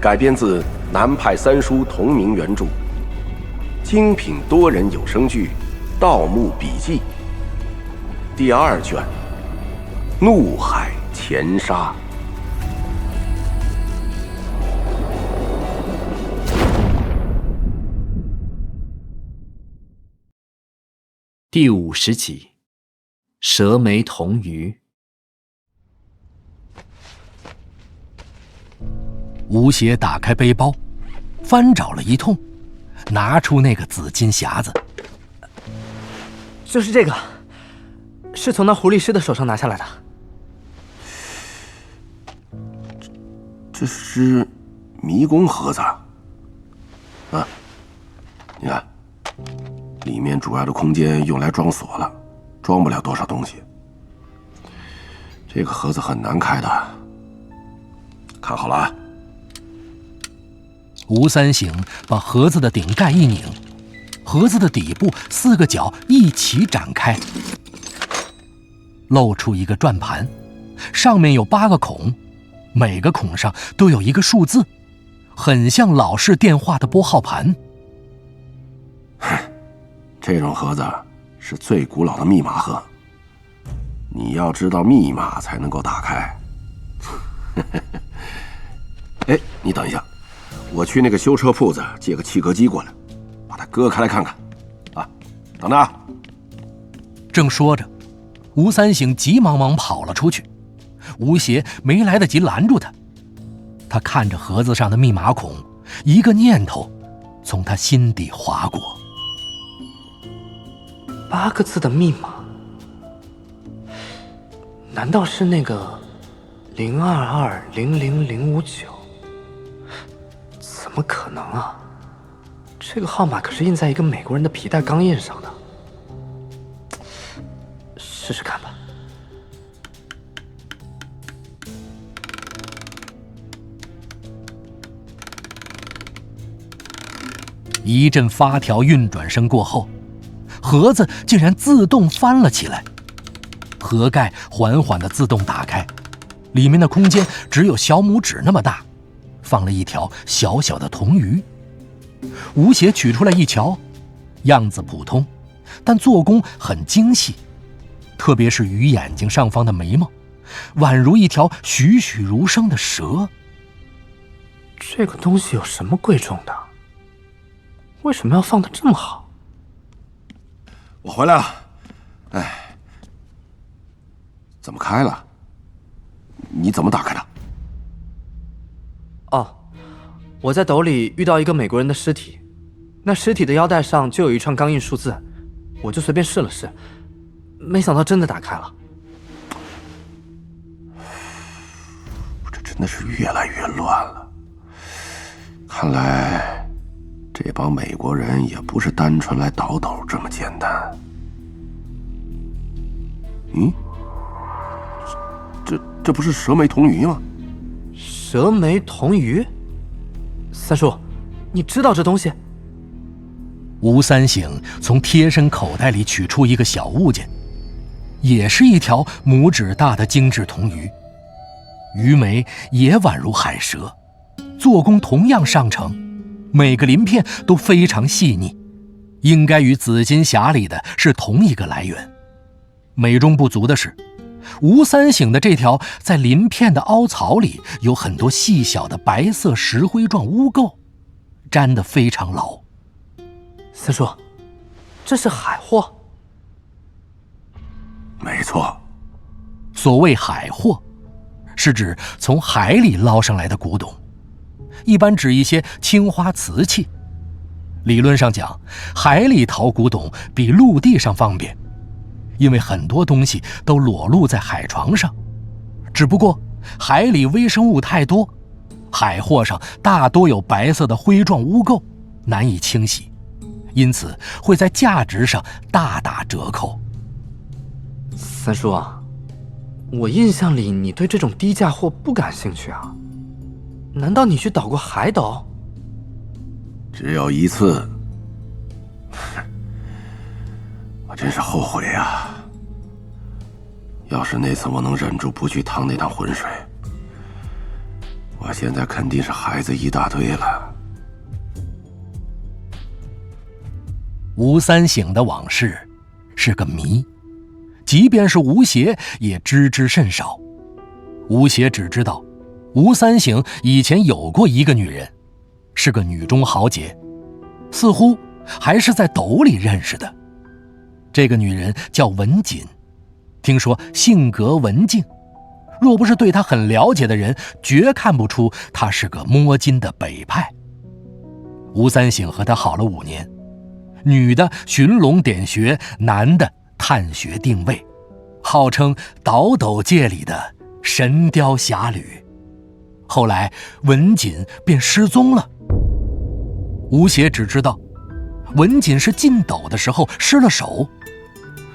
改编自南派三叔同名原著，精品多人有声剧《盗墓笔记》第2卷《怒海潜沙》。第50集，蛇眉铜鱼。吴邪打开背包，翻找了一通，拿出那个紫金匣子。就是这个，是从那狐狸师的手上拿下来的。这是迷宫盒子啊！你看，里面主要的空间用来装锁了，装不了多少东西。这个盒子很难开的，看好了啊！吴三省把盒子的顶盖一拧，盒子的底部4个角一起展开，露出一个转盘，上面有8个孔，每个孔上都有一个数字，很像老式电话的拨号盘。这种盒子是最古老的密码盒，你要知道密码才能够打开。哎，你等一下，我去那个修车铺子借个气割机过来，把它割开来看看。啊，等着啊！正说着，吴三省急忙忙跑了出去，吴邪没来得及拦住他。他看着盒子上的密码孔，一个念头从他心底划过。8个字的密码，难道是那个022000059？怎么可能啊？这个号码可是印在一个美国人的皮带钢印上的。试试看吧。一阵发条运转声过后，盒子竟然自动翻了起来，盒盖缓缓地自动打开，里面的空间只有小拇指那么大，放了一条小小的铜鱼。吴邪取出来一瞧，样子普通，但做工很精细，特别是鱼眼睛上方的眉毛，宛如一条栩栩如生的蛇。这个东西有什么贵重的？为什么要放得这么好？我回来了。哎，怎么开了？你怎么打开的？哦，我在斗里遇到一个美国人的尸体，那尸体的腰带上就有一串钢印数字，我就随便试了试，没想到真的打开了。这真的是越来越乱了。看来这帮美国人也不是单纯来倒斗这么简单。这不是蛇眉铜鱼吗？蛇眉铜鱼？三叔，你知道这东西？吴三省从贴身口袋里取出一个小物件，也是一条拇指大的精致铜鱼，鱼眉也宛如海蛇，做工同样上乘，每个鳞片都非常细腻，应该与紫金匣里的是同一个来源。美中不足的是，吴三省的这条在鳞片的凹槽里有很多细小的白色石灰状污垢，粘得非常牢。三叔，这是海货？没错。所谓海货，是指从海里捞上来的古董，一般指一些青花瓷器。理论上讲，海里淘古董比陆地上方便，因为很多东西都裸露在海床上，只不过海里微生物太多，海货上大多有白色的灰状污垢，难以清洗，因此会在价值上大打折扣。三叔啊，我印象里你对这种低价货不感兴趣啊？难道你去倒过海斗？只有一次。我真是后悔啊！要是那次我能忍住不去趟那趟浑水，我我现在肯定是孩子一大堆了。吴三省的往事是个谜，即便是吴邪也知之甚少。吴邪只知道吴三省以前有过一个女人，是个女中豪杰，似乎还是在斗里认识的。这个女人叫文锦，听说性格文静，若不是对她很了解的人，绝看不出她是个摸金的北派。吴三省和她好了5年，女的寻龙点穴，男的探穴定位，号称倒斗界里的神雕侠侣。后来文锦便失踪了。吴邪只知道文锦是进斗的时候失了手，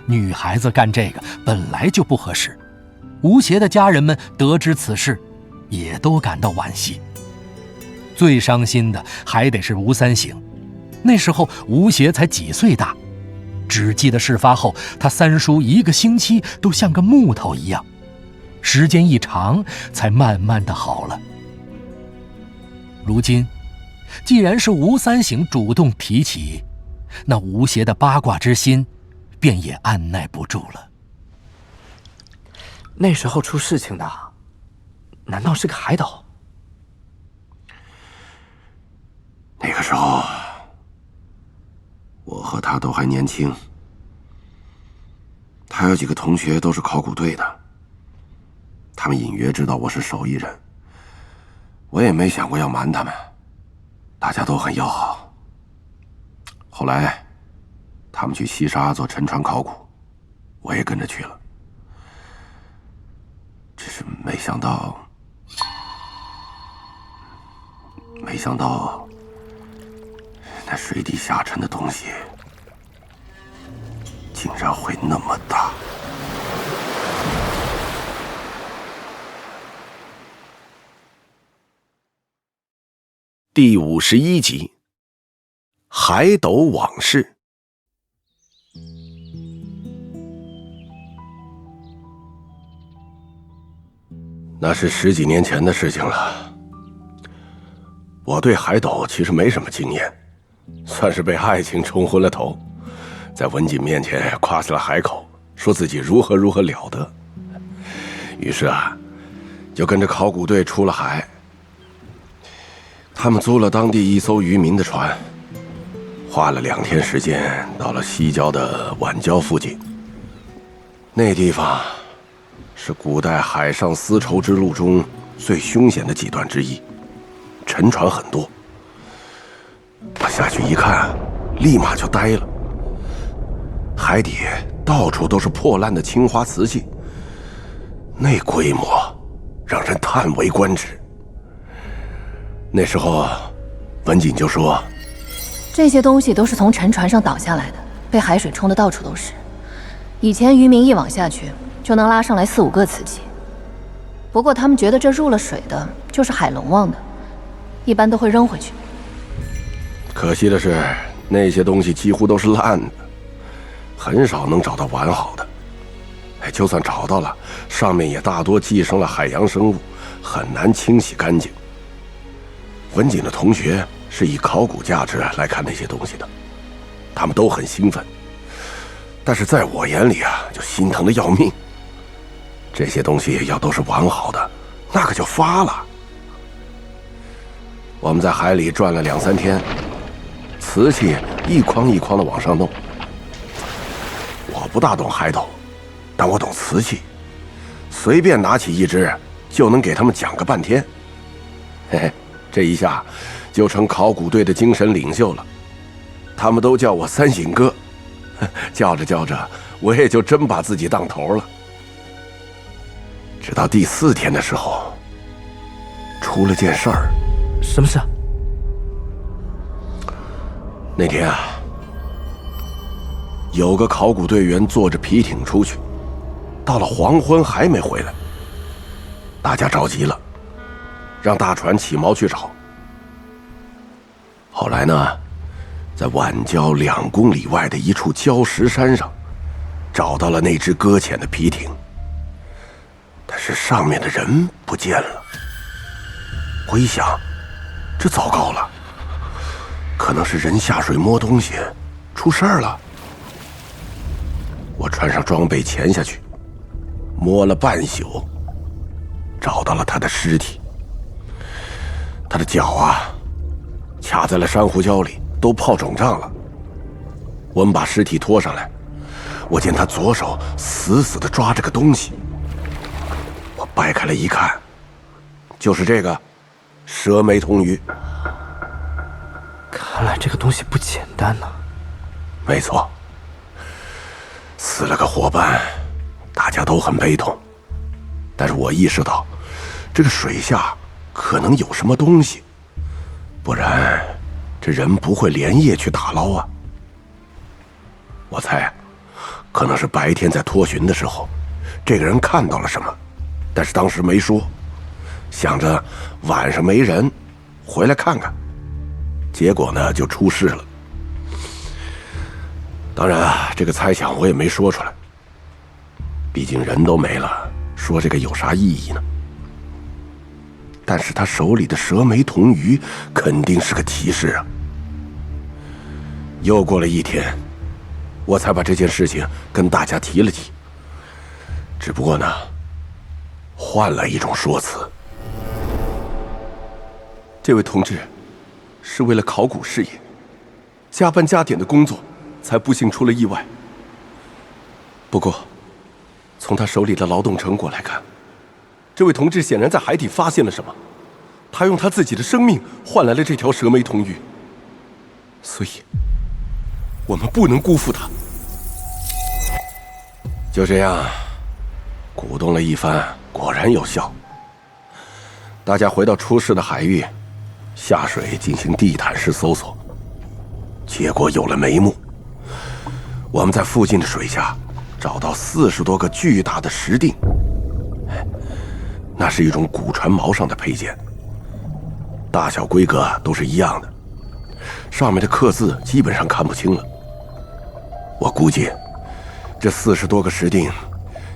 女孩子干这个本来就不合适。吴邪的家人们得知此事，也都感到惋惜。最伤心的还得是吴三省，那时候吴邪才几岁大，只记得事发后他三叔1个星期都像个木头一样，时间一长才慢慢的好了。如今既然是吴三省主动提起，那吴邪的八卦之心便也按耐不住了。那时候出事情的，难道是个海斗？那个时候，我和他都还年轻，他有几个同学都是考古队的，他们隐约知道我是手艺人，我也没想过要瞒他们，大家都很要好。后来，他们去西沙做沉船考古，我也跟着去了。只是没想到，那水底下沉的东西竟然会那么大。第51集，海斗往事。那是10几年前的事情了。我对海斗其实没什么经验，算是被爱情冲昏了头，在文锦面前夸下了海口，说自己如何了得。于是就跟着考古队出了海。他们租了当地一艘渔民的船，花了2天时间，到了西郊的晚礁附近。那地方是古代海上丝绸之路中最凶险的几段之一，沉船很多。我下去一看，立马就呆了。海底到处都是破烂的青花瓷器，那规模让人叹为观止。那时候，文锦就说：“这些东西都是从沉船上倒下来的，被海水冲得到处都是。以前渔民一网下去，就能拉上来4、5个瓷器。不过他们觉得这入了水的就是海龙王的，一般都会扔回去。可惜的是，那些东西几乎都是烂的，很少能找到完好的。就算找到了，上面也大多寄生了海洋生物，很难清洗干净。文锦的同学是以考古价值来看那些东西的，他们都很兴奋。但是在我眼里就心疼得要命。这些东西要都是完好的，那可就发了。我们在海里转了2、3天，瓷器一筐一筐的往上弄。我不大懂海斗，但我懂瓷器，随便拿起一只就能给他们讲个半天。嘿嘿，这一下就成考古队的精神领袖了，他们都叫我三省哥。叫着叫着，我也就真把自己当头了。直到第4天的时候，出了件事儿。什么事？那天有个考古队员坐着皮艇出去，到了黄昏还没回来，大家着急了，让大船起锚去找。后来呢，在晚礁2公里外的一处礁石山上，找到了那只搁浅的皮艇，但是上面的人不见了。我一想，这糟糕了，可能是人下水摸东西出事儿了。我穿上装备潜下去，摸了半宿，找到了他的尸体。他的脚啊，卡在了珊瑚礁里，都泡肿胀了。我们把尸体拖上来，我见他左手死死地抓着个东西，我掰开了一看，就是这个蛇眉铜鱼。看来这个东西不简单呢。没错，死了个伙伴，大家都很悲痛。但是我意识到，这个水下可能有什么东西，不然这人不会连夜去打捞啊。我猜，可能是白天在脱寻的时候，这个人看到了什么，但是当时没说，想着晚上没人，回来看看，结果呢就出事了。当然啊，这个猜想我也没说出来，毕竟人都没了，说这个有啥意义呢？但是他手里的蛇眉铜鱼肯定是个提示啊。又过了一天，我才把这件事情跟大家提了提，只不过呢，换了一种说辞。这位同志是为了考古事业，加班加点的工作，才不幸出了意外。不过，从他手里的劳动成果来看，这位同志显然在海底发现了什么，他用他自己的生命换来了这条蛇眉铜鱼，所以我们不能辜负他。就这样，鼓动了一番，果然有效。大家回到出事的海域，下水进行地毯式搜索，结果有了眉目。我们在附近的水下找到40多个巨大的石锭，那是一种古船锚上的配件，大小规格都是一样的，上面的刻字基本上看不清了。我估计这40多个石锭，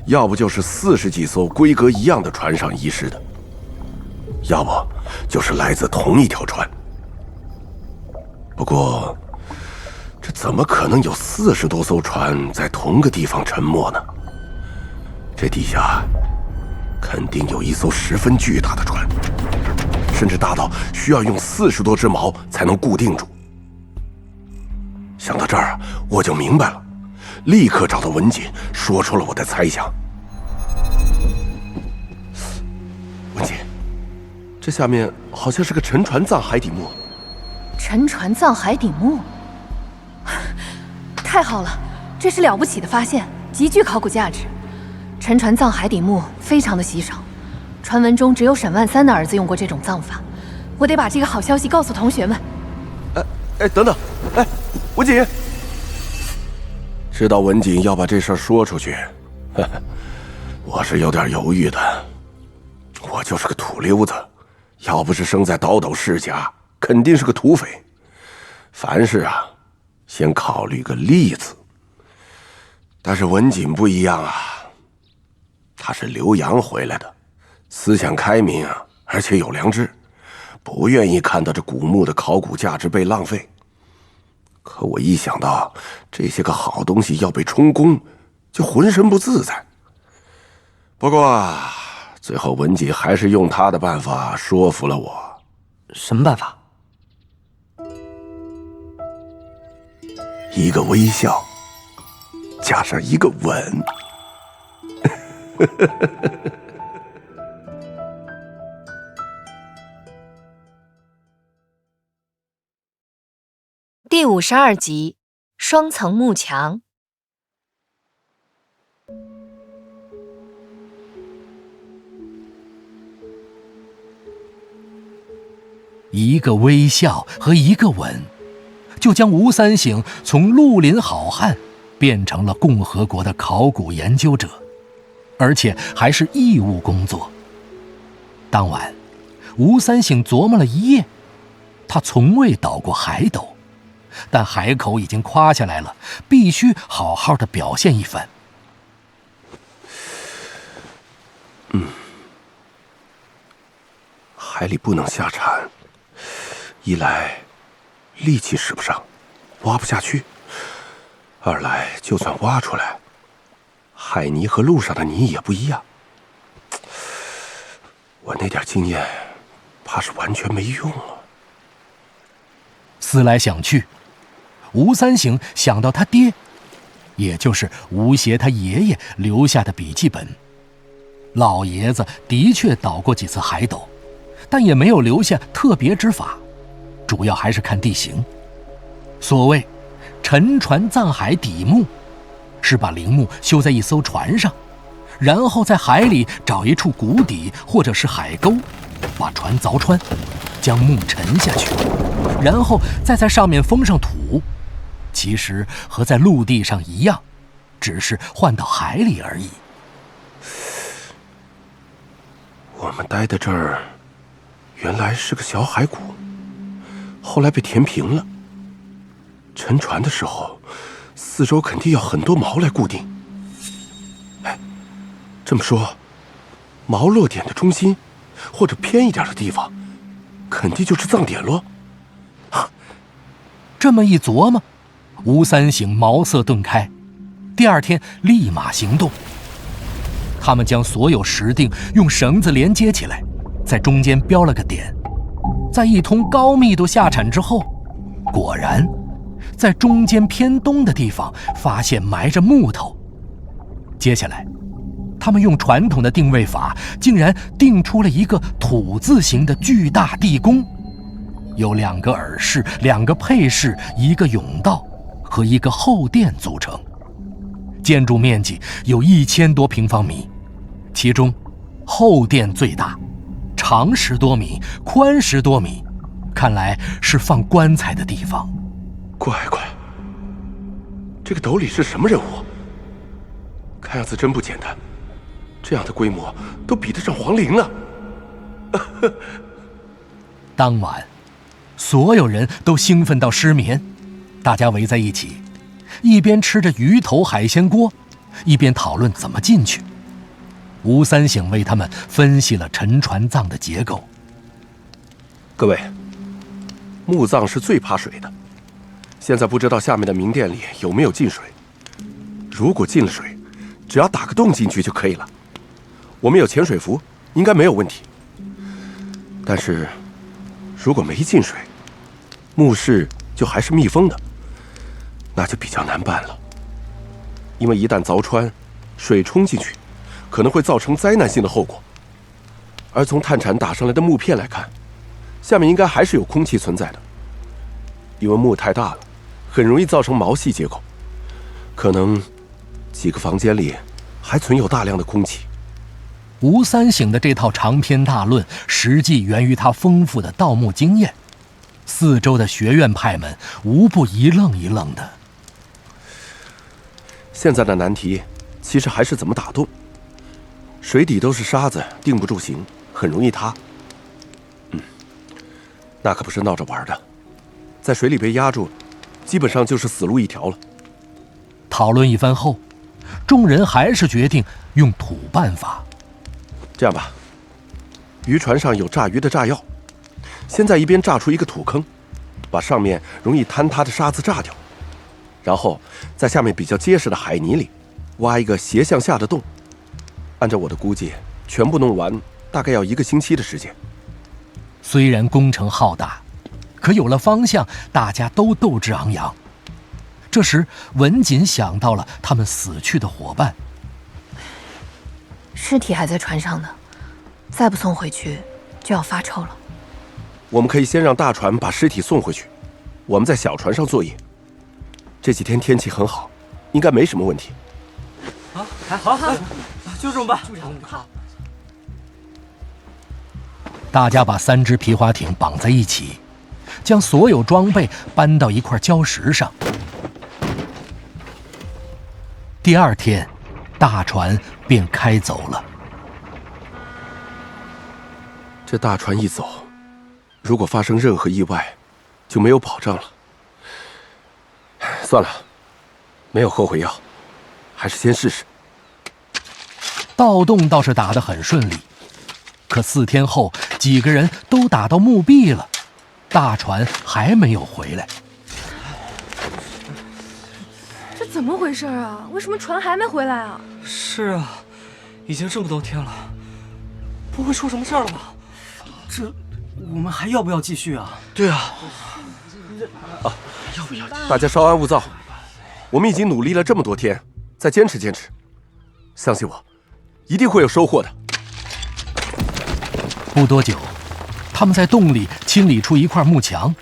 要不就是40几艘规格一样的船上遗失的，要不就是来自同一条船。不过这怎么可能有40多艘船在同个地方沉没呢？这底下肯定有一艘十分巨大的船，甚至大到需要用40多只锚才能固定住。想到这儿，我就明白了，立刻找到文锦，说出了我的猜想。文锦，这下面好像是个沉船葬海底墓。沉船葬海底墓，太好了，这是了不起的发现，极具考古价值。沉船葬海底墓非常的稀少，传闻中只有沈万三的儿子用过这种葬法。我得把这个好消息告诉同学们。等等，文锦。知道文锦要把这事儿说出去，我是有点犹豫的。我就是个土溜子，要不是生在倒斗世家，肯定是个土匪。凡事啊，先考虑个利字。但是文锦不一样啊，他是留洋回来的，思想开明啊，而且有良知，不愿意看到这古墓的考古价值被浪费。可我一想到这些个好东西要被充公，就浑身不自在。不过啊，最后文锦还是用他的办法说服了我。什么办法？一个微笑，加上一个吻。第52集，双层幕墙。一个微笑和一个吻，就将吴三省从绿林好汉变成了共和国的考古研究者，而且还是义务工作。当晚，吴三省琢磨了一夜，他从未倒过海斗，但海口已经夸下来了，必须好好的表现一番。海海里不能下铲，一来力气使不上，挖不下去；二来就算挖出来，海泥和路上的泥也不一样。我那点经验，怕是完全没用啊。思来想去，吴三省想到他爹，也就是吴邪他爷爷留下的笔记本。老爷子的确倒过几次海斗，但也没有留下特别之法，主要还是看地形。所谓沉船葬海底墓，是把陵墓修在一艘船上，然后在海里找一处谷底或者是海沟，把船凿穿，将墓沉下去，然后再在上面封上土。其实和在陆地上一样，只是换到海里而已。我们待的这儿原来是个小海谷，后来被填平了。沉船的时候，四周肯定要很多锚来固定。哎，这么说，锚落点的中心或者偏一点的地方，肯定就是葬点咯。这么一琢磨，吴三省茅塞顿开，第二天立马行动。他们将所有石锭用绳子连接起来，在中间标了个点，在一通高密度下铲之后，果然在中间偏东的地方发现埋着木头。接下来他们用传统的定位法，竟然定出了一个土字形的巨大地宫，由2个耳室、2个配室、1个甬道和1个后殿组成，建筑面积有1000多平方米，其中后殿最大，长10多米，宽10多米，看来是放棺材的地方。乖乖，这个斗里是什么人物？看样子真不简单，这样的规模都比得上皇陵了。当晚所有人都兴奋到失眠，大家围在一起，一边吃着鱼头海鲜锅，一边讨论怎么进去。吴三省为他们分析了沉船葬的结构。各位，墓葬是最怕水的，现在不知道下面的明殿里有没有进水。如果进了水，只要打个洞进去就可以了。我们有潜水服，应该没有问题。但是如果没进水，墓室就还是密封的，那就比较难办了。因为一旦凿穿，水冲进去，可能会造成灾难性的后果。而从探铲打上来的木片来看，下面应该还是有空气存在的。因为墓太大了，很容易造成毛细结构，可能几个房间里还存有大量的空气。吴三省的这套长篇大论，实际源于他丰富的盗墓经验。四周的学院派们无不一愣一愣的。现在的难题其实还是怎么打洞。水底都是沙子，定不住形，很容易塌。那可不是闹着玩的，在水里被压住，基本上就是死路一条了。讨论一番后，众人还是决定用土办法。这样吧，渔船上有炸鱼的炸药，先在一边炸出一个土坑，把上面容易坍塌的沙子炸掉，然后在下面比较结实的海泥里挖一个斜向下的洞。按照我的估计，全部弄完大概要1个星期的时间。虽然工程浩大，可有了方向，大家都斗志昂扬。这时文锦想到了他们死去的伙伴。尸体还在船上呢，再不送回去就要发臭了。我们可以先让大船把尸体送回去，我们在小船上作业。这几天天气很好，应该没什么问题。好，就这么办。好。大家把3只皮划艇绑在一起，将所有装备搬到一块礁石上。第2天，大船便开走了。这大船一走，如果发生任何意外，就没有保障了。算了，没有后悔药，还是先试试。盗洞倒是打得很顺利，可4天后，几个人都打到墓壁了，大船还没有回来。这怎么回事啊？为什么船还没回来啊？是啊，已经这么多天了，不会出什么事儿了吧？这，我们还要不要继续啊？对啊。大家稍安勿躁，我们已经努力了这么多天，再坚持坚持，相信我，一定会有收获的。不多久，他们在洞里清理出一块木墙，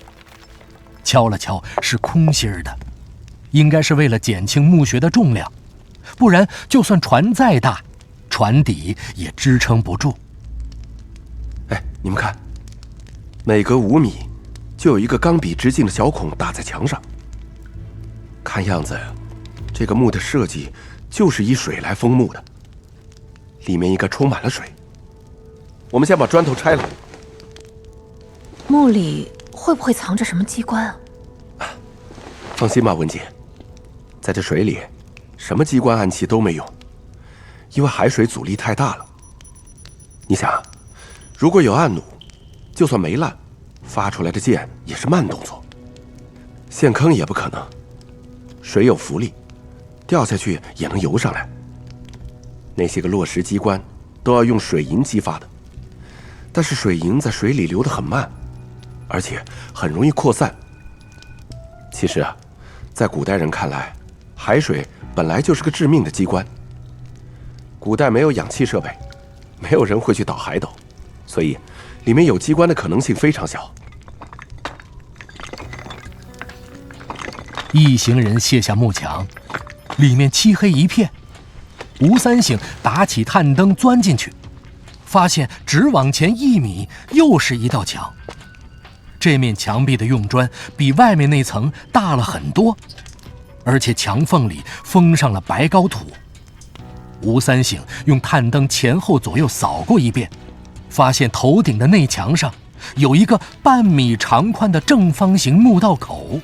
敲了敲，是空心儿的，应该是为了减轻木屑的重量，不然就算船再大，船底也支撑不住。哎，你们看，每隔5米就有一个钢笔直径的小孔打在墙上。看样子，这个墓的设计就是以水来封墓的，里面应该充满了水。我们先把砖头拆了。墓里会不会藏着什么机关啊？放心吧，文姐，在这水里，什么机关暗器都没有，因为海水阻力太大了。你想，如果有暗弩，就算没烂，发出来的箭也是慢动作，陷坑也不可能。水有浮力，掉下去也能游上来。那些个落石机关都要用水银激发的，但是水银在水里流得很慢，而且很容易扩散。其实啊，在古代人看来，海水本来就是个致命的机关。古代没有氧气设备，没有人会去倒海斗，所以里面有机关的可能性非常小。一行人卸下木墙，里面漆黑一片。吴三省打起探灯钻进去，发现只往前1米又是一道墙。这面墙壁的用砖比外面那层大了很多，而且墙缝里封上了白膏土。吴三省用探灯前后左右扫过一遍，发现头顶的内墙上有一个半米长宽的正方形墓道口。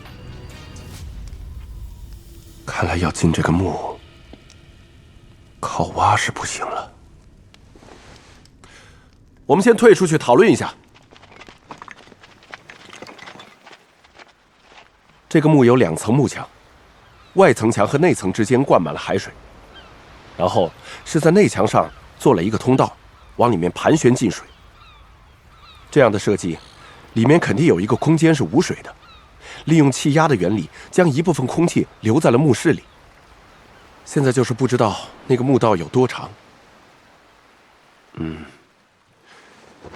看来要进这个墓，靠挖是不行了。我们先退出去讨论一下。这个墓有2层木墙，外层墙和内层之间灌满了海水，然后是在内墙上做了一个通道，往里面盘旋进水。这样的设计，里面肯定有一个空间是无水的，利用气压的原理，将一部分空气留在了墓室里。现在就是不知道那个墓道有多长。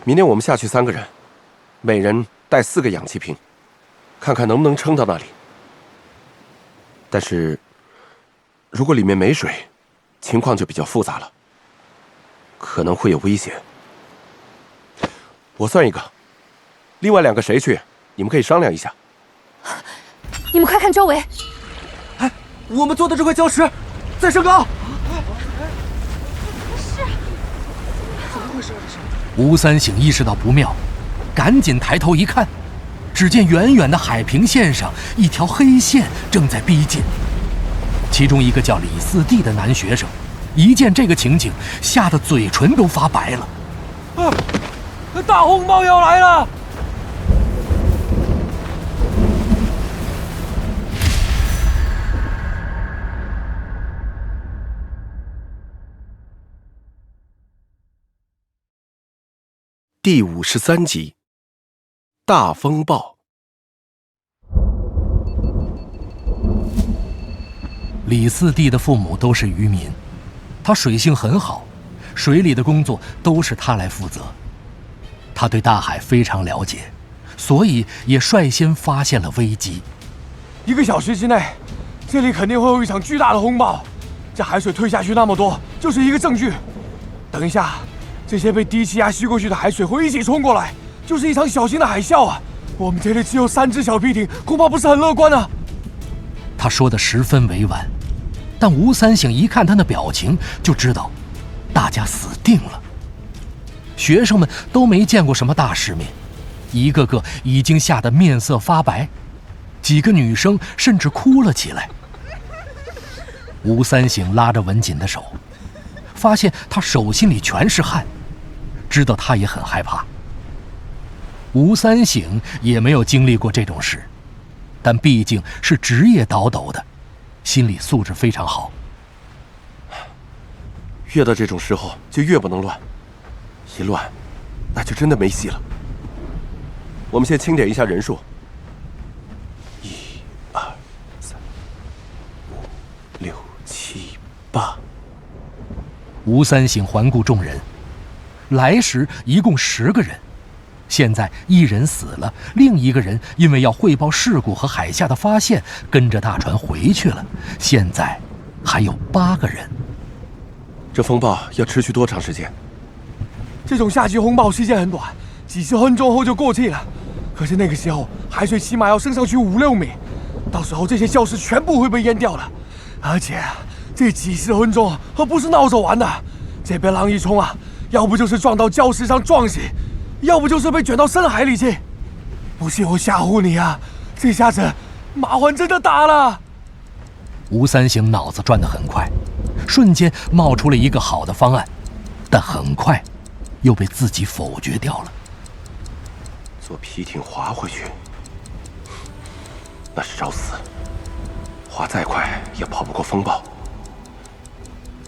明天我们下去3个人，每人带4个氧气瓶，看看能不能撑到那里。但是，如果里面没水，情况就比较复杂了，可能会有危险。我算一个，另外2个谁去，你们可以商量一下。你们快看周围！哎，我们做的这块礁石在升高。吴三省意识到不妙，赶紧抬头一看，只见远远的海平线上一条黑线正在逼近。其中一个叫李四弟的男学生，一见这个情景，吓得嘴唇都发白了。大红帽要来了！第53集，大风暴。李四弟的父母都是渔民，他水性很好，水里的工作都是他来负责。他对大海非常了解，所以也率先发现了危机。1个小时之内，这里肯定会有一场巨大的风暴。这海水退下去那么多，就是一个证据。等一下，这些被低气压吸过去的海水会一起冲过来，就是一场小型的海啸啊！我们这里只有3只小皮艇，恐怕不是很乐观啊。他说得十分委婉，但吴三省一看他的表情，就知道大家死定了。学生们都没见过什么大世面，一个个已经吓得面色发白，几个女生甚至哭了起来。吴三省拉着文锦的手，发现他手心里全是汗，知道他也很害怕。吴三省也没有经历过这种事，但毕竟是职业倒斗的，心理素质非常好。越到这种时候就越不能乱，一乱那就真的没戏了。我们先清点一下人数，1、2、3、5、6、7、8。吴三省环顾众人，来时一共10个人，现在1人死了，另一个人因为要汇报事故和海下的发现，跟着大船回去了。现在还有8个人。这风暴要持续多长时间？这种夏季风暴时间很短，几十分钟后就过去了。可是那个时候海水起码要升上去5、6米，到时候这些礁石全部会被淹掉了。而且这几十分钟可不是闹着玩的，这边浪一冲啊，要不就是撞到礁石上撞死，要不就是被卷到深海里去。不信我吓唬你啊，这下子麻烦真的大了。吴三省脑子转得很快，瞬间冒出了一个好的方案，但很快又被自己否决掉了。坐皮艇划回去，那是找死，划再快也跑不过风暴。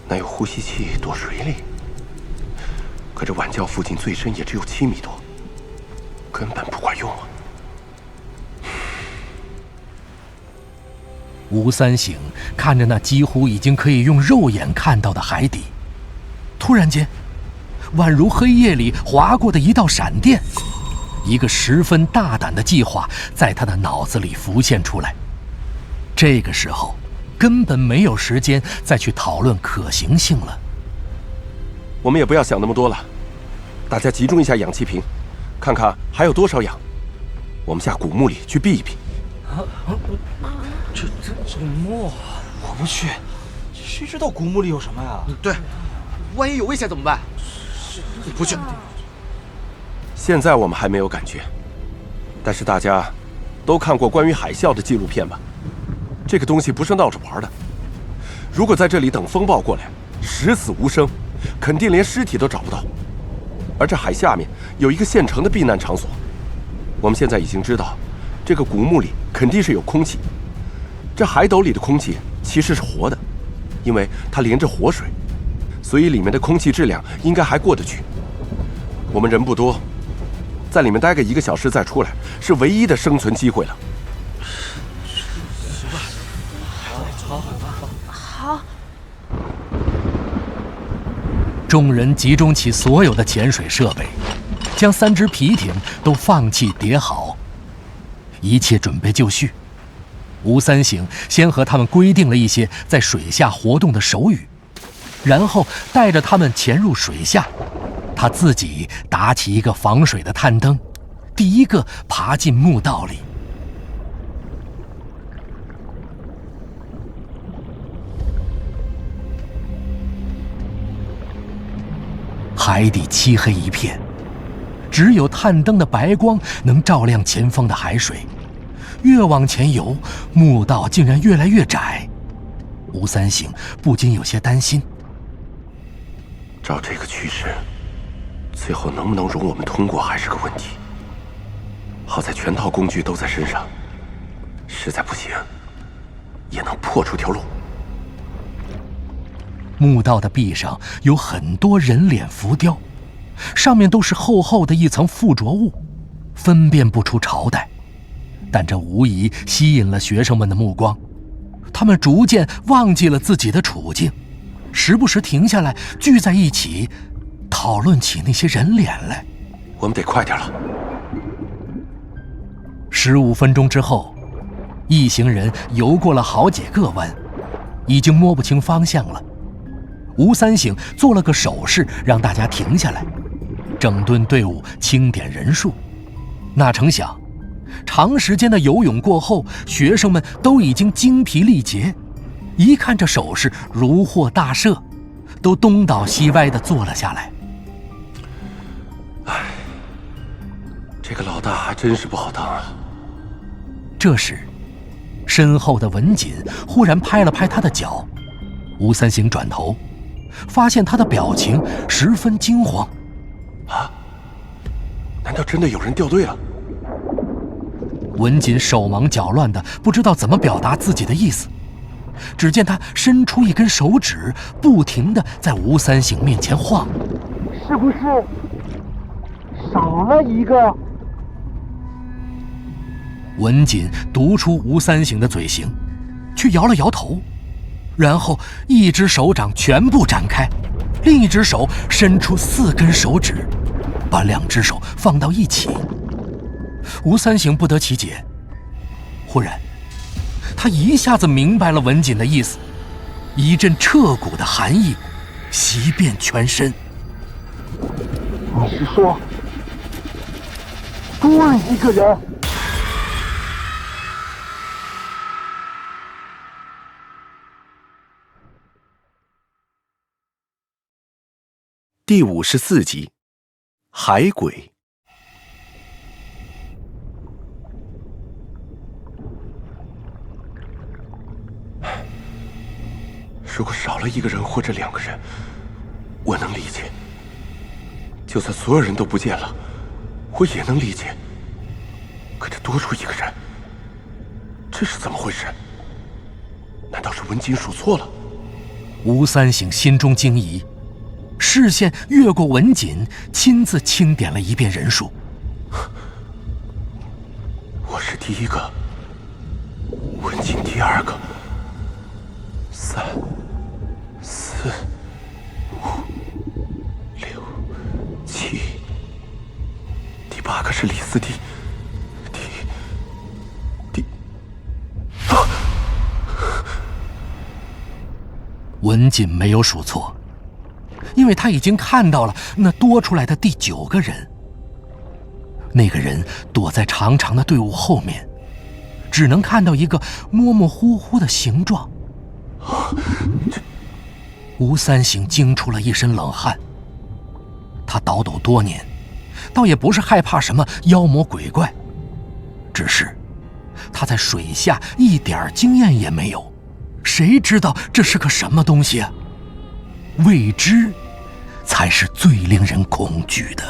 哪有呼吸器躲水里？可这晚礁附近最深也只有7米多，根本不管用啊！吴三省看着那几乎已经可以用肉眼看到的海底，突然间，宛如黑夜里划过的一道闪电，一个十分大胆的计划在他的脑子里浮现出来。这个时候根本没有时间再去讨论可行性了。我们也不要想那么多了，大家集中一下氧气瓶，看看还有多少氧。我们下古墓里去避一避。这墓，我不去，谁知道古墓里有什么呀？对，万一有危险怎么办？不去。现在我们还没有感觉，但是大家都看过关于海啸的纪录片吧？这个东西不是闹着玩的。如果在这里等风暴过来，十死无生，肯定连尸体都找不到。而这海下面有一个现成的避难场所。我们现在已经知道，这个古墓里肯定是有空气。这海斗里的空气其实是活的，因为它连着活水，所以里面的空气质量应该还过得去。我们人不多，在里面待个1个小时再出来，是唯一的生存机会了。好。众人集中起所有的潜水设备，将3只皮艇都放气叠好，一切准备就绪。吴三省先和他们规定了一些在水下活动的手语，然后带着他们潜入水下，他自己打起一个防水的探灯，第一个爬进墓道里。海底漆黑一片，只有探灯的白光能照亮前方的海水。越往前游，墓道竟然越来越窄。吴三省不禁有些担心。照这个趋势，最后能不能容我们通过还是个问题。好在全套工具都在身上，实在不行，也能破出条路。墓道的壁上有很多人脸浮雕，上面都是厚厚的一层附着物，分辨不出朝代。但这无疑吸引了学生们的目光，他们逐渐忘记了自己的处境，时不时停下来聚在一起，讨论起那些人脸来。我们得快点了。15分钟之后，一行人游过了好几个弯，已经摸不清方向了。吴三省做了个手势，让大家停下来，整顿队伍，清点人数。哪成想，长时间的游泳过后，学生们都已经精疲力竭，一看这手势，如获大赦，都东倒西歪地坐了下来。唉，这个老大还真是不好当啊。这时，身后的文锦忽然拍了拍他的脚，吴三省转头，发现他的表情十分惊慌。啊？难道真的有人掉队了？文锦手忙脚乱的，不知道怎么表达自己的意思。只见他伸出一根手指，不停地在吴三省面前晃。是不是少了一个？文锦读出吴三省的嘴型，却摇了摇头，然后一只手掌全部展开，另一只手伸出4根手指，把2只手放到一起。吴三省不得其解，忽然他一下子明白了文锦的意思，一阵彻骨的寒意袭遍全身。你是说多了一个人？第54集，海鬼。如果少了一个人或者2个人，我能理解；就算所有人都不见了，我也能理解。可这多出一个人，这是怎么回事？难道是文锦数错了？吴三省心中惊疑，视线越过文锦，亲自清点了一遍人数。我是第1个，文锦第2个，3、4、5、6、7，第8个是李四弟，文锦没有数错，因为他已经看到了那多出来的第9个人。那个人躲在长长的队伍后面，只能看到一个模模糊糊的形状。吴三省惊出了一身冷汗。他倒斗多年，倒也不是害怕什么妖魔鬼怪，只是他在水下一点经验也没有，谁知道这是个什么东西啊？未知才是最令人恐惧的。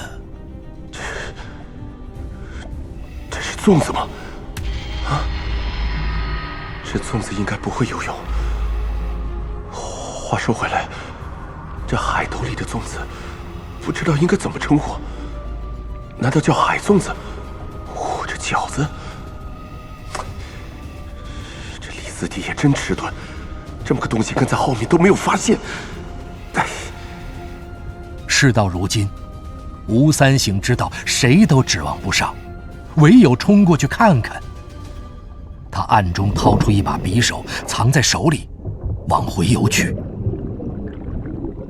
这是粽子吗？啊，这粽子应该不会游泳。话说回来，这海头里的粽子，不知道应该怎么称呼？难道叫海粽子，或者饺子？这李四弟也真迟钝，这么个东西跟在后面都没有发现。事到如今，吴三省知道谁都指望不上，唯有冲过去看看。他暗中掏出一把匕首，藏在手里，往回游去。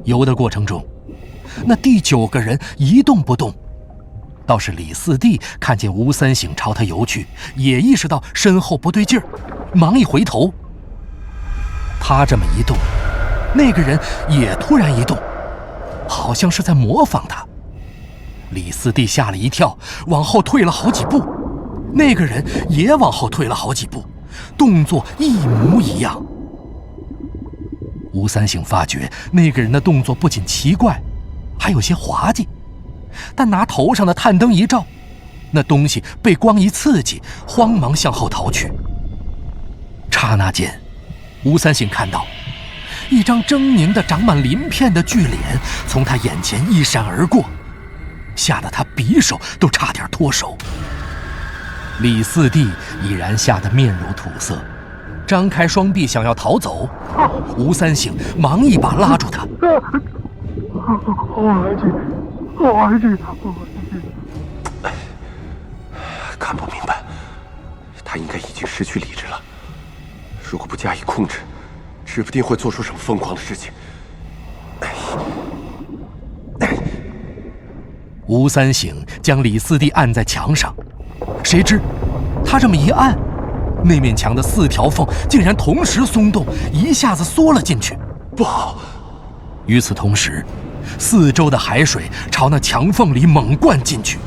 游的过程中，那第9个人一动不动，倒是李四弟看见吴三省朝他游去，也意识到身后不对劲儿，忙一回头。他这么一动，那个人也突然一动，好像是在模仿他。李四弟吓了一跳，往后退了好几步，那个人也往后退了好几步，动作一模一样。吴三省发觉那个人的动作不仅奇怪，还有些滑稽，但拿头上的探灯一照，那东西被光一刺激，慌忙向后逃去。刹那间，吴三省看到一张狰狞的长满鳞片的巨脸从他眼前一闪而过，吓得他匕首都差点脱手。李四弟已然吓得面如土色，张开双臂想要逃走，吴三省忙一把拉住他。看不明白，他应该已经失去理智了。如果不加以控制，指不定会做出什么疯狂的事情。吴三省将李四弟按在墙上，谁知他这么一按，那面墙的4条缝竟然同时松动，一下子缩了进去。不好！与此同时，四周的海水朝那墙缝里猛灌进去。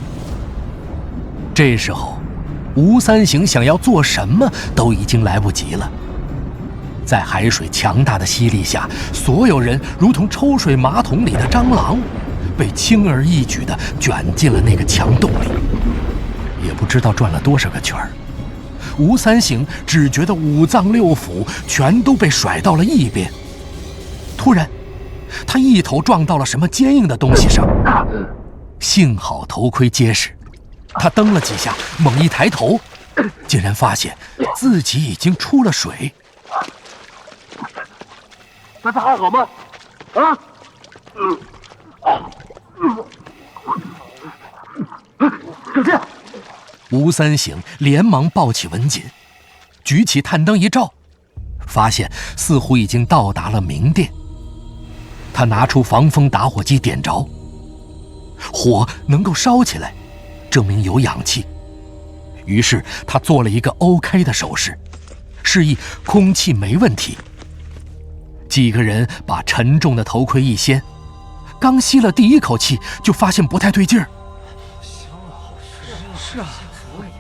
这时候，吴三省想要做什么都已经来不及了。在海水强大的吸力下，所有人如同抽水马桶里的蟑螂，被轻而易举地卷进了那个墙洞里。也不知道转了多少个圈儿，吴三省只觉得五脏六腑全都被甩到了一边。突然，他一头撞到了什么坚硬的东西上，幸好头盔结实，他蹬了几下，猛一抬头，竟然发现自己已经出了水。大家还好吗？啊？小心！吴三省连忙抱起文锦，举起探灯一照，发现似乎已经到达了明殿。他拿出防风打火机点着，火能够烧起来，证明有氧气。于是他做了一个 OK 的手势，示意空气没问题。几个人把沉重的头盔一掀，刚吸了第一口气，就发现不太对劲儿。是啊，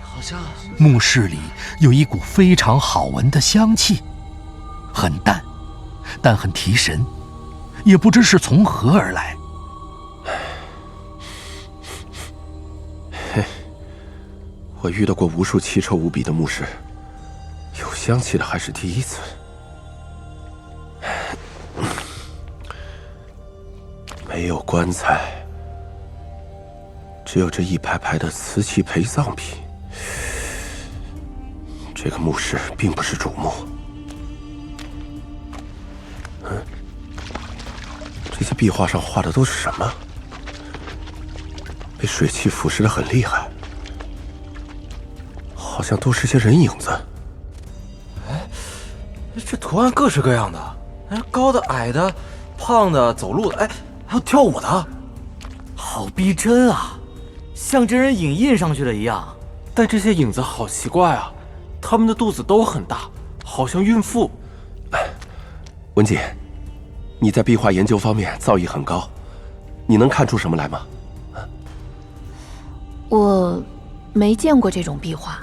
好像墓室里有一股非常好闻的香气，很淡，但很提神，也不知是从何而来。嘿，我遇到过无数奇臭无比的墓室，有香气的还是第一次。没有棺材，只有这一排排的瓷器陪葬品。这个墓室并不是主墓。这些壁画上画的都是什么？被水汽腐蚀得很厉害，好像都是些人影子。哎，这图案各式各样的，高的、矮的、胖的、走路的，哎，还有跳舞的，好逼真啊，像真人影印上去的一样。但这些影子好奇怪啊，他们的肚子都很大，好像孕妇。文姐，你在壁画研究方面造诣很高，你能看出什么来吗？我没见过这种壁画。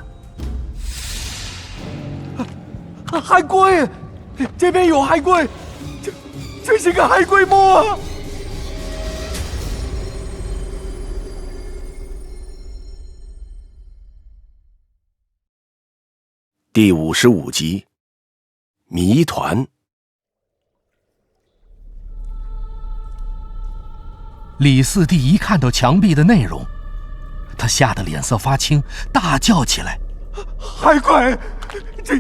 海龟，这边有海龟，这是个海龟墓啊！第55集，谜团。李四弟一看到墙壁的内容，他吓得脸色发青，大叫起来：“海龟！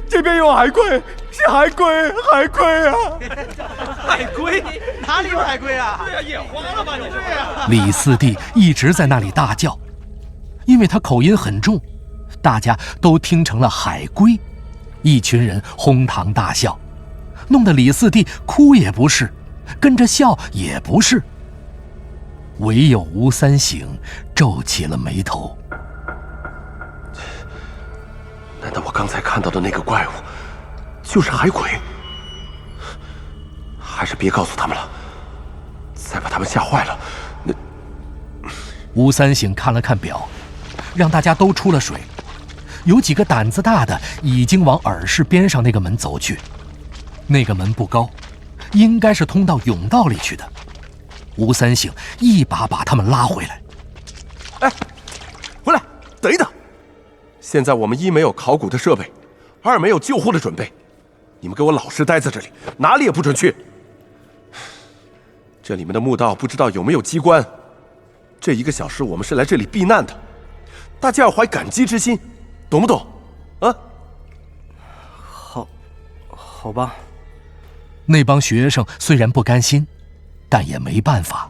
这边有海龟，是海龟，海龟啊！海龟？哪里有海龟啊？对呀，眼花了吧你这是？”李四弟一直在那里大叫，因为他口音很重，大家都听成了海龟。一群人哄堂大笑，弄得李四弟哭也不是，跟着笑也不是。唯有吴三省皱起了眉头。难道我刚才看到的那个怪物就是海鬼？还是别告诉他们了，再把他们吓坏了。吴三省看了看表，让大家都出了水。有几个胆子大的已经往耳室边上那个门走去，那个门不高，应该是通到甬道里去的。吴三省一把把他们拉回来。哎，回来，等一等！现在我们一没有考古的设备，二没有救护的准备，你们给我老实待在这里，哪里也不准去。这里面的墓道不知道有没有机关，这1个小时我们是来这里避难的，大家要怀感激之心，懂不懂？啊？好吧。那帮学生虽然不甘心，但也没办法，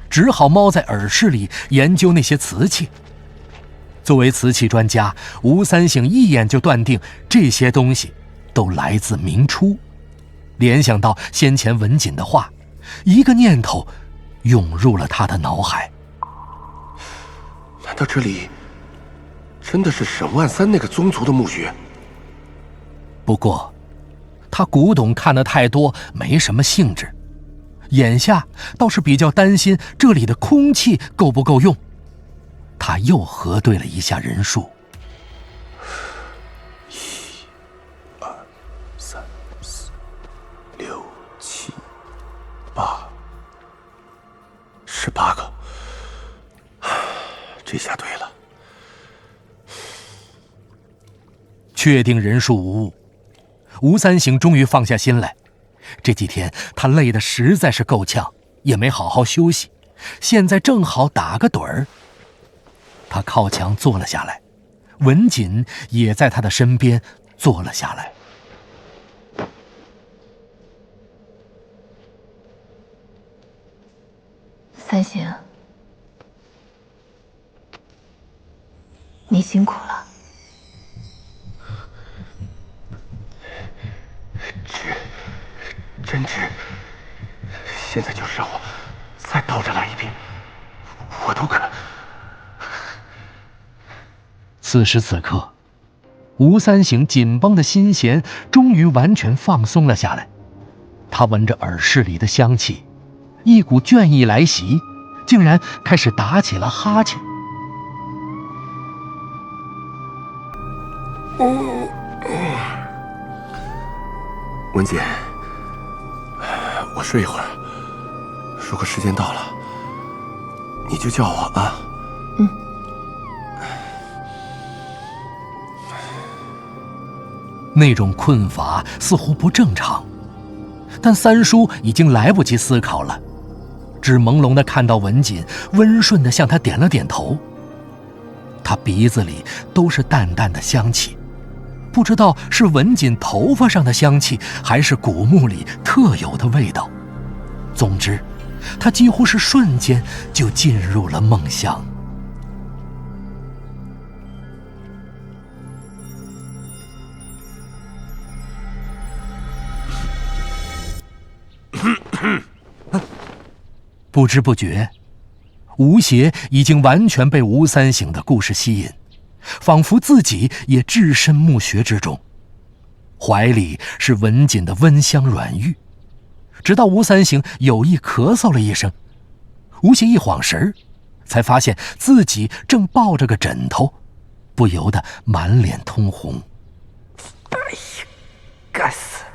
只好猫在耳室里研究那些瓷器。作为瓷器专家，吴三省一眼就断定这些东西都来自明初。联想到先前文锦的话，一个念头涌入了他的脑海。难道这里真的是沈万三那个宗族的墓穴？不过他古董看得太多，没什么兴致，眼下倒是比较担心这里的空气够不够用。他又核对了一下人数，1、2、3、4、6、7、8，18个。这下对了。确定人数无误，吴三省终于放下心来。这几天他累得实在是够呛，也没好好休息，现在正好打个盹儿。他靠墙坐了下来，文锦也在他的身边坐了下来。三省，你辛苦了。真挚，现在就是让我再倒着来一遍，我都肯。此时此刻，吴三省紧绷的心弦终于完全放松了下来。他闻着耳室里的香气，一股倦意来袭，竟然开始打起了哈欠。文姐，我睡一会儿，如果时间到了，你就叫我啊。那种困乏似乎不正常，但三叔已经来不及思考了，只朦胧地看到文锦温顺地向他点了点头。他鼻子里都是淡淡的香气，不知道是文锦头发上的香气，还是古墓里特有的味道。总之，他几乎是瞬间就进入了梦乡。不知不觉，吴邪已经完全被吴三省的故事吸引，仿佛自己也置身墓穴之中。怀里是文锦的温香软玉，直到吴三省有意咳嗽了一声，吴邪一晃神儿，才发现自己正抱着个枕头，不由得满脸通红。哎呀，该死！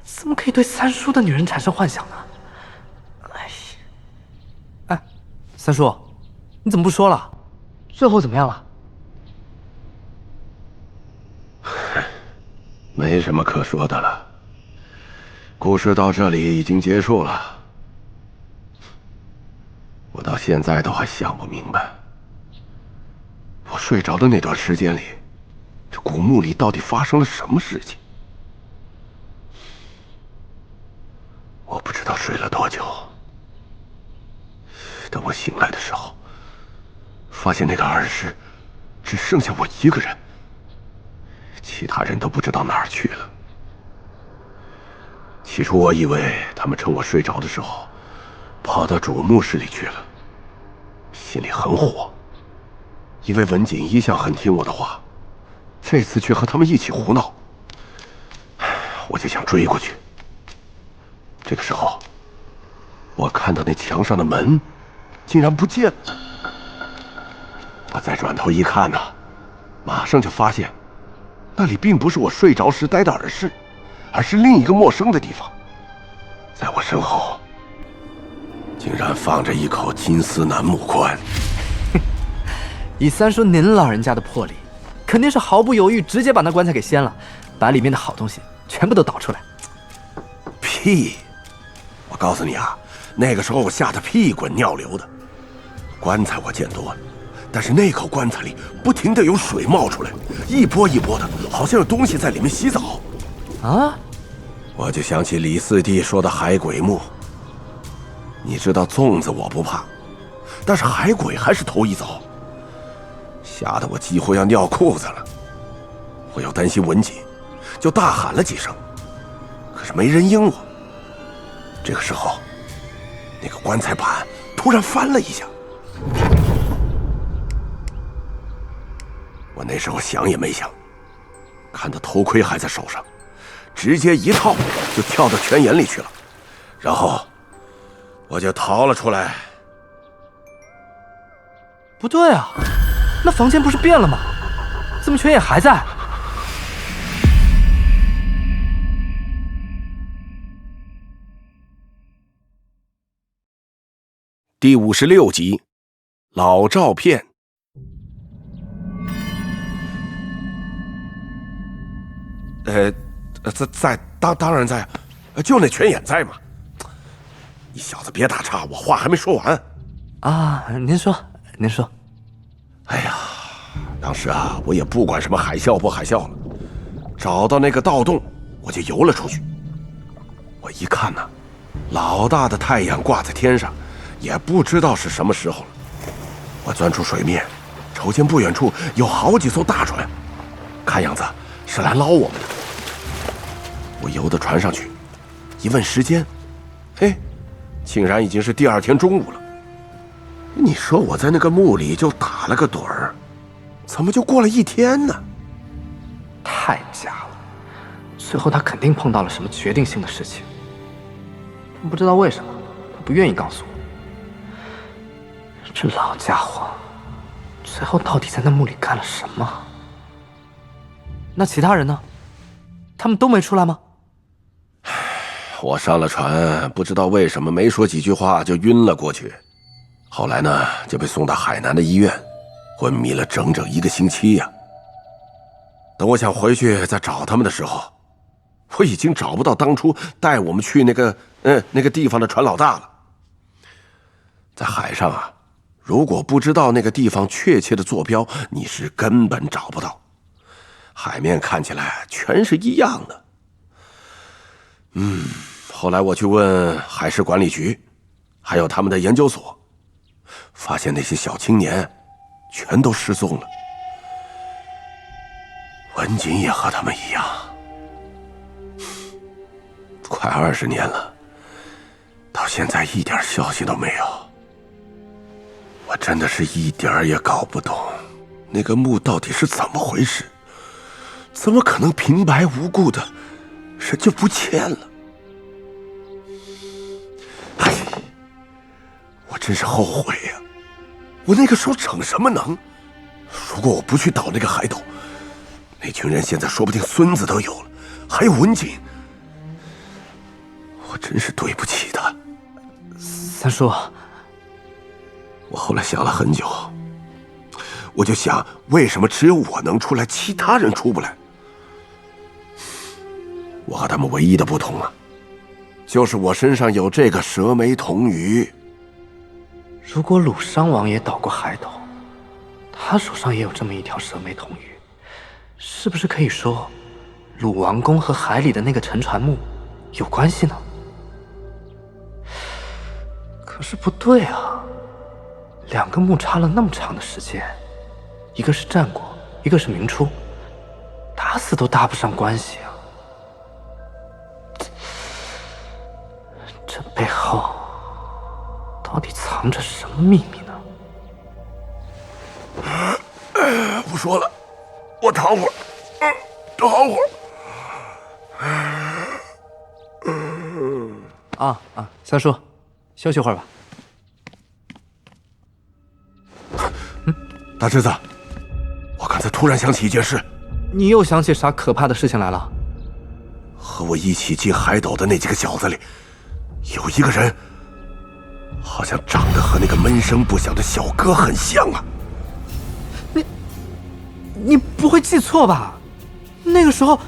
怎么可以对三叔的女人产生幻想呢？哎，三叔，你怎么不说了？最后怎么样了？没什么可说的了，故事到这里已经结束了。我到现在都还想不明白，我睡着的那段时间里，这古墓里到底发生了什么事情？我不知道睡了多久。等我醒来的时候，发现那个耳室只剩下我一个人，其他人都不知道哪儿去了。起初我以为他们趁我睡着的时候跑到主墓室里去了，心里很火，因为文锦一向很听我的话，这次却和他们一起胡闹，我就想追过去。这个时候，我看到那墙上的门竟然不见了。我再转头一看呢，马上就发现那里并不是我睡着时待的耳室，而是另一个陌生的地方。在我身后竟然放着一口金丝楠木棺。以三叔您老人家的魄力，肯定是毫不犹豫直接把那棺材给掀了，把里面的好东西全部都倒出来。屁！我告诉你啊，那个时候我吓得屁滚尿流的。棺材我见多了，但是那口棺材里不停地有水冒出来，一波一波的，好像有东西在里面洗澡。啊！我就想起李四弟说的海鬼墓。你知道粽子我不怕，但是海鬼还是头一遭，吓得我几乎要尿裤子了。我又担心文锦，就大喊了几声，可是没人应我。这个时候，那个棺材板突然翻了一下，我那时候想也没想，看到头盔还在手上，直接一套就跳到泉眼里去了，然后我就逃了出来。不对啊，那房间不是变了吗？怎么泉眼还在？第56集，老照片。在，当然在，就那泉眼在嘛。你小子别打岔，我话还没说完。啊，您说。哎呀，当时啊，我也不管什么海啸不海啸了，找到那个盗洞，我就游了出去。我一看呢，老大的太阳挂在天上，也不知道是什么时候了。我钻出水面，瞅见不远处有好几艘大船，看样子是来捞我们的。我游到船上去，一问时间，嘿，竟然已经是第2天中午了。你说我在那个墓里就打了个盹儿，怎么就过了1天呢？太假了，最后他肯定碰到了什么决定性的事情，不知道为什么他不愿意告诉我。这老家伙最后到底在那墓里干了什么？那其他人呢？他们都没出来吗？我上了船，不知道为什么没说几句话就晕了过去。后来呢，就被送到海南的医院，昏迷了整整1个星期呀。等我想回去再找他们的时候，我已经找不到当初带我们去那个地方的船老大了。在海上啊，如果不知道那个地方确切的坐标，你是根本找不到。海面看起来全是一样的。后来我去问海事管理局，还有他们的研究所，发现那些小青年全都失踪了。文锦也和他们一样，快20年了，到现在一点消息都没有。我真的是一点儿也搞不懂，那个墓到底是怎么回事？怎么可能平白无故的人就不见了？哎，我真是后悔呀！我那个时候逞什么能？如果我不去倒那个海斗，那群人现在说不定孙子都有了，还有文锦。我真是对不起他。三叔，我后来想了很久，我就想，为什么只有我能出来，其他人出不来？我和他们唯一的不同啊，就是我身上有这个蛇眉铜鱼。如果鲁商王也倒过海斗，他手上也有这么一条蛇眉铜鱼，是不是可以说，鲁王宫和海里的那个沉船墓有关系呢？可是不对啊，2个墓差了那么长的时间，一个是战国，一个是明初，打死都搭不上关系啊。这背后到底藏着什么秘密呢？不说了，我躺会儿，等好会儿。三叔，休息会儿吧。大侄子，我刚才突然想起一件事。你又想起啥可怕的事情来了？和我一起进海斗的那几个小子里，有一个人好像长得和那个闷声不响的小哥很像啊。你不会记错吧？那个时候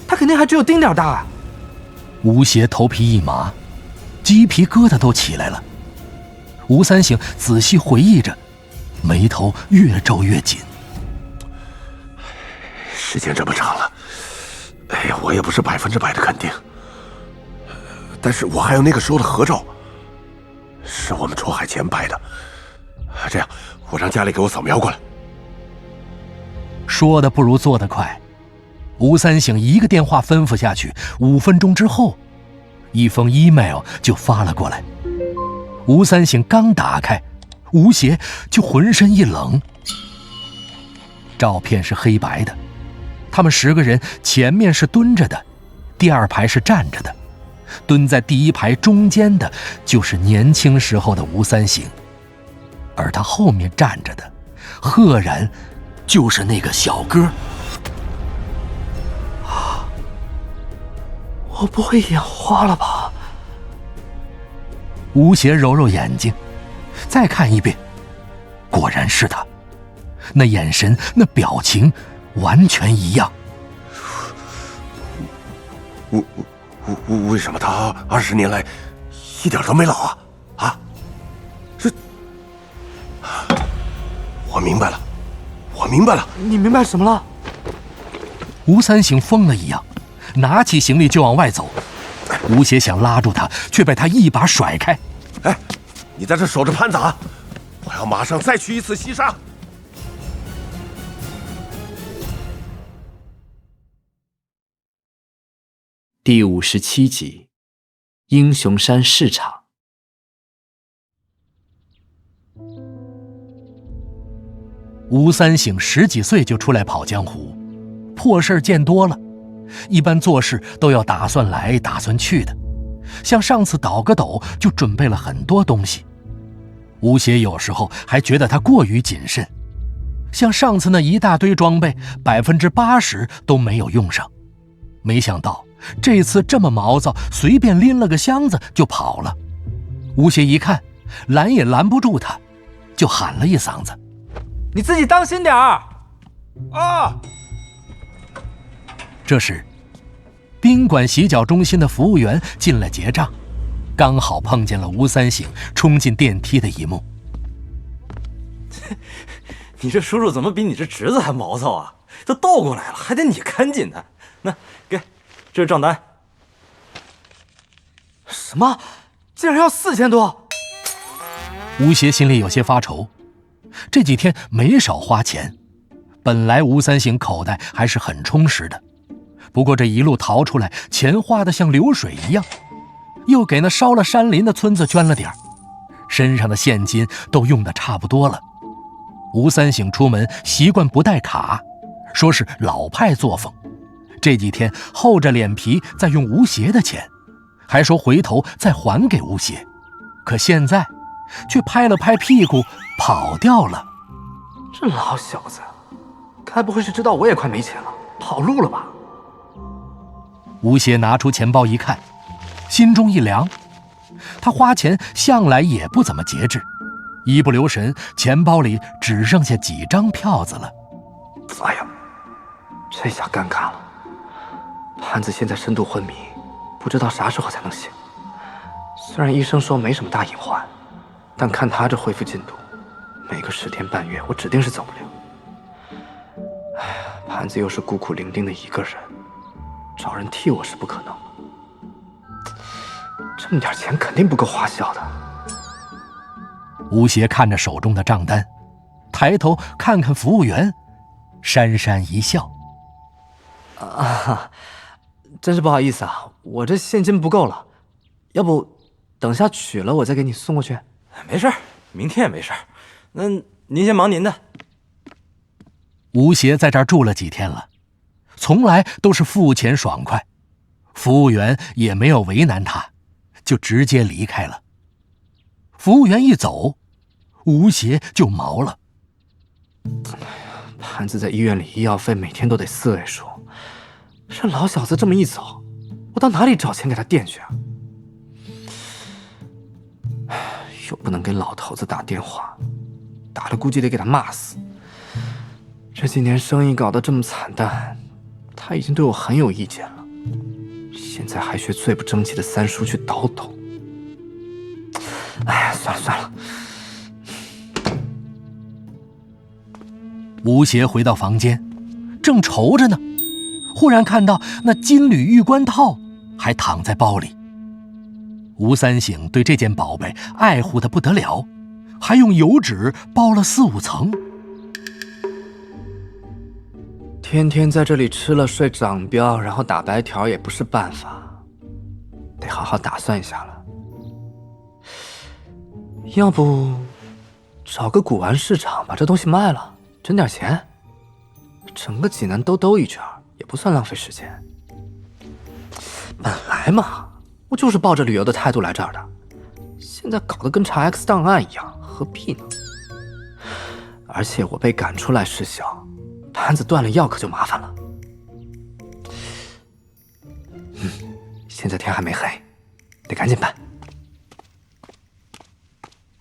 他肯定还只有丁点大啊。吴邪头皮一麻，鸡皮疙瘩都起来了。吴三省仔细回忆着，眉头越皱越紧。时间这么长了，哎呀，我也不是100%的肯定。但是我还有那个时候的合照，是我们出海前拍的。这样，我让家里给我扫描过来。说的不如做得快，吴三省一个电话吩咐下去，5分钟之后，一封 email 就发了过来。吴三省刚打开，吴邪就浑身一冷。照片是黑白的，他们10个人前面是蹲着的，第2排是站着的，蹲在第1排中间的就是年轻时候的吴三省，而他后面站着的，赫然就是那个小哥。我不会眼花了吧？吴邪揉揉眼睛，再看一遍，果然是他，那眼神那表情完全一样。为什么他20年来一点都没老啊？啊，我明白了，我明白了。你明白什么了？吴三省疯了一样，拿起行李就往外走。吴邪想拉住他，却被他一把甩开。哎，你在这守着潘子啊！我要马上再去一次西沙。第57集，英雄山市场。吴三省10几岁就出来跑江湖，破事见多了，一般做事都要打算来打算去的。像上次倒个斗就准备了很多东西，吴邪有时候还觉得他过于谨慎。像上次那一大堆装备，80%都没有用上。没想到这次这么毛躁，随便拎了个箱子就跑了。吴邪一看，拦也拦不住他，就喊了一嗓子：“你自己当心点儿！”啊！这时，宾馆洗脚中心的服务员进来结账，刚好碰见了吴三省冲进电梯的一幕。你这叔叔怎么比你这侄子还毛躁啊？都倒过来了，还得你看紧他。那给，这是账单。什么？竟然要4000多！吴邪心里有些发愁，这几天没少花钱。本来吴三省口袋还是很充实的，不过这一路逃出来，钱花得像流水一样，又给那烧了山林的村子捐了点儿，身上的现金都用得差不多了。吴三省出门习惯不带卡，说是老派作风。这几天厚着脸皮在用吴邪的钱，还说回头再还给吴邪，可现在却拍了拍屁股跑掉了。这老小子该不会是知道我也快没钱了，跑路了吧？吴邪拿出钱包一看，心中一凉。他花钱向来也不怎么节制，一不留神，钱包里只剩下几张票子了。哎呀，这下尴尬了。潘子现在深度昏迷，不知道啥时候才能醒。虽然医生说没什么大隐患，但看他这恢复进度，没个10天半月，我指定是走不了。哎呀，潘子又是孤苦伶仃的一个人，找人替我是不可能的。这么点钱肯定不够花销的。吴邪看着手中的账单，抬头看看服务员，讪讪一笑：“啊，真是不好意思啊，我这现金不够了，要不等下取了我再给你送过去。”“没事，明天也没事。那您先忙您的。”吴邪在这儿住了几天了，从来都是付钱爽快，服务员也没有为难他，就直接离开了。服务员一走，吴邪就毛了。潘子在医院里医药费每天都得4位数，这老小子这么一走，我到哪里找钱给他垫去啊？又不能给老头子打电话，打了估计得给他骂死。这几年生意搞得这么惨淡，他已经对我很有意见了，现在还学最不争气的三叔去倒斗。哎呀，算了算了。吴邪回到房间，正愁着呢，忽然看到那金缕玉冠套还躺在包里。吴三省对这件宝贝爱护得不得了，还用油纸包了4、5层。天天在这里吃了睡长膘，然后打白条也不是办法，得好好打算一下了。要不找个古玩市场把这东西卖了，挣点钱，整个济南都兜一圈，也不算浪费时间。本来嘛，我就是抱着旅游的态度来这儿的，现在搞得跟查 X 档案一样，何必呢？而且我被赶出来失效，潘子断了药可就麻烦了。现在天还没黑，得赶紧办。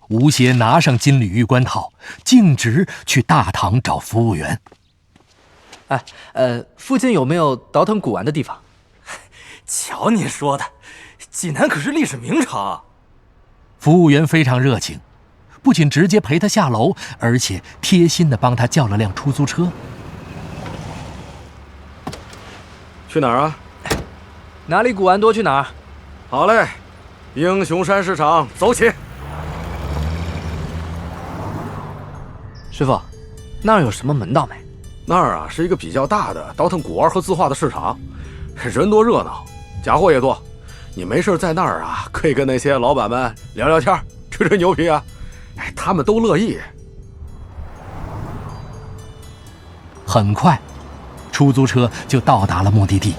吴邪拿上金缕玉冠套，径直去大堂找服务员。附近有没有倒腾古玩的地方？瞧您说的，济南可是历史名城。服务员非常热情，不仅直接陪他下楼，而且贴心地帮他叫了辆出租车。去哪儿啊？哪里古玩多去哪儿。好嘞，英雄山市场，走起。师傅，那儿有什么门道没？那儿啊是一个比较大的倒腾古玩和字画的市场，人多热闹，假货也多。你没事在那儿啊，可以跟那些老板们聊聊天，吹吹牛皮啊，他们都乐意。很快，出租车就到达了目的地。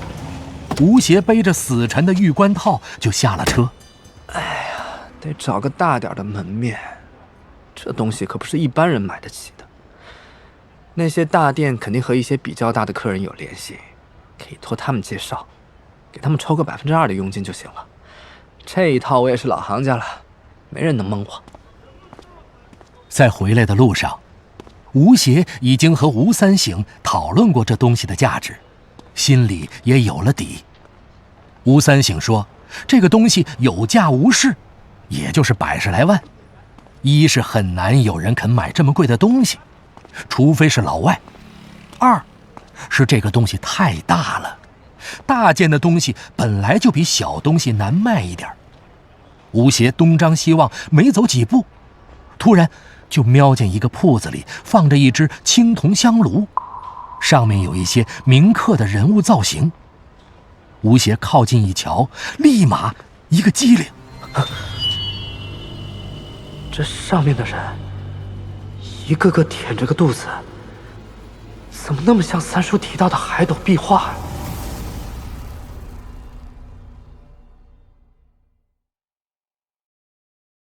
吴邪背着死沉的玉冠套就下了车。哎呀，得找个大点的门面，这东西可不是一般人买得起的。那些大店肯定和一些比较大的客人有联系，可以托他们介绍，给他们抽个2%的佣金就行了。这一套我也是老行家了，没人能蒙我。在回来的路上，吴邪已经和吴三省讨论过这东西的价值，心里也有了底。吴三省说，这个东西有价无市，也就是100来万。一是很难有人肯买这么贵的东西，除非是老外；二是这个东西太大了，大件的东西本来就比小东西难卖一点。吴邪东张西望，没走几步，突然就瞄见一个铺子里放着一只青铜香炉，上面有一些铭刻的人物造型。吴邪靠近一瞧，立马一个机灵，这上面的人一个个腆着个肚子，怎么那么像三叔提到的海斗壁画啊？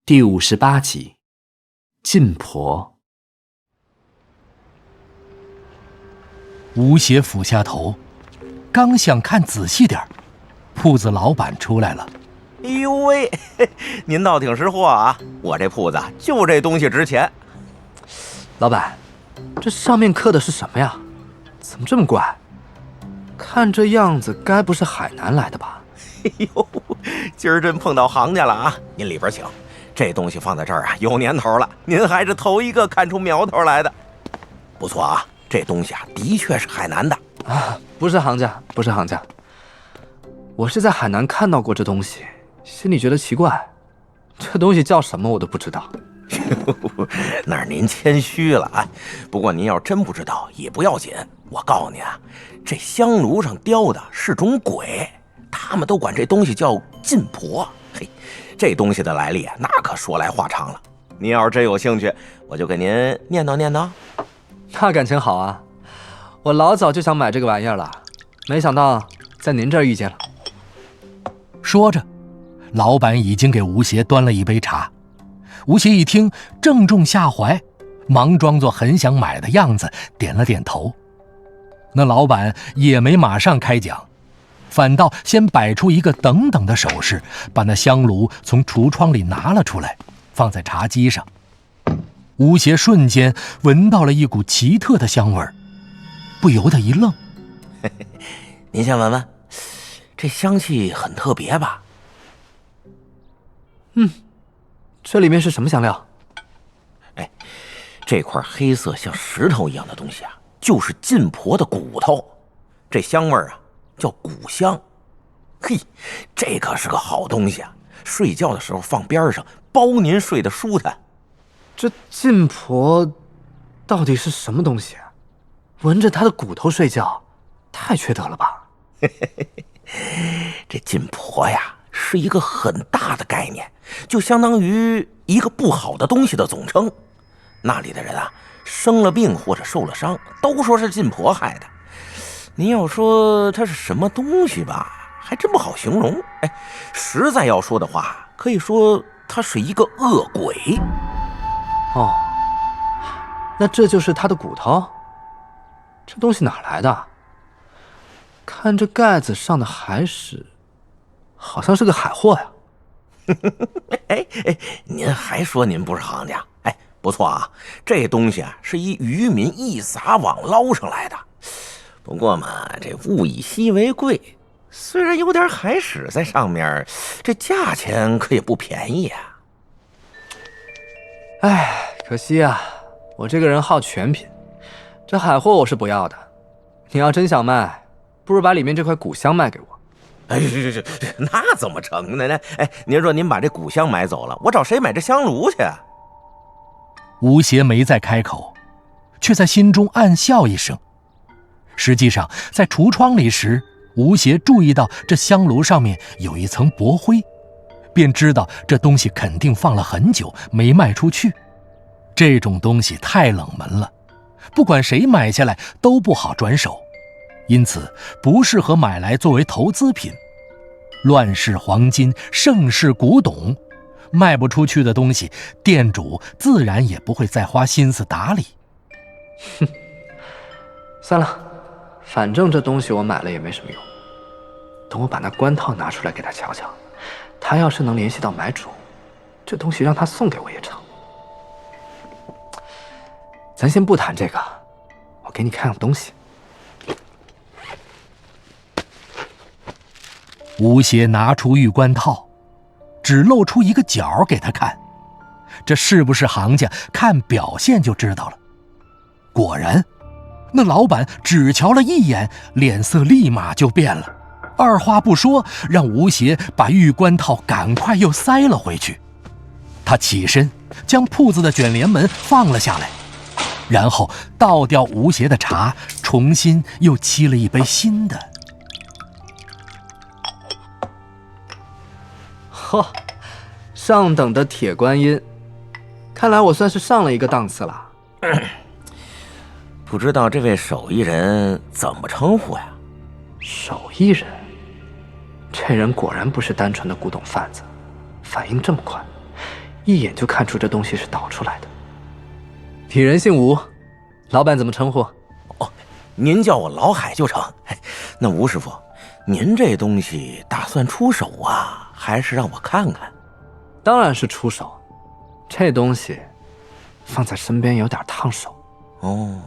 第58集，晋婆。吴邪俯下头，刚想看仔细点，铺子老板出来了。哎呦喂，您倒挺识货啊！我这铺子就这东西值钱。老板，这上面刻的是什么呀？怎么这么怪？看这样子，该不是海南来的吧？哎呦，今儿真碰到行家了啊！您里边请。这东西放在这儿啊，有年头了，您还是头一个看出苗头来的。不错啊，这东西啊，的确是海南的啊，不是行家，不是行家。我是在海南看到过这东西，心里觉得奇怪，这东西叫什么我都不知道。那是您谦虚了啊。不过您要真不知道也不要紧，我告诉您啊，这香炉上雕的是种鬼，他们都管这东西叫晋婆。嘿，这东西的来历啊，那可说来话长了。您要是真有兴趣，我就给您念叨念叨。那感情好啊，我老早就想买这个玩意儿了，没想到在您这儿遇见了。说着，老板已经给吴邪端了一杯茶。吴邪一听，正中下怀，忙装作很想买的样子，点了点头。那老板也没马上开讲，反倒先摆出一个等等的手势，把那香炉从橱窗里拿了出来，放在茶几上。吴邪瞬间闻到了一股奇特的香味儿，不由得一愣。您先闻闻，这香气很特别吧？这里面是什么香料？哎，这块黑色像石头一样的东西啊，就是晋婆的骨头。这香味儿啊，叫骨香。嘿，这可是个好东西啊！睡觉的时候放边上，包您睡得舒坦。这晋婆到底是什么东西啊？闻着她的骨头睡觉，太缺德了吧？这晋婆呀，是一个很大的概念，就相当于一个不好的东西的总称。那里的人啊，生了病或者受了伤，都说是晋婆害的。您要说它是什么东西吧，还真不好形容。哎，实在要说的话，可以说它是一个恶鬼。哦，那这就是他的骨头？这东西哪来的？看这盖子上的海史，好像是个海货呀。哎，您还说您不是行家？哎，不错啊，这东西啊是一渔民一撒网捞上来的。不过嘛，这物以稀为贵，虽然有点海史在上面，这价钱可也不便宜啊。哎，可惜啊，我这个人好全品，这海货我是不要的。你要真想卖，不如把里面这块古香卖给我。哎，那怎么成呢？哎，您说您把这古香买走了，我找谁买这香炉去啊？吴邪没再开口，却在心中暗笑一声。实际上，在橱窗里时，吴邪注意到这香炉上面有一层薄灰，便知道这东西肯定放了很久没卖出去。这种东西太冷门了，不管谁买下来都不好转手，因此不适合买来作为投资品。乱世黄金，盛世古董，卖不出去的东西，店主自然也不会再花心思打理。哼，算了，反正这东西我买了也没什么用。等我把那官套拿出来给他瞧瞧，他要是能联系到买主，这东西让他送给我也成。咱先不谈这个，我给你看样东西。吴邪拿出玉冠套，只露出一个角给他看，这是不是行家，看表现就知道了。果然，那老板只瞧了一眼，脸色立马就变了，二话不说，让吴邪把玉冠套赶快又塞了回去。他起身，将铺子的卷帘门放了下来，然后倒掉吴邪的茶，重新又沏了一杯新的。呵，上等的铁观音，看来我算是上了一个档次了。不知道这位手艺人怎么称呼呀？手艺人，这人果然不是单纯的古董贩子，反应这么快，一眼就看出这东西是倒出来的。鄙人姓吴，老板怎么称呼？哦，您叫我老海就成。那吴师傅，您这东西打算出手啊，还是让我看看？当然是出手，这东西放在身边有点烫手。哦，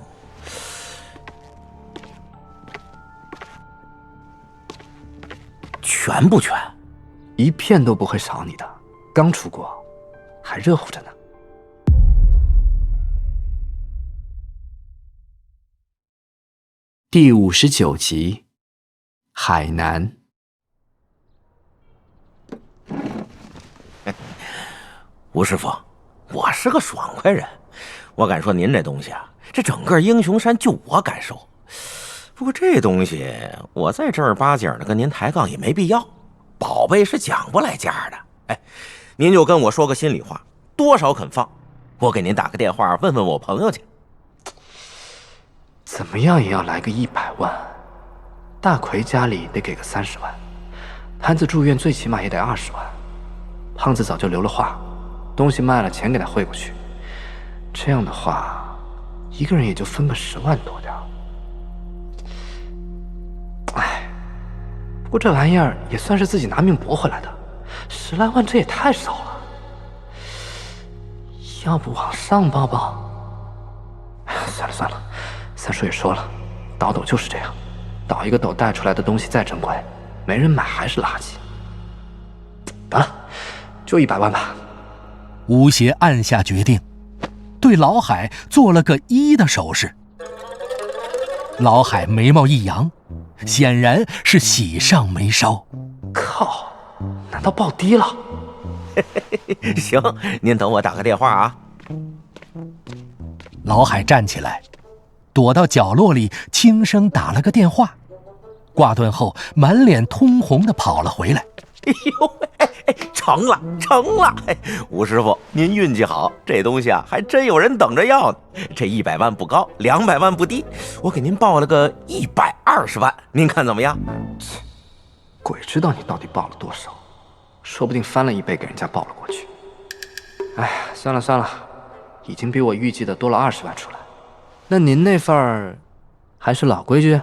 全不全？一片都不会少你的，刚出锅，还热乎着呢。第59集，海南。吴师傅，我是个爽快人，我敢说您这东西啊，这整个英雄山就我敢收。不过这东西我在正儿八经的跟您抬杠也没必要，宝贝是讲不来价的。哎，您就跟我说个心里话，多少肯放？我给您打个电话问问我朋友去。怎么样也要来个100万，大奎家里得给个30万，潘子住院最起码也得20万，胖子早就留了话，东西卖了钱给他汇过去，这样的话，一个人也就分个10万多点。哎，不过这玩意儿也算是自己拿命搏回来的，10来万这也太少了，要不往上报报？算了算了。三叔也说了，倒斗就是这样，倒一个斗带出来的东西再珍贵，没人买还是垃圾。得了，就100万吧。吴邪暗下决定，对老海做了个1的手势。老海眉毛一扬，显然是喜上眉梢。靠，难道报低了？行，您等我打个电话啊。老海站起来，躲到角落里，轻声打了个电话，挂断后满脸通红的跑了回来。哎呦，成了成了！吴师傅，您运气好，这东西啊还真有人等着要呢。这100万不高，200万不低，我给您报了个120万，您看怎么样？鬼知道你到底报了多少，说不定翻了1倍给人家报了过去。哎，算了算了，已经比我预计的多了20万出来。那您那份儿还是老规矩？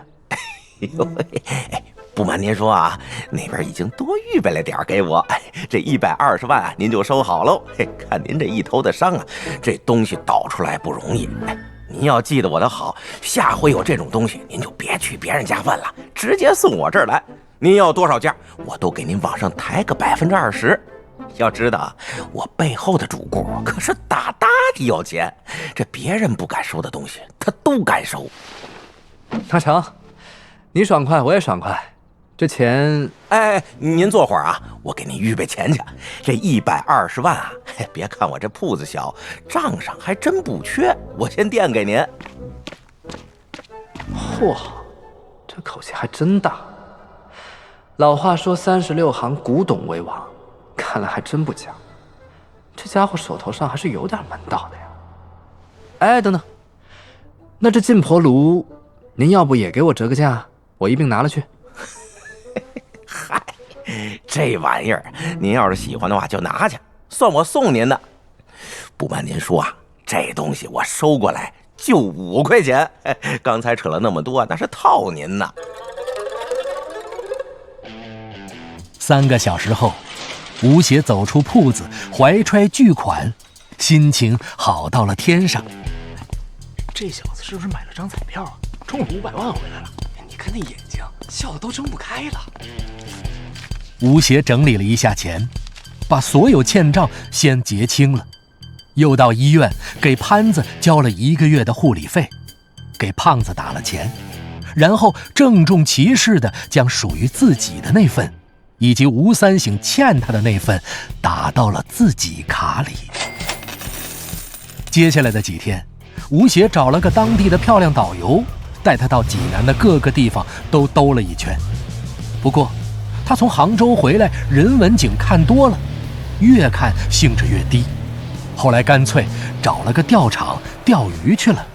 不瞒您说啊，那边已经多预备了点给我，这120万啊，您就收好喽。看您这一头的伤啊，这东西倒出来不容易。您要记得我的好，下回有这种东西，您就别去别人家问了，直接送我这儿来。您要多少价，我都给您往上抬个20%。要知道，我背后的主顾可是大大的有钱，这别人不敢收的东西，他都敢收。那成，你爽快，我也爽快。这钱，哎，您坐会儿啊，我给您预备钱去。这120万啊，别看我这铺子小，账上还真不缺，我先垫给您。嚯，这口气还真大。老话说36行古董为王，看来还真不假。这家伙手头上还是有点门道的呀。哎，等等，那这进婆炉，您要不也给我折个价，我一并拿了去。嗨，这玩意儿您要是喜欢的话就拿去，算我送您的。不瞒您说啊，这东西我收过来就5块钱，刚才扯了那么多，那是套您呢。3个小时后，吴邪走出铺子，怀揣巨款，心情好到了天上。这小子是不是买了张彩票啊？中了500万回来了！你看那眼睛，笑得都睁不开了。吴邪整理了一下钱，把所有欠账先结清了，又到医院给潘子交了1个月的护理费，给胖子打了钱，然后郑重其事地将属于自己的那份，以及吴三省欠他的那份打到了自己卡里。接下来的几天，吴邪找了个当地的漂亮导游，带他到济南的各个地方都兜了一圈。不过他从杭州回来，人文景看多了，越看兴致越低，后来干脆找了个钓场钓鱼去了。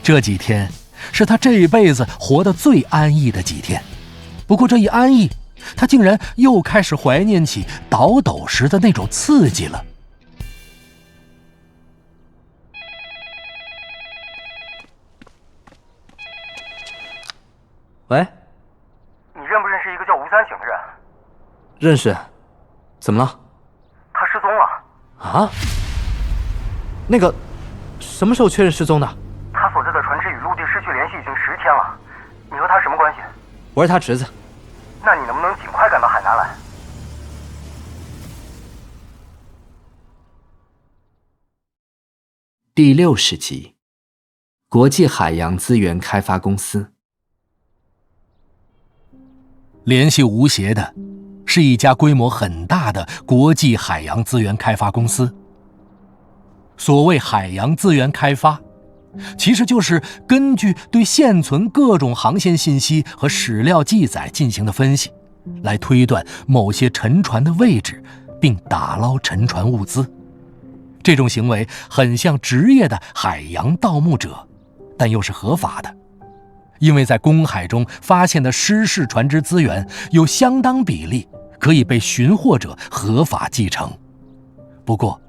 这几天是他这辈子活得最安逸的几天，不过这一安逸，他竟然又开始怀念起倒斗时的那种刺激了。喂，你认不认识一个叫吴三省的人？认识。怎么了？他失踪了。啊？那个，什么时候确认失踪的？他所在的船只与陆地失去联系已经10天了。你和他什么关系？我是他侄子。那你能不能尽快赶到海南来？第60集，国际海洋资源开发公司。联系吴邪的是一家规模很大的国际海洋资源开发公司。所谓海洋资源开发，其实就是根据对现存各种航线信息和史料记载进行的分析，来推断某些沉船的位置，并打捞沉船物资。这种行为很像职业的海洋盗墓者，但又是合法的，因为在公海中发现的失事船只资源有相当比例可以被寻获者合法继承。不过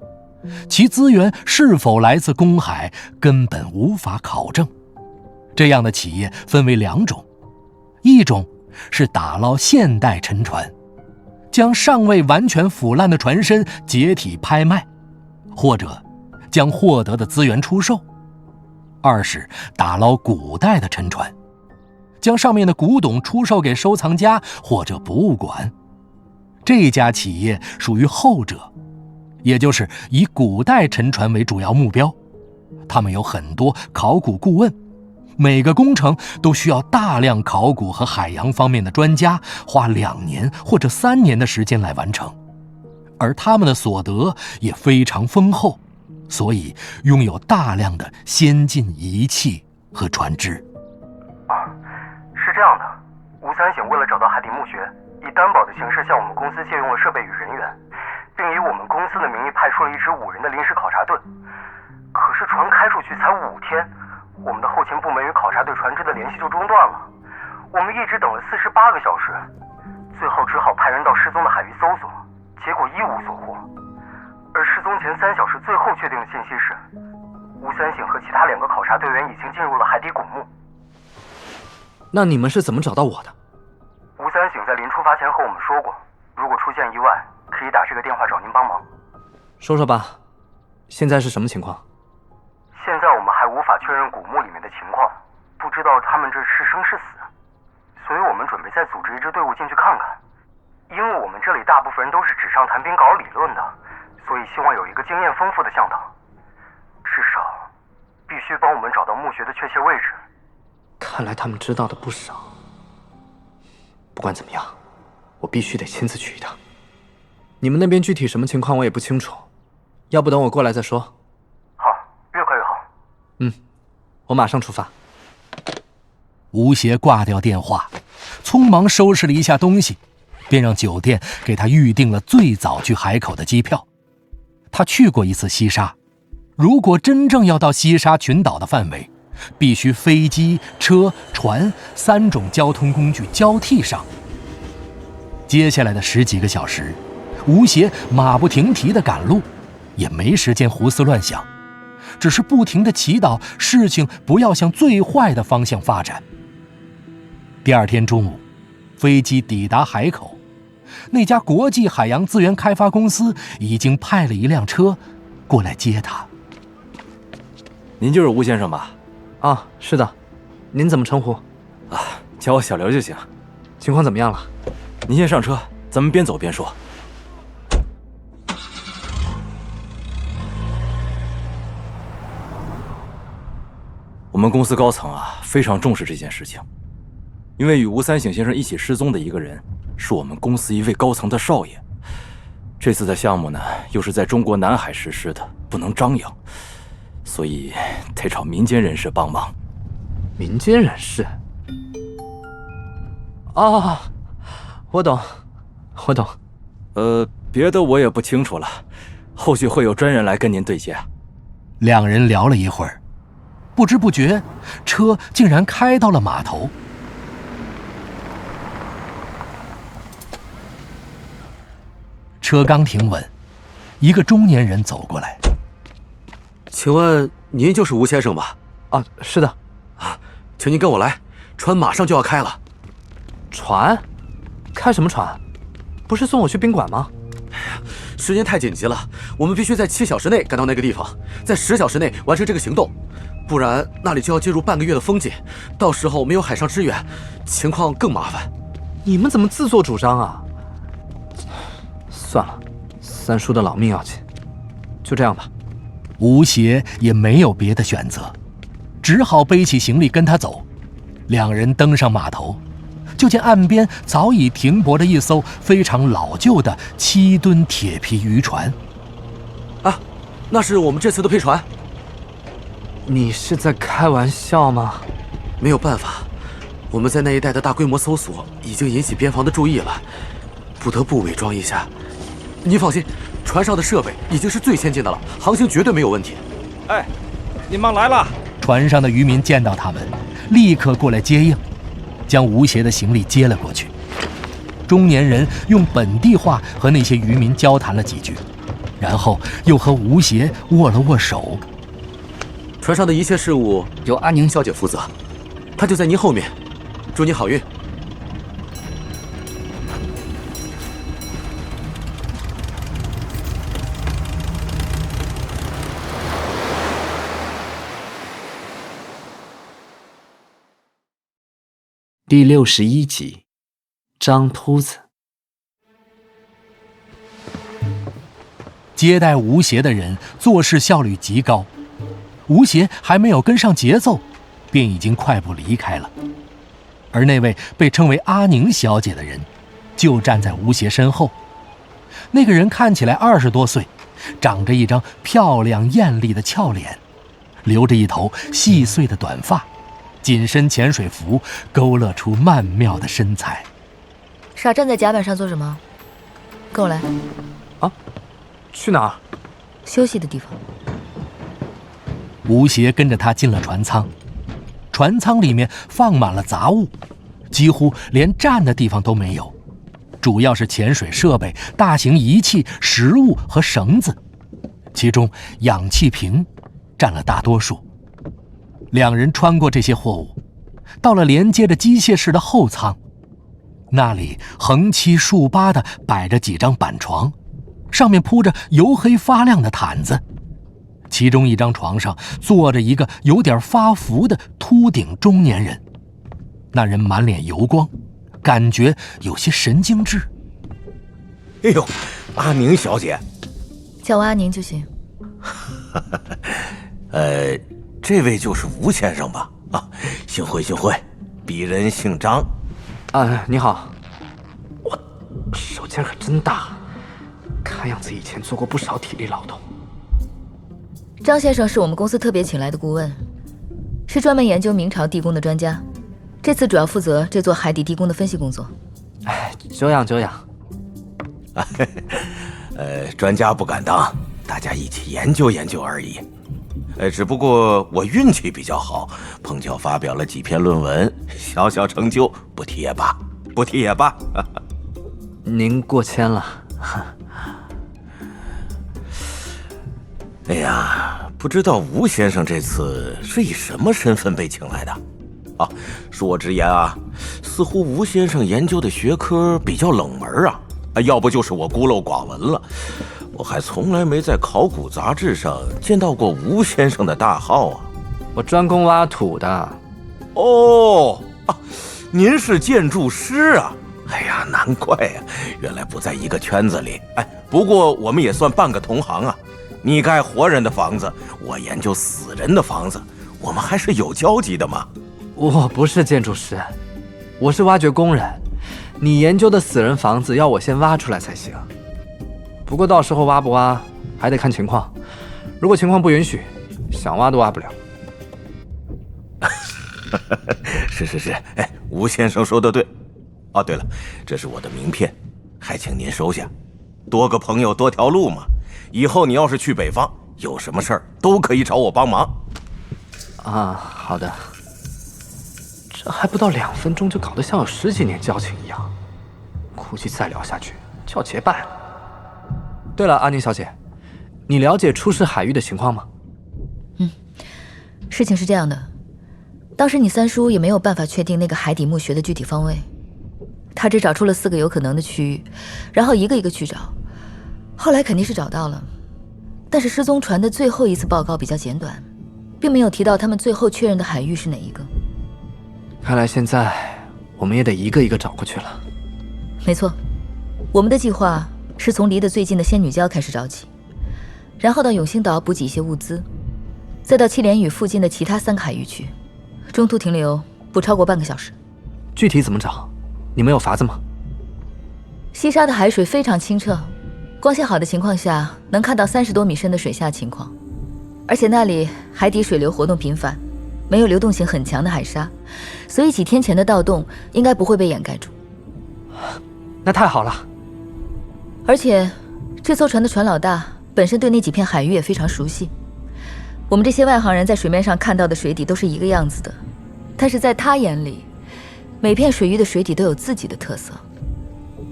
其资源是否来自公海根本无法考证。这样的企业分为2种，一种是打捞现代沉船，将尚未完全腐烂的船身解体拍卖，或者将获得的资源出售；二是打捞古代的沉船，将上面的古董出售给收藏家或者博物馆。这家企业属于后者，也就是以古代沉船为主要目标。他们有很多考古顾问，每个工程都需要大量考古和海洋方面的专家，花2年或者3年的时间来完成。而他们的所得也非常丰厚，所以拥有大量的先进仪器和船只。是这样的，吴三省为了找到海底墓穴，以担保的形式向我们公司借用了设备与人员，并以我们公司的名义派出了一支5人的临时考察队。可是船开出去才5天，我们的后勤部门与考察队船只的联系就中断了。我们一直等了48个小时，最后只好派人到失踪的海域搜索，结果一无所获。而失踪前3小时最后确定的信息是，吴三省和其他2个考察队员已经进入了海底古墓。那你们是怎么找到我的？吴三省在临出发前和我们说过，如果出现意外，可以打这个电话找您帮忙。说说吧，现在是什么情况？现在我们还无法确认古墓里面的情况，不知道他们这是生是死，所所以我们准备再组织一支队伍进去看看。因为我们这里大部分人都是纸上谈兵搞理论的，所以希望有一个经验丰富的向导，至少必须帮我们找到墓穴的确切位置。看来他们知道的不少。不管怎么样，我必须得亲自去一趟。你们那边具体什么情况我也不清楚，要不等我过来再说。好，越快越好。我马上出发。吴邪挂掉电话，匆忙收拾了一下东西，便让酒店给他预定了最早去海口的机票。他去过一次西沙，如果真正要到西沙群岛的范围，必须飞机、车、船3种交通工具交替上。接下来的10几个小时，吴邪马不停蹄地赶路，也没时间胡思乱想，只是不停地祈祷事情不要向最坏的方向发展。第二天中午，飞机抵达海口，那家国际海洋资源开发公司已经派了一辆车过来接他。您就是吴先生吧？啊，是的。您怎么称呼？啊，叫我小刘就行。情况怎么样了？您先上车，咱们边走边说。我们公司高层非常重视这件事情，因为与吴三省先生一起失踪的一个人是我们公司一位高层的少爷。这次的项目呢，又是在中国南海实施的，不能张扬，所以得找民间人士帮忙。民间人士？啊，我懂。别的我也不清楚了，后续会有专人来跟您对接。两人聊了一会儿，不知不觉，车竟然开到了码头。车刚停稳，一个中年人走过来。请问您就是吴先生吧？啊，是的。啊，请您跟我来，船马上就要开了。船？开什么船？不是送我去宾馆吗？时间太紧急了，我们必须在7小时内赶到那个地方，在10小时内完成这个行动，不然那里就要进入半个月的封禁，到时候没有海上支援，情况更麻烦。你们怎么自作主张啊？算了，三叔的老命要紧，就这样吧。吴邪也没有别的选择，只好背起行李跟他走。两人登上码头，就见岸边早已停泊着一艘非常老旧的7吨铁皮渔船。啊，那是我们这次的配船。你是在开玩笑吗？没有办法，我们在那一带的大规模搜索已经引起边防的注意了，不得不伪装一下。您放心，船上的设备已经是最先进的了，航行绝对没有问题。哎，你们来了！船上的渔民见到他们，立刻过来接应，将吴邪的行李接了过去。中年人用本地话和那些渔民交谈了几句，然后又和吴邪握了握手。船上的一切事务由阿宁小姐负责，她就在您后面，祝您好运。第61集，张秃子。接待吴邪的人做事效率极高，吴邪还没有跟上节奏，便已经快步离开了。而那位被称为阿宁小姐的人，就站在吴邪身后。那个人看起来20多岁，长着一张漂亮艳丽的俏脸，留着一头细碎的短发。紧身潜水服勾勒出曼妙的身材。傻站在甲板上做什么？跟我来。啊？去哪儿？休息的地方。吴邪跟着他进了船舱，船舱里面放满了杂物，几乎连站的地方都没有，主要是潜水设备、大型仪器、食物和绳子，其中氧气瓶占了大多数。两人穿过这些货物，到了连接着机械室的后舱，那里横七竖八地摆着几张板床，上面铺着黝黑发亮的毯子，其中一张床上坐着一个有点发福的秃顶中年人。那人满脸油光，感觉有些神经质。哎呦，阿宁小姐，叫我阿宁就行。这位就是吴先生吧？啊，幸会幸会，鄙人姓张。啊，你好。我手劲可真大，看样子以前做过不少体力劳动。张先生是我们公司特别请来的顾问，是专门研究明朝地宫的专家，这次主要负责这座海底地宫的分析工作。哎，久仰久仰。专家不敢当，大家一起研究研究而已。只不过我运气比较好，碰巧发表了几篇论文，小小成就，不提也罢，不提也罢。您过谦了。哎呀，不知道吴先生这次是以什么身份被请来的？啊，恕我直言啊，似乎吴先生研究的学科比较冷门啊，要不就是我孤陋寡闻了。我还从来没在考古杂志上见到过吴先生的大号啊。我专攻挖土的。哦，您是建筑师啊？哎呀，难怪呀，原来不在一个圈子里。不过我们也算半个同行啊。你盖活人的房子，我研究死人的房子，我们还是有交集的嘛。我不是建筑师，我是挖掘工人。你研究的死人房子要我先挖出来才行。不过到时候挖不挖还得看情况，如果情况不允许，想挖都挖不了。是，吴先生说的对。哦，对了，这是我的名片，还请您收下。多个朋友多条路嘛，以后你要是去北方，有什么事儿都可以找我帮忙。啊，好的。这还不到2分钟就搞得像有10几年交情一样，估计再聊下去就要结拜了。对了，阿宁小姐，你了解出事海域的情况吗？事情是这样的，当时你三叔也没有办法确定那个海底墓穴的具体方位，他只找出了4个有可能的区域，然后一个一个去找，后来肯定是找到了，但是失踪船的最后一次报告比较简短，并没有提到他们最后确认的海域是哪一个。看来现在我们也得一个一个找过去了。没错，我们的计划是从离得最近的仙女礁开始找起，然后到永兴岛补给一些物资，再到七连屿附近的其他3个海域去，中途停留不超过半个小时。具体怎么找？你们有法子吗？西沙的海水非常清澈，光线好的情况下能看到30多米深的水下情况，而且那里海底水流活动频繁，没有流动性很强的海沙，所以几天前的盗洞应该不会被掩盖住。那太好了。而且这艘船的船老大本身对那几片海域也非常熟悉，我们这些外行人在水面上看到的水底都是一个样子的，但是在他眼里，每片水域的水底都有自己的特色，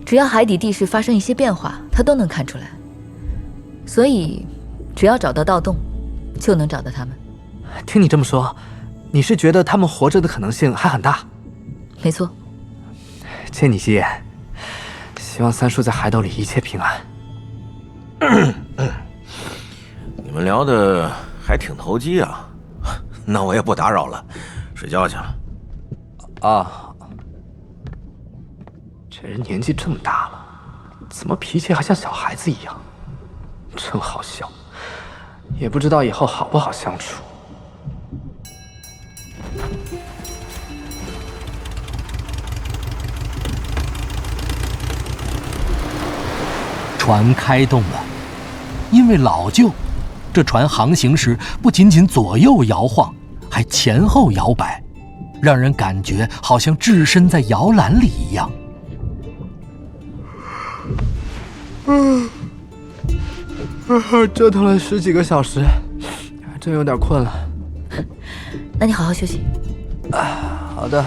只要海底地势发生一些变化，他都能看出来。所以只要找到盗洞，就能找到他们。听你这么说，你是觉得他们活着的可能性还很大？没错。借你吉言，希望三叔在海岛里一切平安。你们聊的还挺投机啊，那我也不打扰了，睡觉去了。啊，这人年纪这么大了，怎么脾气还像小孩子一样？真好笑，也不知道以后好不好相处。船开动了，因为老旧，这船航行时不仅仅左右摇晃，还前后摇摆，让人感觉好像置身在摇篮里一样。折腾了10几个小时，真有点困了。那你好好休息。好的。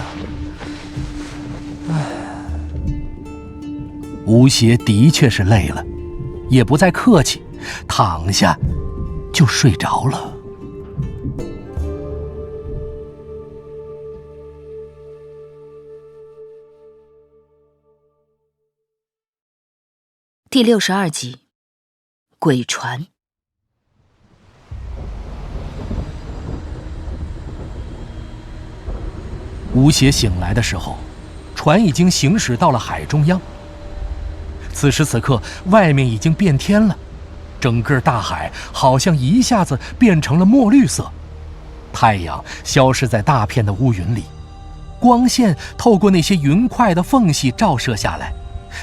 吴邪的确是累了，也不再客气，躺下就睡着了。第62集，鬼船。吴邪醒来的时候，船已经行驶到了海中央。此时此刻，外面已经变天了，整个大海好像一下子变成了墨绿色，太阳消失在大片的乌云里，光线透过那些云块的缝隙照射下来，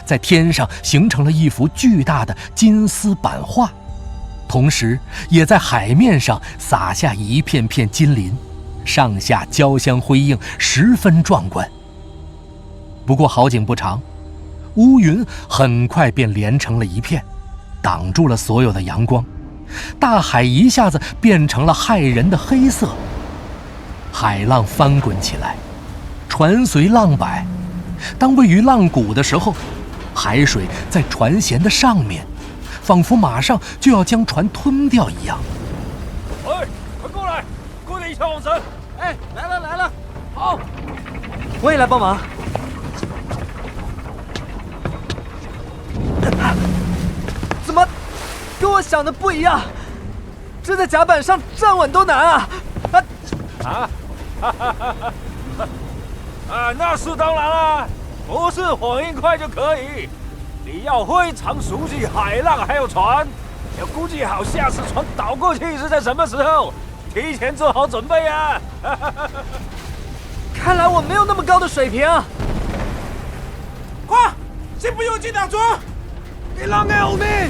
在天上形成了一幅巨大的金丝版画，同时也在海面上洒下一片片金鳞，上下交相辉映，十分壮观。不过好景不长，乌云很快便连成了一片，挡住了所有的阳光，大海一下子变成了骇人的黑色。海浪翻滚起来，船随浪摆，当位于浪谷的时候，海水在船舷的上面，仿佛马上就要将船吞掉一样。喂，快过来，过来一条网绳！哎，来了来了，好，我也来帮忙。怎么跟我想的不一样？这在甲板上站稳都难啊！那是当然了，不是反应快就可以。你要非常熟悉海浪还有船，要估计好下次船倒过去是在什么时候，提前做好准备啊！看来我没有那么高的水平。快，先不用进挡船，你浪给后面。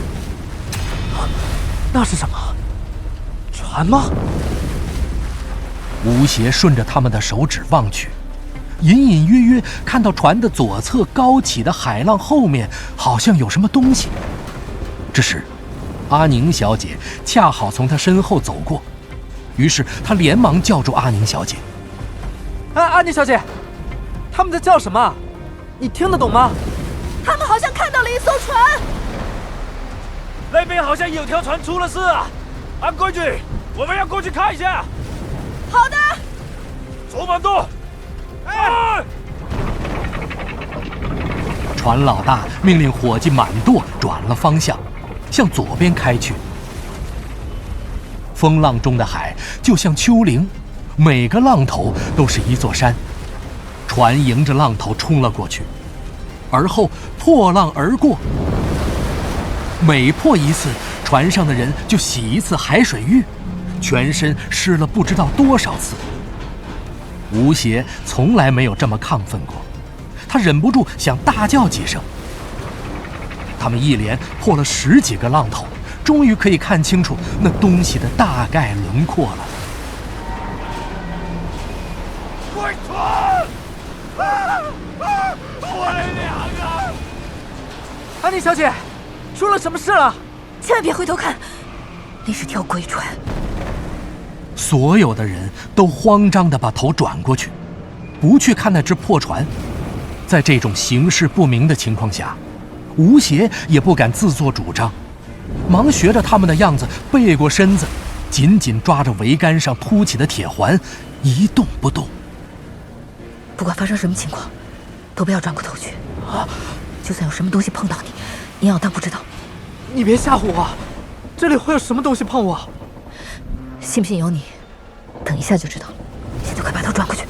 那是什么？船吗？吴邪顺着他们的手指望去，隐隐约约看到船的左侧高起的海浪后面好像有什么东西。这时，阿宁小姐恰好从他身后走过，于是他连忙叫住阿宁小姐：“阿宁小姐，他们在叫什么？你听得懂吗？”他们好像看到了一艘船。那边好像有条船出了事啊！按规矩，我们要过去看一下。好的。左满舵。哎！船老大命令伙计满舵转了方向，向左边开去。风浪中的海就像丘陵，每个浪头都是一座山。船迎着浪头冲了过去，而后破浪而过。每破一次，船上的人就洗一次海水浴，全身湿了不知道多少次。吴邪从来没有这么亢奋过，他忍不住想大叫几声。他们一连破了10几个浪头，终于可以看清楚那东西的大概轮廓了。快船！我的娘啊！安妮小姐，出了什么事了？千万别回头看，那是条鬼船。所有的人都慌张地把头转过去，不去看那只破船。在这种形势不明的情况下，吴邪也不敢自作主张，忙学着他们的样子背过身子，紧紧抓着桅杆上凸起的铁环，一动不动。不管发生什么情况，都不要转过头去啊！就算有什么东西碰到你，你要当不知道。你别吓唬我，这里会有什么东西碰我？信不信由你，等一下就知道了。现在快把头转过去。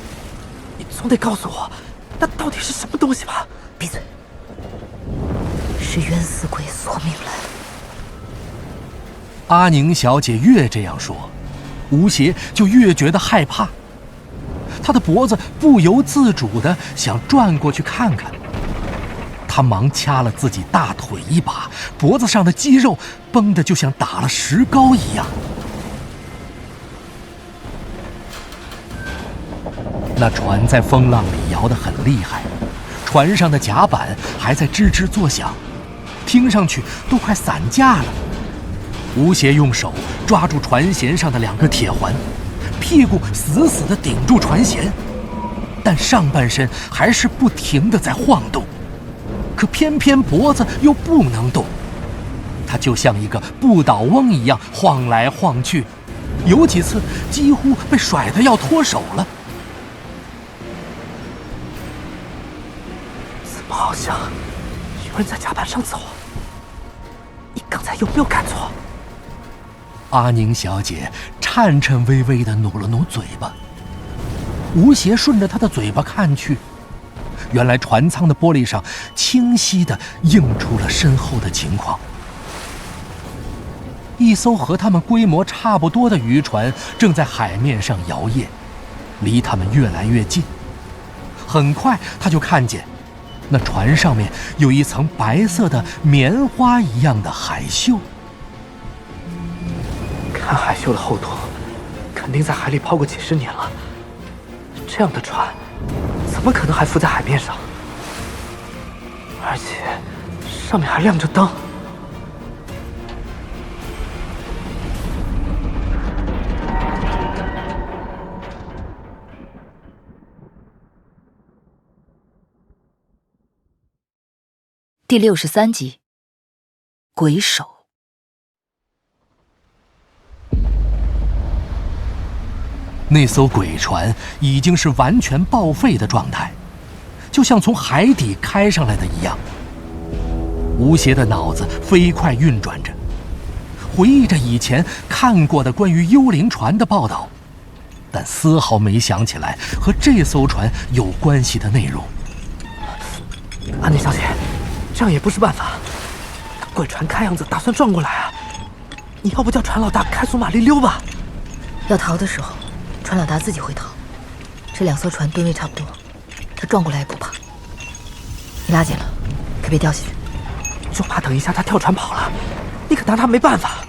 你总得告诉我，那到底是什么东西吧？闭嘴！是冤死鬼索命来了。阿宁小姐越这样说，吴邪就越觉得害怕。他的脖子不由自主地想转过去看看，他忙掐了自己大腿一把，脖子上的肌肉绷得就像打了石膏一样。那船在风浪里摇得很厉害，船上的甲板还在吱吱作响，听上去都快散架了。吴邪用手抓住船舷上的2个铁环，屁股死死地顶住船舷，但上半身还是不停地在晃动，可偏偏脖子又不能动，他就像一个不倒翁一样晃来晃去，有几次几乎被甩得要脱手了。怎么好像有人在甲板上走？你刚才有没有看错？阿宁小姐颤颤巍巍地努了努嘴巴。吴邪顺着他的嘴巴看去，原来船舱的玻璃上清晰地映出了身后的情况。一艘和他们规模差不多的渔船正在海面上摇曳，离他们越来越近。很快他就看见那船上面有一层白色的棉花一样的海锈。看海锈的厚度，肯定在海里泡过几十年了。这样的船怎么可能还浮在海面上？而且上面还亮着灯。第63集，鬼手。那艘鬼船已经是完全报废的状态，就像从海底开上来的一样。吴邪的脑子飞快运转着，回忆着以前看过的关于幽灵船的报道，但丝毫没想起来和这艘船有关系的内容。安妮小姐，这样也不是办法。鬼船看样子打算撞过来啊！你要不叫船老大开足马力溜吧？要逃的时候，船老大自己会逃。这2艘船吨位差不多，他撞过来也不怕。你拉紧了，可别掉下去。就怕等一下他跳船跑了，你可拿他没办法。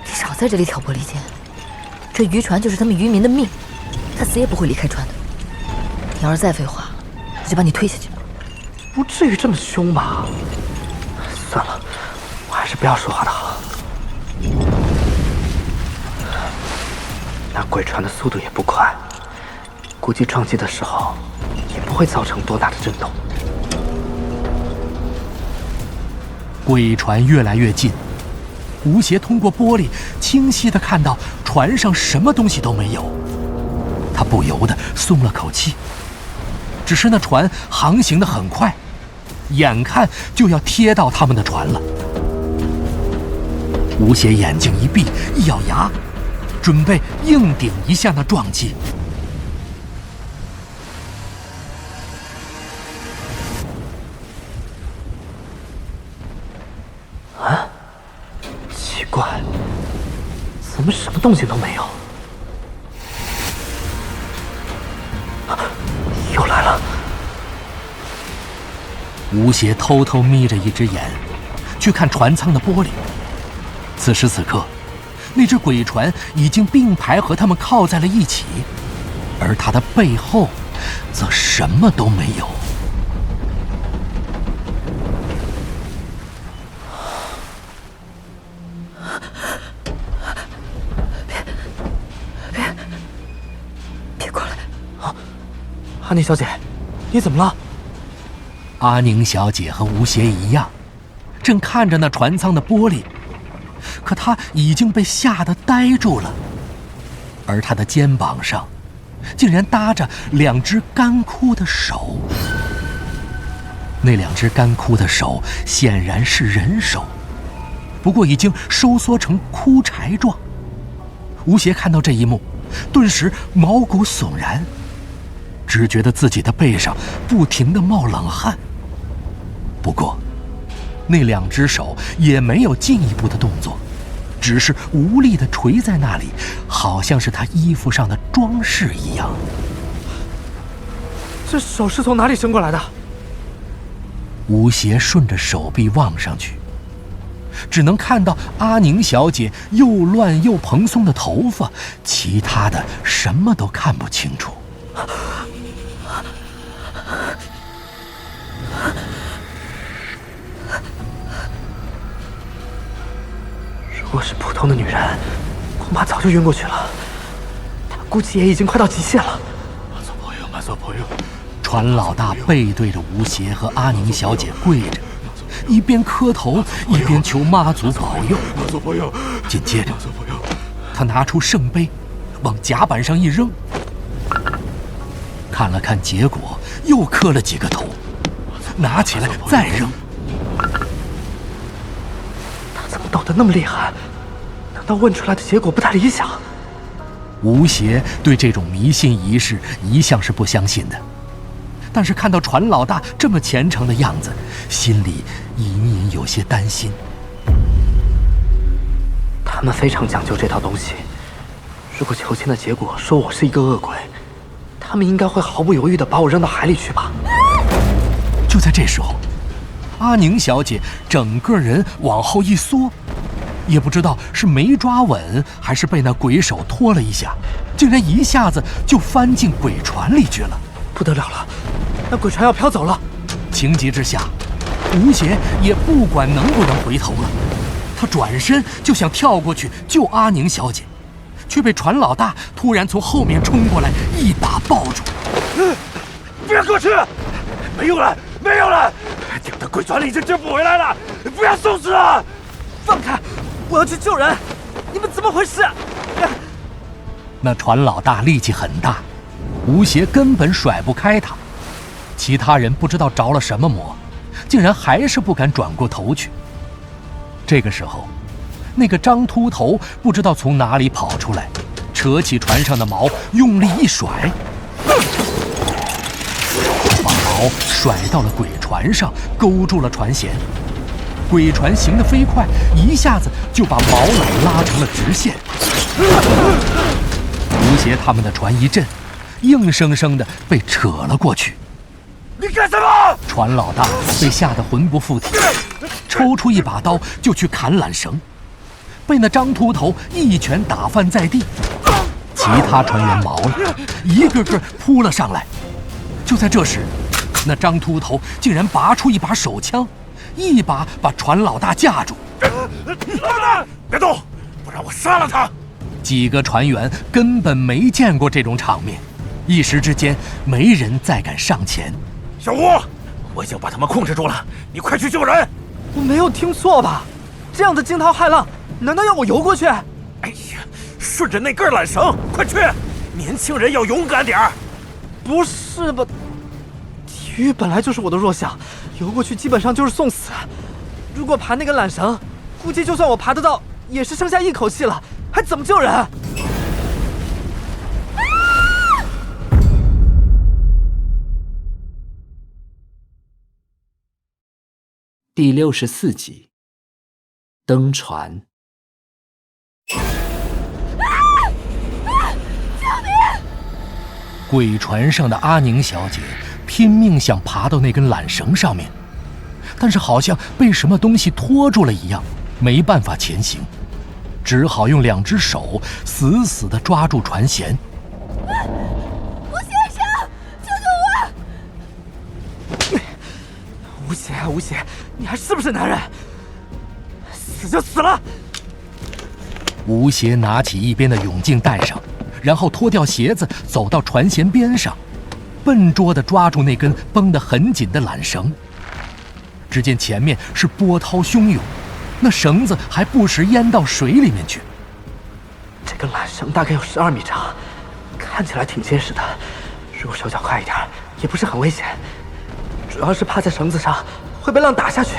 你少在这里挑拨离间。这渔船就是他们渔民的命，他死也不会离开船的。你要是再废话，我就把你推下去。不至于这么凶吧？算了，我还是不要说话的好。那鬼船的速度也不快，估计撞击的时候也不会造成多大的震动。鬼船越来越近，吴邪通过玻璃清晰地看到船上什么东西都没有，他不由得松了口气。只是那船航行得很快，眼看就要贴到他们的船了。吴邪眼睛一闭，一咬牙，准备硬顶一下那撞击。啊，奇怪，怎么什么动静都没有？又来了！吴邪偷偷眯着一只眼，去看船舱的玻璃。此时此刻，那只鬼船已经并排和他们靠在了一起，而它的背后，则什么都没有。别过来！安妮小姐，你怎么了？阿宁小姐和吴邪一样，正看着那船舱的玻璃，可她已经被吓得呆住了，而她的肩膀上竟然搭着2只干枯的手。那2只干枯的手显然是人手，不过已经收缩成枯柴状。吴邪看到这一幕，顿时毛骨悚然，只觉得自己的背上不停地冒冷汗。不过那2只手也没有进一步的动作，只是无力地垂在那里，好像是他衣服上的装饰一样。这手是从哪里伸过来的？吴邪顺着手臂望上去，只能看到阿宁小姐又乱又蓬松的头发，其他的什么都看不清楚。如果是普通的女人，恐怕早就晕过去了。她估计也已经快到极限了。马索朋友，船老大背对着吴邪和阿宁小姐跪着，一边磕头一边求妈祖保佑。紧接着，他拿出圣杯，往甲板上一扔，看了看结果，又磕了几个头，拿起来再扔。他怎么抖得那么厉害？难道问出来的结果不太理想？吴邪对这种迷信仪式一向是不相信的，但是看到船老大这么虔诚的样子，心里隐隐有些担心。他们非常讲究这套东西，如果求签的结果说我是一个恶鬼，他们应该会毫不犹豫地把我扔到海里去吧。就在这时候，阿宁小姐整个人往后一缩，也不知道是没抓稳还是被那鬼手拖了一下，竟然一下子就翻进鬼船里去了。不得了了，那鬼船要飘走了！情急之下，吴邪也不管能不能回头了，他转身就想跳过去救阿宁小姐，却被船老大突然从后面冲过来，一把抱住。别过去！没有了，没有了！顶的鬼船里已经救不回来了，不要送死了！放开！我要去救人！你们怎么回事？那船老大力气很大，吴邪根本甩不开他。其他人不知道着了什么魔，竟然还是不敢转过头去。这个时候，那个张秃头不知道从哪里跑出来，扯起船上的锚，用力一甩，把锚甩到了鬼船上，勾住了船舷。鬼船行得飞快，一下子就把锚缆拉成了直线。吴邪他们的船一震，硬生生的被扯了过去。你干什么？船老大被吓得魂不附体，抽出一把刀就去砍缆绳，被那张秃头一拳打翻在地。其他船员毛了，一个个扑了上来。就在这时，那张秃头竟然拔出一把手枪，一把把船老大架住。老大，别动，不然我杀了他！几个船员根本没见过这种场面，一时之间没人再敢上前。小吴，我已经把他们控制住了，你快去救人！我没有听错吧？这样的惊涛骇浪，难道要我游过去？哎呀，顺着那根缆绳，快去！年轻人要勇敢点儿。不是吧？体育本来就是我的弱项，游过去基本上就是送死。如果爬那根缆绳，估计就算我爬得到，也是剩下一口气了，还怎么救人？第64集，登船。鬼船上的阿宁小姐拼命想爬到那根缆绳上面，但是好像被什么东西拖住了一样，没办法前行，只好用2只手死死地抓住船舷。吴先生，救救我！吴邪啊吴邪，你还是不是男人？死就死了！吴邪拿起一边的泳镜戴上，然后脱掉鞋子，走到船舷边上，笨拙地抓住那根绷得很紧的缆绳。只见前面是波涛汹涌，那绳子还不时淹到水里面去。这根缆绳大概有12米长，看起来挺结实的，如果手脚快一点，也不是很危险。主要是趴在绳子上会被浪打下去。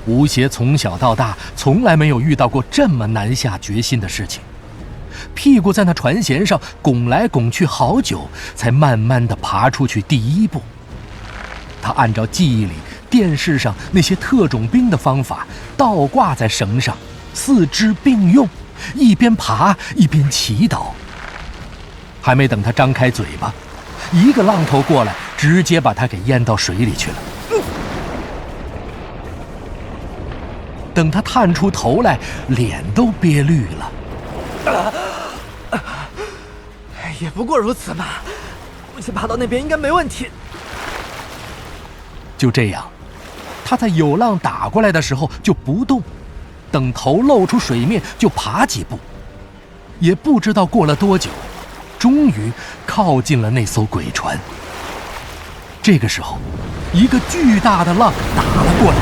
吴邪从小到大从来没有遇到过这么难下决心的事情，屁股在那船舷上拱来拱去好久，才慢慢地爬出去第一步。他按照记忆里电视上那些特种兵的方法，倒挂在绳上，四肢并用，一边爬一边祈祷。还没等他张开嘴巴，一个浪头过来，直接把他给淹到水里去了。等他探出头来，脸都憋绿了。也不过如此嘛，我先爬到那边应该没问题。就这样，他在有浪打过来的时候就不动，等头露出水面就爬几步。也不知道过了多久，终于靠近了那艘鬼船。这个时候，一个巨大的浪打了过来，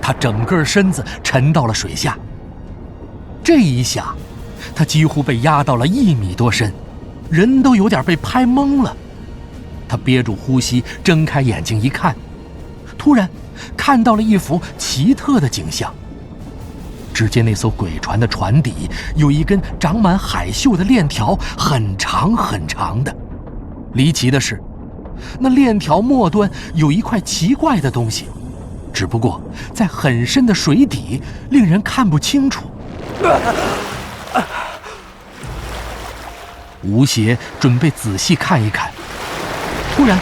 他整个身子沉到了水下。这一下，他几乎被压到了1米多深，人都有点被拍懵了。他憋住呼吸，睁开眼睛一看，突然看到了一幅奇特的景象。只见那艘鬼船的船底有一根长满海锈的链条，很长很长的。离奇的是，那链条末端有一块奇怪的东西，只不过在很深的水底，令人看不清楚。吴邪准备仔细看一看，突然，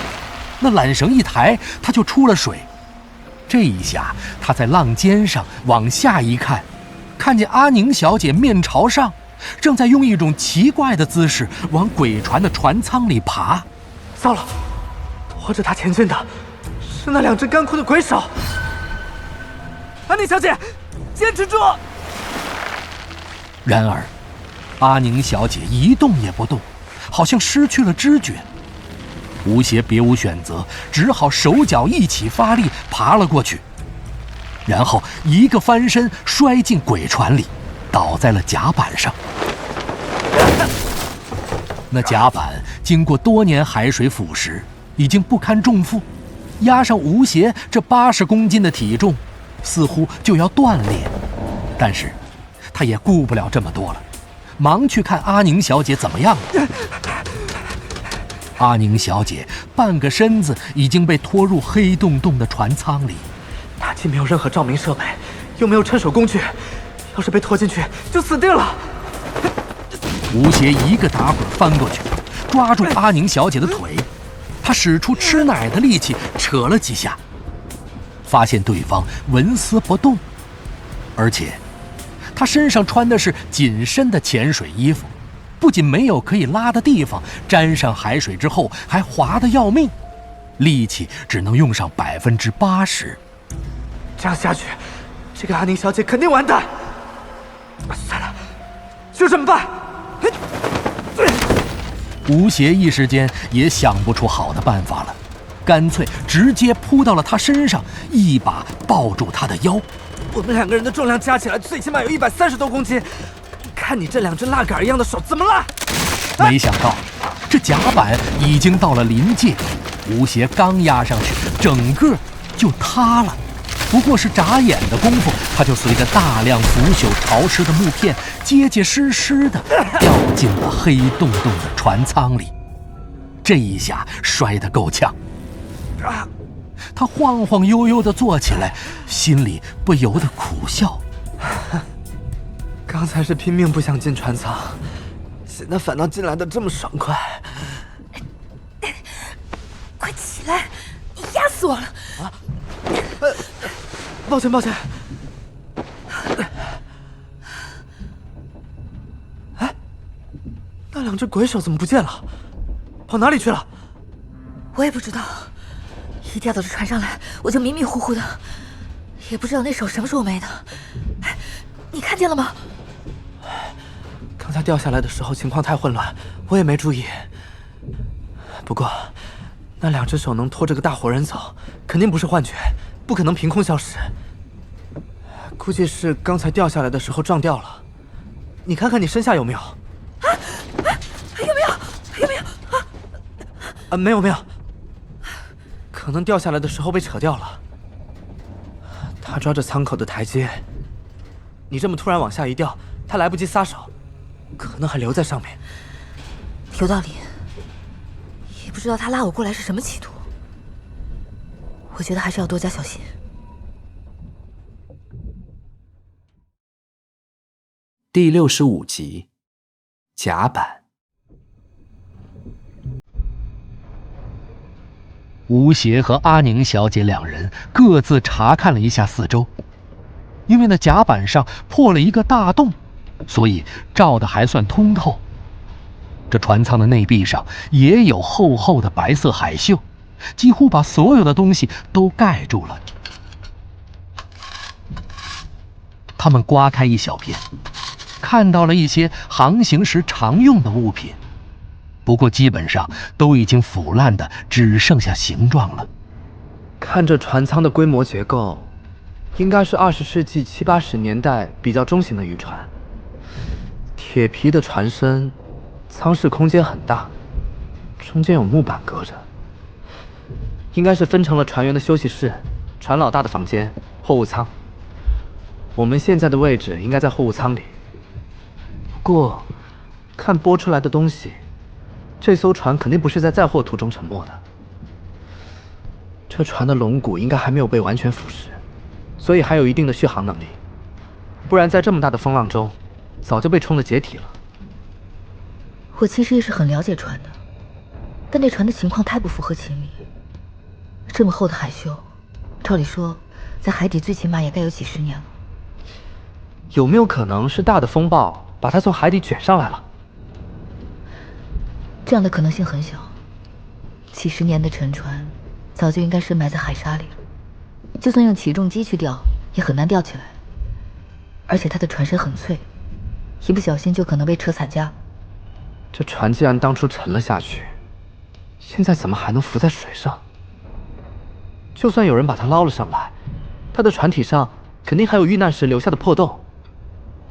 那缆绳一抬，他就出了水。这一下，他在浪尖上往下一看，看见阿宁小姐面朝上，正在用一种奇怪的姿势往鬼船的船舱里爬。糟了，拖着她前进的是那2只干枯的鬼手。安妮小姐，坚持住！然而，阿宁小姐一动也不动，好像失去了知觉。吴邪别无选择，只好手脚一起发力爬了过去，然后一个翻身摔进鬼船里，倒在了甲板上。那甲板经过多年海水腐蚀，已经不堪重负，压上吴邪这80公斤的体重，似乎就要断裂。但是他也顾不了这么多了，忙去看阿宁小姐怎么样了。阿宁小姐半个身子已经被拖入黑洞洞的船舱里，她既没有任何照明设备，又没有趁手工具，要是被拖进去就死定了。吴邪一个打滚翻过去，抓住阿宁小姐的腿，他使出吃奶的力气扯了几下，发现对方纹丝不动，而且他身上穿的是紧身的潜水衣服，不仅没有可以拉的地方，沾上海水之后还滑得要命，力气只能用上80%。这样下去，这个阿宁小姐肯定完蛋。算了，就这么办。吴邪一时间也想不出好的办法了，干脆直接扑到了他身上，一把抱住他的腰。我们2个人的重量加起来最起码有130多公斤，看你这2只蜡杆一样的手怎么拉！没想到这甲板已经到了临界，吴邪刚压上去，整个就塌了。不过是眨眼的功夫，他就随着大量腐朽潮湿的木片结结实实的掉进了黑洞洞的船舱里。这一下摔得够呛，他晃晃悠悠地坐起来，心里不由得苦笑。刚才是拼命不想进船舱，现在反倒进来的这么爽快。快起来，你压死我了！啊！抱歉，抱歉。哎，那2只鬼手怎么不见了？跑哪里去了？我也不知道，一掉到这船上来，我就迷迷糊糊的，也不知道那手什么时候没的。哎，你看见了吗？刚才掉下来的时候情况太混乱，我也没注意。不过，那2只手能拖着个大活人走，肯定不是幻觉，不可能凭空消失。估计是刚才掉下来的时候撞掉了。你看看你身下有没有？有没有？有没有？没有没有，可能掉下来的时候被扯掉了。他抓着舱口的台阶，你这么突然往下一掉，他来不及撒手，可能还留在上面。有道理，也不知道他拉我过来是什么企图。我觉得还是要多加小心。第65集，甲板。吴邪和阿宁小姐2人各自查看了一下四周，因为那甲板上破了一个大洞，所以照得还算通透。这船舱的内壁上也有厚厚的白色海锈，几乎把所有的东西都盖住了。他们刮开一小片，看到了一些航行时常用的物品，不过基本上都已经腐烂的只剩下形状了。看这船舱的规模结构，应该是20世纪70、80年代比较中型的渔船。铁皮的船身，舱室空间很大，中间有木板隔着，应该是分成了船员的休息室、船老大的房间、货物舱。我们现在的位置应该在货物舱里。不过，看播出来的东西，这艘船肯定不是在载货途中沉没的。这船的龙骨应该还没有被完全腐蚀，所以还有一定的续航能力。不然在这么大的风浪中，早就被冲得解体了。我其实也是很了解船的，但那船的情况太不符合情理。这么厚的海锈，照理说，在海底最起码也该有几十年了。有没有可能是大的风暴把它从海底卷上来了？这样的可能性很小。几十年的沉船，早就应该深埋在海沙里了。就算用起重机去吊，也很难吊起来。而且它的船身很脆，一不小心就可能被车散架。这船既然当初沉了下去，现在怎么还能浮在水上？就算有人把它捞了上来，它的船体上肯定还有遇难时留下的破洞。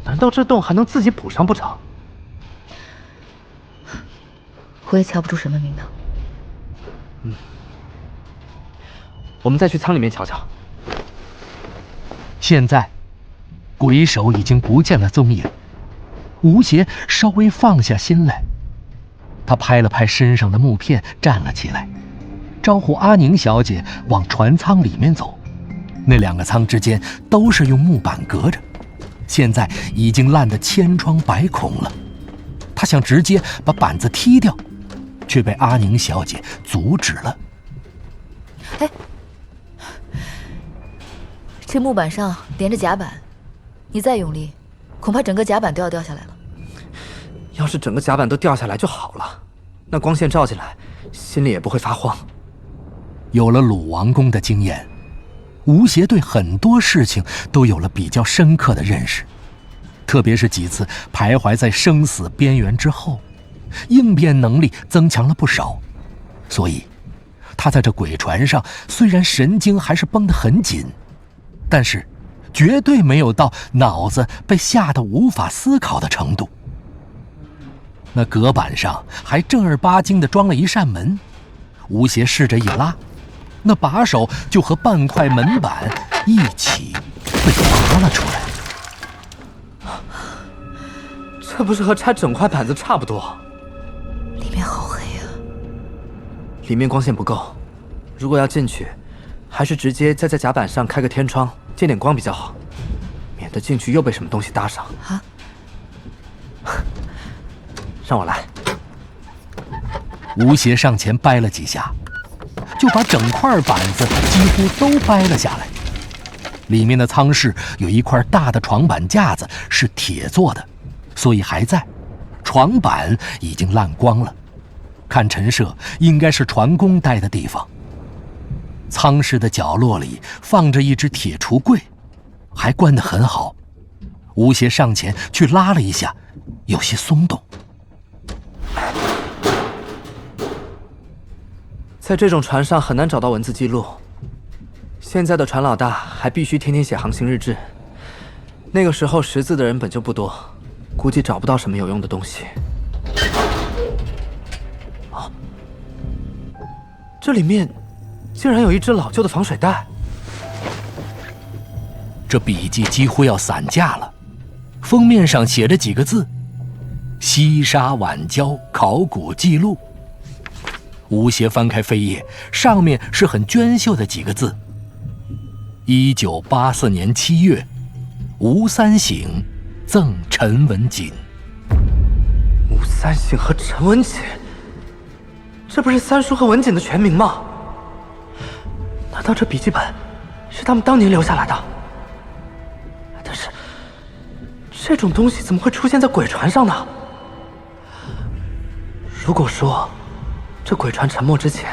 难道这洞还能自己补上不成？我也瞧不出什么名堂。我们再去舱里面瞧瞧。现在，鬼手已经不见了踪影。吴邪稍微放下心来，他拍了拍身上的木片，站了起来，招呼阿宁小姐往船舱里面走。那2个舱之间都是用木板隔着，现在已经烂得千疮百孔了。他想直接把板子踢掉，却被阿宁小姐阻止了。哎，这木板上连着甲板，你再用力，恐怕整个甲板都要掉下来了。要是整个甲板都掉下来就好了，那光线照进来，心里也不会发慌。有了鲁王宫的经验，吴邪对很多事情都有了比较深刻的认识，特别是几次徘徊在生死边缘之后，应变能力增强了不少。所以他在这鬼船上虽然神经还是绷得很紧，但是绝对没有到脑子被吓得无法思考的程度。那隔板上还正儿八经地装了一扇门，吴邪试着一拉，那把手就和半块门板一起被拔了出来。这不是和拆整块板子差不多？里面好黑啊！里面光线不够，如果要进去，还是直接再在甲板上开个天窗，见点光比较好，免得进去又被什么东西搭上。啊！让我来。吴邪上前掰了几下，就把整块板子几乎都掰了下来。里面的舱室有一块大的床板架子，是铁做的，所以还在。床板已经烂光了，看陈设应该是船工待的地方。舱室的角落里放着一只铁橱柜，还关得很好。吴邪上前去拉了一下，有些松动。在这种船上很难找到文字记录，现在的船老大还必须天天写航行日志。那个时候识字的人本就不多，估计找不到什么有用的东西。啊，这里面竟然有一只老旧的防水袋。这笔记几乎要散架了，封面上写着几个字：西沙晚礁考古记录。吴邪翻开扉页，上面是很娟秀的几个字：1984年7月，吴三省赠陈文锦。吴三省和陈文锦，这不是三叔和文锦的全名吗？难道这笔记本是他们当年留下来的？但是，这种东西怎么会出现在鬼船上呢？如果说这鬼船沉没之前，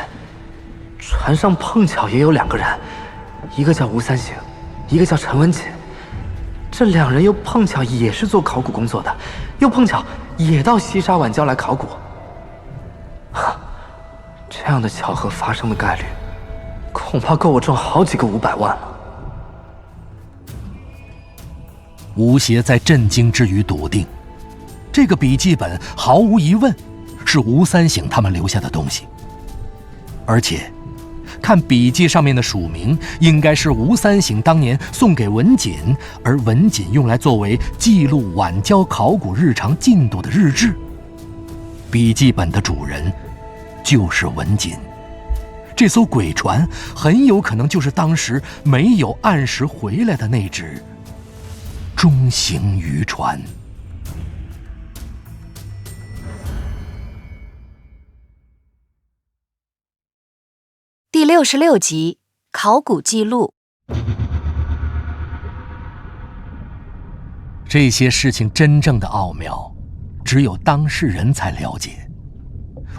船上碰巧也有2个人，一个叫吴三省，一个叫陈文锦。这2人又碰巧也是做考古工作的，又碰巧也到西沙晚礁来考古。这样的巧合发生的概率，恐怕够我中好几个500万了。吴邪在震惊之余笃定，这个笔记本毫无疑问是吴三省他们留下的东西，而且看笔记上面的署名，应该是吴三省当年送给文锦，而文锦用来作为记录晚交考古日常进度的日志。笔记本的主人就是文锦，这艘鬼船很有可能就是当时没有按时回来的那只中型渔船。第66集考古记录。这些事情真正的奥妙，只有当事人才了解。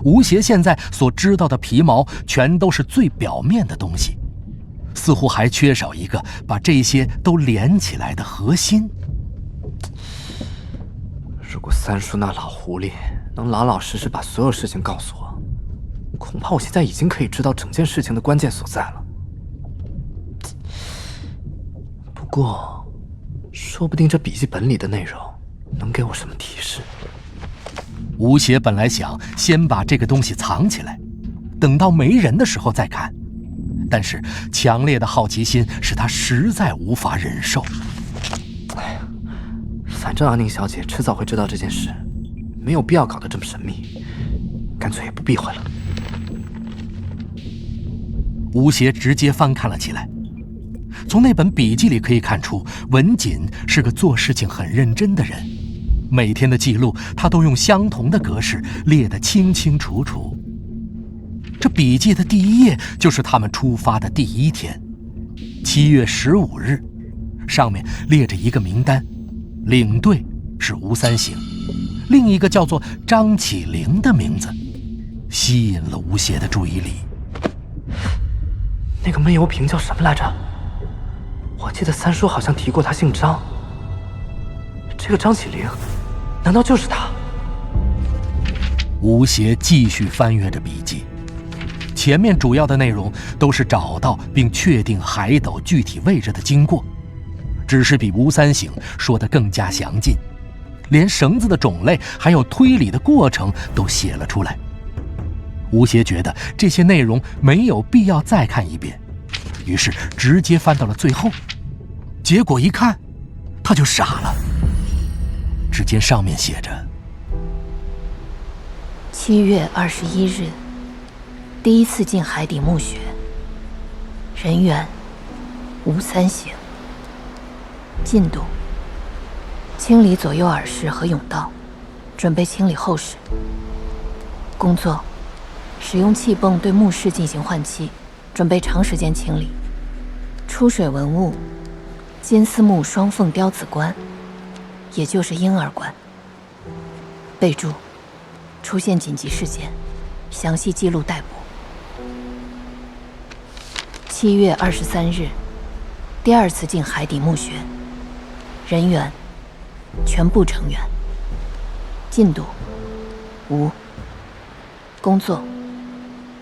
吴邪现在所知道的皮毛，全都是最表面的东西，似乎还缺少一个把这些都连起来的核心。如果三叔那老狐狸能老老实实把所有事情告诉我，恐怕我现在已经可以知道整件事情的关键所在了。不过，说不定这笔记本里的内容能给我什么提示。吴邪本来想先把这个东西藏起来，等到没人的时候再看，但是强烈的好奇心使他实在无法忍受。哎呀，反正阿宁小姐迟早会知道这件事，没有必要搞得这么神秘，干脆也不避讳了。吴邪直接翻看了起来，从那本笔记里可以看出，文锦是个做事情很认真的人，每天的记录他都用相同的格式列得清清楚楚。这笔记的第一页就是他们出发的第一天，7月15日，上面列着一个名单，领队是吴三省，另一个叫做张启灵的名字，吸引了吴邪的注意力。那个闷油瓶叫什么来着？我记得三叔好像提过他姓张。这个张启灵，难道就是他？吴邪继续翻阅着笔记，前面主要的内容都是找到并确定海斗具体位置的经过，只是比吴三省说得更加详尽，连绳子的种类还有推理的过程都写了出来。吴邪觉得这些内容没有必要再看一遍，于是直接翻到了最后，结果一看他就傻了。只见上面写着7月21日，第一次进海底墓穴，人员吴三省，进度清理左右耳室和甬道，准备清理后室。工作使用气泵对墓室进行换气，准备长时间清理。出水文物金丝木双凤雕子棺，也就是婴儿棺。备注：出现紧急事件，详细记录待捕。7月23日，第二次进海底墓穴，人员全部成员。进度无。工作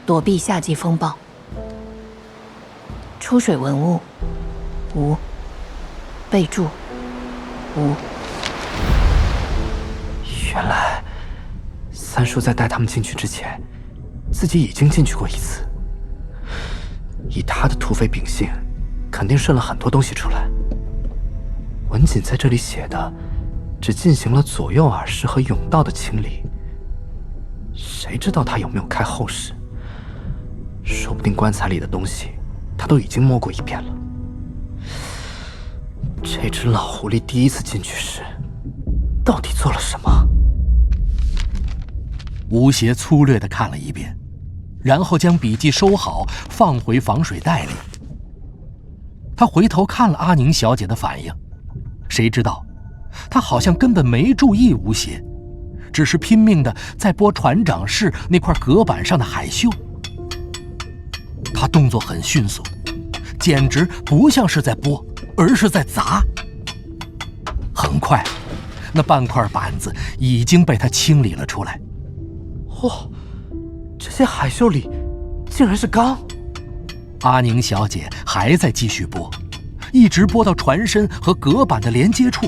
躲避夏季风暴。出水文物无。备注无。原来三叔在带他们进去之前，自己已经进去过一次。以他的土匪秉性，肯定顺了很多东西出来。文锦在这里写的，只进行了左右耳室和甬道的清理。谁知道他有没有开后室？说不定棺材里的东西，他都已经摸过一遍了。这只老狐狸第一次进去时，到底做了什么？吴邪粗略地看了一遍，然后将笔记收好，放回防水袋里。他回头看了阿宁小姐的反应，谁知道她好像根本没注意吴邪，只是拼命地在拨船长室那块隔板上的海绣。他动作很迅速，简直不像是在拨，而是在砸。很快，那半块板子已经被他清理了出来。哇，这些海绣里竟然是钢！阿宁小姐还在继续拨，一直拨到船身和隔板的连接处。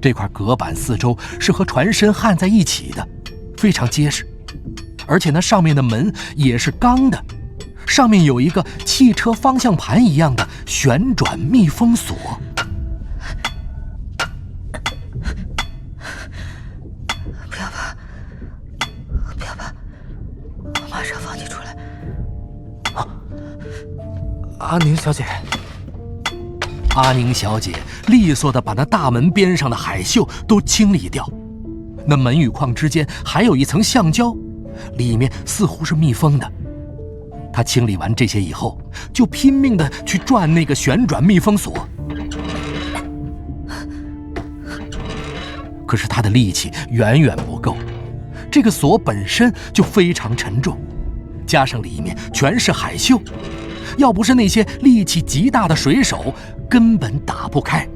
这块隔板四周是和船身焊在一起的，非常结实，而且那上面的门也是钢的，上面有一个汽车方向盘一样的旋转密封锁。不要怕，不要怕，我马上放你出来。阿宁小姐。阿宁小姐利索地把那大门边上的海锈都清理掉，那门与框之间还有一层橡胶，里面似乎是密封的。她清理完这些以后，就拼命地去转那个旋转密封锁。可是她的力气远远不够，这个锁本身就非常沉重，加上里面全是海锈，要不是那些力气极大的水手，根本打不开。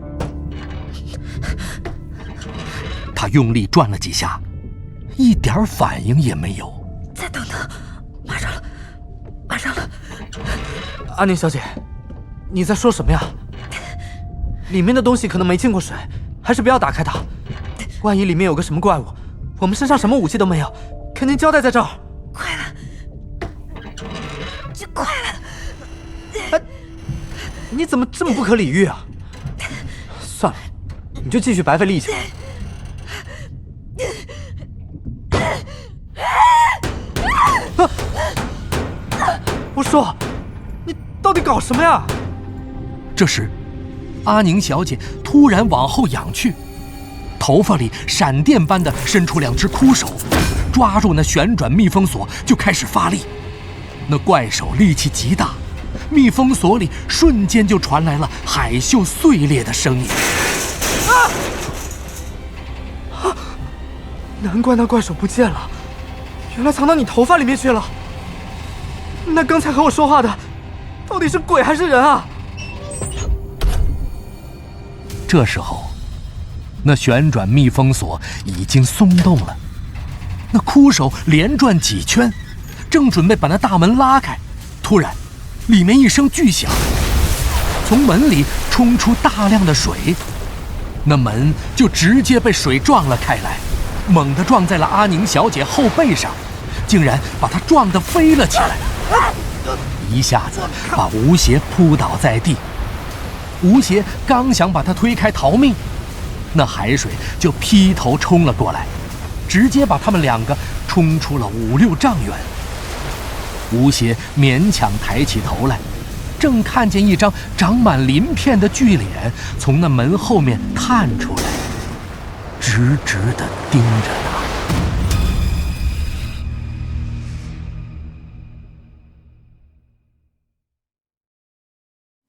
他用力转了几下，一点反应也没有。再等等，马上了，马上了。阿宁小姐，你在说什么呀？里面的东西可能没进过水，还是不要打开它。万一里面有个什么怪物，我们身上什么武器都没有，肯定交代在这儿。快了，就快了。你怎么这么不可理喻啊？算了，你就继续白费力气吧。我说，你到底搞什么呀？这时，阿宁小姐突然往后仰去，头发里闪电般的伸出2只枯手，抓住那旋转密封锁就开始发力。那怪手力气极大，密封锁里瞬间就传来了海锈碎裂的声音。难怪那怪手不见了，原来藏到你头发里面去了。那刚才和我说话的，到底是鬼还是人啊？这时候，那旋转密封锁已经松动了，那枯手连转几圈，正准备把那大门拉开，突然，里面一声巨响，从门里冲出大量的水，那门就直接被水撞了开来，猛地撞在了阿宁小姐后背上，竟然把她撞得飞了起来，一下子把吴邪扑倒在地。吴邪刚想把她推开逃命，那海水就劈头冲了过来，直接把他们2个冲出了5、6丈远。吴邪勉强抬起头来，正看见一张长满鳞片的巨脸从那门后面探出来，直直地盯着他。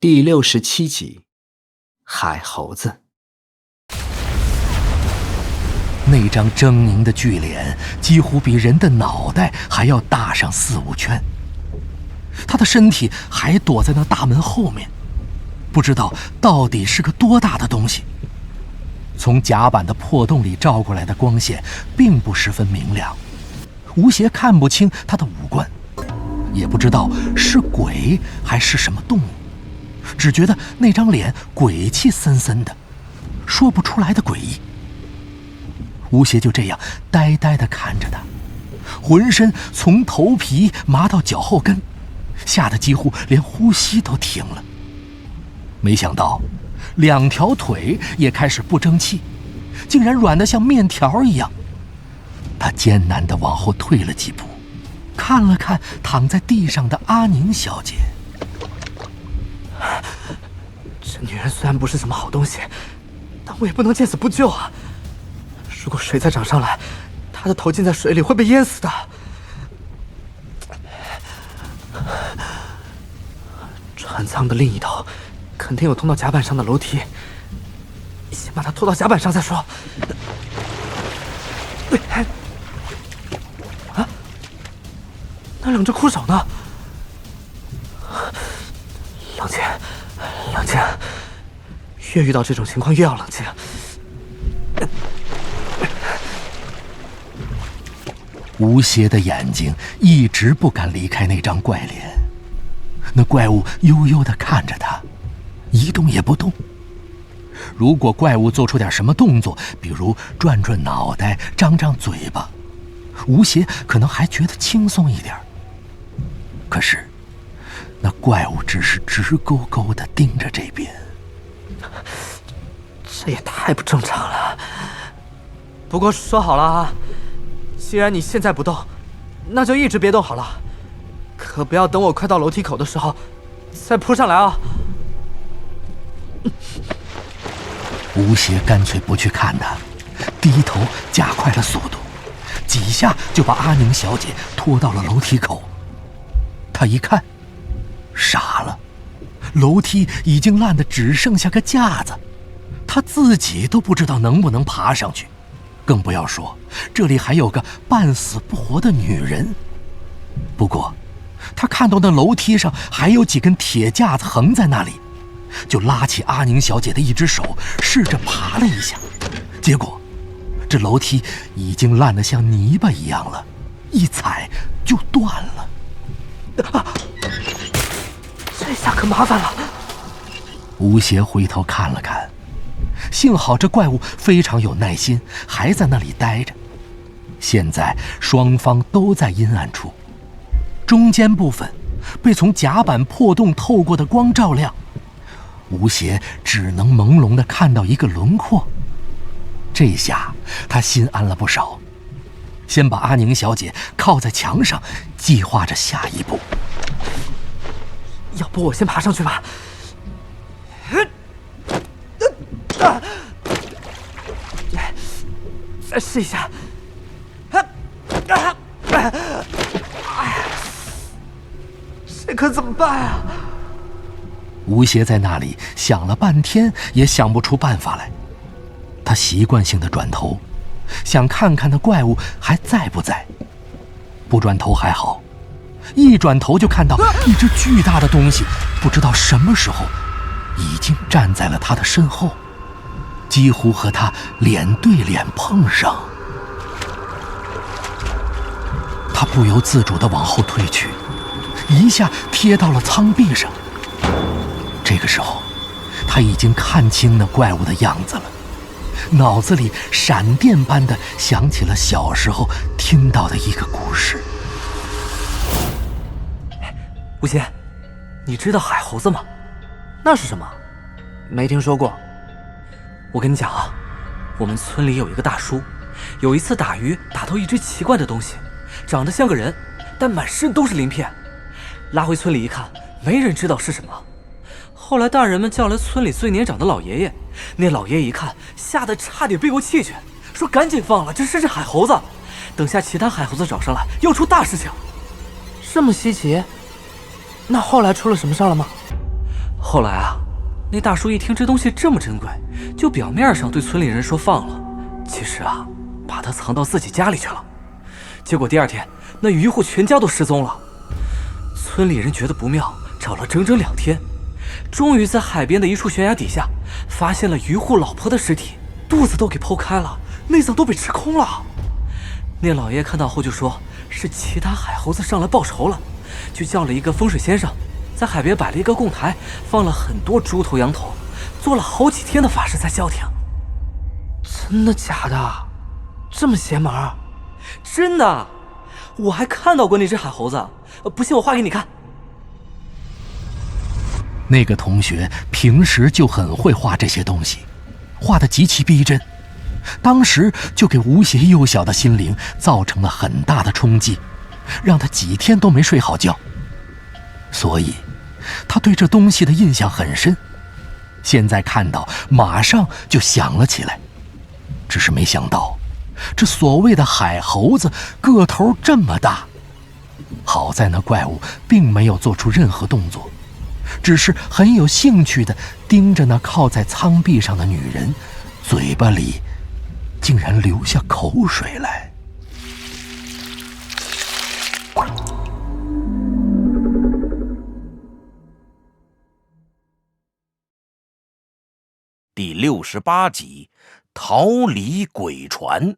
第67集，海猴子。那张狰狞的巨脸几乎比人的脑袋还要大上4、5圈，他的身体还躲在那大门后面，不知道到底是个多大的东西。从甲板的破洞里照过来的光线并不十分明亮，吴邪看不清他的五官，也不知道是鬼还是什么动物，只觉得那张脸鬼气森森的，说不出来的诡异。吴邪就这样呆呆地看着他，浑身从头皮麻到脚后跟，吓得几乎连呼吸都停了。没想到2条腿也开始不争气，竟然软得像面条一样。他艰难地往后退了几步，看了看躺在地上的阿宁小姐。这女人虽然不是什么好东西，但我也不能见死不救啊！如果水再涨上来，她的头浸在水里会被淹死的。船舱的另一头肯定有通到甲板上的楼梯，先把她拖到甲板上再说。啊，那2只枯手呢？冷静，冷静，越遇到这种情况越要冷静。吴邪的眼睛一直不敢离开那张怪脸，那怪物悠悠地看着他，一动也不动。如果怪物做出点什么动作，比如转转脑袋、张张嘴巴，吴邪可能还觉得轻松一点。可是那怪物只是直勾勾地盯着这边。这也太不正常了。不过说好了啊，既然你现在不动，那就一直别动好了。可不要等我快到楼梯口的时候再扑上来啊！吴邪干脆不去看他，低头加快了速度，几下就把阿宁小姐拖到了楼梯口。他一看，傻了，楼梯已经烂得只剩下个架子，他自己都不知道能不能爬上去，更不要说这里还有个半死不活的女人。不过他看到那楼梯上还有几根铁架子横在那里，就拉起阿宁小姐的一只手，试着爬了一下，结果这楼梯已经烂得像泥巴一样了，一踩就断了。这下可麻烦了。吴邪回头看了看，幸好这怪物非常有耐心，还在那里待着。现在双方都在阴暗处，中间部分被从甲板破洞透过的光照亮，吴邪只能朦胧地看到一个轮廓。这下他心安了不少，先把阿宁小姐靠在墙上，计划着下一步。要不我先爬上去吧。再试一下。这可怎么办啊？吴邪在那里想了半天，也想不出办法来。他习惯性的转头，想看看那怪物还在不在。不转头还好，一转头就看到一只巨大的东西，不知道什么时候已经站在了他的身后，几乎和他脸对脸碰上。他不由自主地往后退去，一下贴到了舱壁上。这个时候他已经看清那怪物的样子了，脑子里闪电般的想起了小时候听到的一个故事。吴邪，你知道海猴子吗？那是什么？没听说过。我跟你讲啊，我们村里有一个大叔，有一次打鱼打到一只奇怪的东西，长得像个人，但满身都是鳞片。拉回村里一看，没人知道是什么。后来大人们叫来村里最年长的老爷爷，那老爷爷一看，吓得差点背过气去，说赶紧放了，这是只海猴子，等下其他海猴子找上来要出大事情。这么稀奇？那后来出了什么事了吗？后来啊，那大叔一听这东西这么珍贵，就表面上对村里人说放了，其实啊，把它藏到自己家里去了。结果第二天，那渔户全家都失踪了。村里人觉得不妙，找了整整2天，终于在海边的一处悬崖底下发现了渔户老婆的尸体，肚子都给剖开了，内脏都被吃空了。那老爷看到后就说是其他海猴子上来报仇了，就叫了一个风水先生，在海边摆了一个供台，放了很多猪头羊头，做了好几天的法事才消停。真的假的？这么邪门？真的，我还看到过那只海猴子，不信我画给你看。那个同学平时就很会画这些东西，画得极其逼真，当时就给吴邪幼小的心灵造成了很大的冲击，让他几天都没睡好觉。所以他对这东西的印象很深，现在看到马上就想了起来。只是没想到这所谓的海猴子个头这么大，好在那怪物并没有做出任何动作，只是很有兴趣地盯着那靠在舱壁上的女人，嘴巴里竟然流下口水来。第68集，逃离鬼船。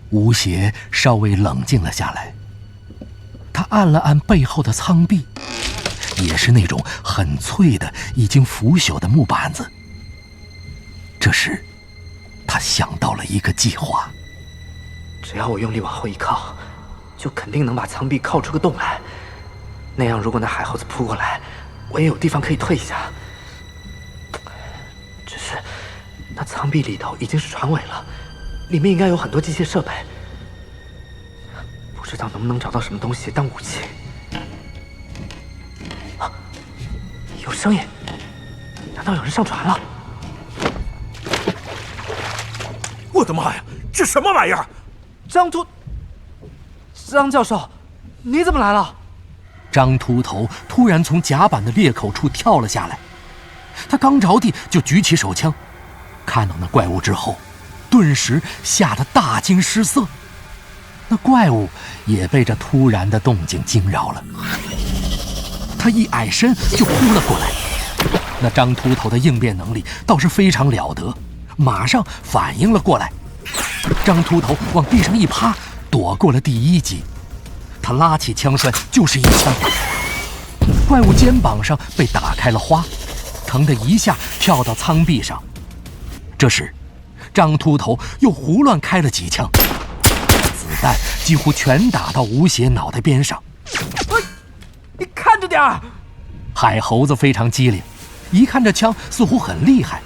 吴邪稍微冷静了下来，他按了按背后的舱壁，也是那种很脆的已经腐朽的木板子。这时他想到了一个计划，只要我用力往后一靠，就肯定能把舱壁靠出个洞来。那样，如果那海猴子扑过来，我也有地方可以退一下。只是，那舱壁里头已经是船尾了，里面应该有很多机械设备，不知道能不能找到什么东西当武器。啊，有声音，难道有人上船了？我的妈呀，这什么玩意儿？张教授，你怎么来了？张秃头突然从甲板的裂口处跳了下来，他刚着地就举起手枪，看到那怪物之后，顿时吓得大惊失色。那怪物也被这突然的动静惊扰了，他一矮身就扑了过来。那张秃头的应变能力倒是非常了得，马上反应了过来。张秃头往地上一趴，躲过了第一击。他拉起枪栓就是一枪，怪物肩膀上被打开了花，疼得一下跳到舱壁上。这时，张秃头又胡乱开了几枪，子弹几乎全打到吴邪脑袋边上。你看着点儿！海猴子非常机灵，一看这枪似乎很厉害，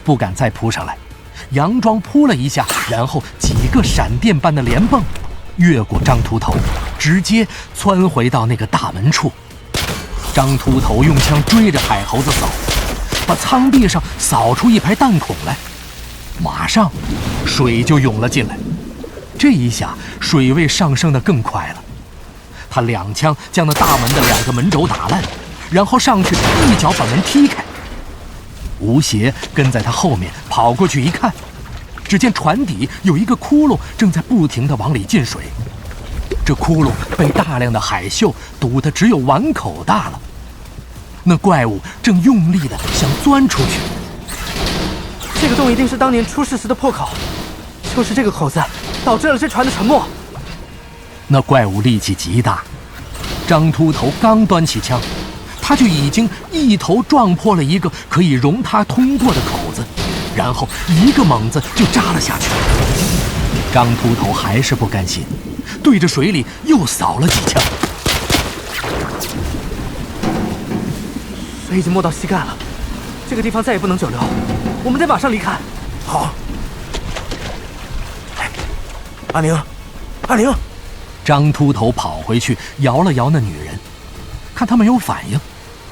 不敢再扑上来，佯装扑了一下，然后几个闪电般的连蹦，越过张秃头，直接窜回到那个大门处。张秃头用枪追着海猴子扫，把舱壁上扫出一排弹孔来，马上水就涌了进来。这一下水位上升得更快了，他两枪将那大门的两个门轴打烂，然后上去一脚把门踢开。吴邪跟在他后面跑过去一看，只见船底有一个窟窿正在不停地往里进水，这窟窿被大量的海锈堵得只有碗口大了。那怪物正用力地想钻出去。这个洞一定是当年出事时的破口，就是这个口子导致了这船的沉没。那怪物力气极大，张秃头刚端起枪，他就已经一头撞破了一个可以容他通过的口子，然后一个猛子就扎了下去。张秃头还是不甘心，对着水里又扫了几枪。水已经没到膝盖了，这个地方再也不能久留，我们得马上离开。好。阿宁，阿宁！张秃头跑回去摇了摇那女人，看她没有反应，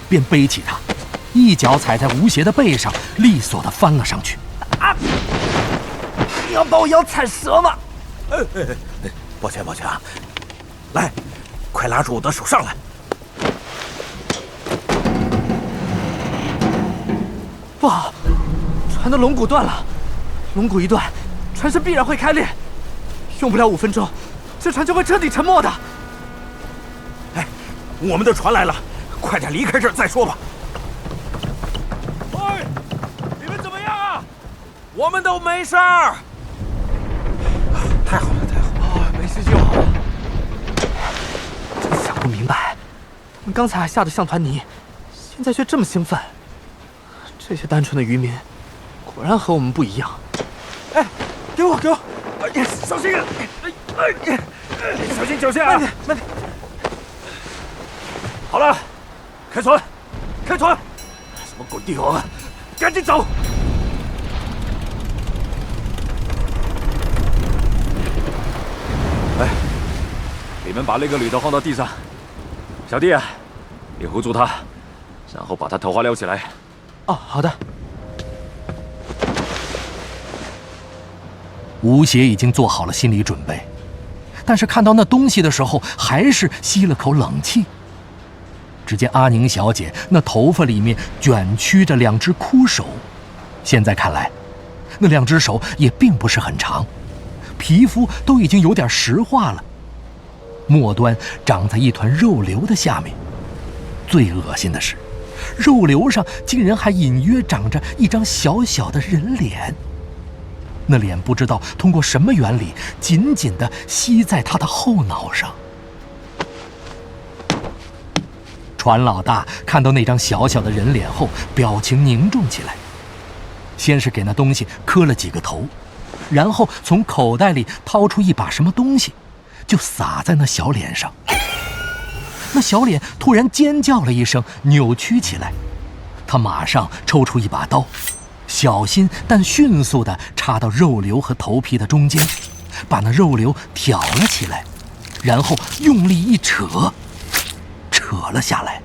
便背起她，一脚踩在吴邪的背上，利索地翻了上去。啊！你要把我腰踩折吗？抱歉抱歉啊！来，快拉住我的手上来！不好，船的龙骨断了，龙骨一断，船身必然会开裂，用不了5分钟，这船就会彻底沉没的。哎，我们的船来了，快点离开这儿再说吧。喂，你们怎么样啊？我们都没事儿。太好了，太好了，没事就好。真想不明白，他们刚才还吓得像团泥，现在却这么兴奋。这些单纯的渔民，果然和我们不一样。哎，给我，给我！哎，小心啊！小心脚下啊！慢点，慢点。好了，开船，开船！什么鬼地方啊！赶紧走！哎，你们把那个女的放到地上。小弟啊，你扶住她，然后把她头发撩起来。哦，好的。吴邪已经做好了心理准备，但是看到那东西的时候，还是吸了口冷气。只见阿宁小姐那头发里面卷曲着2只枯手，现在看来，那2只手也并不是很长，皮肤都已经有点石化了，末端长在一团肉瘤的下面。最恶心的是，肉瘤上竟然还隐约长着一张小小的人脸，那脸不知道通过什么原理，紧紧地吸在他的后脑上。船老大看到那张小小的人脸后，表情凝重起来，先是给那东西磕了几个头，然后从口袋里掏出一把什么东西，就洒在那小脸上。那小脸突然尖叫了一声，扭曲起来。他马上抽出一把刀，小心但迅速地插到肉瘤和头皮的中间，把那肉瘤挑了起来，然后用力一扯，扯了下来。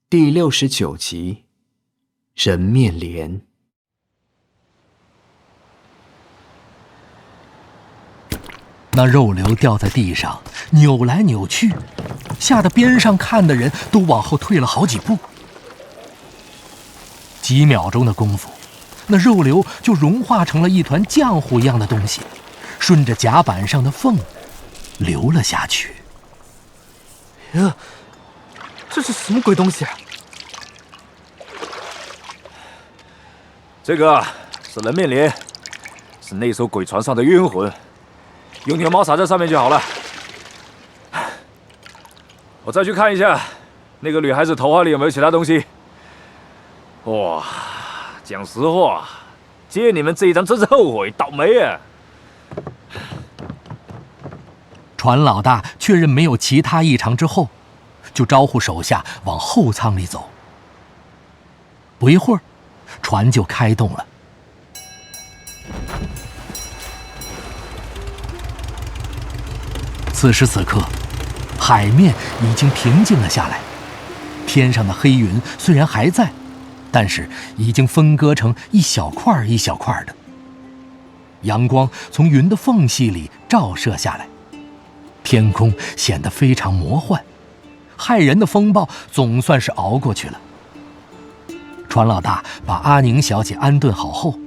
第69集，人面莲。那肉瘤掉在地上，扭来扭去，吓得边上看的人都往后退了好几步。几秒钟的功夫，那肉瘤就融化成了一团浆糊一样的东西，顺着甲板上的缝流了下去。呀，这是什么鬼东西？这个是人面莲，是那艘鬼船上的冤魂。用条毛撒在上面就好了。我再去看一下，那个女孩子头发里有没有其他东西。哇，讲实话，接你们这一单真是后悔倒霉啊！船老大确认没有其他异常之后，就招呼手下往后舱里走。不一会儿，船就开动了。此时此刻，海面已经平静了下来，天上的黑云虽然还在，但是已经分割成一小块一小块的。阳光从云的缝隙里照射下来，天空显得非常魔幻，骇人的风暴总算是熬过去了。船老大把阿宁小姐安顿好后，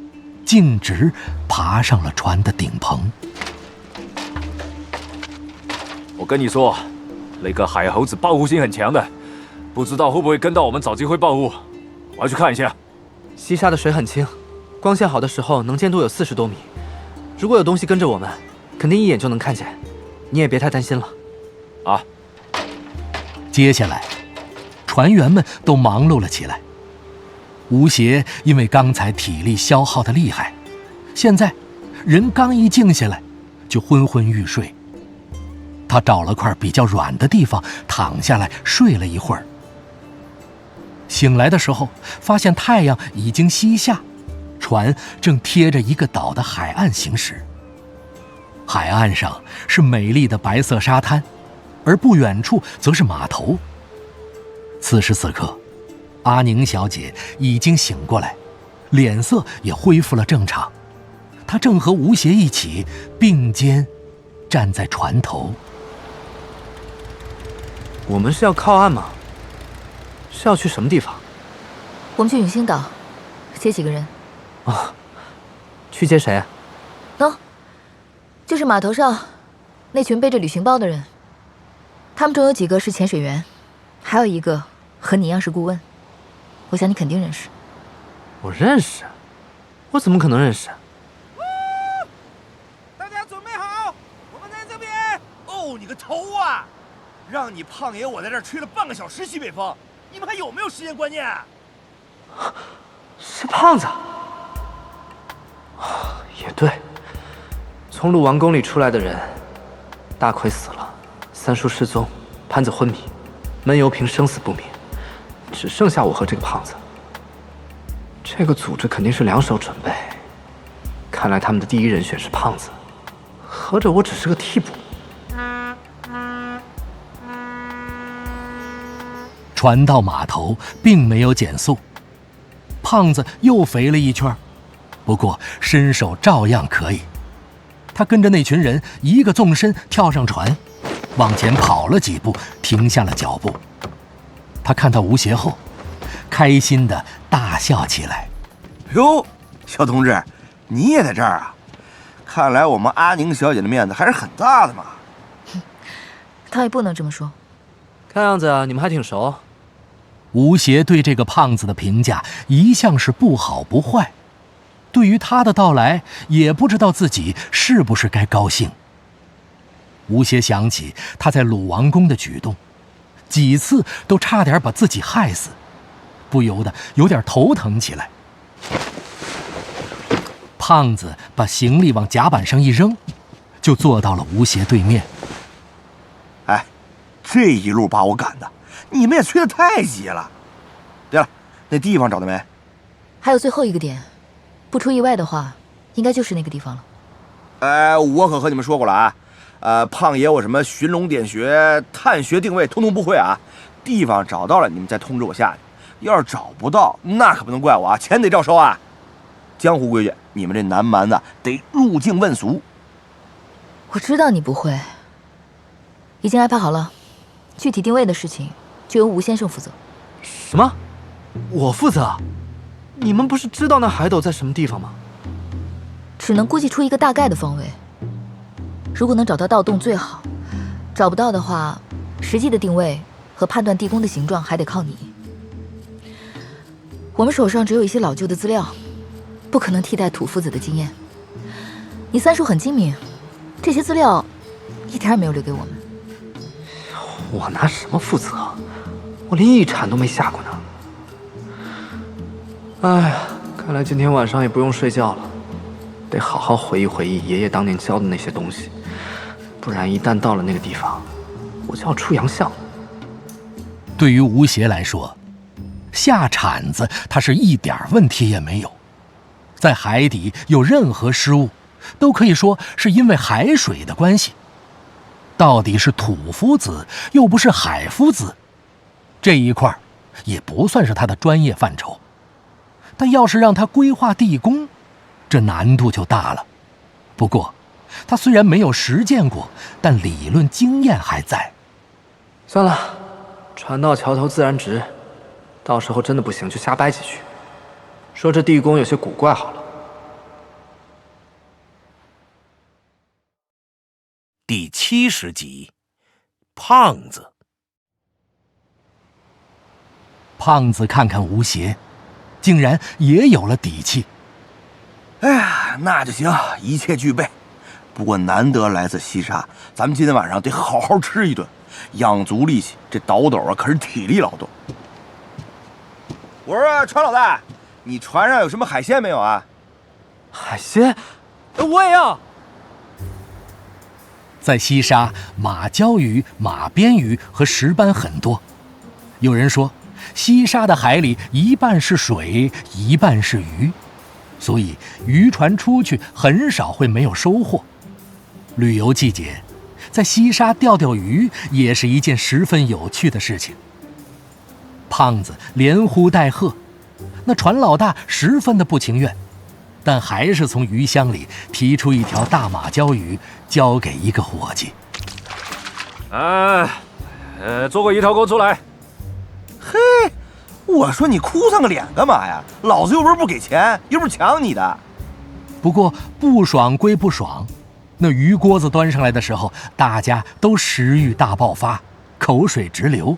径直爬上了船的顶棚。我跟你说，那个海猴子报复心很强的，不知道会不会跟到我们找机会报复。我要去看一下。西沙的水很清，光线好的时候能见度有40多米。如果有东西跟着我们，肯定一眼就能看见。你也别太担心了。啊。接下来，船员们都忙碌了起来。吴邪因为刚才体力消耗的厉害，现在人刚一静下来，就昏昏欲睡。他找了块比较软的地方躺下来睡了一会儿。醒来的时候，发现太阳已经西下，船正贴着一个岛的海岸行驶。海岸上是美丽的白色沙滩，而不远处则是码头。此时此刻，阿宁小姐已经醒过来，脸色也恢复了正常。她正和吴邪一起并肩站在船头。我们是要靠岸吗？是要去什么地方？我们去永兴岛，接几个人。啊，去接谁？就是码头上那群背着旅行包的人。他们中有几个是潜水员，还有一个和你一样是顾问。我想你肯定认识。我认识？我怎么可能认识？大家准备好，我们在这边。哦，你个头啊！让你胖爷我在这儿吹了半个小时西北风，你们还有没有时间观念？是胖子。也对，从鲁王宫里出来的人，大奎死了，三叔失踪，潘子昏迷，闷油瓶生死不明，只剩下我和这个胖子。这个组织肯定是两手准备，看来他们的第一人选是胖子，合着我只是个替补。船到码头并没有减速，胖子又肥了一圈，不过身手照样可以。他跟着那群人一个纵身跳上船，往前跑了几步，停下了脚步。他看到吴邪后，开心地大笑起来。哟，小同志，你也在这儿啊？看来我们阿宁小姐的面子还是很大的嘛。他也不能这么说。看样子你们还挺熟。吴邪对这个胖子的评价一向是不好不坏，对于他的到来，也不知道自己是不是该高兴。吴邪想起他在鲁王宫的举动，几次都差点把自己害死，不由得有点头疼起来。胖子把行李往甲板上一扔，就坐到了吴邪对面。哎，这一路把我赶的，你们也催得太急了。对了，那地方找到没？还有最后一个点，不出意外的话，应该就是那个地方了。我可和你们说过了啊，胖爷我什么寻龙点穴、探穴定位，通通不会啊。地方找到了，你们再通知我下去。要是找不到，那可不能怪我啊，钱得照收啊。江湖规矩，你们这南蛮子得入境问俗。我知道你不会，已经安排好了，具体定位的事情就由吴先生负责。什么？我负责？你们不是知道那海斗在什么地方吗？只能估计出一个大概的方位。如果能找到盗洞最好，找不到的话，实际的定位和判断地宫的形状还得靠你。我们手上只有一些老旧的资料，不可能替代土夫子的经验。你三叔很精明，这些资料一点也没有留给我们。我拿什么负责？我连一铲都没下过呢。哎呀，看来今天晚上也不用睡觉了，得好好回忆回忆爷爷当年教的那些东西，不然一旦到了那个地方，我就要出洋相了。对于吴邪来说，下铲子他是一点问题也没有。在海底有任何失误，都可以说是因为海水的关系。到底是土夫子，又不是海夫子，这一块也不算是他的专业范畴。但要是让他规划地宫，这难度就大了。不过，他虽然没有实践过，但理论经验还在。算了，船到桥头自然直，到时候真的不行就瞎掰几句，说这地宫有些古怪好了。第70集，胖子。胖子看看吴邪，竟然也有了底气。哎呀，那就行，一切具备。不过难得来自西沙，咱们今天晚上得好好吃一顿，养足力气。这倒斗啊，可是体力劳动。我说船老大，你船上有什么海鲜没有啊？海鲜？我也要。在西沙，马鲛鱼、马鞭鱼和石斑很多。有人说，西沙的海里一半是水，一半是鱼，所以渔船出去很少会没有收获。旅游季节，在西沙钓钓鱼也是一件十分有趣的事情。胖子连呼带喝，那船老大十分的不情愿，但还是从鱼箱里提出一条大马鲛鱼，交给一个伙计。做个一条钩出来。嘿，我说你哭丧个脸干嘛呀？老子又不是不给钱，又不是抢你的。不过不爽归不爽，那鱼锅子端上来的时候，大家都食欲大爆发，口水直流。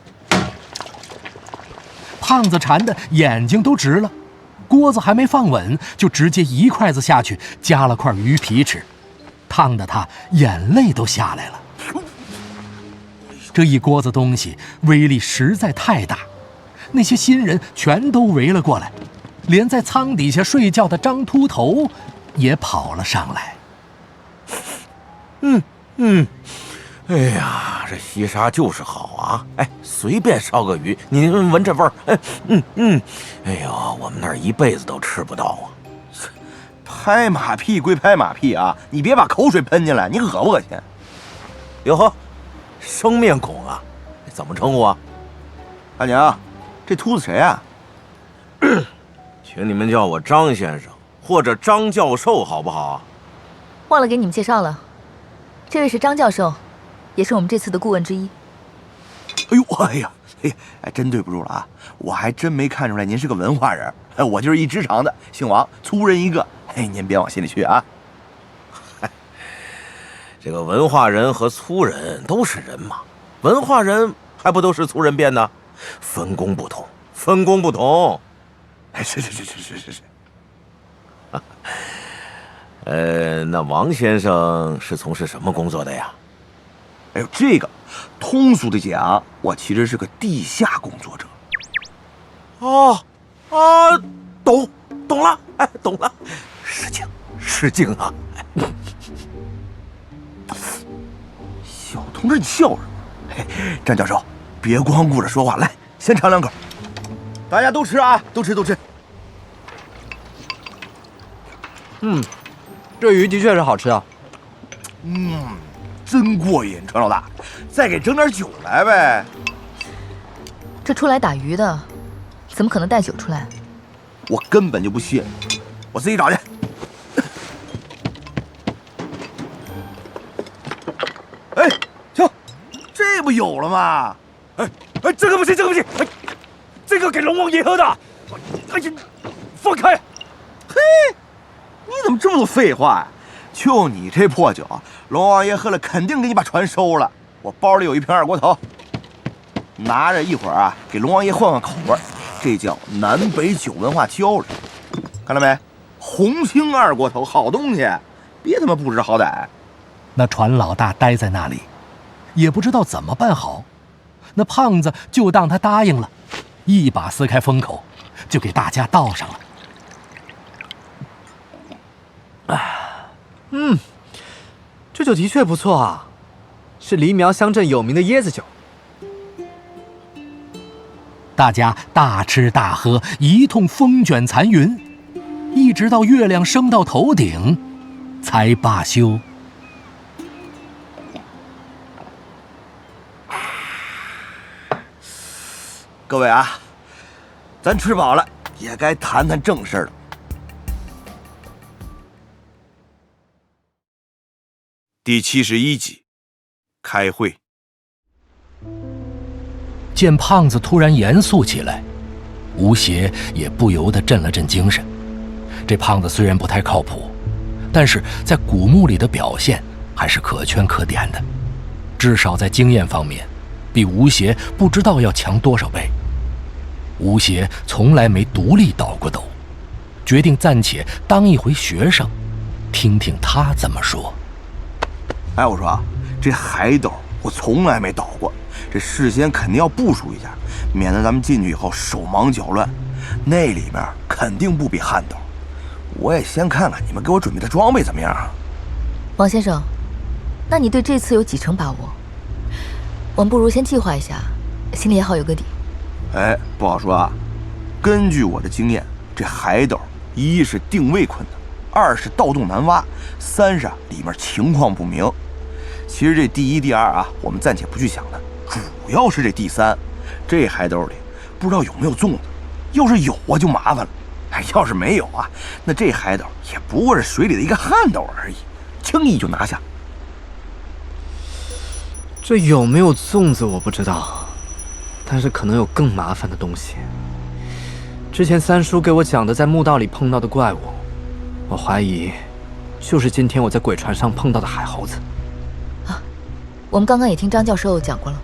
胖子馋得眼睛都直了，锅子还没放稳，就直接一筷子下去，夹了块鱼皮吃，烫得他眼泪都下来了。这一锅子东西威力实在太大，那些新人全都围了过来，连在舱底下睡觉的张秃头也跑了上来。哎呀，这西沙就是好啊！哎，随便烧个鱼，你闻这味儿，哎呦，我们那儿一辈子都吃不到啊！拍马屁归拍马屁啊，你别把口水喷进来，你恶不恶心？哟呵，生面孔啊，怎么称呼啊？大娘，这秃子谁啊？请你们叫我张先生或者张教授好不好？忘了给你们介绍了，这位是张教授，也是我们这次的顾问之一。哎，真对不住了啊！我还真没看出来您是个文化人，我就是一直肠的，姓王，粗人一个。您别往心里去啊。这个文化人和粗人都是人嘛，文化人还不都是粗人变呢？分工不同，分工不同。是。那王先生是从事什么工作的呀？哎呦，这个通俗的讲，我其实是个地下工作者。懂了，哎，懂了。失敬啊！小同志，你笑什么？嘿，张教授，别光顾着说话，来，先尝两口。大家都吃啊，都吃都吃。这鱼的确是好吃啊。真过瘾，船老大，再给整点酒来呗。这出来打鱼的，怎么可能带酒出来？我根本就不信，我自己找去。哎，瞧，这不有了吗？哎，这个不行，这个不行，哎，这个给龙王爷喝的。哎呀，放开！嘿，你怎么这么多废话呀？就你这破酒，龙王爷喝了肯定给你把船收了。我包里有一瓶二锅头，拿着一会儿啊，给龙王爷换换口味，这叫南北酒文化交流。看到没？红星二锅头，好东西，别他妈不知好歹。那船老大待在那里，也不知道怎么办好。那胖子就当他答应了，一把撕开封口，就给大家倒上了。这酒的确不错啊，是黎苗乡镇有名的椰子酒。大家大吃大喝，一通风卷残云，一直到月亮升到头顶，才罢休。各位啊，咱吃饱了，也该谈谈正事了。第71集，开会。见胖子突然严肃起来，吴邪也不由得振了振精神。这胖子虽然不太靠谱，但是在古墓里的表现还是可圈可点的，至少在经验方面，比吴邪不知道要强多少倍。吴邪从来没独立倒过斗，决定暂且当一回学生，听听他怎么说。哎，我说这海斗我从来没倒过，这事先肯定要部署一下，免得咱们进去以后手忙脚乱。那里面肯定不比汉斗，我也先看看你们给我准备的装备怎么样。王先生，那你对这次有几成把握？我们不如先计划一下，心里也好有个底。哎，不好说啊。根据我的经验，这海斗一是定位困难，二是盗洞难挖，三是里面情况不明。其实这第一、第二啊，我们暂且不去想它，主要是这第三，这海斗里不知道有没有粽子，要是有啊就麻烦了。哎，要是没有啊，那这海斗也不过是水里的一个旱斗而已，轻易就拿下。这有没有粽子我不知道，但是可能有更麻烦的东西。之前三叔给我讲的在墓道里碰到的怪物，我怀疑就是今天我在鬼船上碰到的海猴子。我们刚刚也听张教授讲过了。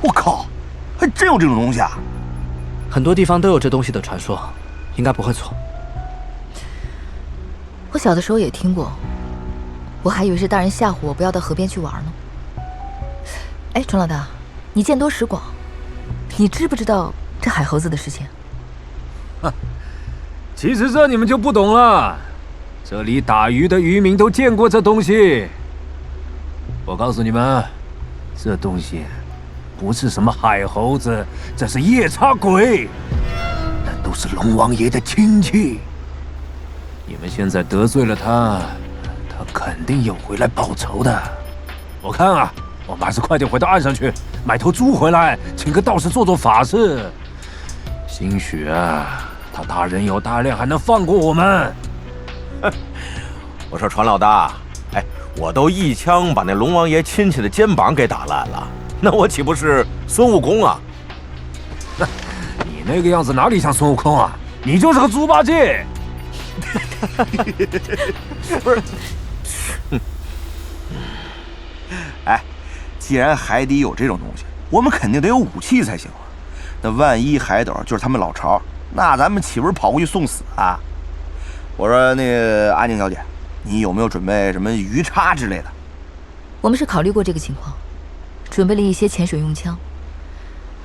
我靠，还真有这种东西啊！很多地方都有这东西的传说，应该不会错。我小的时候也听过，我还以为是大人吓唬我不要到河边去玩呢。哎，船老大，你见多识广，你知不知道这海猴子的事情？其实这你们就不懂了，这里打鱼的渔民都见过这东西。我告诉你们，这东西不是什么海猴子，这是夜叉鬼，那都是龙王爷的亲戚。你们现在得罪了他，他肯定有回来报仇的。我看啊，我们还是快点回到岸上去，买头猪回来，请个道士做做法事。兴许啊，他大人有大量，还能放过我们。我说船老大，哎，我都一枪把那龙王爷亲戚的肩膀给打烂了，那我岂不是孙悟空啊？你那个样子哪里像孙悟空啊？你就是个猪八戒。不是，哎，既然海底有这种东西，我们肯定得有武器才行啊。那万一海斗就是他们老巢，那咱们岂不是跑过去送死啊？我说那个阿宁小姐，你有没有准备什么鱼叉之类的？我们是考虑过这个情况，准备了一些潜水用枪，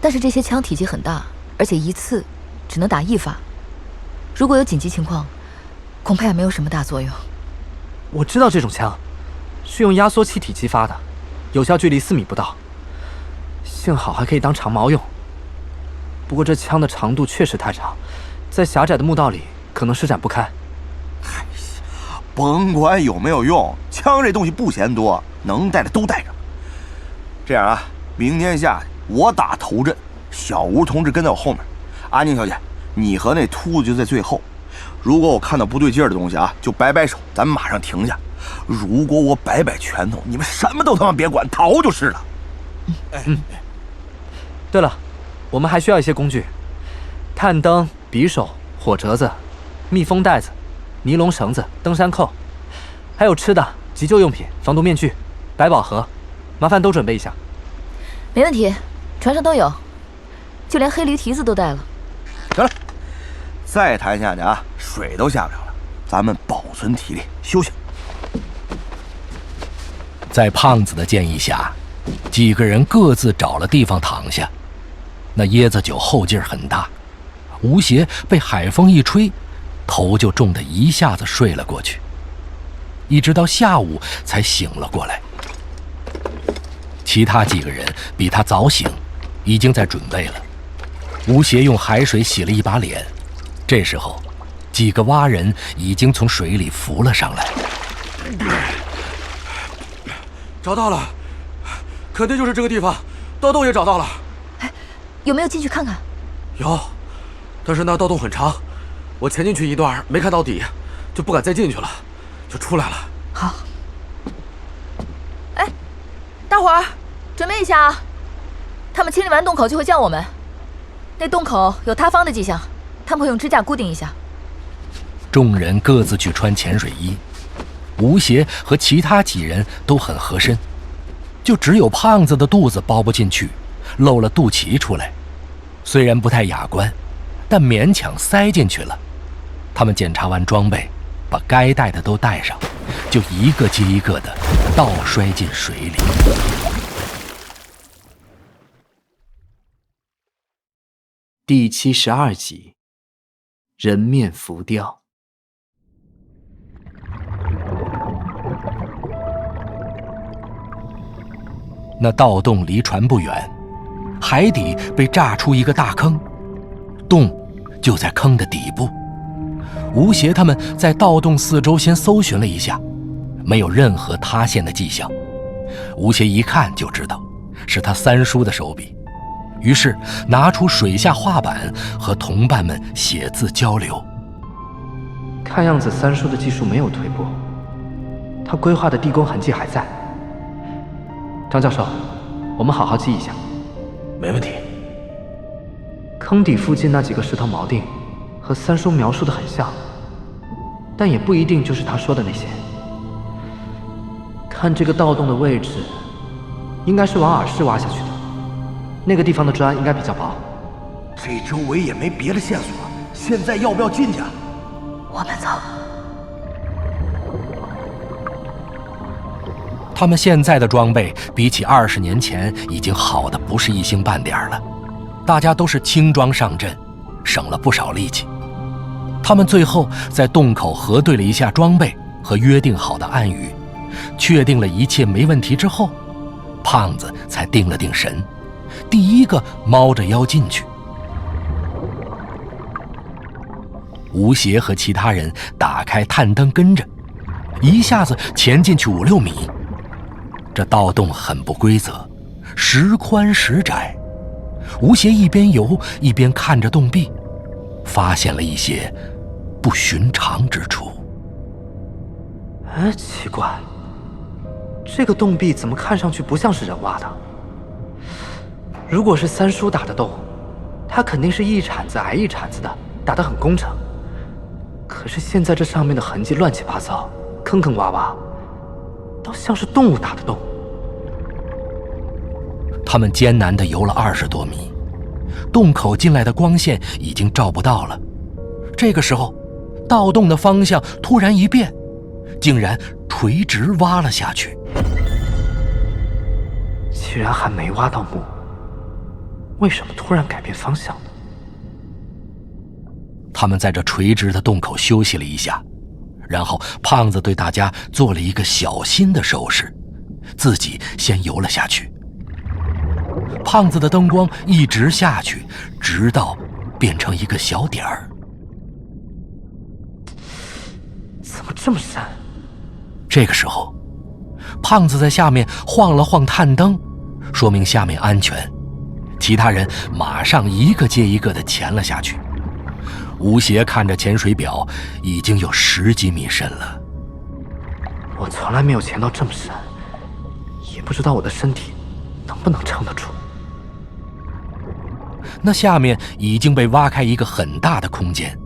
但是这些枪体积很大，而且一次只能打一发，如果有紧急情况，恐怕也没有什么大作用。我知道这种枪是用压缩气体激发的，有效距离4米不到，幸好还可以当长矛用。不过这枪的长度确实太长，在狭窄的墓道里可能施展不开。甭管有没有用，枪这东西不嫌多，能带的都带着。这样啊，明天下去我打头阵，小吴同志跟在我后面，阿宁小姐，你和那秃子就在最后。如果我看到不对劲儿的东西啊，就摆摆手，咱们马上停下。如果我摆摆拳头，你们什么都他妈别管，逃就是了。对了，我们还需要一些工具：探灯、匕首、火折子、密封袋子、尼龙绳子、登山扣，还有吃的、急救用品、防毒面具、百宝盒，麻烦都准备一下。没问题，船上都有，就连黑驴蹄子都带了。得了，再谈下去啊，水都下不了了，咱们保存体力，休息。在胖子的建议下，几个人各自找了地方躺下。那椰子酒后劲儿很大，吴邪被海风一吹，头就重得一下子睡了过去，一直到下午才醒了过来。其他几个人比他早醒，已经在准备了。吴邪用海水洗了一把脸，这时候几个蛙人已经从水里浮了上来。找到了，肯定就是这个地方，盗洞也找到了。有没有进去看看？有，但是那盗洞很长，我潜进去一段没看到底，就不敢再进去了，就出来了。好。哎，大伙儿准备一下啊！他们清理完洞口就会叫我们。那洞口有塌方的迹象，他们会用支架固定一下。众人各自去穿潜水衣，吴邪和其他几人都很合身，就只有胖子的肚子包不进去，露了肚脐出来。虽然不太雅观，但勉强塞进去了。他们检查完装备，把该带的都带上，就一个接一个的倒摔进水里。第72集，人面浮雕。那盗洞离船不远，海底被炸出一个大坑，洞就在坑的底部。吴邪他们在盗洞四周先搜寻了一下，没有任何塌陷的迹象。吴邪一看就知道是他三叔的手笔，于是拿出水下画板和同伴们写字交流。看样子三叔的技术没有退步，他规划的地宫痕迹还在。张教授，我们好好记一下。没问题。坑底附近那几个石头锚定和三叔描述的很像，但也不一定就是他说的那些。看这个盗洞的位置，应该是往耳室挖下去的，那个地方的砖应该比较薄。这周围也没别的线索，现在要不要进去？我们走。他们现在的装备比起20年前已经好的不是一星半点了，大家都是轻装上阵，省了不少力气。他们最后在洞口核对了一下装备和约定好的暗语，确定了一切没问题之后，胖子才定了定神，第一个猫着腰进去。吴邪和其他人打开探灯跟着，一下子潜进去5、6米。这盗洞很不规则，时宽时窄。吴邪一边游一边看着洞壁，发现了一些不寻常之处。哎，奇怪，这个洞壁怎么看上去不像是人挖的？如果是三叔打的洞，他肯定是一铲子挨一铲子的，打得很工整。可是现在这上面的痕迹乱七八糟，坑坑洼洼，倒像是动物打的洞。他们艰难地游了20多米，洞口进来的光线已经照不到了。这个时候，盗洞的方向突然一变，竟然垂直挖了下去。既然还没挖到墓，为什么突然改变方向呢？他们在这垂直的洞口休息了一下，然后胖子对大家做了一个小心的手势，自己先游了下去。胖子的灯光一直下去，直到变成一个小点儿。怎么这么深？这个时候，胖子在下面晃了晃探灯，说明下面安全。其他人马上一个接一个地潜了下去。吴邪看着潜水表，已经有10几米深了。我从来没有潜到这么深，也不知道我的身体能不能撑得住。那下面已经被挖开一个很大的空间，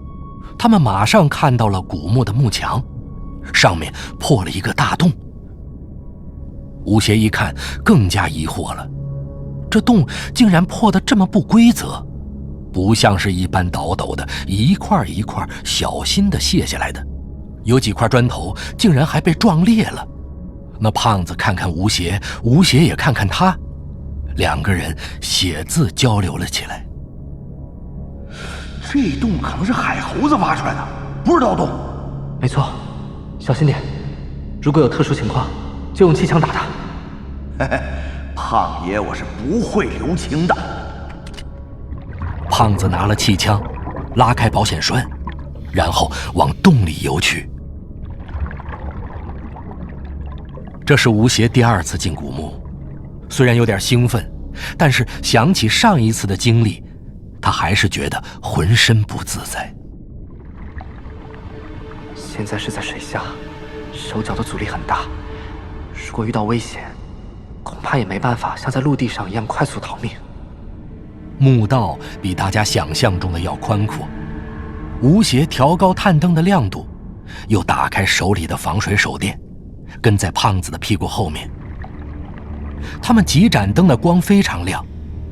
他们马上看到了古墓的幕墙，上面破了一个大洞。吴邪一看更加疑惑了，这洞竟然破得这么不规则，不像是一般倒斗的一块一块小心地卸下来的，有几块砖头竟然还被撞裂了。那胖子看看吴邪，吴邪也看看他，两个人写字交流了起来。这洞可能是海猴子挖出来的，不是盗洞。没错，小心点，如果有特殊情况，就用气枪打他。嘿嘿，胖爷我是不会留情的。胖子拿了气枪，拉开保险栓，然后往洞里游去。这是吴邪第2次进古墓，虽然有点兴奋，但是想起上一次的经历，他还是觉得浑身不自在。现在是在水下，手脚的阻力很大，如果遇到危险，恐怕也没办法像在陆地上一样快速逃命。墓道比大家想象中的要宽阔，吴邪调高探灯的亮度，又打开手里的防水手电，跟在胖子的屁股后面。他们几盏灯的光非常亮，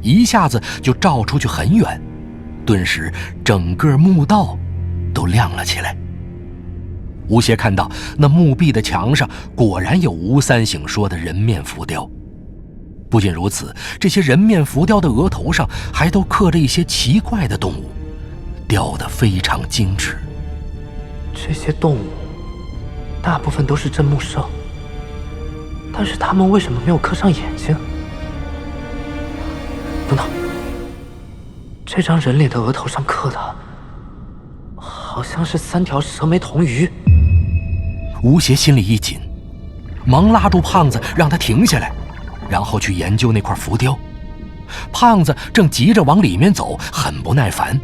一下子就照出去很远，顿时整个墓道都亮了起来。吴邪看到那墓壁的墙上果然有吴三省说的人面浮雕。不仅如此，这些人面浮雕的额头上还都刻着一些奇怪的动物，雕得非常精致。这些动物大部分都是真木兽，但是他们为什么没有刻上眼睛？等等，这张人脸的额头上刻的好像是3条蛇眉铜鱼。吴邪心里一紧，忙拉住胖子让他停下来，然后去研究那块浮雕。胖子正急着往里面走，很不耐烦，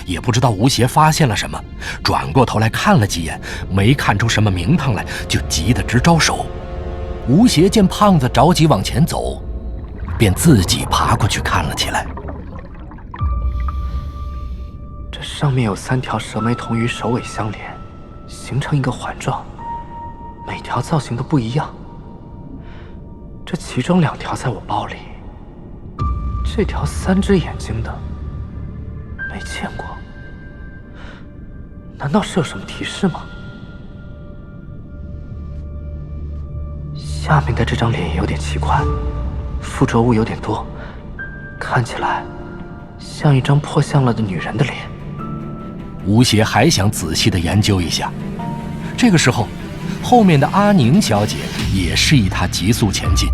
也不知道吴邪发现了什么，转过头来看了几眼，没看出什么名堂来，就急得直招手。吴邪见胖子着急往前走，便自己爬过去看了起来。这上面有3条蛇眉铜鱼首尾相连，形成一个环状，每条造型都不一样。这其中2条在我包里，这条3只眼睛的没见过，难道是有什么提示吗？下面的这张脸也有点奇怪，附着物有点多，看起来像一张破相了的女人的脸。吴邪还想仔细地研究一下，这个时候后面的阿宁小姐也示意他急速前进，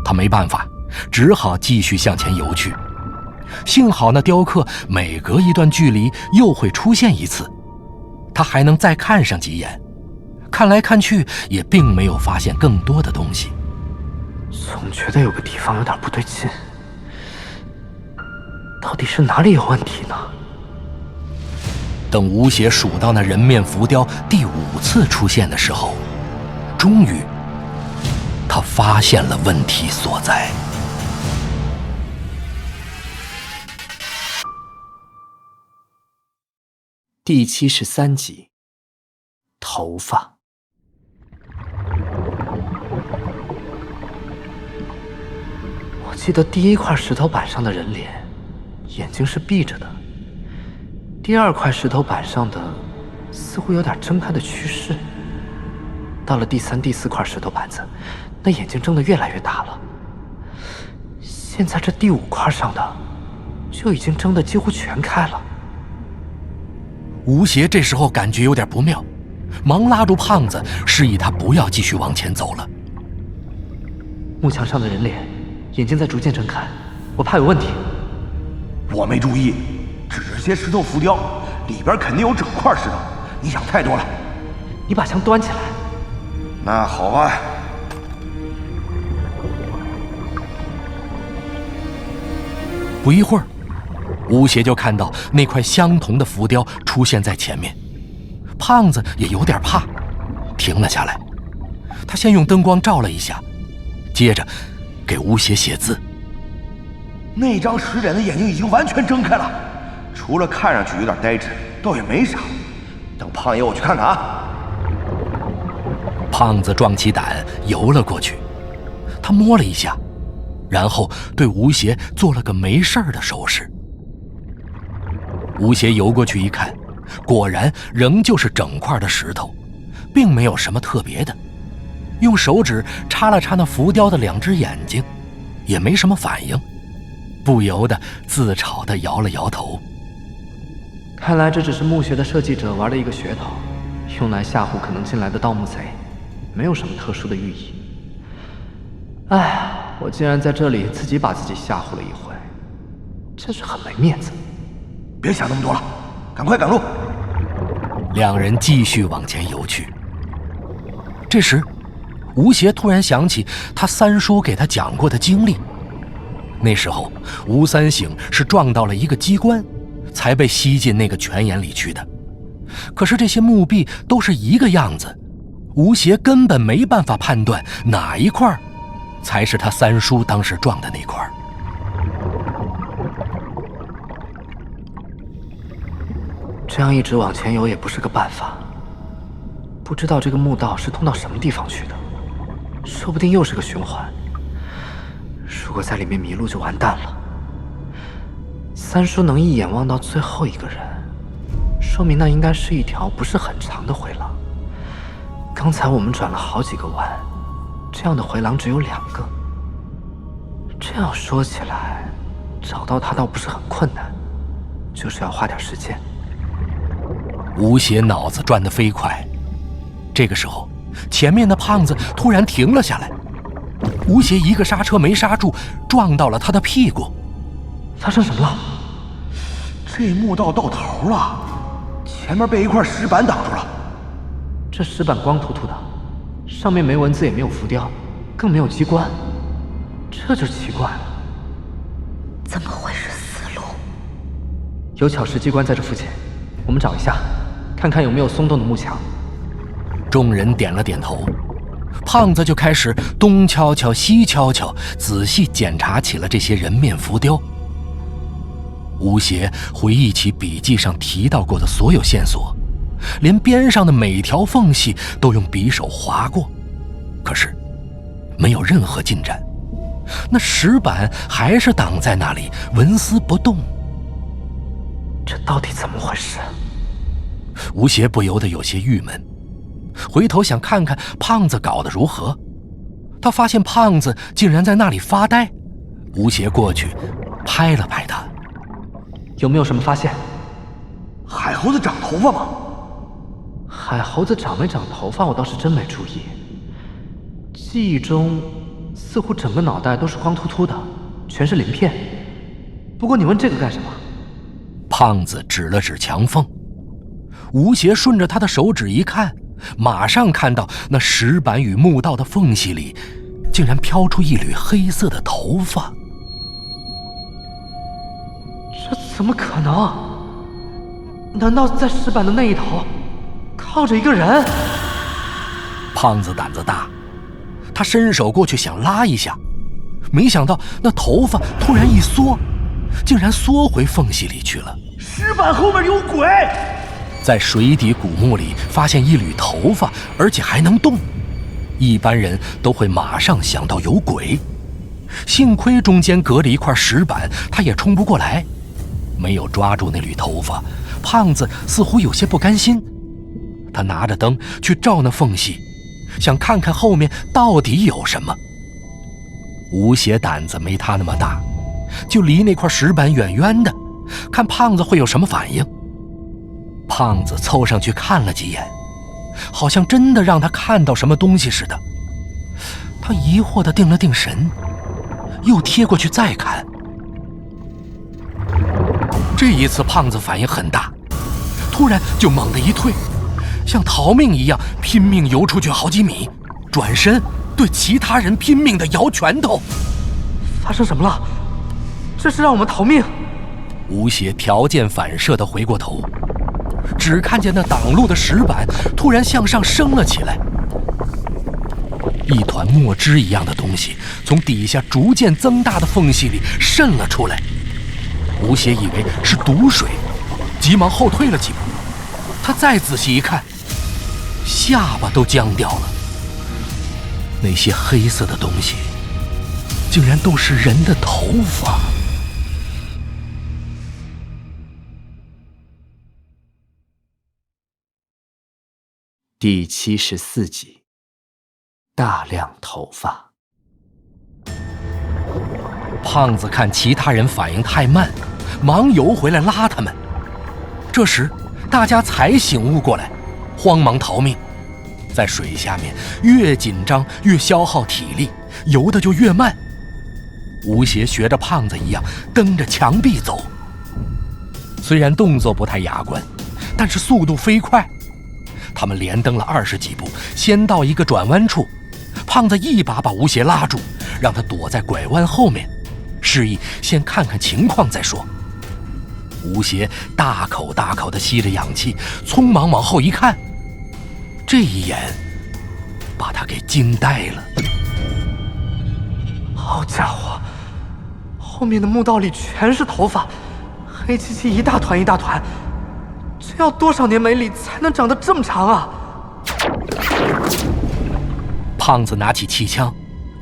他没办法，只好继续向前游去。幸好那雕刻每隔一段距离又会出现一次，他还能再看上几眼，看来看去也并没有发现更多的东西。总觉得有个地方有点不对劲，到底是哪里有问题呢？等吴邪数到那人面浮雕第5次出现的时候，终于他发现了问题所在。第73集，头发。我记得第1块石头板上的人脸，眼睛是闭着的。第2块石头板上的似乎有点睁开的趋势。到了第3、第4块石头板子，那眼睛睁得越来越大了。现在这第5块上的就已经睁得几乎全开了。吴邪这时候感觉有点不妙，忙拉住胖子，示意他不要继续往前走了。幕墙上的人脸，眼睛在逐渐睁开，我怕有问题。我没注意，只是些石头浮雕，里边肯定有整块石头。你想太多了。你把枪端起来。那好吧。不一会儿，吴邪就看到那块相同的浮雕出现在前面。胖子也有点怕，停了下来。他先用灯光照了一下，接着给吴邪写字。那张石脸的眼睛已经完全睁开了，除了看上去有点呆滞，倒也没啥。等胖爷我去看看啊。胖子壮起胆游了过去，他摸了一下，然后对吴邪做了个没事儿的手势。吴邪游过去一看，果然仍旧是整块的石头，并没有什么特别的。用手指插了插那浮雕的2只眼睛，也没什么反应，不由得自嘲地摇了摇头。看来这只是墓穴的设计者玩的一个噱头，用来吓唬可能进来的盗墓贼，没有什么特殊的寓意。哎，我竟然在这里自己把自己吓唬了一回，真是很没面子。别想那么多了，赶快赶路。2人继续往前游去。这时吴邪突然想起他三叔给他讲过的经历。那时候吴三省是撞到了一个机关，才被吸进那个泉眼里去的。可是这些墓壁都是一个样子，吴邪根本没办法判断哪一块才是他三叔当时撞的那块。这样一直往前游也不是个办法。不知道这个墓道是通到什么地方去的，说不定又是个循环。如果在里面迷路就完蛋了。三叔能一眼望到最后一个人，说明那应该是一条不是很长的回廊。刚才我们转了好几个弯，这样的回廊只有2个。这样说起来，找到他倒不是很困难，就是要花点时间。吴邪脑子转得飞快，这个时候前面的胖子突然停了下来，吴邪一个刹车没刹住，撞到了他的屁股。发生什么了？这墓道到头了，前面被一块石板挡住了。这石板光秃秃的，上面没文字也没有浮雕，更没有机关，这就奇怪了。怎么会是死路？有巧石机关在这附近，我们找一下，看看有没有松动的幕墙。众人点了点头，胖子就开始东敲敲西敲敲，仔细检查起了这些人面浮雕。吴邪回忆起笔记上提到过的所有线索，连边上的每条缝隙都用匕首划过，可是没有任何进展。那石板还是挡在那里，纹丝不动。这到底怎么回事？吴邪不由得有些郁闷，回头想看看胖子搞得如何。他发现胖子竟然在那里发呆。吴邪过去拍了拍他。有没有什么发现？海猴子长头发吗？海猴子长没长头发我倒是真没注意，记忆中似乎整个脑袋都是光秃秃的，全是鳞片。不过你问这个干什么？胖子指了指墙缝。吴邪顺着他的手指一看，马上看到那石板与墓道的缝隙里竟然飘出一缕黑色的头发。这怎么可能？难道在石板的那一头靠着一个人？胖子胆子大，他伸手过去想拉一下，没想到那头发突然一缩，竟然缩回缝隙里去了。石板后面有鬼！在水底古墓里发现一缕头发，而且还能动，一般人都会马上想到有鬼。幸亏中间隔了一块石板，他也冲不过来，没有抓住那缕头发。胖子似乎有些不甘心，他拿着灯去照那缝隙，想看看后面到底有什么。吴邪胆子没他那么大，就离那块石板远远的，看胖子会有什么反应。胖子凑上去看了几眼，好像真的让他看到什么东西似的。他疑惑地定了定神，又贴过去再看。这一次胖子反应很大，突然就猛地一退，像逃命一样拼命游出去好几米，转身对其他人拼命地摇拳头。发生什么了？这是让我们逃命？吴邪条件反射地回过头，只看见那挡路的石板突然向上升了起来，一团墨汁一样的东西从底下逐渐增大的缝隙里渗了出来。吴邪以为是毒水，急忙后退了几步。他再仔细一看，下巴都僵掉了。那些黑色的东西竟然都是人的头发。第74集，大量头发。胖子看其他人反应太慢，忙游回来拉他们。这时大家才醒悟过来，慌忙逃命。在水下面越紧张越消耗体力，游得就越慢。吴邪学着胖子一样蹬着墙壁走，虽然动作不太雅观，但是速度飞快。他们连蹬了20几步，先到一个转弯处，胖子一把吴邪拉住，让他躲在拐弯后面，示意先看看情况再说。吴邪大口大口地吸着氧气，匆忙往后一看，这一眼把他给惊呆了。好家伙，后面的墓道里全是头发，黑漆漆一大团一大团，这要多少年没理才能长得这么长啊？胖子拿起气枪，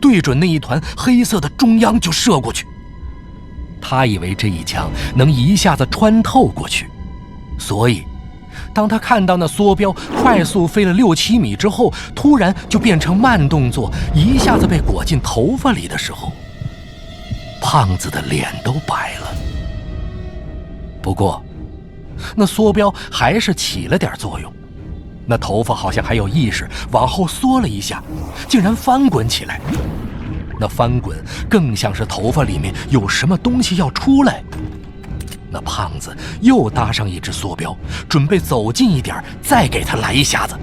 对准那一团黑色的中央就射过去。他以为这一枪能一下子穿透过去，所以当他看到那梭镖快速飞了6、7米之后，突然就变成慢动作，一下子被裹进头发里的时候，胖子的脸都白了。不过那梭镖还是起了点作用，那头发好像还有意识，往后缩了一下，竟然翻滚起来。那翻滚更像是头发里面有什么东西要出来。那胖子又搭上一只梭镖，准备走近一点再给他来一下子。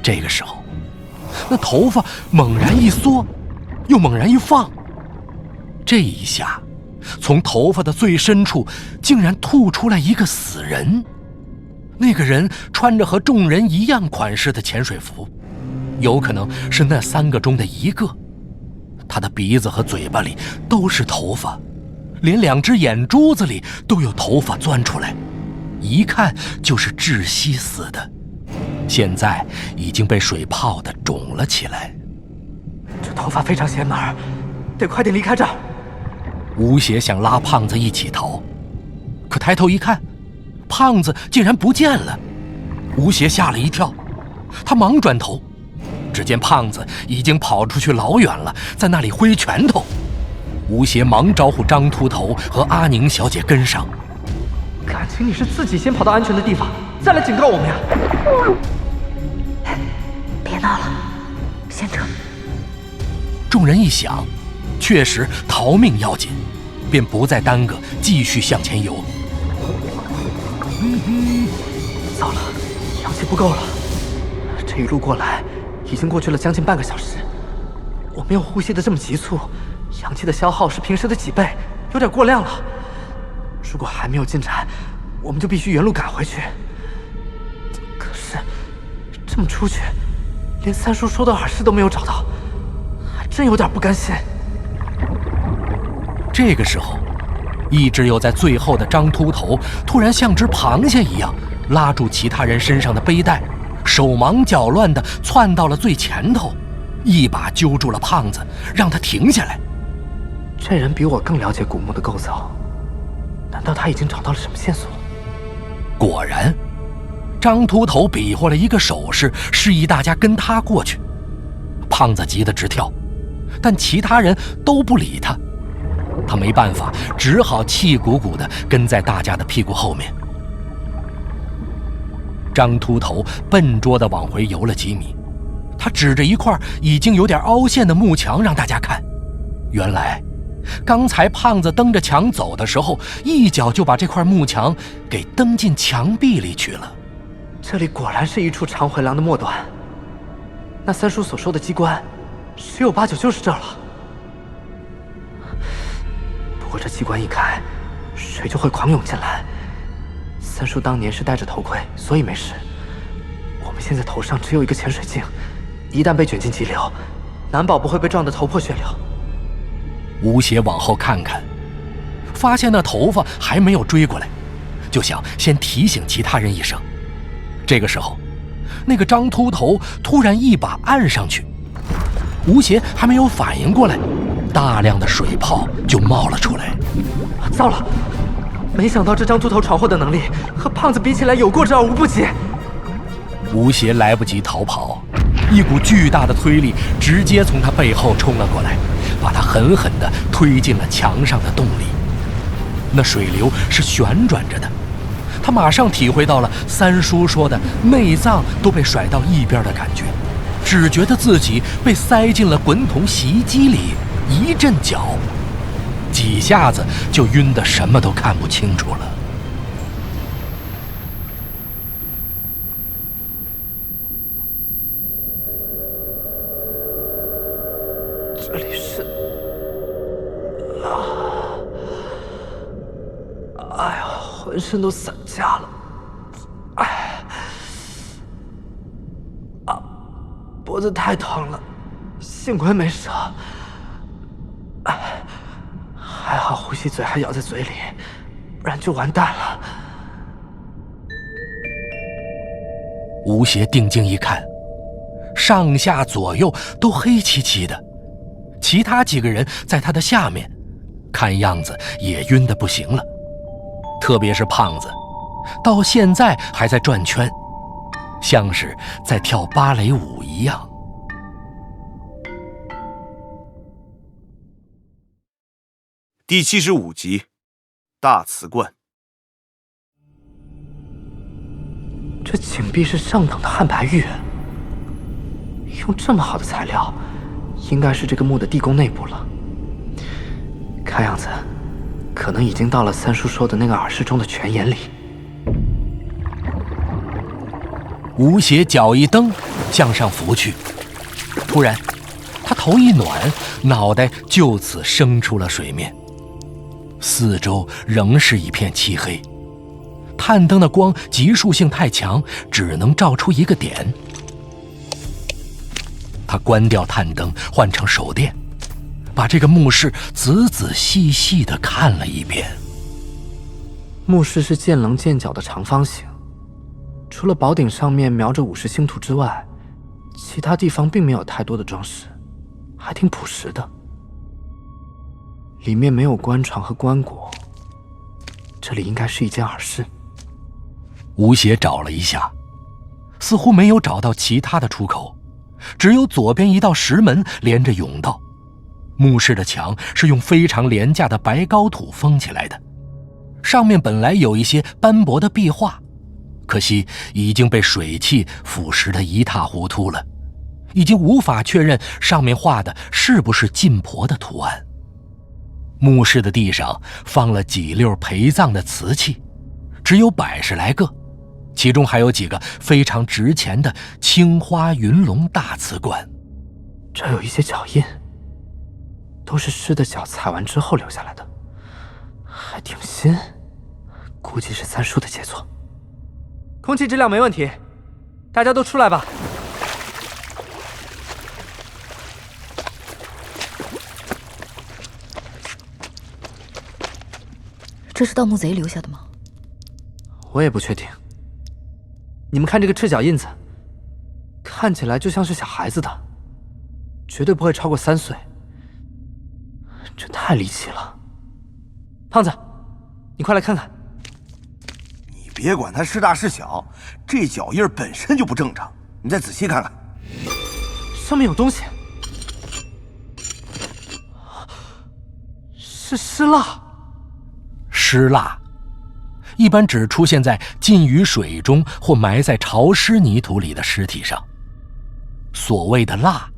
这个时候那头发猛然一缩，又猛然一放，这一下从头发的最深处竟然吐出来一个死人。那个人穿着和众人一样款式的潜水服，有可能是那3个中的一个。他的鼻子和嘴巴里都是头发，连2只眼珠子里都有头发钻出来，一看就是窒息死的，现在已经被水泡得肿了起来。这头发非常显眼，得快点离开这儿。吴邪想拉胖子一起逃，可抬头一看，胖子竟然不见了。吴邪吓了一跳，他忙转头，只见胖子已经跑出去老远了，在那里挥拳头。吴邪忙招呼张秃头和阿宁小姐跟上。感情你是自己先跑到安全的地方，再来警告我们呀！别闹了，先撤。众人一想，确实逃命要紧，便不再耽搁，继续向前游。糟了，氧气不够了。这一路过来已经过去了将近半个小时，我们又呼吸得这么急促，氧气的消耗是平时的几倍，有点过量了。如果还没有进展，我们就必须原路赶回去。可是这么出去，连三叔说的耳饰都没有找到，还真有点不甘心。这个时候，一直游在最后的张秃头突然像只螃蟹一样拉住其他人身上的背带，手忙脚乱地窜到了最前头，一把揪住了胖子，让他停下来。这人比我更了解古墓的构造，难道他已经找到了什么线索？果然，张秃头比划了一个手势，示意大家跟他过去。胖子急得直跳，但其他人都不理他。他没办法，只好气鼓鼓地跟在大家的屁股后面。张秃头笨拙地往回游了几米，他指着一块已经有点凹陷的木墙让大家看，原来刚才胖子蹬着墙走的时候，一脚就把这块木墙给蹬进墙壁里去了。这里果然是一处长回廊的末端，那三叔所说的机关，十有八九就是这儿了。不过这机关一开，水就会狂涌进来。三叔当年是戴着头盔，所以没事。我们现在头上只有一个潜水镜，一旦被卷进急流，难保不会被撞得头破血流。吴邪往后看看，发现那头发还没有追过来，就想先提醒其他人一声。这个时候，那个张秃头突然一把按上去，吴邪还没有反应过来，大量的水泡就冒了出来。糟了！没想到这张秃头闯祸的能力和胖子比起来有过之而无不及。吴邪来不及逃跑，一股巨大的推力直接从他背后冲了过来，把他狠狠地推进了墙上的洞里。那水流是旋转着的，他马上体会到了三叔说的内脏都被甩到一边的感觉，只觉得自己被塞进了滚筒洗衣机里，一阵搅，几下子就晕得什么都看不清楚了。这里是……哎呀，浑身都散架了。脖子太疼了，幸亏没折。还好呼吸嘴还咬在嘴里，不然就完蛋了。吴邪定睛一看，上下左右都黑漆漆的，其他几个人在他的下面，看样子也晕得不行了。特别是胖子，到现在还在转圈，像是在跳芭蕾舞一样。第75集，大瓷罐。这井壁是上等的汉白玉，用这么好的材料，应该是这个墓的地宫内部了。看样子，可能已经到了三叔说的那个耳室中的泉眼里。吴邪脚一蹬，向上浮去，突然，他头一暖，脑袋就此升出了水面。四周仍是一片漆黑，探灯的光级数性太强，只能照出一个点。他关掉探灯，换成手电，把这个墓室仔仔细细地看了一遍。墓室是见棱见角的长方形，除了宝顶上面描着50星图之外，其他地方并没有太多的装饰，还挺朴实的。里面没有棺床和棺椁，这里应该是一间耳室。吴邪找了一下，似乎没有找到其他的出口，只有左边一道石门连着甬道。墓室的墙是用非常廉价的白膏土封起来的，上面本来有一些斑驳的壁画，可惜已经被水汽腐蚀得一塌糊涂了，已经无法确认上面画的是不是晋婆的图案。墓室的地上放了几溜陪葬的瓷器，只有100来个，其中还有几个非常值钱的青花云龙大瓷罐。这有一些脚印，都是尸的脚踩完之后留下来的，还挺新，估计是三叔的杰作。空气质量没问题，大家都出来吧。这是盗墓贼留下的吗？我也不确定。你们看这个赤脚印子，看起来就像是小孩子的，绝对不会超过3岁。这太离奇了。胖子，你快来看看。你别管它是大是小，这脚印本身就不正常，你再仔细看看。上面有东西，是尸蜡。尸蜡，一般只出现在浸于水中或埋在潮湿泥土里的尸体上。所谓的蜡，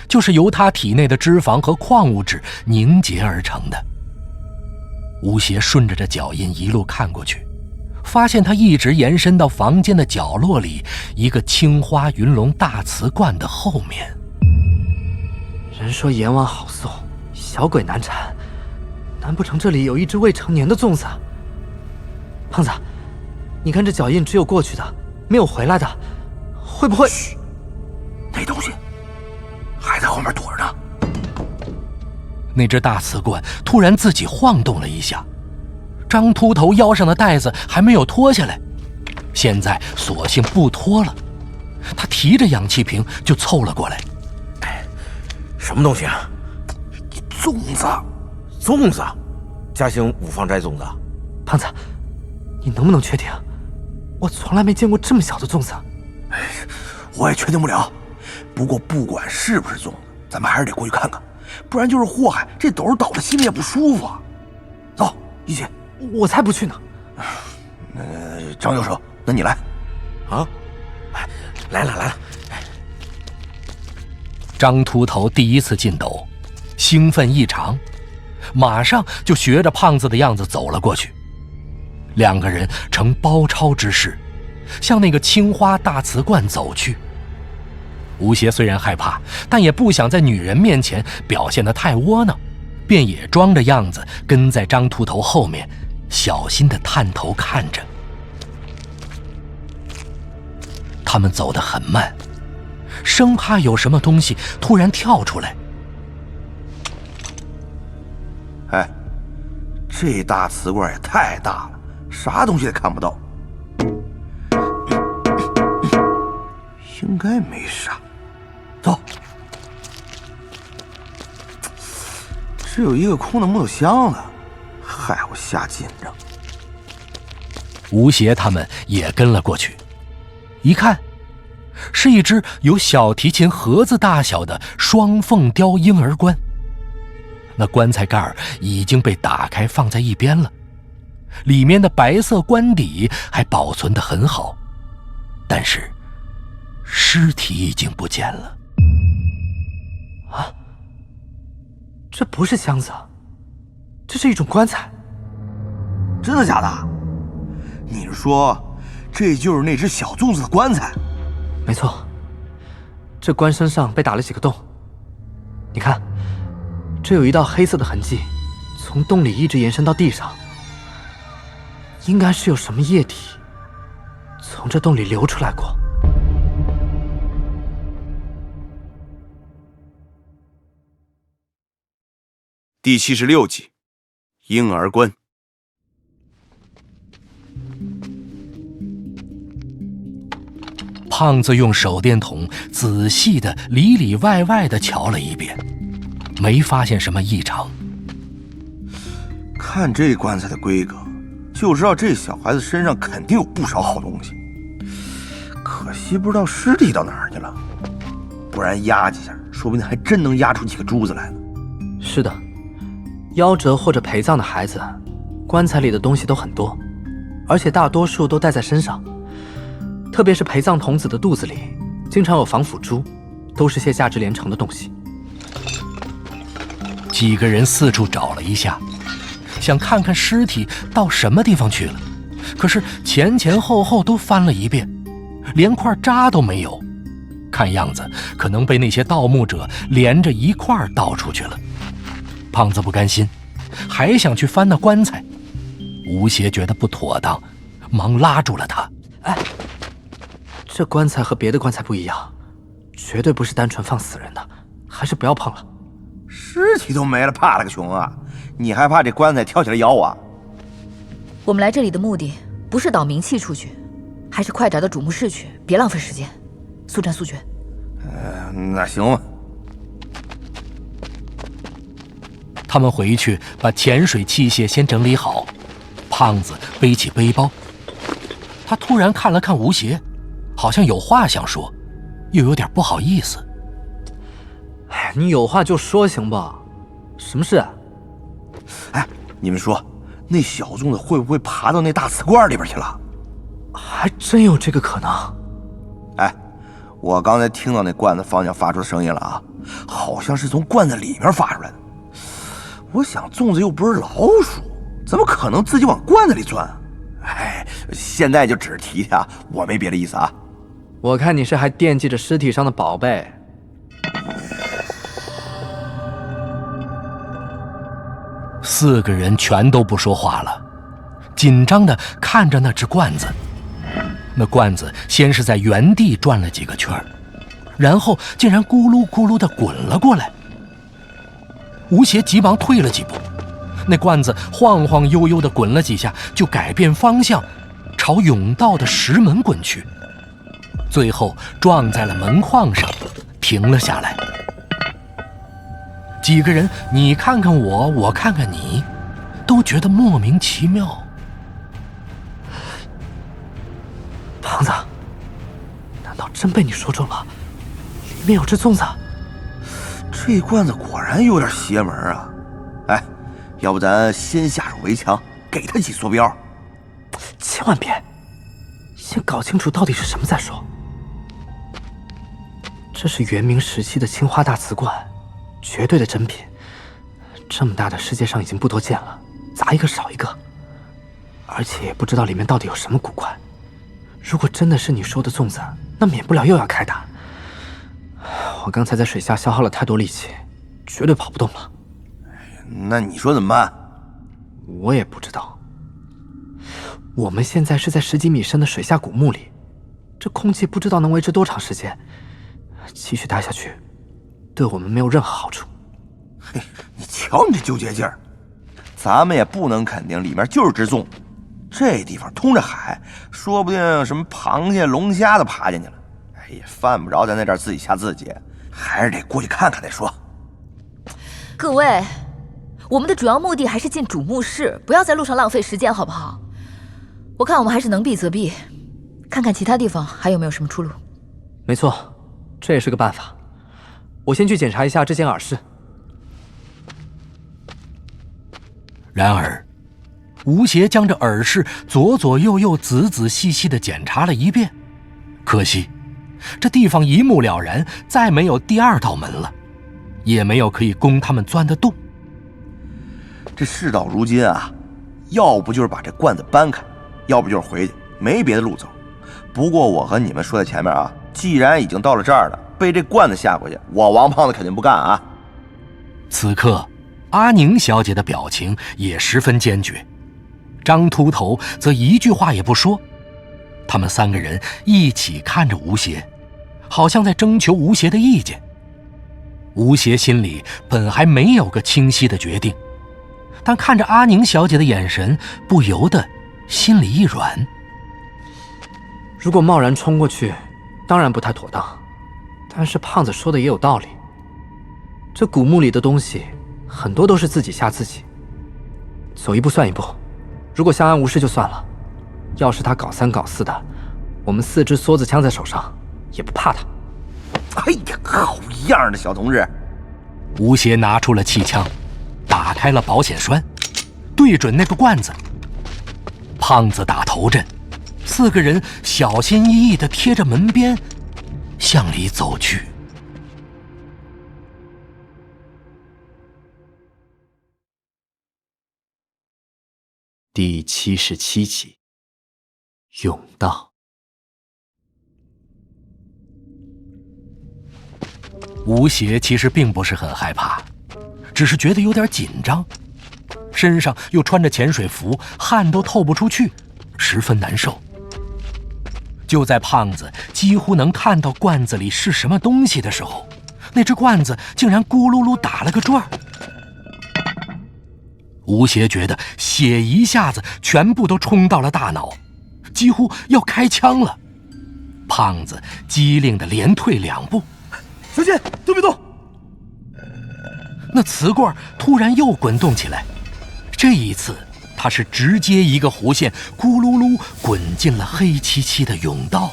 就是由它体内的脂肪和矿物质凝结而成的。吴邪顺着这脚印一路看过去，发现它一直延伸到房间的角落里一个青花云龙大瓷罐的后面。人说阎王好送，小鬼难缠，难不成这里有一只未成年的粽子？胖子，你看这脚印只有过去的，没有回来的，会不会……嘘，那东西还在后面躲着呢。那只大瓷罐突然自己晃动了一下，张秃头腰上的带子还没有脱下来，现在索性不脱了。他提着氧气瓶就凑了过来。什么东西啊？粽子。粽子？嘉兴五芳斋粽子？胖子，你能不能确定？我从来没见过这么小的粽子。我也确定不了。不过不管是不是粽子，咱们还是得过去看看，不然就是祸害。这斗倒的心里也不舒服啊。走，一起。我才不去呢。张教授，那你来。啊，来了。张秃头第一次进斗，兴奋异常，马上就学着胖子的样子走了过去。两个人呈包抄之势，向那个青花大瓷罐走去。吴邪虽然害怕，但也不想在女人面前表现得太窝囊，便也装着样子跟在张秃头后面，小心地探头看着。他们走得很慢，生怕有什么东西突然跳出来。哎，这大瓷罐也太大了，啥东西也看不到。应该没啥。走。只有一个空的木头箱子，害我瞎紧张。吴邪他们也跟了过去，一看，是一只有小提琴盒子大小的双凤雕婴儿棺。那棺材盖已经被打开放在一边了，里面的白色棺底还保存得很好，但是尸体已经不见了。啊，这不是箱子，这是一种棺材。真的假的？你是说这就是那只小粽子的棺材？没错，这棺身上被打了几个洞，你看，这有一道黑色的痕迹，从洞里一直延伸到地上，应该是有什么液体从这洞里流出来过。第76集，婴儿棺。胖子用手电筒仔细的里里外外的瞧了一遍，没发现什么异常。看这棺材的规格，就知道这小孩子身上肯定有不少好东西。可惜不知道尸体到哪儿去了，不然压几下，说不定还真能压出几个珠子来呢。是的，夭折或者陪葬的孩子，棺材里的东西都很多，而且大多数都带在身上。特别是陪葬童子的肚子里，经常有防腐珠，都是些价值连城的东西。几个人四处找了一下，想看看尸体到什么地方去了，可是前前后后都翻了一遍，连块渣都没有。看样子可能被那些盗墓者连着一块盗出去了。胖子不甘心，还想去翻那棺材。吴邪觉得不妥当，忙拉住了他。哎，这棺材和别的棺材不一样，绝对不是单纯放死人的，还是不要碰了。尸体都没了，怕了个熊啊！你还怕这棺材跳起来咬我？我们来这里的目的不是导冥气出去，还是快点到主墓室去，别浪费时间。速战速决。那行吧。他们回去把潜水器械先整理好，胖子背起背包。他突然看了看吴邪，好像有话想说，又有点不好意思。哎，你有话就说行吧？什么事啊？哎，你们说，那小粽子会不会爬到那大瓷罐里边去了？还真有这个可能。哎，我刚才听到那罐子方向发出的声音了啊，好像是从罐子里面发出来的。我想粽子又不是老鼠，怎么可能自己往罐子里钻？哎，现在就只是提提啊，我没别的意思啊。我看你是还惦记着尸体上的宝贝。4个人全都不说话了，紧张地看着那只罐子。那罐子先是在原地转了几个圈，然后竟然咕噜咕噜地滚了过来。吴邪急忙退了几步，那罐子晃晃悠悠地滚了几下，就改变方向，朝甬道的石门滚去，最后撞在了门框上，停了下来。几个人你看看我，我看看你，都觉得莫名其妙。胖子，难道真被你说中了？里面有只粽子？这罐子果然有点邪门啊！哎，要不咱先下手为强，给他几坐标？千万别，先搞清楚到底是什么再说。这是元明时期的青花大瓷罐，绝对的珍品。这么大的世界上已经不多见了，砸一个少一个。而且也不知道里面到底有什么古怪。如果真的是你说的粽子，那免不了又要开打。我刚才在水下消耗了太多力气，绝对跑不动了。那你说怎么办？我也不知道。我们现在是在10几米深的水下古墓里，这空气不知道能维持多长时间。继续待下去，对我们没有任何好处。嘿，你瞧你这纠结劲儿！咱们也不能肯定里面就是只粽子，这地方通着海，说不定什么螃蟹、龙虾都爬进去了。哎呀，犯不着在那这儿自己吓自己，还是得过去看看再说。各位，我们的主要目的还是进主墓室，不要在路上浪费时间，好不好？我看我们还是能避则避，看看其他地方还有没有什么出路。没错，这也是个办法。我先去检查一下这间耳室。然而，吴邪将这耳室左左右右、仔仔细细地检查了一遍，可惜这地方一目了然，再没有第2道门了，也没有可以供他们钻的洞。这事到如今啊，要不就是把这罐子搬开，要不就是回去，没别的路走。不过我和你们说在前面啊，既然已经到了这儿了，被这罐子吓过去，我王胖子肯定不干啊。此刻阿宁小姐的表情也十分坚决，张秃头则一句话也不说。他们3个人一起看着吴邪，好像在征求吴邪的意见。吴邪心里本还没有个清晰的决定，但看着阿宁小姐的眼神，不由得心里一软。如果贸然冲过去，当然不太妥当。但是胖子说的也有道理，这古墓里的东西很多都是自己吓自己，走一步算一步。如果相安无事就算了，要是他搞3搞4的，我们4支梭子枪在手上，也不怕他。哎呀，好样的，小同志！吴邪拿出了气枪，打开了保险栓，对准那个罐子。胖子打头阵，4个人小心翼翼地贴着门边向里走去。第77集，甬道。吴邪其实并不是很害怕，只是觉得有点紧张，身上又穿着潜水服，汗都透不出去，十分难受。就在胖子几乎能看到罐子里是什么东西的时候，那只罐子竟然咕噜噜打了个转儿。吴邪觉得血一下子全部都冲到了大脑，几乎要开枪了。胖子机灵地连退2步。小心，动别动！那瓷罐突然又滚动起来，这一次他是直接一个弧线，咕噜噜滚进了黑漆漆的甬道。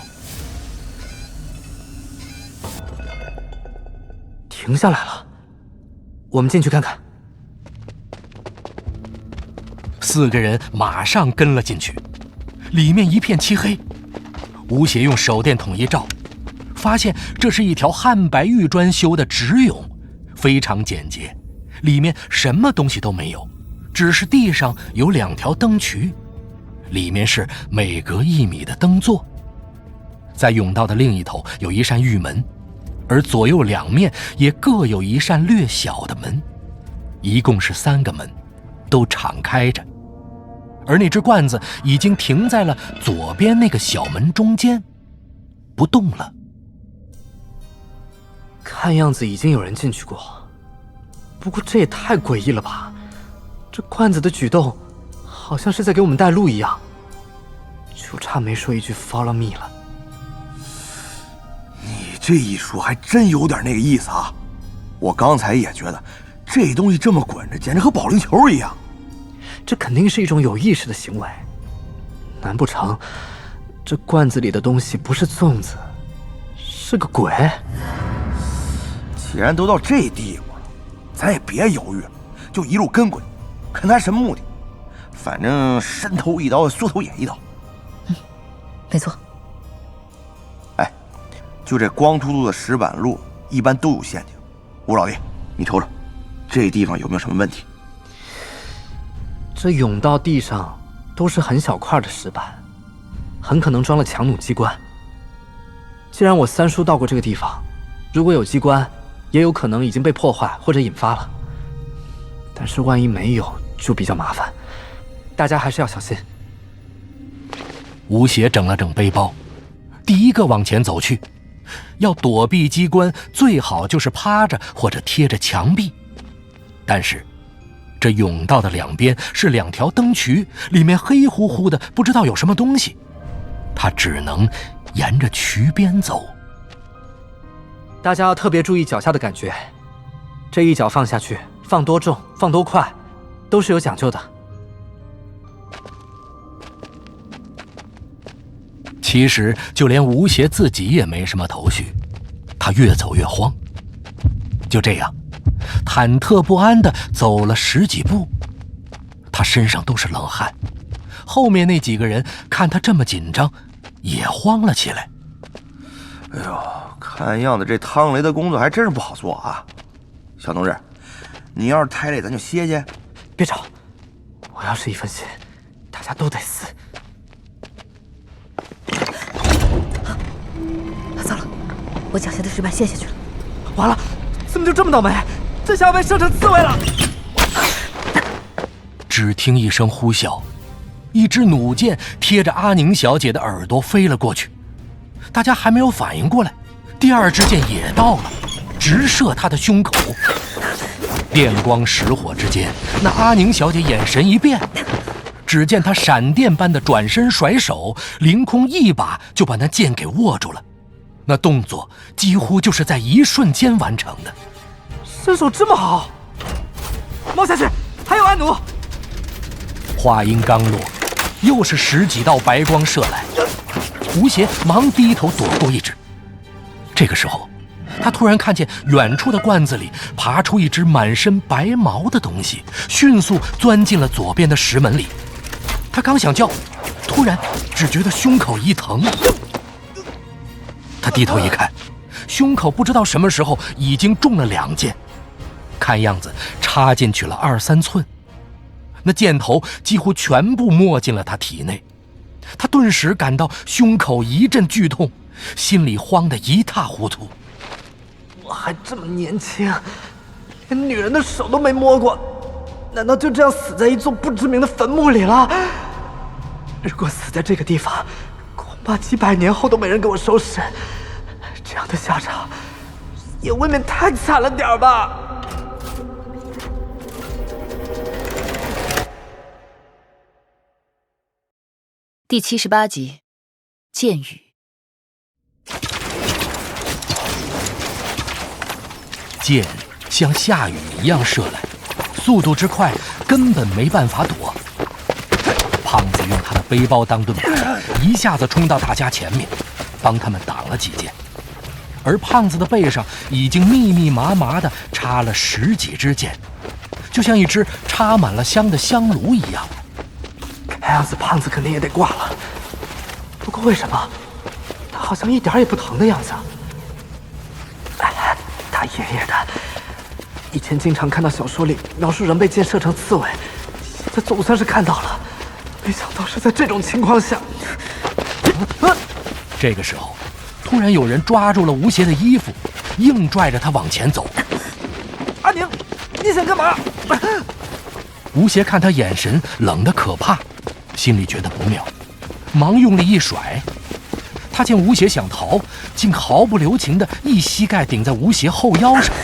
停下来了，我们进去看看。4个人马上跟了进去，里面一片漆黑。吴邪用手电筒一照，发现这是一条汉白玉砖修的直甬，非常简洁，里面什么东西都没有，只是地上有2条灯渠，里面是每隔1米的灯座。在甬道的另一头有一扇玉门，而左右2面也各有一扇略小的门，一共是3个门，都敞开着。而那只罐子已经停在了左边那个小门中间，不动了。看样子已经有人进去过，不过这也太诡异了吧！这罐子的举动，好像是在给我们带路一样，就差没说一句 “follow me” 了。你这一说，还真有点那个意思啊！我刚才也觉得，这东西这么滚着，简直和保龄球一样。这肯定是一种有意识的行为，难不成这罐子里的东西不是粽子，是个鬼？既然都到这地步了，咱也别犹豫了，就一路跟过去，看他什么目的。反正伸头一刀，缩头也一刀。没错。哎，就这光秃秃的石板路，一般都有陷阱。吴老弟，你瞅瞅，这地方有没有什么问题？这甬道地上都是很小块的石板，很可能装了强弩机关。既然我3叔到过这个地方，如果有机关，也有可能已经被破坏或者引发了。但是万一没有，就比较麻烦，大家还是要小心。吴邪整了整背包，第一个往前走去。要躲避机关，最好就是趴着或者贴着墙壁。但是这甬道的2边是2条灯渠，里面黑乎乎的，不知道有什么东西。他只能沿着渠边走。大家要特别注意脚下的感觉，这一脚放下去，放多重，放多快，都是有讲究的。其实就连吴邪自己也没什么头绪，他越走越慌。就这样忐忑不安地走了10几步，他身上都是冷汗。后面那几个人看他这么紧张，也慌了起来。哎呦，看样子这汤雷的工作还真是不好做啊！小同志，你要是太累，咱就歇歇。别吵，我要是一分心，大家都得死。糟了，我脚下的石板陷下去了。完了，怎么就这么倒霉？这下要被射成刺猬了！只听一声呼啸，一支弩箭贴着阿宁小姐的耳朵飞了过去。大家还没有反应过来，第2支箭也到了，直射她的胸口。电光石火之间，那阿宁小姐眼神一变，只见她闪电般的转身甩手，凌空一把就把那剑给握住了。那动作几乎就是在一瞬间完成的。身手这么好，猫下去，还有暗弩。话音刚落，又是10几道白光射来，吴邪忙低头躲过一只。这个时候，他突然看见远处的罐子里爬出一只满身白毛的东西，迅速钻进了左边的石门里。他刚想叫，突然只觉得胸口一疼。他低头一看，胸口不知道什么时候已经中了2箭，看样子插进去了2、3寸。那箭头几乎全部没进了他体内，他顿时感到胸口一阵剧痛，心里慌得一塌糊涂。我还这么年轻，连女人的手都没摸过，难道就这样死在一座不知名的坟墓里了？如果死在这个地方，恐怕几百年后都没人给我收拾。这样的下场也未免太惨了点吧。第78集，箭雨。箭像下雨一样射来，速度之快，根本没办法躲。胖子用他的背包当盾牌，一下子冲到大家前面，帮他们挡了几箭。而胖子的背上已经密密麻麻地插了10几支箭，就像一只插满了香的香炉一样。看样子胖子肯定也得挂了。不过为什么他好像一点也不疼的样子啊？大爷爷的，以前经常看到小说里描述人被箭射成刺猬，现在总算是看到了。没想到是在这种情况下。这个时候，突然有人抓住了吴邪的衣服，硬拽着他往前走。阿宁，你想干嘛？吴邪看他眼神冷得可怕，心里觉得不妙，忙用力一甩。他见吴邪想逃，竟毫不留情地一膝盖顶在吴邪后腰上。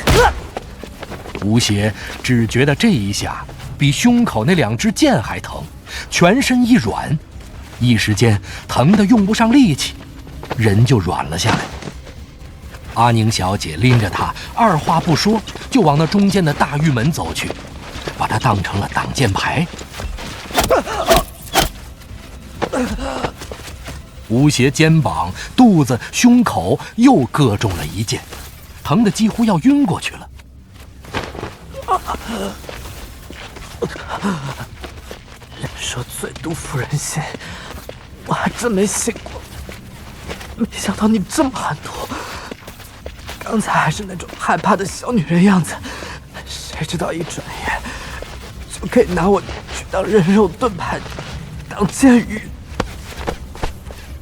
吴邪只觉得这一下比胸口那2支箭还疼，全身一软，一时间疼得用不上力气，人就软了下来。阿宁小姐拎着他，二话不说就往那中间的大玉门走去，把它当成了挡箭牌。吴邪肩膀、肚子、胸口又各中了一箭，疼得几乎要晕过去了。人说最毒妇人心，我还真没信过。没想到你这么狠毒，刚才还是那种害怕的小女人样子，谁知道一转眼就可以拿我去当人肉盾牌，当箭雨。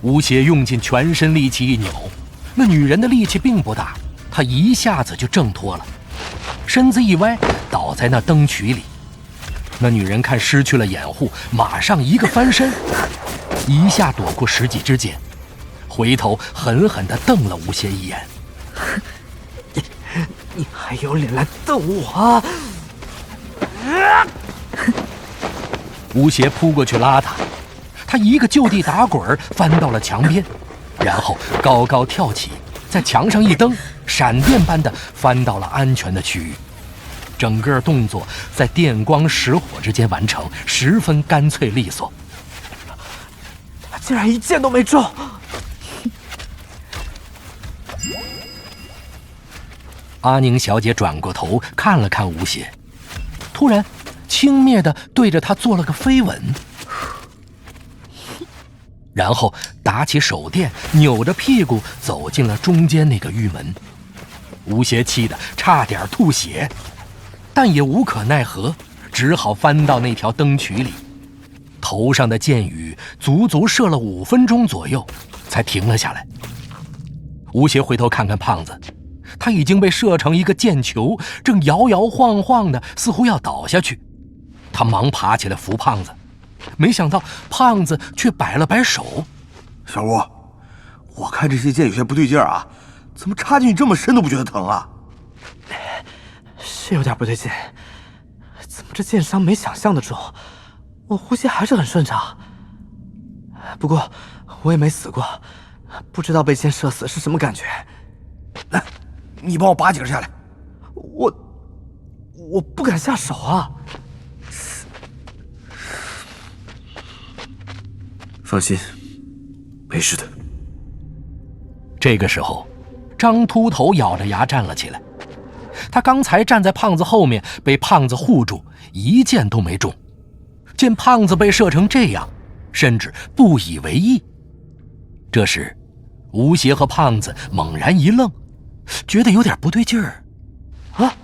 吴邪用尽全身力气一扭，那女人的力气并不大，她一下子就挣脱了，身子一歪，倒在那灯渠里。那女人看失去了掩护，马上一个翻身，一下躲过10几支箭，回头狠狠地瞪了吴邪一眼。你还有脸来瞪我？吴邪扑过去拉他，他一个就地打滚，翻到了墙边，然后高高跳起，在墙上一蹬，闪电般的翻到了安全的区域。整个动作在电光石火之间完成，十分干脆利索。他竟然一箭都没中！阿宁小姐转过头看了看吴邪，突然轻蔑地对着他做了个飞吻，然后打起手电，扭着屁股走进了中间那个玉门。吴邪气得差点吐血，但也无可奈何，只好翻到那条灯渠里。头上的箭雨足足射了5分钟左右，才停了下来。吴邪回头看看胖子，他已经被射成一个箭球，正摇摇晃晃的，似乎要倒下去。他忙爬起来扶胖子，没想到胖子却摆了摆手：“小吴，我看这些箭有些不对劲儿啊，怎么插进去这么深都不觉得疼啊？”是有点不对劲，怎么这箭伤没想象的重？我呼吸还是很顺畅。不过我也没死过，不知道被箭射死是什么感觉。来，你帮我拔几根下来。我不敢下手啊。放心，没事的。这个时候，张秃头咬着牙站了起来。他刚才站在胖子后面，被胖子护住，一箭都没中。见胖子被射成这样，甚至不以为意。这时，吴邪和胖子猛然一愣，觉得有点不对劲儿。啊，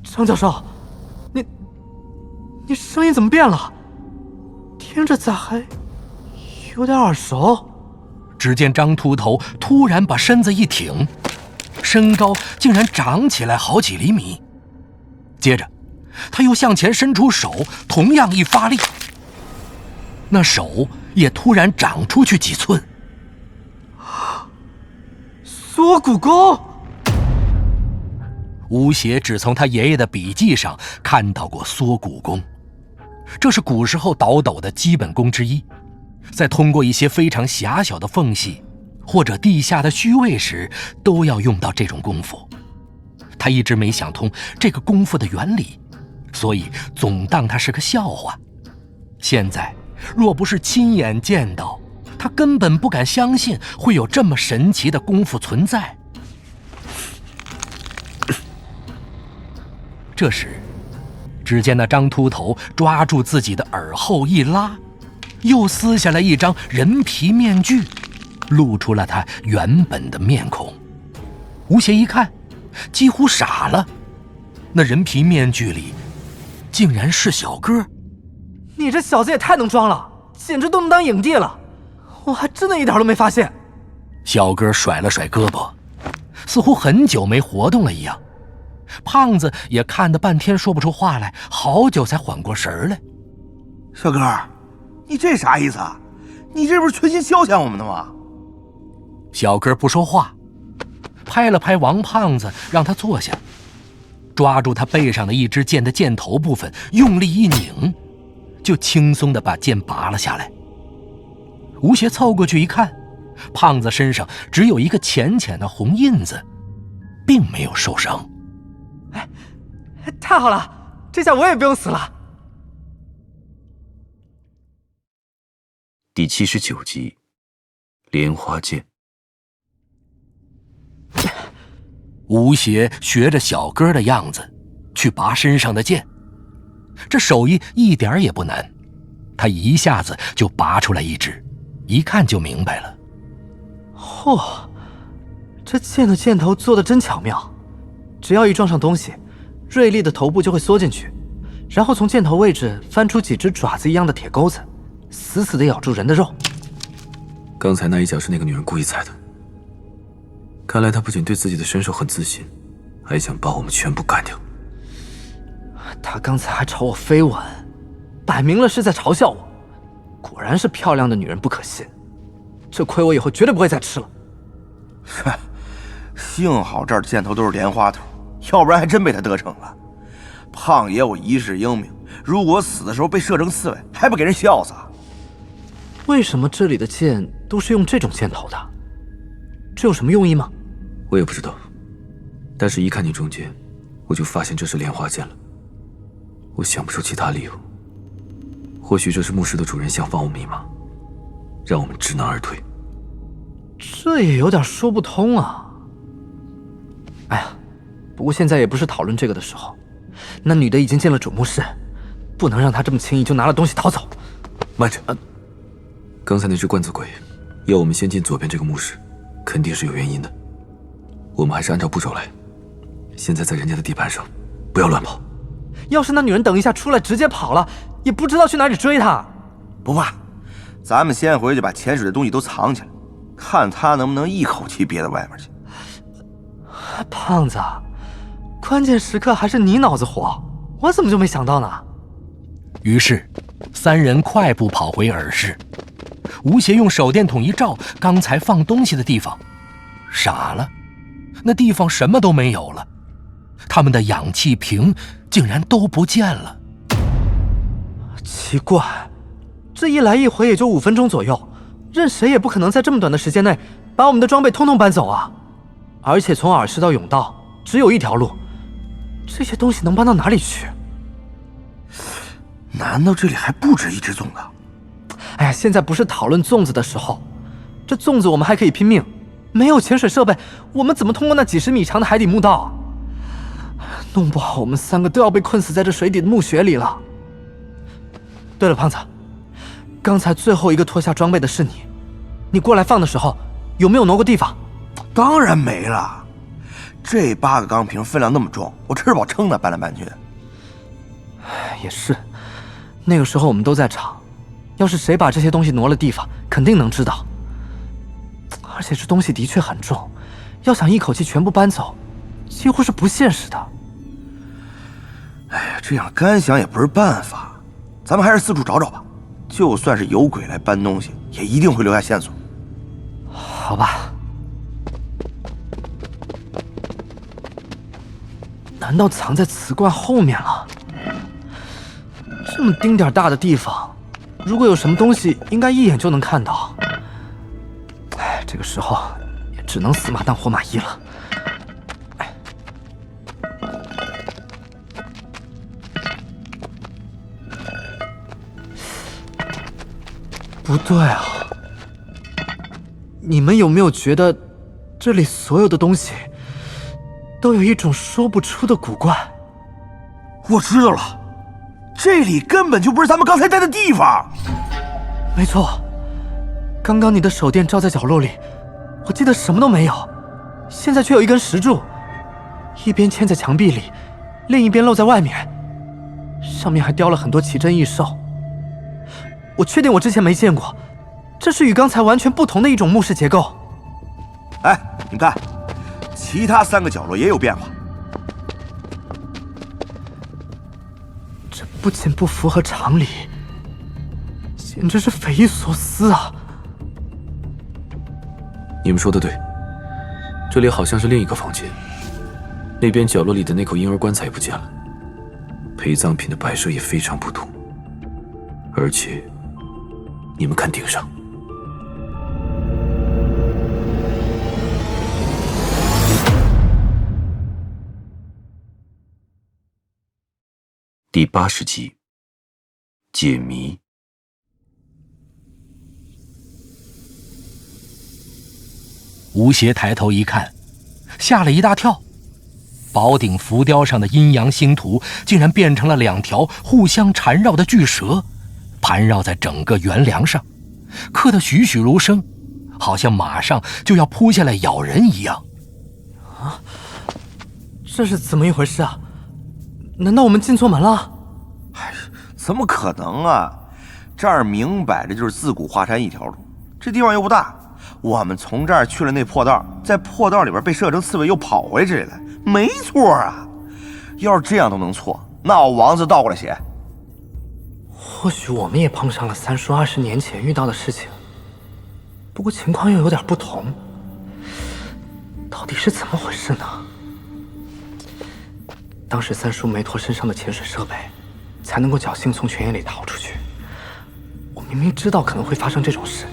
张教授，你声音怎么变了？听着咋还有点耳熟？只见张秃头突然把身子一挺，身高竟然长起来好几厘米。接着他又向前伸出手，同样一发力，那手也突然长出去几寸。缩骨功！吴邪只从他爷爷的笔记上看到过缩骨功，这是古时候倒斗的基本功之一，在通过一些非常狭小的缝隙或者地下的虚位时，都要用到这种功夫。他一直没想通这个功夫的原理，所以总当它是个笑话。现在若不是亲眼见到，他根本不敢相信会有这么神奇的功夫存在。这时，只见那张秃头抓住自己的耳后一拉，又撕下了一张人皮面具，露出了他原本的面孔。吴邪一看，几乎傻了，那人皮面具里竟然是小哥。你这小子也太能装了，简直都能当影帝了，我还真的一点都没发现。小哥甩了甩胳膊，似乎很久没活动了一样。胖子也看得半天说不出话来，好久才缓过神来。小哥，你这啥意思啊？你这不是存心消遣我们的吗？小哥不说话，拍了拍王胖子，让他坐下，抓住他背上的一支箭的箭头部分，用力一拧，就轻松地把箭拔了下来。吴邪凑过去一看，胖子身上只有一个浅浅的红印子，并没有受伤。太好了，这下我也不用死了。第79集，莲花剑。吴邪学着小哥的样子去拔身上的剑，这手艺一点也不难，他一下子就拔出来一支，一看就明白了。嚯，这剑的箭头做得真巧妙，只要一撞上东西，锐利的头部就会缩进去，然后从箭头位置翻出几只爪子一样的铁钩子，死死地咬住人的肉。刚才那一脚是那个女人故意踩的，看来她不仅对自己的身手很自信，还想把我们全部干掉。她刚才还朝我飞吻，摆明了是在嘲笑我。果然是漂亮的女人不可信，这亏我以后绝对不会再吃了。幸好这儿的箭头都是莲花头，要不然还真被他得逞了。胖爷我一世英名，如果死的时候被射成刺猬，还不给人笑死？为什么这里的箭都是用这种箭头的？这有什么用意吗？我也不知道，但是一看你中箭，我就发现这是莲花剑了。我想不出其他理由，或许这是墓室的主人想放我们一马，让我们知难而退。这也有点说不通啊。哎呀，不过现在也不是讨论这个的时候。那女的已经进了主墓室，不能让她这么轻易就拿了东西逃走。慢着，刚才那只罐子鬼要我们先进左边这个墓室，肯定是有原因的。我们还是按照步骤来。现在在人家的地盘上，不要乱跑。要是那女人等一下出来直接跑了，也不知道去哪里追她。不怕，咱们先回去把潜水的东西都藏起来，看她能不能一口气憋到外面去。胖子，关键时刻还是你脑子活，我怎么就没想到呢？于是三人快步跑回耳室。吴邪用手电筒一照刚才放东西的地方，傻了，那地方什么都没有了，他们的氧气瓶竟然都不见了。奇怪，这一来一回也就5分钟左右，任谁也不可能在这么短的时间内把我们的装备通通搬走啊！而且从耳室到甬道只有一条路，这些东西能搬到哪里去？难道这里还不止一只粽子？哎呀，现在不是讨论粽子的时候，这粽子我们还可以拼命，没有潜水设备，我们怎么通过那几10米长的海底墓道啊？弄不好我们3个都要被困死在这水底的墓穴里了。对了，胖子，刚才最后一个脱下装备的是你，你过来放的时候有没有挪过地方？当然没了，这8个钢瓶分量那么重，我吃饱撑的搬来搬去的。也是，那个时候我们都在场，要是谁把这些东西挪了地方，肯定能知道。而且这东西的确很重，要想一口气全部搬走，几乎是不现实的。哎呀，这样干想也不是办法，咱们还是四处找找吧。就算是有鬼来搬东西，也一定会留下线索。好吧。难道藏在瓷罐后面了？这么丁点大的地方，如果有什么东西，应该一眼就能看到。哎，这个时候也只能死马当活马医了。不对啊，你们有没有觉得这里所有的东西都有一种说不出的古怪？我知道了，这里根本就不是咱们刚才待的地方。没错，刚刚你的手电照在角落里，我记得什么都没有，现在却有一根石柱，一边嵌在墙壁里，另一边露在外面，上面还雕了很多奇珍异兽。我确定我之前没见过，这是与刚才完全不同的一种墓室结构。哎，你看，其他3个角落也有变化。这不仅不符合常理，简直是匪夷所思啊！你们说的对，这里好像是另一个房间。那边角落里的那口婴儿棺材也不见了，陪葬品的摆设也非常不同。而且，你们看顶上。第80集，解谜。吴邪抬头一看，吓了一大跳，宝顶浮雕上的阴阳星图竟然变成了2条互相缠绕的巨蛇，盘绕在整个圆梁上，刻得栩栩如生，好像马上就要扑下来咬人一样。啊，这是怎么一回事啊？难道我们进错门了？哎，怎么可能啊！这儿明摆着就是自古华山一条路，这地方又不大，我们从这儿去了那破道，在破道里边被射成刺猬，又跑回这里来，没错啊！要是这样都能错，那我王字倒过来写。或许我们也碰上了三叔20年前遇到的事情，不过情况又有点不同，到底是怎么回事呢？当时三叔没脱身上的潜水设备，才能够侥幸从泉眼里逃出去。我明明知道可能会发生这种事，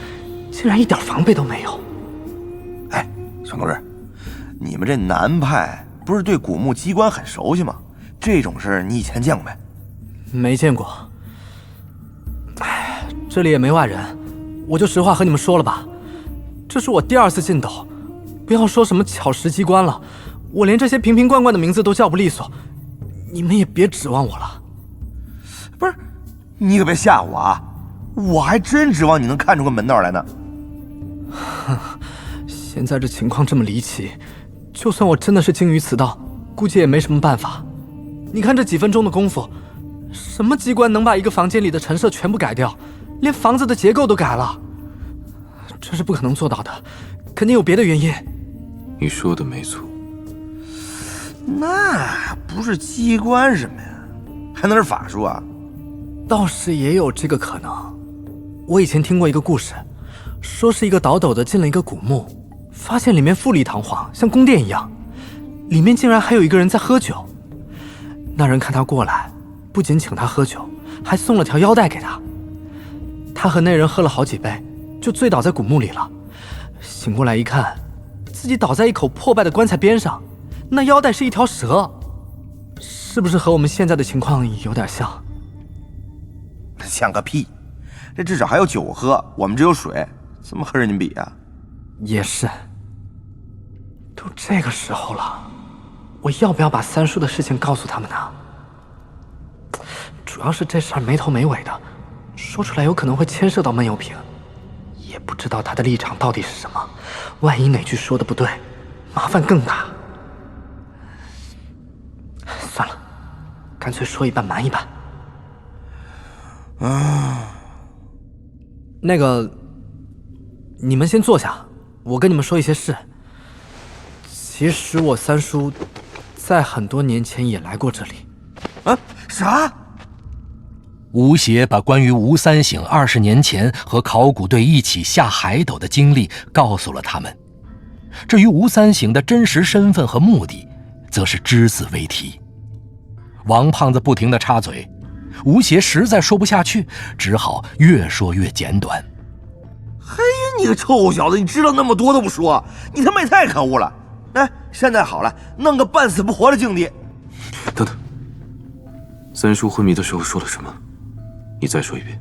竟然一点防备都没有。哎，小同志，你们这南派不是对古墓机关很熟悉吗？这种事你以前见过没？没见过。哎，这里也没外人，我就实话和你们说了吧，这是我第2次进斗，不要说什么巧石机关了，我连这些瓶瓶罐罐的名字都叫不利索，你们也别指望我了。不是，你可别吓我啊！我还真指望你能看出个门道来呢。现在这情况这么离奇，就算我真的是精于此道，估计也没什么办法。你看这几分钟的功夫，什么机关能把一个房间里的陈设全部改掉，连房子的结构都改了？这是不可能做到的，肯定有别的原因。你说的没错。那不是机关什么呀？还能是法术啊？倒是也有这个可能。我以前听过一个故事，说是一个倒斗的进了一个古墓，发现里面富丽堂皇，像宫殿一样，里面竟然还有一个人在喝酒。那人看他过来，不仅请他喝酒，还送了条腰带给他。他和那人喝了好几杯，就醉倒在古墓里了。醒过来一看，自己倒在一口破败的棺材边上，那腰带是一条蛇，是不是和我们现在的情况有点像？像个屁！这至少还有酒喝，我们只有水，怎么和人家比啊？也是。都这个时候了，我要不要把三叔的事情告诉他们呢？主要是这事儿没头没尾的，说出来有可能会牵涉到闷油瓶，也不知道他的立场到底是什么，万一哪句说的不对，麻烦更大。算了，干脆说一半瞒一半。那个，你们先坐下，我跟你们说一些事。其实我三叔在很多年前也来过这里。啊？啥？吴邪把关于吴三省20年前和考古队一起下海斗的经历告诉了他们。至于吴三省的真实身份和目的，则是只字未提。王胖子不停地插嘴，吴邪实在说不下去，只好越说越简短。嘿，你个臭小子，你知道那么多都不说，你他妈也太可恶了！哎，现在好了，弄个半死不活的境地。等等，三叔昏迷的时候说了什么？你再说一遍。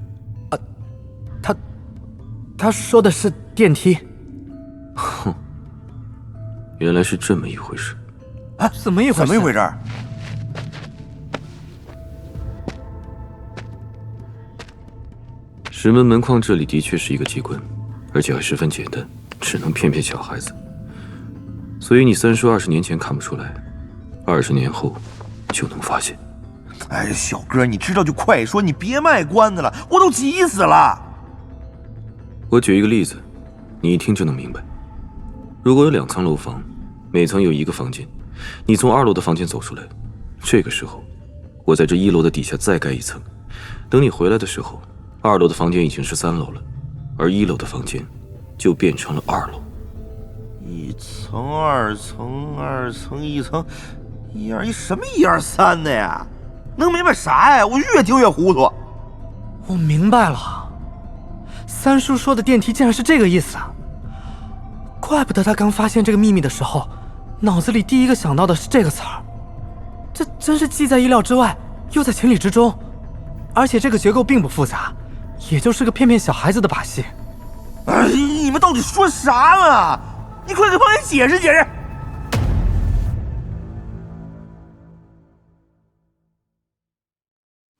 他说的是电梯。哼，原来是这么一回事。啊，怎么一回事？石门门框这里的确是一个机关，而且还十分简单，只能骗骗小孩子。所以你三叔20年前看不出来，20年后就能发现。哎，小哥，你知道就快说，你别卖关子了，我都急死了。我举一个例子，你一听就能明白。如果有2层楼房，每层有1个房间，你从2楼的房间走出来，这个时候，我在这1楼的底下再盖1层，等你回来的时候，2楼的房间已经是3楼了，而1楼的房间就变成了2楼。1层、2层、2层、1层，1、2、1什么1、2、3的呀？能明白啥呀？我越听越糊涂。我明白了，三叔说的电梯竟然是这个意思啊！怪不得他刚发现这个秘密的时候，脑子里第一个想到的是这个词儿。这真是既在意料之外，又在情理之中。而且这个结构并不复杂，也就是个骗骗小孩子的把戏。哎，你们到底说啥呢？你快给胖爷解释解释。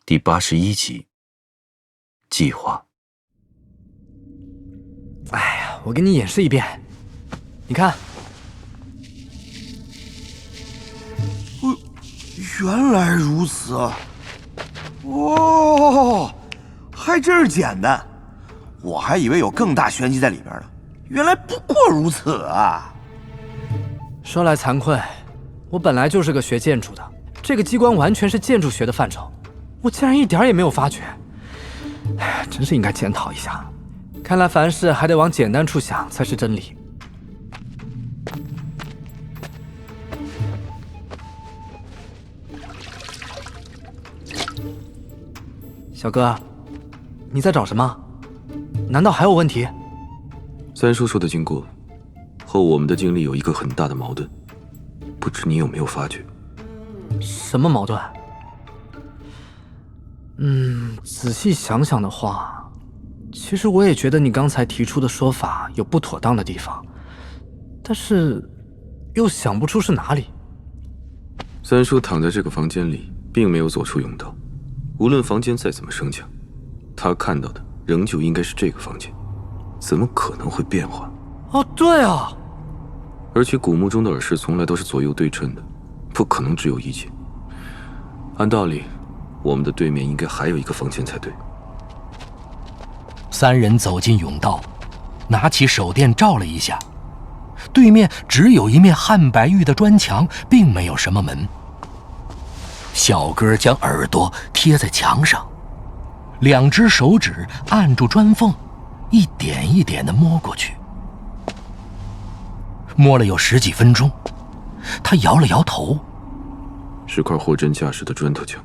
第81集，计划。哎呀，我给你演示一遍，你看。原来如此。哦，还真是简单，我还以为有更大玄机在里边呢，原来不过如此啊。说来惭愧，我本来就是个学建筑的，这个机关完全是建筑学的范畴，我竟然一点也没有发觉，真是应该检讨一下。看来凡事还得往简单处想才是真理。小哥，你在找什么？难道还有问题？三叔说的经过和我们的经历有一个很大的矛盾，不知你有没有发觉？什么矛盾？仔细想想的话，其实我也觉得你刚才提出的说法有不妥当的地方，但是又想不出是哪里。三叔躺在这个房间里，并没有走出甬道。无论房间再怎么生强，他看到的仍旧应该是这个房间，怎么可能会变化？哦，对啊。而且古墓中的耳室从来都是左右对称的，不可能只有一间。按道理，我们的对面应该还有一个房间才对。3人走进甬道，拿起手电照了一下，对面只有一面汉白玉的砖墙，并没有什么门。小哥将耳朵贴在墙上，2只手指按住砖缝，一点一点地摸过去。摸了有10几分钟，他摇了摇头，是块货真价实的砖头墙。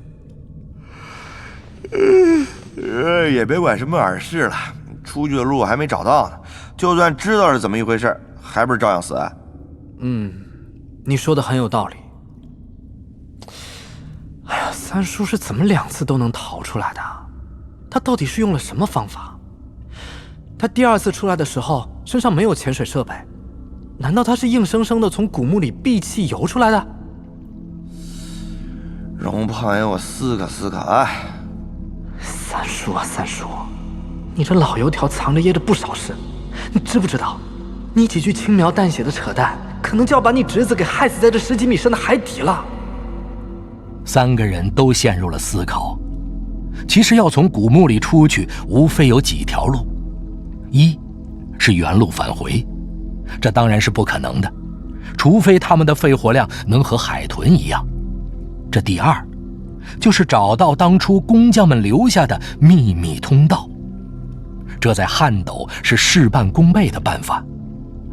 也别管什么耳室了，出去的路还没找到呢，就算知道是怎么一回事，还不是照样死啊？你说的很有道理。哎呀，三叔是怎么2次都能逃出来的？他到底是用了什么方法？他第2次出来的时候身上没有潜水设备，难道他是硬生生的从古墓里闭气游出来的？容胖爷，我思考思考啊。三叔啊，三叔，你这老油条藏着掖着不少事，你知不知道？你几句轻描淡写的扯淡，可能就要把你侄子给害死在这10几米深的海底了。3个人都陷入了思考。其实要从古墓里出去，无非有几条路：一是原路返回，这当然是不可能的，除非他们的肺活量能和海豚一样。这第2就是找到当初工匠们留下的秘密通道，这在汉斗是事半功倍的办法，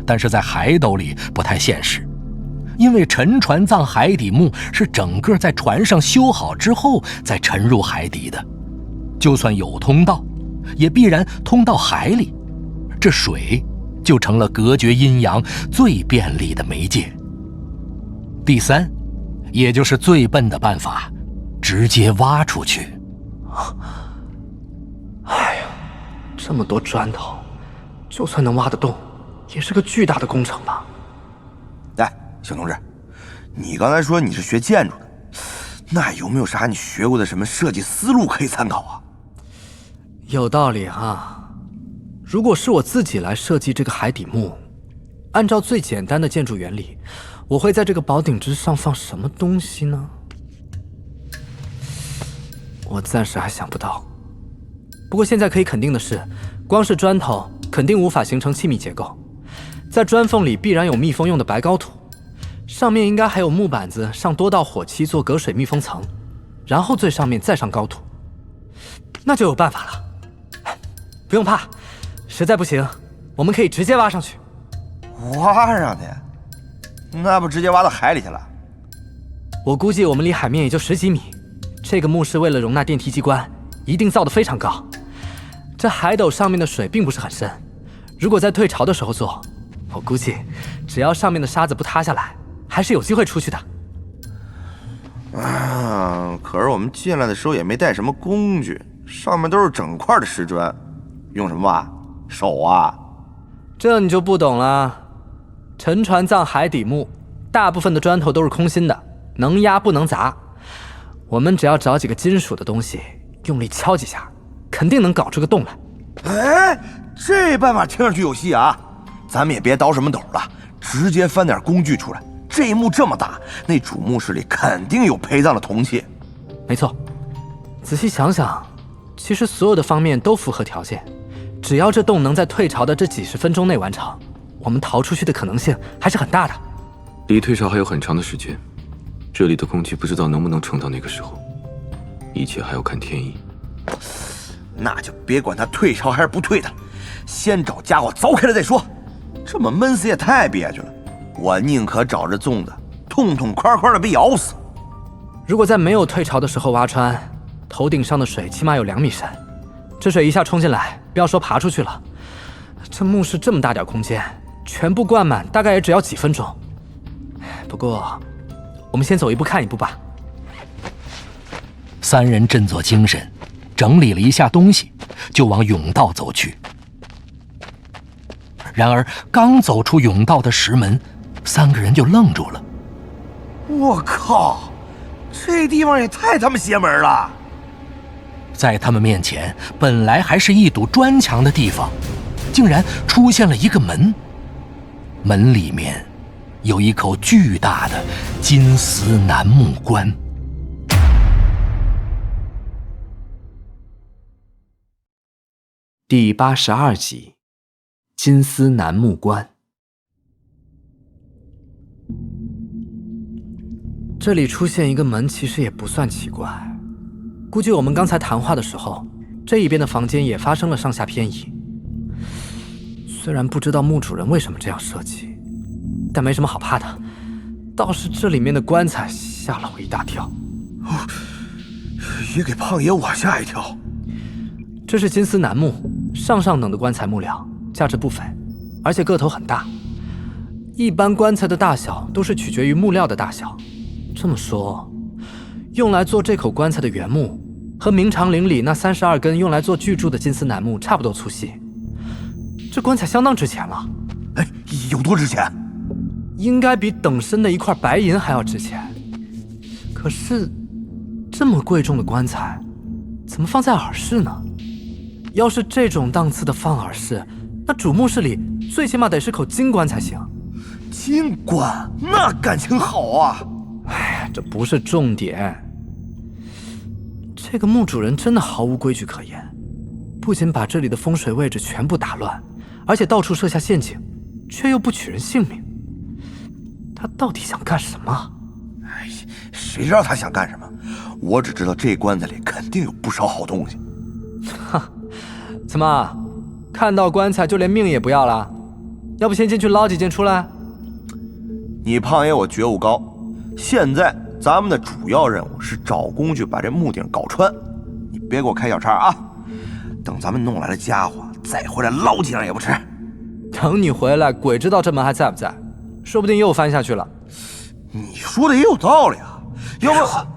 但是在海斗里不太现实，因为沉船葬海底墓是整个在船上修好之后再沉入海底的，就算有通道，也必然通到海里，这水就成了隔绝阴阳最便利的媒介。第3，也就是最笨的办法，直接挖出去。哎呀，这么多砖头，就算能挖得动，也是个巨大的工程吧？来，小同志，你刚才说你是学建筑的，那有没有啥你学过的什么设计思路可以参考啊？有道理哈。如果是我自己来设计这个海底墓，按照最简单的建筑原理，我会在这个宝顶之上放什么东西呢？我暂时还想不到。不过现在可以肯定的是，光是砖头肯定无法形成气密结构，在砖缝里必然有密封用的白膏土，上面应该还有木板子上多道火漆做隔水密封层，然后最上面再上膏土，那就有办法了。不用怕，实在不行，我们可以直接挖上去。挖上去？那不直接挖到海里去了？我估计我们离海面也就10几米，这个墓室为了容纳电梯机关，一定造得非常高。这海斗上面的水并不是很深，如果在退潮的时候做，我估计只要上面的沙子不塌下来，还是有机会出去的。可是我们进来的时候也没带什么工具，上面都是整块的石砖，用什么挖？手啊？这你就不懂了。沉船葬海底墓，大部分的砖头都是空心的，能压不能砸。我们只要找几个金属的东西，用力敲几下，肯定能搞出个洞来。哎，这办法听上去有戏啊！咱们也别倒什么斗了，直接翻点工具出来。这墓这么大，那主墓室里肯定有陪葬的铜器。没错，仔细想想，其实所有的方面都符合条件，只要这洞能在退潮的这几10分钟内完成，我们逃出去的可能性还是很大的。离退潮还有很长的时间，这里的空气不知道能不能撑到那个时候，一切还要看天意。那就别管它退潮还是不退的，先找家伙凿开了再说。这么闷死也太憋屈了，我宁可找着粽子，痛痛快快的被咬死。如果在没有退潮的时候挖穿，头顶上的水起码有2米深，这水一下冲进来，不要说爬出去了，这墓室这么大点空间，全部灌满大概也只要几分钟。不过，我们先走一步看一步吧。3人振作精神，整理了一下东西，就往甬道走去。然而，刚走出甬道的石门，3个人就愣住了。我靠，这地方也太他妈邪门了！在他们面前，本来还是一堵砖墙的地方，竟然出现了一个门。门里面有一口巨大的金丝楠木棺。第82集，金丝楠木棺。这里出现一个门其实也不算奇怪，估计我们刚才谈话的时候，这一边的房间也发生了上下偏移。虽然不知道墓主人为什么这样设计，但没什么好怕的，倒是这里面的棺材吓了我一大跳。也给胖爷我吓一跳。这是金丝楠木，上等的棺材木料，价值不菲，而且个头很大。一般棺材的大小都是取决于木料的大小。这么说，用来做这口棺材的原木，和明长陵里那32根用来做巨柱的金丝楠木差不多粗细。这棺材相当值钱了。哎，有多值钱？应该比等身的一块白银还要值钱。可是，这么贵重的棺材，怎么放在耳室呢？要是这种档次的放耳室，那主墓室里最起码得是口金棺才行。金棺，那感情好啊！哎呀，这不是重点。这个墓主人真的毫无规矩可言，不仅把这里的风水位置全部打乱，而且到处设下陷阱，却又不取人性命。他到底想干什么？哎，谁知道他想干什么？我只知道这棺材里肯定有不少好东西。哈，怎么，看到棺材就连命也不要了？要不先进去捞几件出来？你胖爷我觉悟高，现在咱们的主要任务是找工具把这木顶搞穿。你别给我开小差啊！等咱们弄来了家伙，再回来捞几样也不迟。等你回来，鬼知道这门还在不在，说不定又翻下去了。你说的也有道理啊，要不……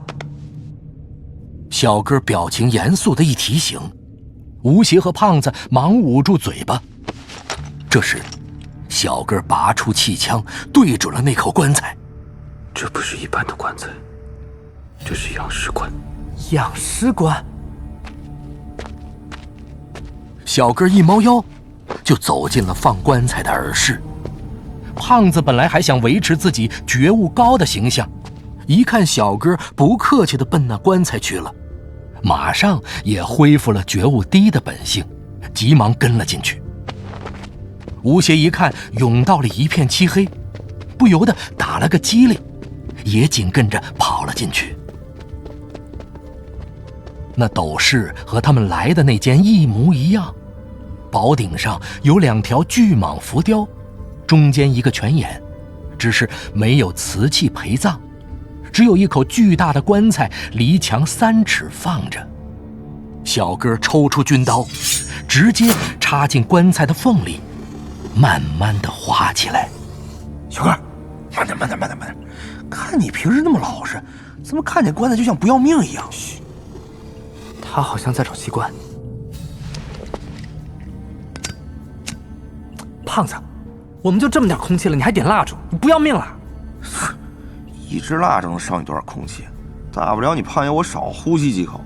小哥表情严肃的一提醒，吴邪和胖子忙捂住嘴巴。这时，小哥拔出气枪，对准了那口棺材。这不是一般的棺材，这是养尸棺。养尸棺？小哥一猫腰，就走进了放棺材的耳室。胖子本来还想维持自己觉悟高的形象，一看小哥不客气地奔那棺材去了，马上也恢复了觉悟低的本性，急忙跟了进去。吴邪一看甬道里一片漆黑，不由得打了个激灵，也紧跟着跑了进去。那斗室和他们来的那间一模一样，宝顶上有2条巨蟒浮雕，中间一个泉眼，只是没有瓷器陪葬，只有一口巨大的棺材离墙3尺放着。小哥抽出军刀，直接插进棺材的缝里，慢慢地划起来。小哥，慢点，看你平时那么老实，怎么看见棺材就像不要命一样？嘘，他好像在找机关。胖子，我们就这么点空气了，你还点蜡烛，你不要命了？一支蜡烛能烧你多少空气？大不了你胖爷我少呼吸几口。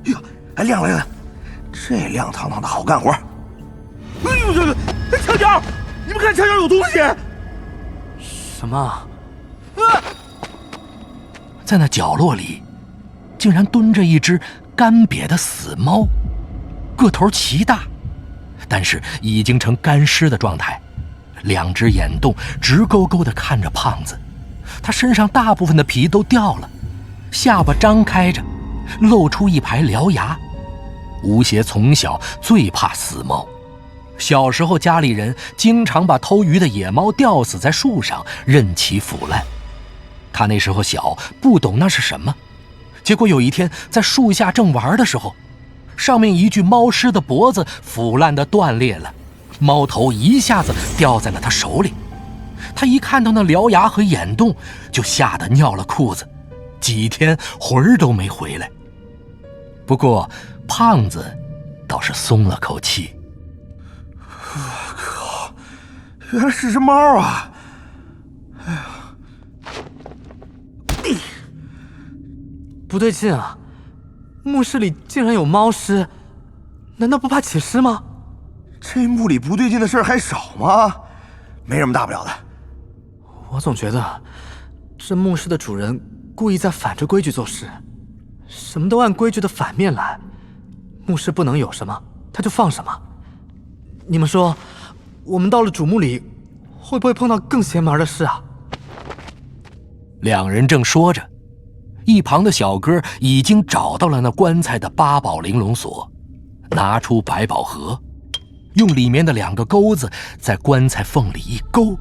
哟，哎，亮了，这亮堂堂的好干活。哎呦，这墙角，你们看墙角有东西。什么？在那角落里，竟然蹲着一只干瘪的死猫，个头奇大，但是已经成干尸的状态，2只眼洞直勾勾地看着胖子。他身上大部分的皮都掉了，下巴张开着，露出一排獠牙。吴邪从小最怕死猫，小时候家里人经常把偷鱼的野猫吊死在树上，任其腐烂。他那时候小，不懂那是什么，结果有一天在树下正玩的时候，上面一具猫尸的脖子腐烂的断裂了，猫头一下子掉在了他手里。他一看到那獠牙和眼洞，就吓得尿了裤子，几天魂儿都没回来。不过胖子倒是松了口气。靠，原来是只猫啊！哎呀，不对劲啊！墓室里竟然有猫尸，难道不怕起尸吗？这墓里不对劲的事还少吗？没什么大不了的。我总觉得这墓室的主人故意在反着规矩做事，什么都按规矩的反面来。墓室不能有什么，他就放什么。你们说，我们到了主墓里，会不会碰到更邪门的事啊？2人正说着，一旁的小哥已经找到了那棺材的8宝玲珑锁，拿出百宝盒，用里面的2个钩子在棺材缝里一勾，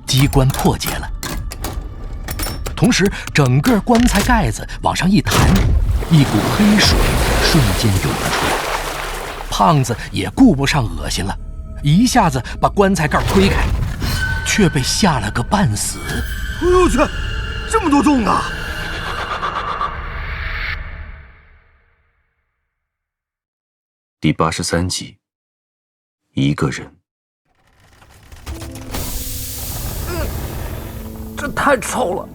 机关破解了。同时整个棺材盖子往上一弹，一股黑水瞬间涌了出来。胖子也顾不上恶心了，一下子把棺材盖推开，却被吓了个半死。哎呦我去，这么多重啊！第83集，一个人。这太臭了！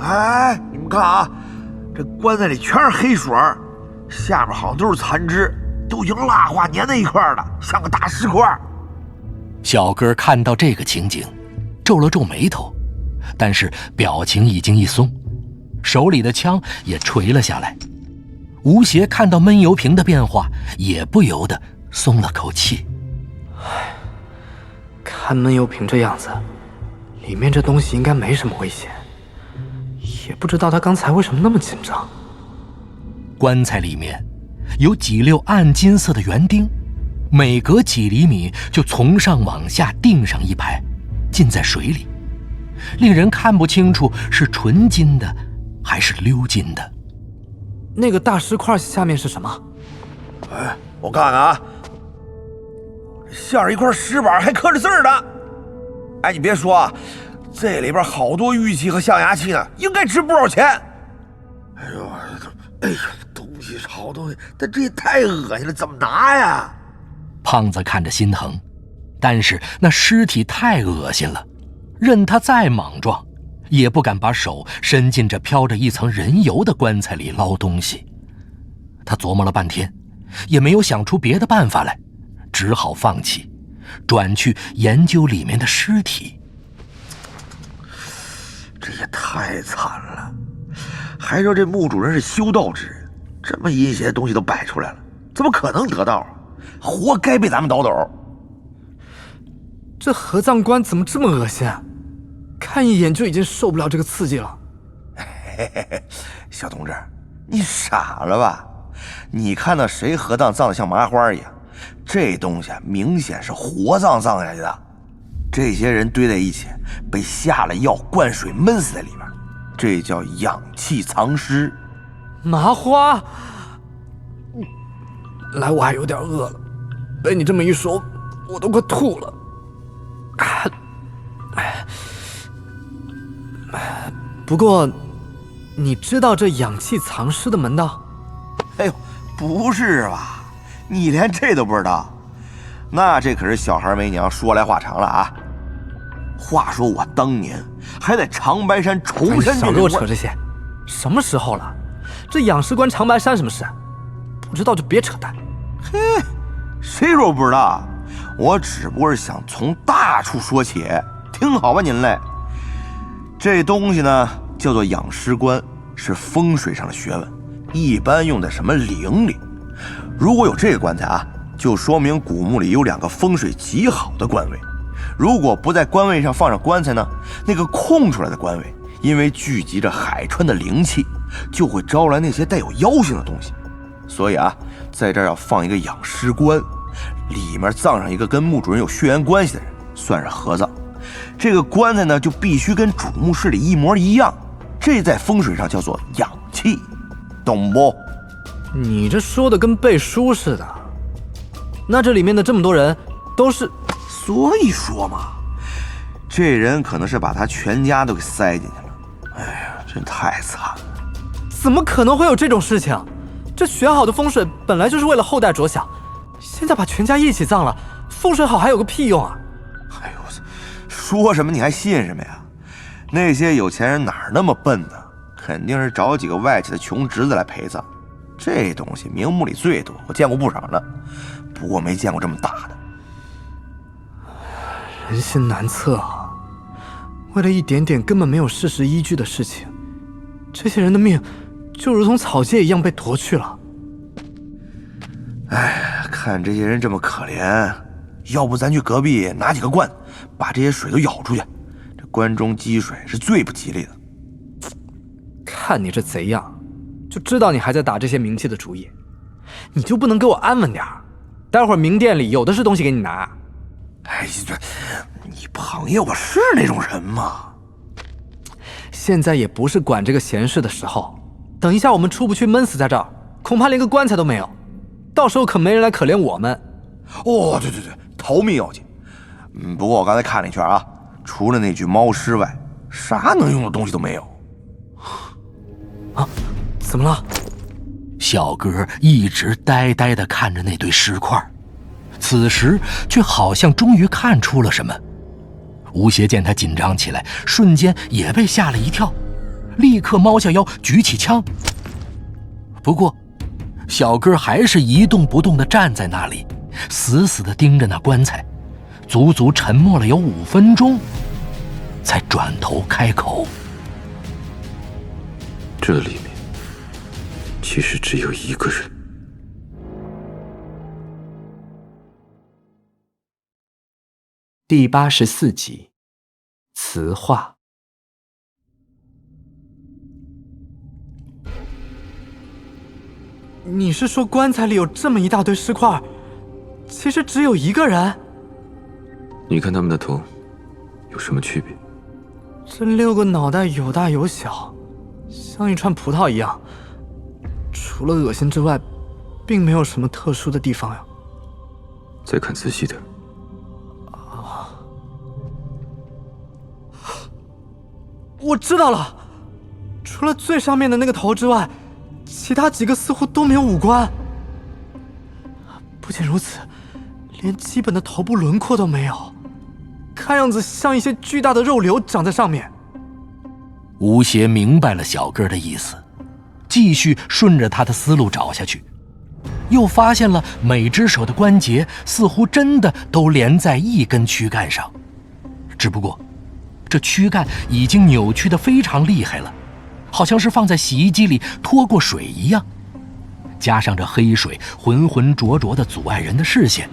哎，你们看啊，这棺材里全是黑水，下边好像都是残肢，都已经蜡化粘在一块了，像个大石块。小哥看到这个情景，皱了皱眉头，但是表情已经一松，手里的枪也垂了下来。吴邪看到闷油瓶的变化，也不由得松了口气。唉，看闷油瓶这样子，里面这东西应该没什么危险，也不知道他刚才为什么那么紧张。棺材里面有几溜暗金色的圆钉，每隔几厘米就从上往下钉上一排，浸在水里，令人看不清楚是纯金的还是鎏金的。那个大石块下面是什么？哎，我看看啊，像是一块石板，还刻着字呢。哎，你别说啊，这里边好多玉器和象牙器呢，应该值不少钱。哎呦，东西是好东西，但这也太恶心了，怎么拿呀？胖子看着心疼，但是那尸体太恶心了，任他再莽撞，也不敢把手伸进这飘着一层人油的棺材里捞东西。他琢磨了半天，也没有想出别的办法来，只好放弃，转去研究里面的尸体。这也太惨了，还说这墓主人是修道之人，这么阴险的东西都摆出来了，怎么可能得到啊？活该被咱们倒斗。这合葬棺怎么这么恶心？看一眼就已经受不了这个刺激了。嘿嘿嘿，小同志，你傻了吧？你看到谁合葬葬得像麻花一样？这东西明显是活葬下去的。这些人堆在一起，被下了药、灌水闷死在里面，这叫氧气藏尸。麻花，来，我还有点饿了，被你这么一说，我都快吐了。不过，你知道这氧气藏尸的门道？哎呦，不是吧？你连这都不知道？那这可是小孩没娘，说来话长了啊！话说我当年还在长白山崇山，少给我扯这些。什么时候了？这养尸关长白山什么事？不知道就别扯淡。嘿，谁说我不知道？我只不过是想从大处说起，听好吧您嘞。这东西呢叫做养尸关，是风水上的学问，一般用在什么陵里。如果有这个棺材啊，就说明古墓里有2个风水极好的官位。如果不在官位上放上棺材呢，那个空出来的官位，因为聚集着海川的灵气，就会招来那些带有妖性的东西。所以啊，在这儿要放一个养尸棺，里面葬上一个跟墓主人有血缘关系的人，算是合葬。这个棺材呢，就必须跟主墓室里一模一样，这在风水上叫做养气，懂不？你这说的跟背书似的。那这里面的这么多人都是……所以说嘛，这人可能是把他全家都给塞进去了。哎呀，真太惨了！怎么可能会有这种事情？这选好的风水本来就是为了后代着想，现在把全家一起葬了，风水好还有个屁用啊！哎呦，说什么你还信什么呀？那些有钱人哪儿那么笨呢？肯定是找几个外戚的穷侄子来陪葬。这东西名目里最多，我见过不少呢，不过没见过这么大的。人心难测啊！为了一点点根本没有事实依据的事情，这些人的命就如同草芥一样被夺去了。哎，看这些人这么可怜，要不咱去隔壁拿几个罐，把这些水都舀出去。这关中积水是最不吉利的。看你这贼样，就知道你还在打这些名气的主意。你就不能给我安稳点？待会儿明店里有的是东西给你拿。哎，你朋友我是那种人吗？现在也不是管这个闲事的时候。等一下我们出不去，闷死在这儿，恐怕连个棺材都没有。到时候可没人来可怜我们。哦，对，逃命要紧。不过我刚才看了一圈啊，除了那具猫尸外，啥能用的东西都没有。啊，怎么了？小哥一直呆呆地看着那堆尸块，此时却好像终于看出了什么。吴邪见他紧张起来，瞬间也被吓了一跳，立刻猫下腰举起枪。不过小哥还是一动不动地站在那里，死死地盯着那棺材，足足沉默了有5分钟，才转头开口：这里面其实只有一个人。第84集，词话。你是说棺材里有这么一大堆尸块，其实只有一个人？你看他们的头有什么区别？这6个脑袋有大有小，像一串葡萄一样，除了恶心之外，并没有什么特殊的地方呀。再看仔细点。我知道了，除了最上面的那个头之外，其他几个似乎都没有五官。不仅如此，连基本的头部轮廓都没有，看样子像一些巨大的肉瘤长在上面。吴邪明白了小哥的意思，继续顺着他的思路找下去。又发现了每只手的关节似乎真的都连在一根躯干上，只不过这躯干已经扭曲得非常厉害了，好像是放在洗衣机里脱过水一样。加上这黑水浑浑浊浊的阻碍人的视线，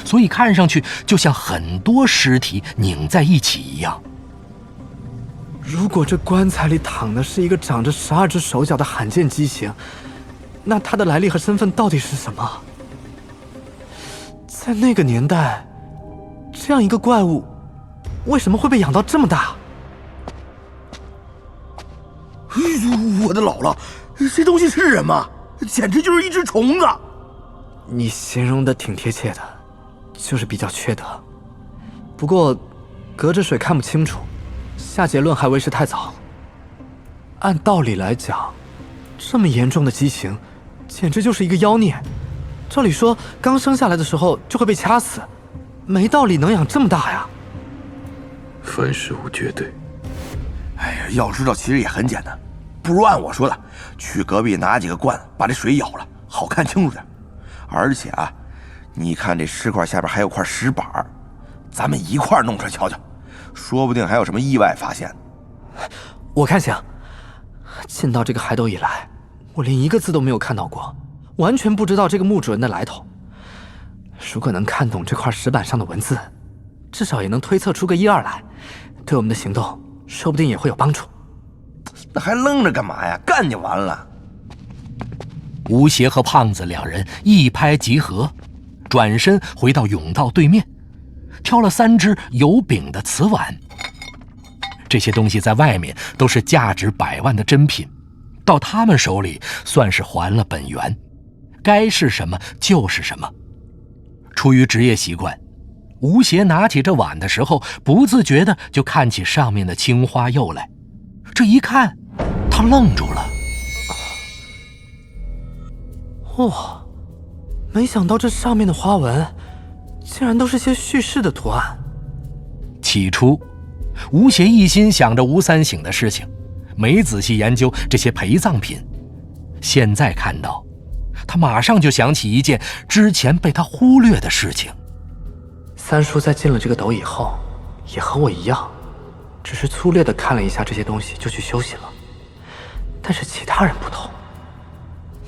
所以看上去就像很多尸体拧在一起一样。如果这棺材里躺的是一个长着12只手脚的罕见畸形，那他的来历和身份到底是什么？在那个年代，这样一个怪物为什么会被养到这么大？我的姥姥，这东西是人吗？简直就是一只虫子！你形容的挺贴切的，就是比较缺德。不过隔着水看不清楚，下结论还为时太早。按道理来讲，这么严重的畸形简直就是一个妖孽。照理说刚生下来的时候就会被掐死，没道理能养这么大呀。凡事无绝对。哎呀，要知道其实也很简单，不如按我说的，去隔壁拿几个罐子，把这水舀了，好看清楚点。而且啊，你看这尸块下边还有块石板，咱们一块弄出来瞧瞧，说不定还有什么意外发现。我看行。进到这个海斗以来，我连一个字都没有看到过，完全不知道这个墓主人的来头。如果能看懂这块石板上的文字，至少也能推测出个1、2来，对我们的行动说不定也会有帮助。那还愣着干嘛呀？干就完了。吴邪和胖子两人一拍即合，转身回到甬道对面，挑了3只有柄的瓷碗。这些东西在外面都是价值100万的珍品，到他们手里算是还了本源，该是什么就是什么。出于职业习惯，吴邪拿起这碗的时候，不自觉的就看起上面的青花釉来。这一看，他愣住了。哇，没想到这上面的花纹竟然都是些叙事的图案。起初吴邪一心想着吴三省的事情，没仔细研究这些陪葬品。现在看到，他马上就想起一件之前被他忽略的事情。三叔在进了这个斗以后，也和我一样，只是粗略地看了一下这些东西就去休息了。但是其他人不同，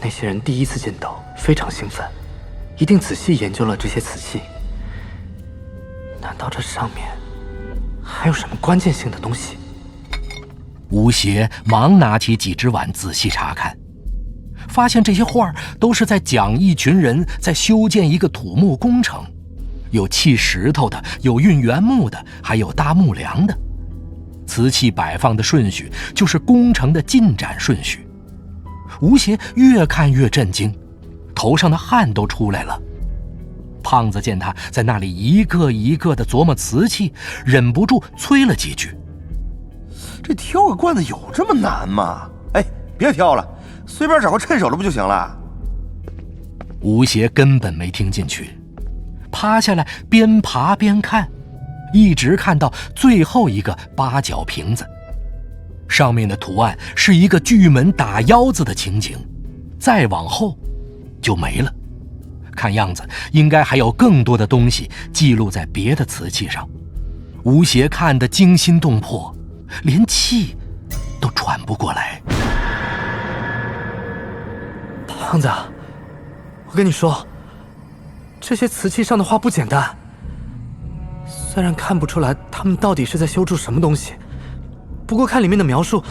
那些人第一次进斗非常兴奋，一定仔细研究了这些瓷器。难道这上面还有什么关键性的东西？吴邪忙拿起几只碗仔细查看，发现这些画都是在讲一群人在修建一个土木工程，有砌石头的，有运原木的，还有搭木梁的。瓷器摆放的顺序就是工程的进展顺序。吴邪越看越震惊，头上的汗都出来了。胖子见他在那里一个一个的琢磨瓷器，忍不住催了几句：“这挑个罐子有这么难吗？哎，别挑了，随便找个趁手的不就行了？”吴邪根本没听进去，趴下来边爬边看，一直看到最后一个八角瓶子，上面的图案是一个巨门打腰子的情景，再往后就没了。看样子应该还有更多的东西记录在别的瓷器上。吴邪看得惊心动魄，连气都喘不过来。胖子，我跟你说，这些瓷器上的画不简单。虽然看不出来他们到底是在修筑什么东西，不过看里面的描述，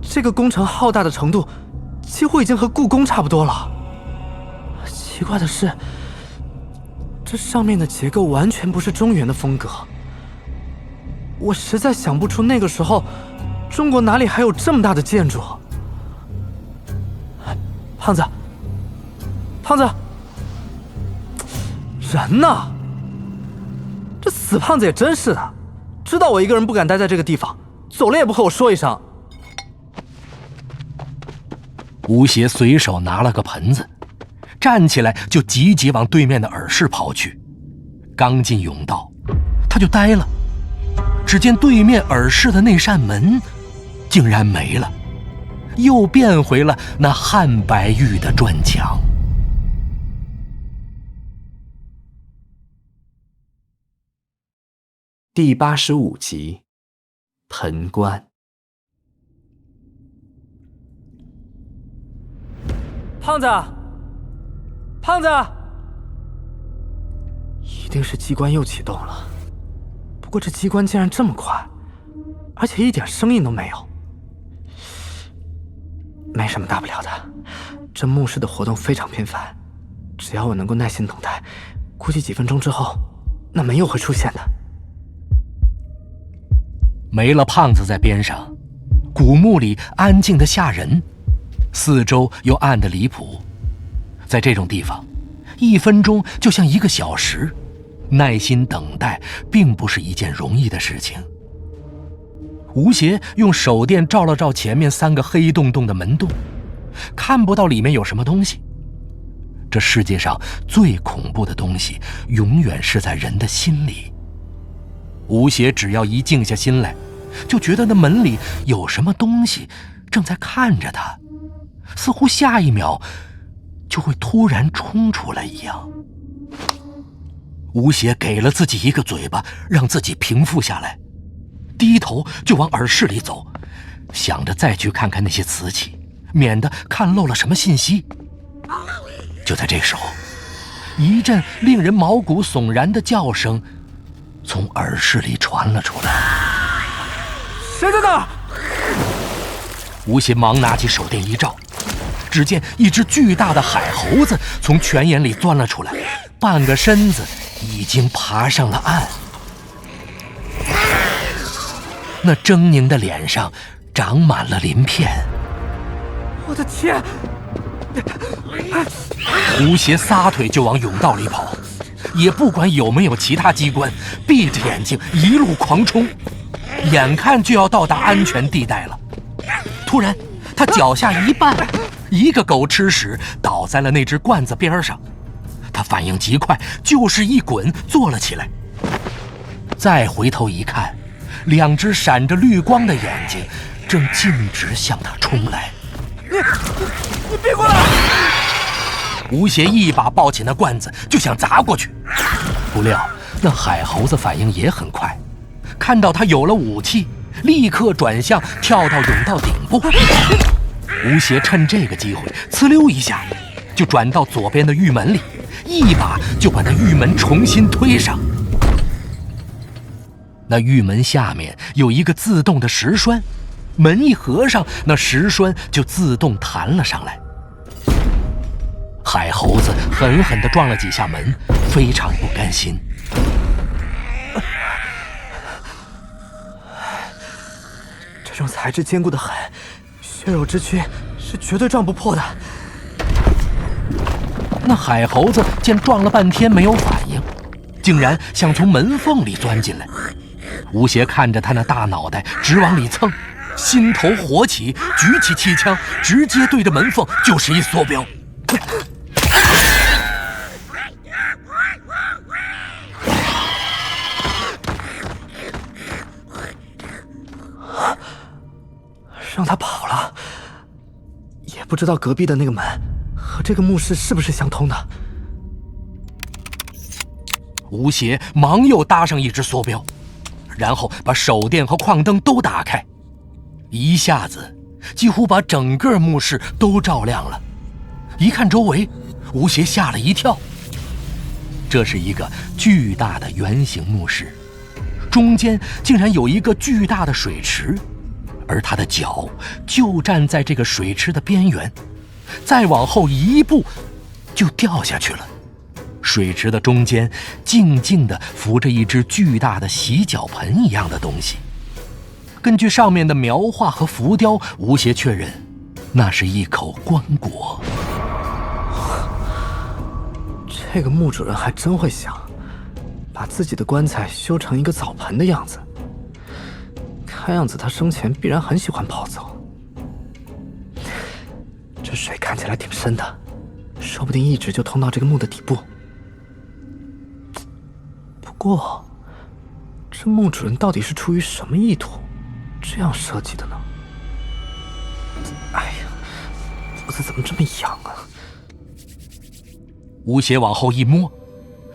这个工程浩大的程度几乎已经和故宫差不多了。奇怪的是，这上面的结构完全不是中原的风格。我实在想不出那个时候中国哪里还有这么大的建筑。胖子，胖子，人呢？这死胖子也真是的，知道我一个人不敢待在这个地方，走了也不和我说一声。吴邪随手拿了个盆子，站起来就急急往对面的耳室跑去。刚进甬道，他就呆了，只见对面耳室的那扇门竟然没了，又变回了那汉白玉的砖墙。第85集，盆关。胖子，胖子，一定是机关又启动了。不过这机关竟然这么快，而且一点声音都没有。没什么大不了的，这墓室的活动非常频繁，只要我能够耐心等待，估计几分钟之后，那门又会出现的。没了胖子在边上，古墓里安静的吓人，四周又暗得离谱。在这种地方，1分钟就像1个小时，耐心等待并不是一件容易的事情。吴邪用手电照了照前面3个黑洞洞的门洞，看不到里面有什么东西。这世界上最恐怖的东西，永远是在人的心里。吴邪只要一静下心来，就觉得那门里有什么东西正在看着他，似乎下一秒就会突然冲出来一样。吴邪给了自己一个嘴巴，让自己平复下来，低头就往耳室里走，想着再去看看那些瓷器，免得看漏了什么信息。就在这时候，一阵令人毛骨悚然的叫声从耳室里传了出来。谁在那？吴邪忙拿起手电一照，只见一只巨大的海猴子从泉眼里钻了出来，半个身子已经爬上了岸。那狰狞的脸上长满了鳞片。我的天！吴邪撒腿就往甬道里跑，也不管有没有其他机关，闭着眼睛一路狂冲，眼看就要到达安全地带了。突然他脚下一绊，一个狗吃屎倒在了那只罐子边上。他反应极快，就是一滚坐了起来。再回头一看，2只闪着绿光的眼睛正径直向他冲来。你别过来！吴邪一把抱起那罐子就想砸过去，不料那海猴子反应也很快，看到他有了武器，立刻转向跳到甬道顶部。吴邪趁这个机会呲溜一下就转到左边的玉门里，一把就把那玉门重新推上。那玉门下面有一个自动的石栓，门一合上，那石栓就自动弹了上来。海猴子狠狠地撞了几下门，非常不甘心。这种材质坚固得很，血肉之躯是绝对撞不破的。那海猴子见撞了半天没有反应，竟然想从门缝里钻进来。吴邪看着他那大脑袋直往里蹭，心头火起，举起气枪，直接对着门缝就是一梭镖。让他跑了，也不知道隔壁的那个门和这个墓室是不是相通的。吴邪忙又搭上一只梭镖，然后把手电和矿灯都打开，一下子几乎把整个墓室都照亮了。一看周围，吴邪吓了一跳。这是一个巨大的圆形墓室，中间竟然有一个巨大的水池，而他的脚就站在这个水池的边缘，再往后一步就掉下去了。水池的中间静静地浮着一只巨大的洗脚盆一样的东西。根据上面的描画和浮雕，吴邪确认那是一口棺椁。这个墓主人还真会想，把自己的棺材修成一个澡盆的样子。看样子他生前必然很喜欢泡澡。这水看起来挺深的，说不定一直就通到这个墓的底部。不过，这墓主人到底是出于什么意图，这样设计的呢？哎呀，脖子怎么这么痒啊？吴邪往后一摸，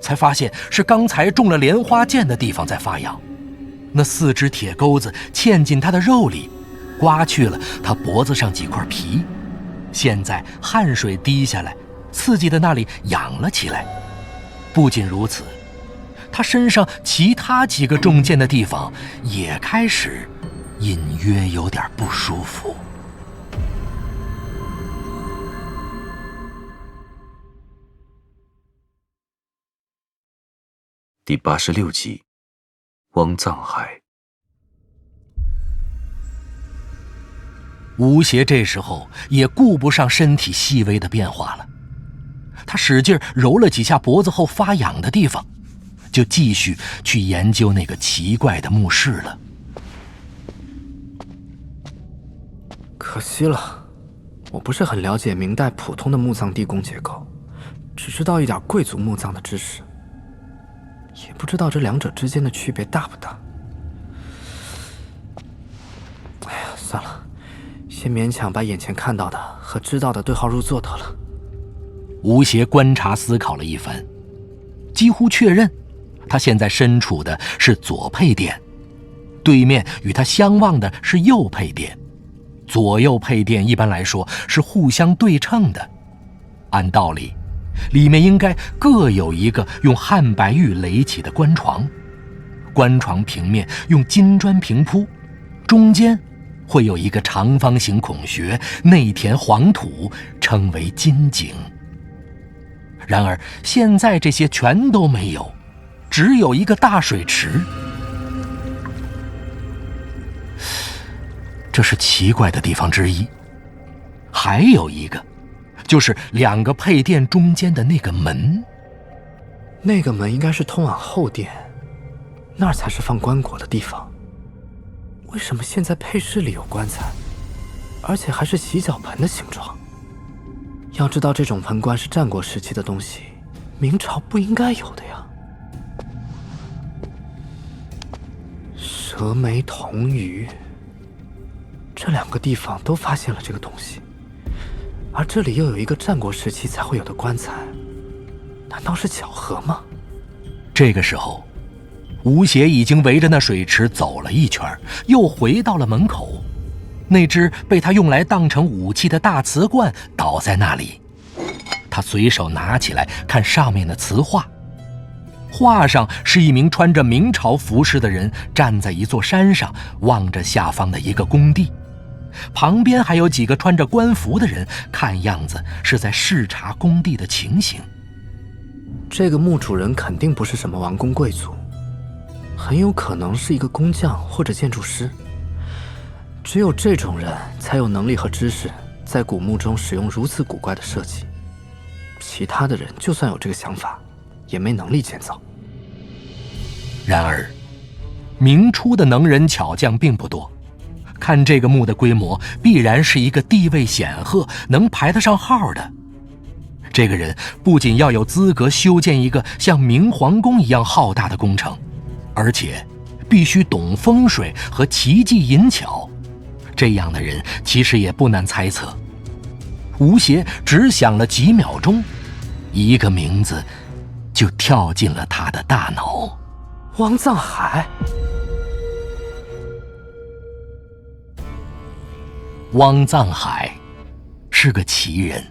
才发现是刚才中了莲花箭的地方在发痒，那4只铁钩子嵌进他的肉里，刮去了他脖子上几块皮。现在汗水滴下来，刺激的那里痒了起来。不仅如此，他身上其他几个中箭的地方也开始隐约有点不舒服。第86集，汪藏海。吴邪这时候也顾不上身体细微的变化了，他使劲揉了几下脖子后发痒的地方，就继续去研究那个奇怪的墓室了。可惜了，我不是很了解明代普通的墓葬地宫结构，只知道一点贵族墓葬的知识，也不知道这两者之间的区别大不大。哎呀，算了，先勉强把眼前看到的和知道的对号入座得了。吴邪观察思考了一番，几乎确认他现在身处的是左配殿，对面与他相望的是右配殿。左右配殿一般来说是互相对称的，按道理里面应该各有一个用汉白玉垒起的棺床，棺床平面用金砖平铺，中间会有一个长方形孔穴，内填黄土，称为金井。然而现在这些全都没有，只有一个大水池。这是奇怪的地方之一。还有一个，就是2个配殿中间的那个门。那个门应该是通往后殿，那儿才是放棺椁的地方。为什么现在配室里有棺材，而且还是洗脚盆的形状？要知道这种盆棺是战国时期的东西，明朝不应该有的呀。蛇眉铜鱼，这2个地方都发现了这个东西，而这里又有一个战国时期才会有的棺材，难道是巧合吗？这个时候，吴邪已经围着那水池走了一圈，又回到了门口。那只被他用来当成武器的大瓷罐倒在那里，他随手拿起来看上面的瓷画。画上是一名穿着明朝服饰的人站在一座山上，望着下方的一个工地，旁边还有几个穿着官服的人，看样子是在视察工地的情形。这个墓主人肯定不是什么王公贵族，很有可能是一个工匠或者建筑师。只有这种人才有能力和知识在古墓中使用如此古怪的设计，其他的人就算有这个想法，也没能力建造。然而明初的能人巧匠并不多，看这个墓的规模，必然是一个地位显赫，能排得上号的。这个人不仅要有资格修建一个像明皇宫一样浩大的工程，而且必须懂风水和奇技淫巧。这样的人其实也不难猜测。吴邪只想了几秒钟，一个名字就跳进了他的大脑：汪藏海。汪藏海是个奇人，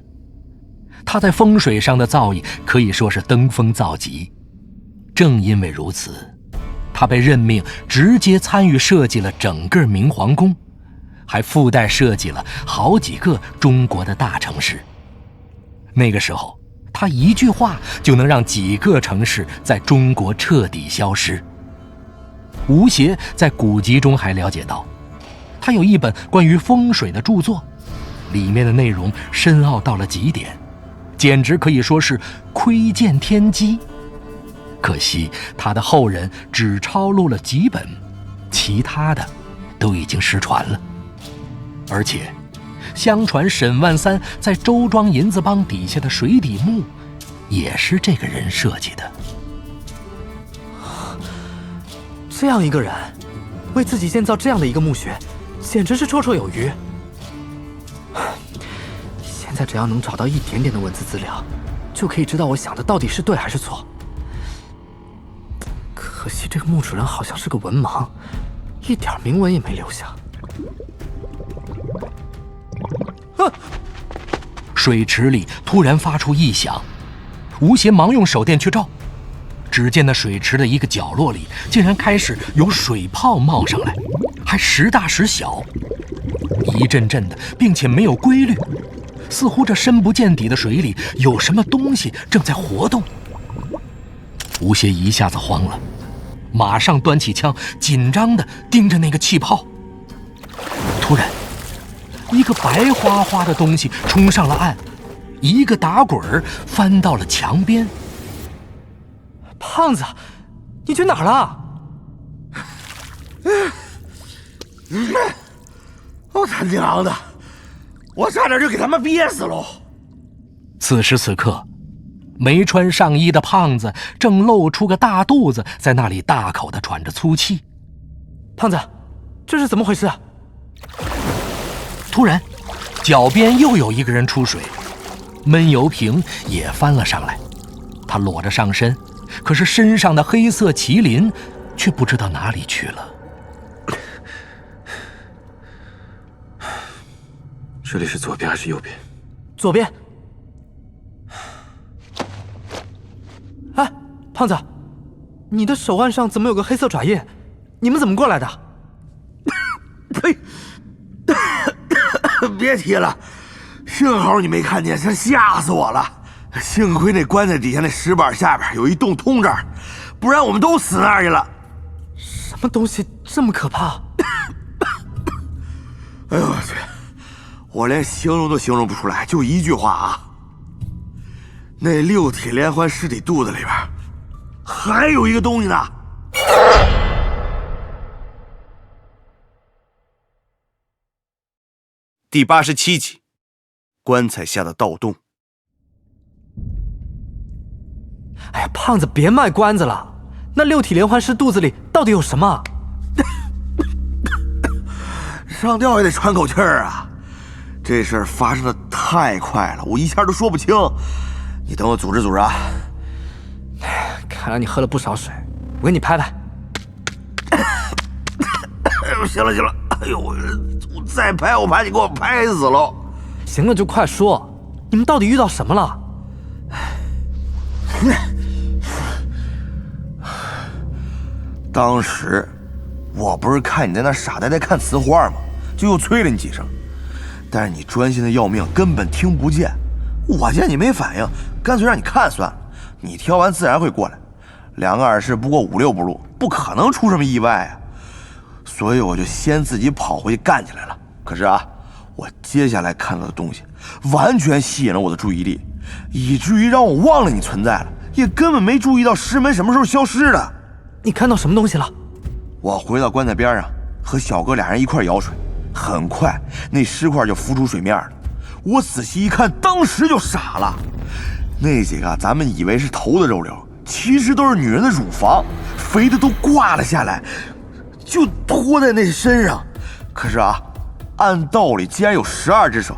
他在风水上的造诣可以说是登峰造极。正因为如此，他被任命直接参与设计了整个明皇宫，还附带设计了好几个中国的大城市。那个时候，他一句话就能让几个城市在中国彻底消失。吴邪在古籍中还了解到，他有一本关于风水的著作，里面的内容深奥到了极点，简直可以说是窥见天机。可惜他的后人只抄录了几本，其他的都已经失传了。而且相传沈万三在周庄银子帮底下的水底墓也是这个人设计的。这样一个人为自己建造这样的一个墓穴，简直是绰绰有余。现在只要能找到一点点的文字资料，就可以知道我想的到底是对还是错。可可惜这个墓主人好像是个文盲，一点铭文也没留下。水池里突然发出异响，吴邪忙用手电去照，只见那水池的一个角落里竟然开始有水泡冒上来，还时大时小，一阵阵的，并且没有规律，似乎这深不见底的水里有什么东西正在活动。吴邪一下子慌了，马上端起枪，紧张地盯着那个气泡。突然，一个白花花的东西冲上了岸，一个打滚儿翻到了墙边。胖子，你去哪儿了？我他娘的，我差点就给他们憋死喽！此时此刻，没穿上衣的胖子正露出个大肚子，在那里大口地喘着粗气。胖子，这是怎么回事啊？突然，脚边又有一个人出水，闷油瓶也翻了上来。他裸着上身，可是身上的黑色麒麟却不知道哪里去了。这里是左边还是右边？左边。哎，胖子，你的手腕上怎么有个黑色爪印？你们怎么过来的？呸！别提了，幸好你没看见，这吓死我了。幸亏那棺材底下那石板下边有一洞通这儿，不然我们都死那儿去了。什么东西这么可怕？哎呦我去！我连形容都形容不出来，就一句话啊！那六体连环尸体肚子里边还有一个东西呢。第87集，棺材下的盗洞。哎呀，胖子，别卖关子了，那六体连环尸肚子里到底有什么？上吊也得喘口气儿啊！这事儿发生的太快了，我一下都说不清。你等我组织组织啊！看来你喝了不少水，我给你拍拍。哎呦，行了行了，哎呦，我再拍我怕你给我拍死喽！行了就快说，你们到底遇到什么了？当时我不是看你在那傻呆呆看词画吗？就又催了你几声，但是你专心的要命，根本听不见。我见你没反应，干脆让你看算了。你挑完自然会过来，两个耳饰不过5、6步路，不可能出什么意外啊。所以我就先自己跑回去干起来了。可是啊，我接下来看到的东西完全吸引了我的注意力，以至于让我忘了你存在了，也根本没注意到石门什么时候消失的。你看到什么东西了？我回到棺材边上，和小哥俩人一块舀水，很快那尸块就浮出水面了。我仔细一看，当时就傻了，那几个咱们以为是头的肉瘤，其实都是女人的乳房，肥的都挂了下来，就拖在那身上。可是啊，按道理既然有12只手，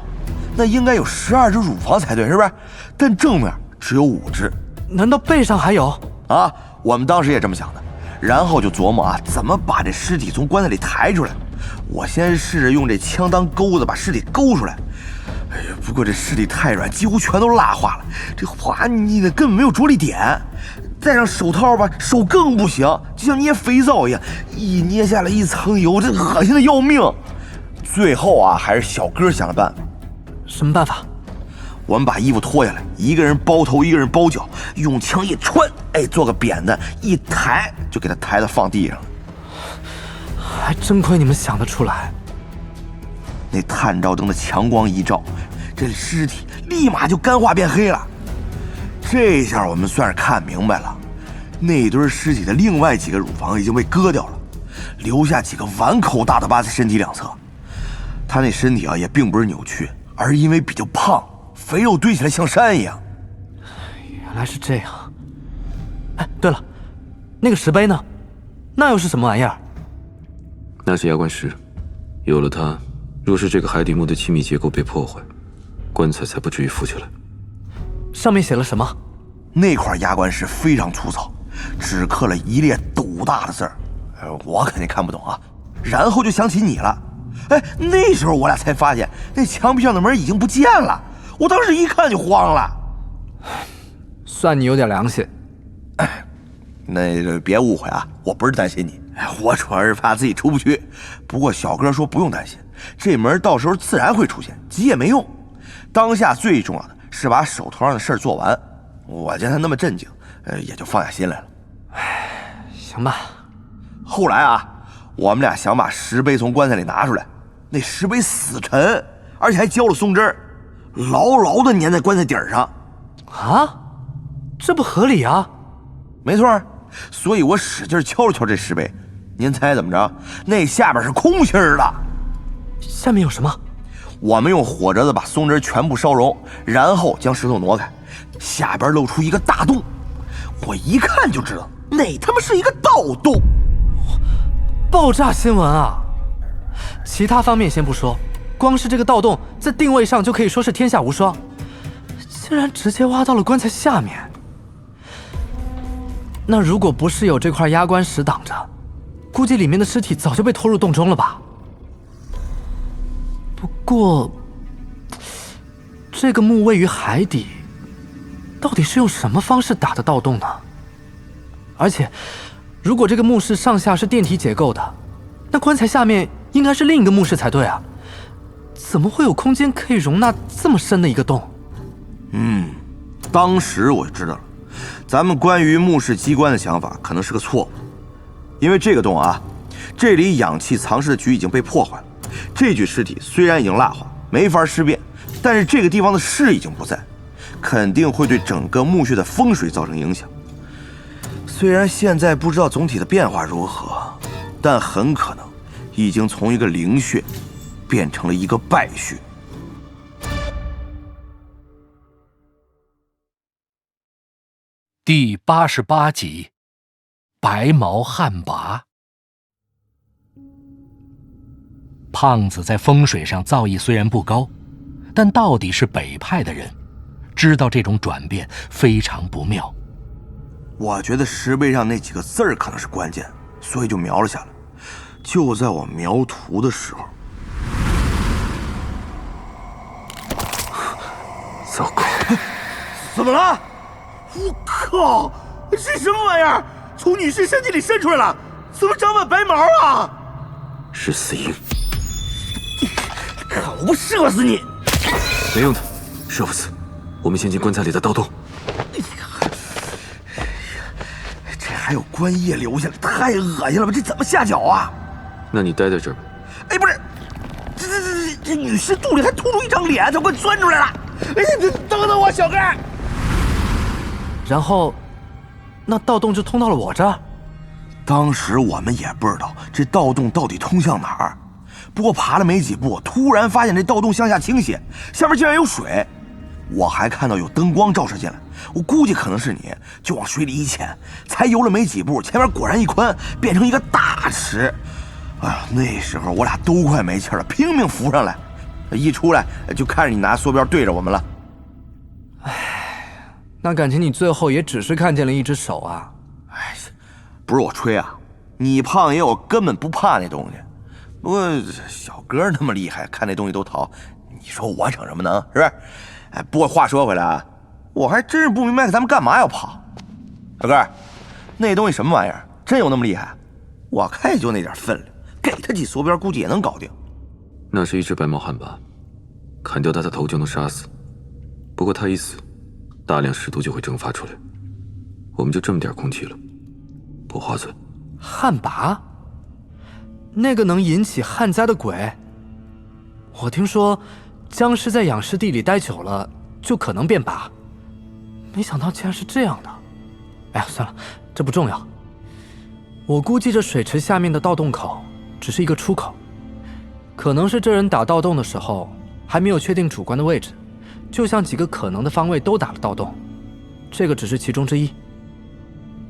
那应该有12只乳房才对，是不是？但正面只有5只，难道背上还有？啊，我们当时也这么想的，然后就琢磨啊，怎么把这尸体从棺材里抬出来。我先试着用这枪当钩子把尸体勾出来。哎呀，不过这尸体太软，几乎全都蜡化了，这滑腻的根本没有着力点。戴上手套吧，手更不行，就像捏肥皂一样，一捏下来一层油，这恶心的要命。最后啊，还是小哥想了办法。什么办法？我们把衣服脱下来，一个人包头，一个人包脚，用枪一穿，哎，做个扁担，一抬就给他抬到放地上了。还真亏你们想得出来。那探照灯的强光一照，这尸体立马就干化变黑了。这下我们算是看明白了，那堆尸体的另外几个乳房已经被割掉了，留下几个碗口大的疤在身体两侧。他那身体啊也并不是扭曲，而是因为比较胖，肥肉堆起来像山一样。原来是这样。哎，对了，那个石碑呢？那又是什么玩意儿？那是压棺石，有了它，若是这个海底墓的气密结构被破坏，棺材才不至于浮起来。上面写了什么？那块压棺石非常粗糙，只刻了一列斗大的字儿，我肯定看不懂啊。然后就想起你了，哎，那时候我俩才发现那墙壁上的门已经不见了，我当时一看就慌了。算你有点良心。那别误会啊，我不是担心你，我主要是怕自己出不去。不过小哥说不用担心，这门到时候自然会出现，急也没用。当下最重要的是把手头上的事儿做完。我见他那么镇静，也就放下心来了。行吧。后来啊，我们俩想把石碑从棺材里拿出来，那石碑死沉，而且还浇了松汁儿，牢牢地粘在棺材底儿上。啊，这不合理啊！没错，所以我使劲敲了敲这石碑，您猜怎么着？那下边是空心儿的。下面有什么？我们用火折子把松汁全部烧融，然后将石头挪开，下边露出一个大洞。我一看就知道，那他妈是一个盗洞！爆炸新闻啊！其他方面先不说，光是这个盗洞在定位上就可以说是天下无双，竟然直接挖到了棺材下面。那如果不是有这块压棺石挡着，估计里面的尸体早就被拖入洞中了吧？不过，这个墓位于海底，到底是用什么方式打的盗洞呢？而且，如果这个墓室上下是电梯结构的，那棺材下面应该是另一个墓室才对啊！怎么会有空间可以容纳这么深的一个洞？当时我就知道了，咱们关于墓室机关的想法可能是个错误，因为这个洞啊，这里氧气藏尸的局已经被破坏了。这具尸体虽然已经蜡化，没法尸变，但是这个地方的尸已经不在，肯定会对整个墓穴的风水造成影响。虽然现在不知道总体的变化如何，但很可能已经从一个灵穴变成了一个败穴。第88集，白毛旱魃。胖子在风水上造诣虽然不高，但到底是北派的人，知道这种转变非常不妙。我觉得石碑上那几个字儿可能是关键，所以就描了下来。就在我描图的时候，糟糕！怎么了？我靠！这什么玩意儿？从女尸身体里伸出来了？怎么长满白毛啊？是死婴！看我不射死你！没用的，射不死。我们先进棺材里的盗洞。这还有棺液留下来，太恶心了吧！这怎么下脚啊？那你待在这儿吧。哎，不是，这女尸肚里还突出一张脸，它快钻出来了！哎，等等我，小哥。然后，那盗洞就通到了我这儿。当时我们也不知道这盗洞到底通向哪儿，不过爬了没几步，突然发现这盗洞向下倾斜，下面竟然有水。我还看到有灯光照射进来，我估计可能是你，就往水里一潜，才游了没几步，前面果然一宽，变成一个大池。哎呀，那时候我俩都快没气了，拼命浮上来，一出来就看着你拿梭镖对着我们了。那感情你最后也只是看见了一只手啊！哎，不是我吹啊，你胖爷我根本不怕那东西。不过小哥那么厉害，看那东西都逃，你说我逞什么能？是不是？哎，不过话说回来啊，我还真是不明白咱们干嘛要跑。小哥，那东西什么玩意儿？真有那么厉害？我看也就那点分量，给他几梭镖估计也能搞定。那是一只白毛旱魃，砍掉它的头就能杀死。不过它一死，大量尸毒就会蒸发出来，我们就这么点空气了，不划算。旱魃？那个能引起旱灾的鬼？我听说僵尸在养尸地里待久了就可能变魃，没想到竟然是这样的。哎呀，算了，这不重要。我估计这水池下面的盗洞口只是一个出口，可能是这人打盗洞的时候还没有确定主棺的位置，就像几个可能的方位都打了盗洞，这个只是其中之一。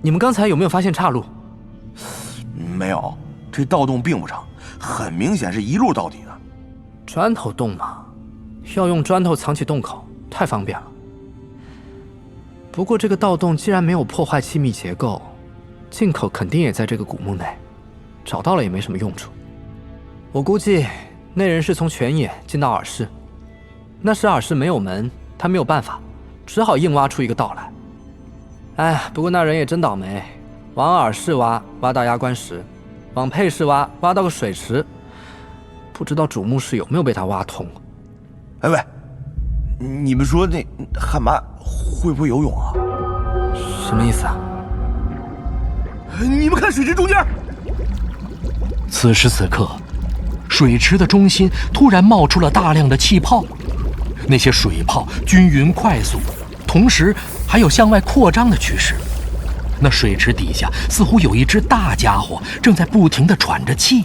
你们刚才有没有发现岔路？没有，这盗洞并不长，很明显是一路到底的。砖头洞嘛，要用砖头藏起洞口，太方便了。不过这个盗洞既然没有破坏气密结构，进口肯定也在这个古墓内，找到了也没什么用处。我估计那人是从泉野进到耳室，那时耳室没有门，他没有办法，只好硬挖出一个道来。哎，不过那人也真倒霉，往耳室挖到压棺石，往配室挖到个水池，不知道主墓室有没有被他挖通。哎喂，你们说那旱妈会不会游泳啊？什么意思啊？你们看水池中间。此时此刻，水池的中心突然冒出了大量的气泡，那些水泡均匀快速，同时还有向外扩张的趋势。那水池底下似乎有一只大家伙正在不停地喘着气。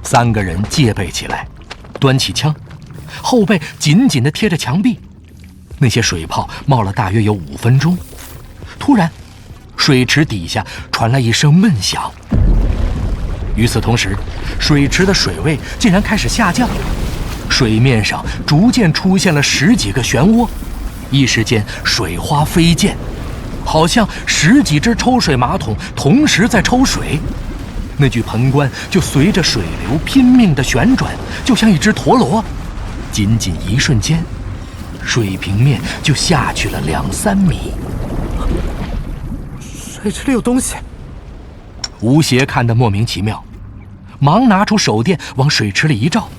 3个人戒备起来，端起枪，后背紧紧地贴着墙壁。那些水泡冒了大约有5分钟，突然水池底下传来一声闷响。与此同时，水池的水位竟然开始下降，水面上逐渐出现了10几个漩涡，一时间水花飞溅，好像10几只抽水马桶同时在抽水。那具盆棺就随着水流拼命地旋转，就像一只陀螺。仅仅一瞬间，水平面就下去了2、3米。水池里有东西。吴邪看得莫名其妙，忙拿出手电往水池里一照，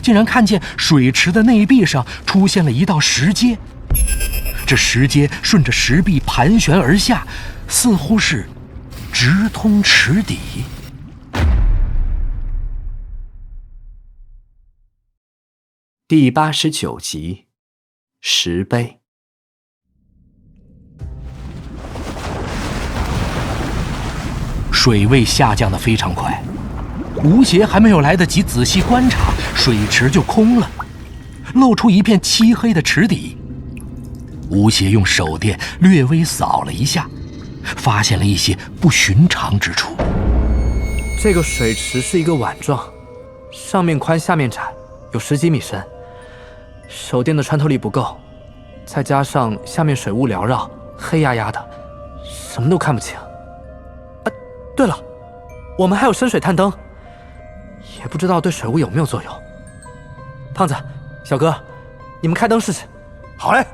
竟然看见水池的内壁上出现了一道石阶。这石阶顺着石壁盘旋而下，似乎是直通池底。第89集，石碑。水位下降得非常快，吴邪还没有来得及仔细观察，水池就空了，露出一片漆黑的池底。吴邪用手电略微扫了一下，发现了一些不寻常之处。这个水池是一个碗状，上面宽下面窄，有10几米深。手电的穿透力不够，再加上下面水雾缭绕，黑压压的，什么都看不清。对了，我们还有深水探灯，也不知道对水雾有没有作用。胖子，小哥，你们开灯试试。好嘞。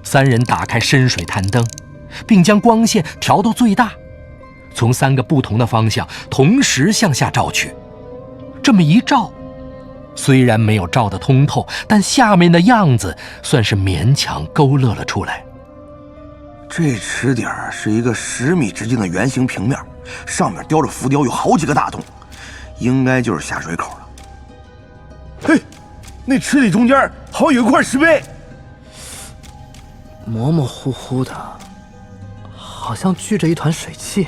3人打开深水探灯，并将光线调到最大，从3个不同的方向同时向下照去。这么一照，虽然没有照得通透，但下面的样子算是勉强勾勒了出来。这池底是一个10米直径的圆形平面，上面雕着浮雕，有好几个大洞，应该就是下水口了。嘿，那池底中间好像有一块石碑，模模糊糊的，好像聚着一团水汽，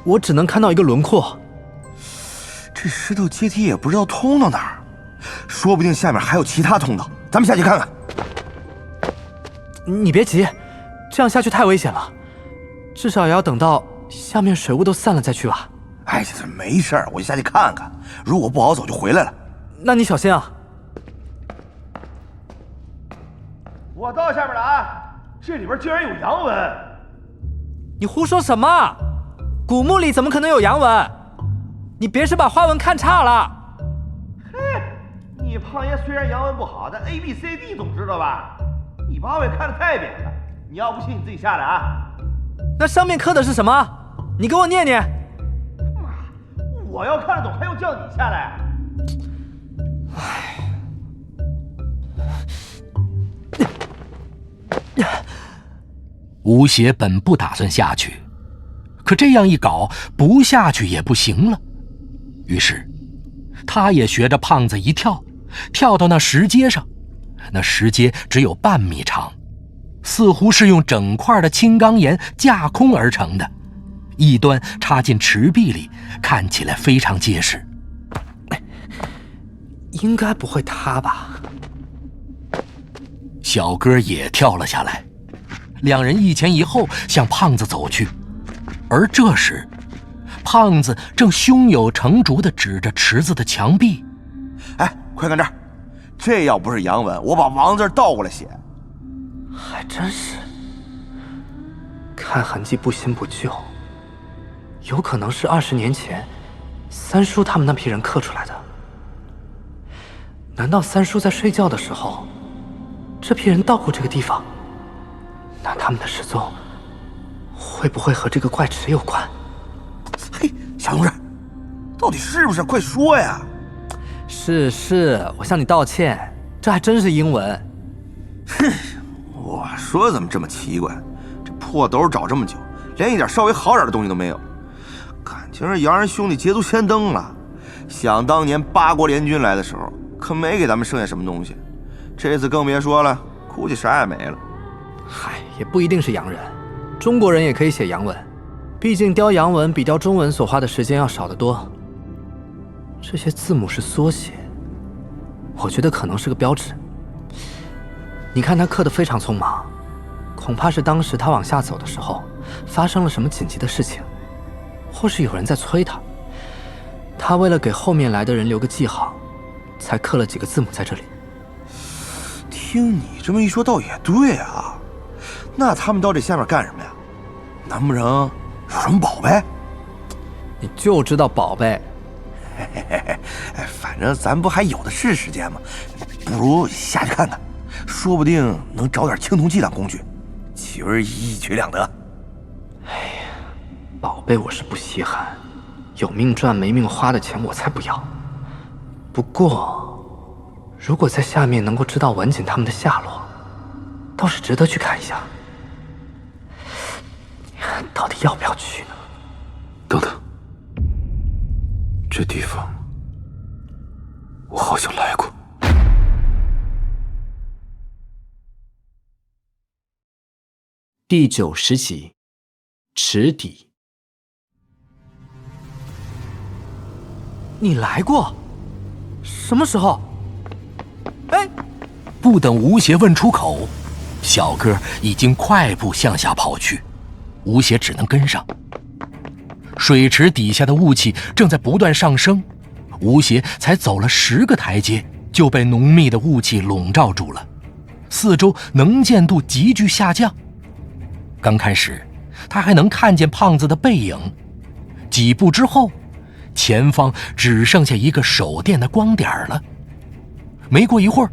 我只能看到一个轮廓。这石头阶梯也不知道通到哪儿，说不定下面还有其他通道，咱们下去看看。你别急，这样下去太危险了，至少也要等到下面水雾都散了再去吧。哎，这没事儿，我就下去看看，如果不好走就回来了。那你小心啊。我到下面了啊！这里边竟然有洋文！你胡说什么？古墓里怎么可能有洋文？你别是把花纹看差了。嘿，你胖爷虽然洋文不好，但 ABCD 总知道吧？你把我也看得太扁了。你要不信你自己下来啊。那上面刻的是什么？你给我念念。我要看得懂，还用叫你下来？吴邪本不打算下去，可这样一搞，不下去也不行了。于是，他也学着胖子一跳，跳到那石阶上。那石阶只有半米长，似乎是用整块的青钢岩架空而成的，一端插进池壁里，看起来非常结实。应该不会塌吧？小哥也跳了下来，2人一前一后向胖子走去。而这时，胖子正胸有成竹地指着池子的墙壁：“哎，快看这儿！这要不是洋文，我把王字倒过来写。”还真是，看痕迹不新不旧，有可能是20年前三叔他们那批人刻出来的。难道三叔在睡觉的时候，这批人到过这个地方？那他们的失踪会不会和这个怪池有关？嘿，小同志，到底是不是？快说呀！是，我向你道歉，这还真是英文。哼，我说怎么这么奇怪？这破兜找这么久，连一点稍微好点的东西都没有，感情是洋人兄弟捷足先登了。想当年八国联军来的时候，可没给咱们剩下什么东西，这次更别说了，估计啥也没了。嗨，也不一定是洋人，中国人也可以写洋文，毕竟雕洋文比雕中文所花的时间要少得多。这些字母是缩写，我觉得可能是个标志。你看他刻得非常匆忙，恐怕是当时他往下走的时候发生了什么紧急的事情，或是有人在催他。他为了给后面来的人留个记号，才刻了几个字母在这里。听你这么一说，倒也对啊。那他们到这下面干什么呀？难不成有什么宝贝？你就知道宝贝。反正咱不还有的是时间吗？不如下去看看，说不定能找点青铜器当工具，岂不是一举两得？哎呀，宝贝我是不稀罕，有命赚没命花的钱我才不要。不过，如果在下面能够知道文锦他们的下落，倒是值得去看一下。到底要不要去呢？等等，这地方我好像来过。第90集，池底。你来过？什么时候？哎！不等吴邪问出口，小哥已经快步向下跑去，吴邪只能跟上。水池底下的雾气正在不断上升，吴邪才走了10个台阶，就被浓密的雾气笼罩住了，四周能见度急剧下降。刚开始，他还能看见胖子的背影，几步之后，前方只剩下一个手电的光点了。没过一会儿，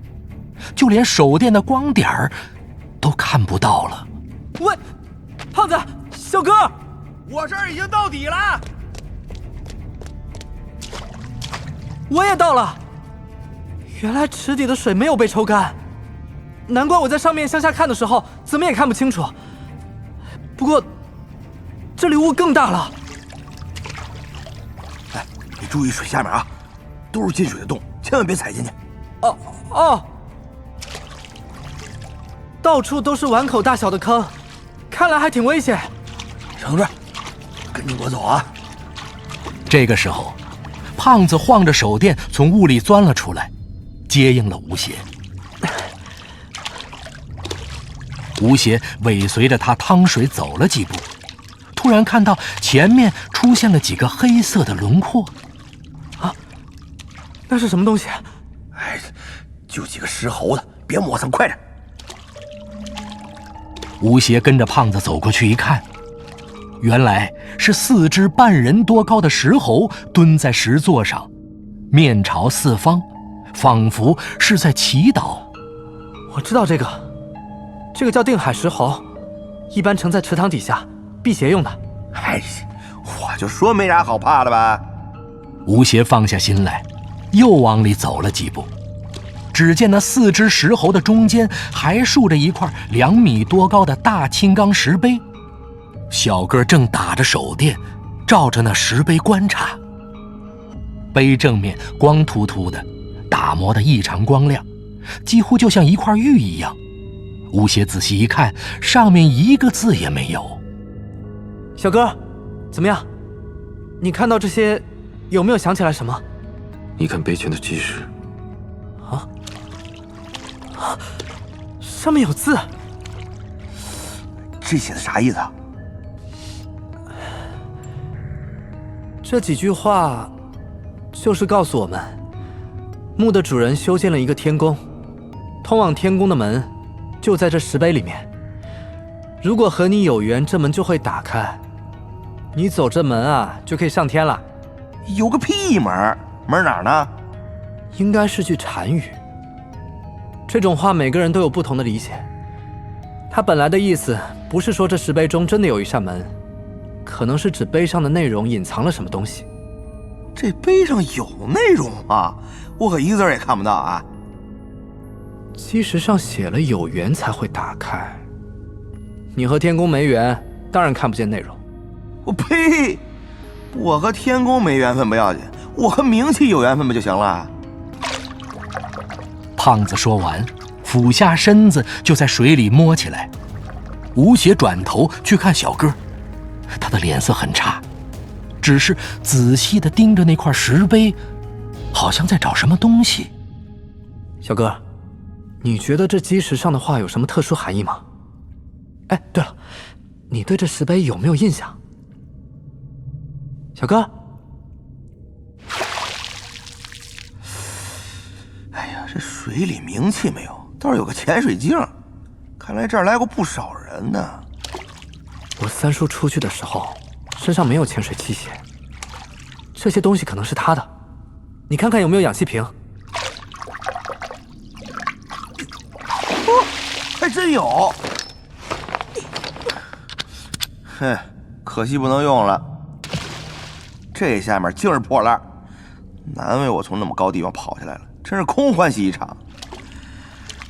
就连手电的光点都看不到了。喂，胖子，小哥，我这儿已经到底了。我也到了。原来池底的水没有被抽干，难怪我在上面向下看的时候怎么也看不清楚。不过，这里雾更大了。哎，你注意水下面啊，都是进水的洞，千万别踩进去。哦，到处都是碗口大小的坑，看来还挺危险。小同志，跟着我走啊！这个时候，胖子晃着手电从雾里钻了出来，接应了吴邪。吴邪尾随着他趟水走了几步，突然看到前面出现了几个黑色的轮廓。啊，那是什么东西？哎，就几个石猴子，别磨蹭，快点！吴邪跟着胖子走过去一看，原来是4只半人多高的石猴蹲在石座上，面朝四方，仿佛是在祈祷。我知道这个叫定海石猴，一般盛在池塘底下辟邪用的。哎，我就说没啥好怕的吧。吴邪放下心来，又往里走了几步，只见那4只石猴的中间还竖着一块2米多高的大青钢石碑，小个正打着手电，照着那石碑观察。碑正面光秃秃的，打磨得异常光亮，几乎就像一块玉一样。吴邪仔细一看，上面一个字也没有。小哥，怎么样？你看到这些，有没有想起来什么？你看碑前的记事。上面有字。这写的啥意思啊？这几句话，就是告诉我们，墓的主人修建了一个天宫，通往天宫的门就在这石碑里面。如果和你有缘，这门就会打开。你走这门啊，就可以上天了。有个屁门？门哪儿呢？应该是句禅语。这种话每个人都有不同的理解。它本来的意思不是说这石碑中真的有一扇门，可能是指碑上的内容隐藏了什么东西。这碑上有内容吗？我可一个字也看不到啊。基石上写了有缘才会打开。你和天宫没缘，当然看不见内容。我呸！我和天宫没缘分不要紧，我和名气有缘分不就行了？胖子说完，俯下身子就在水里摸起来。吴邪转头去看小哥，他的脸色很差，只是仔细地盯着那块石碑，好像在找什么东西。小哥，你觉得这基石上的话有什么特殊含义吗？哎，对了，你对这石碑有没有印象？小哥，哎呀，这水里名气没有，倒是有个潜水镜，看来这儿来过不少人呢。我三叔出去的时候身上没有潜水器械，这些东西可能是他的。你看看有没有氧气瓶？还真有。哼，可惜不能用了。这下面尽是破烂，难为我从那么高地方跑下来了，真是空欢喜一场。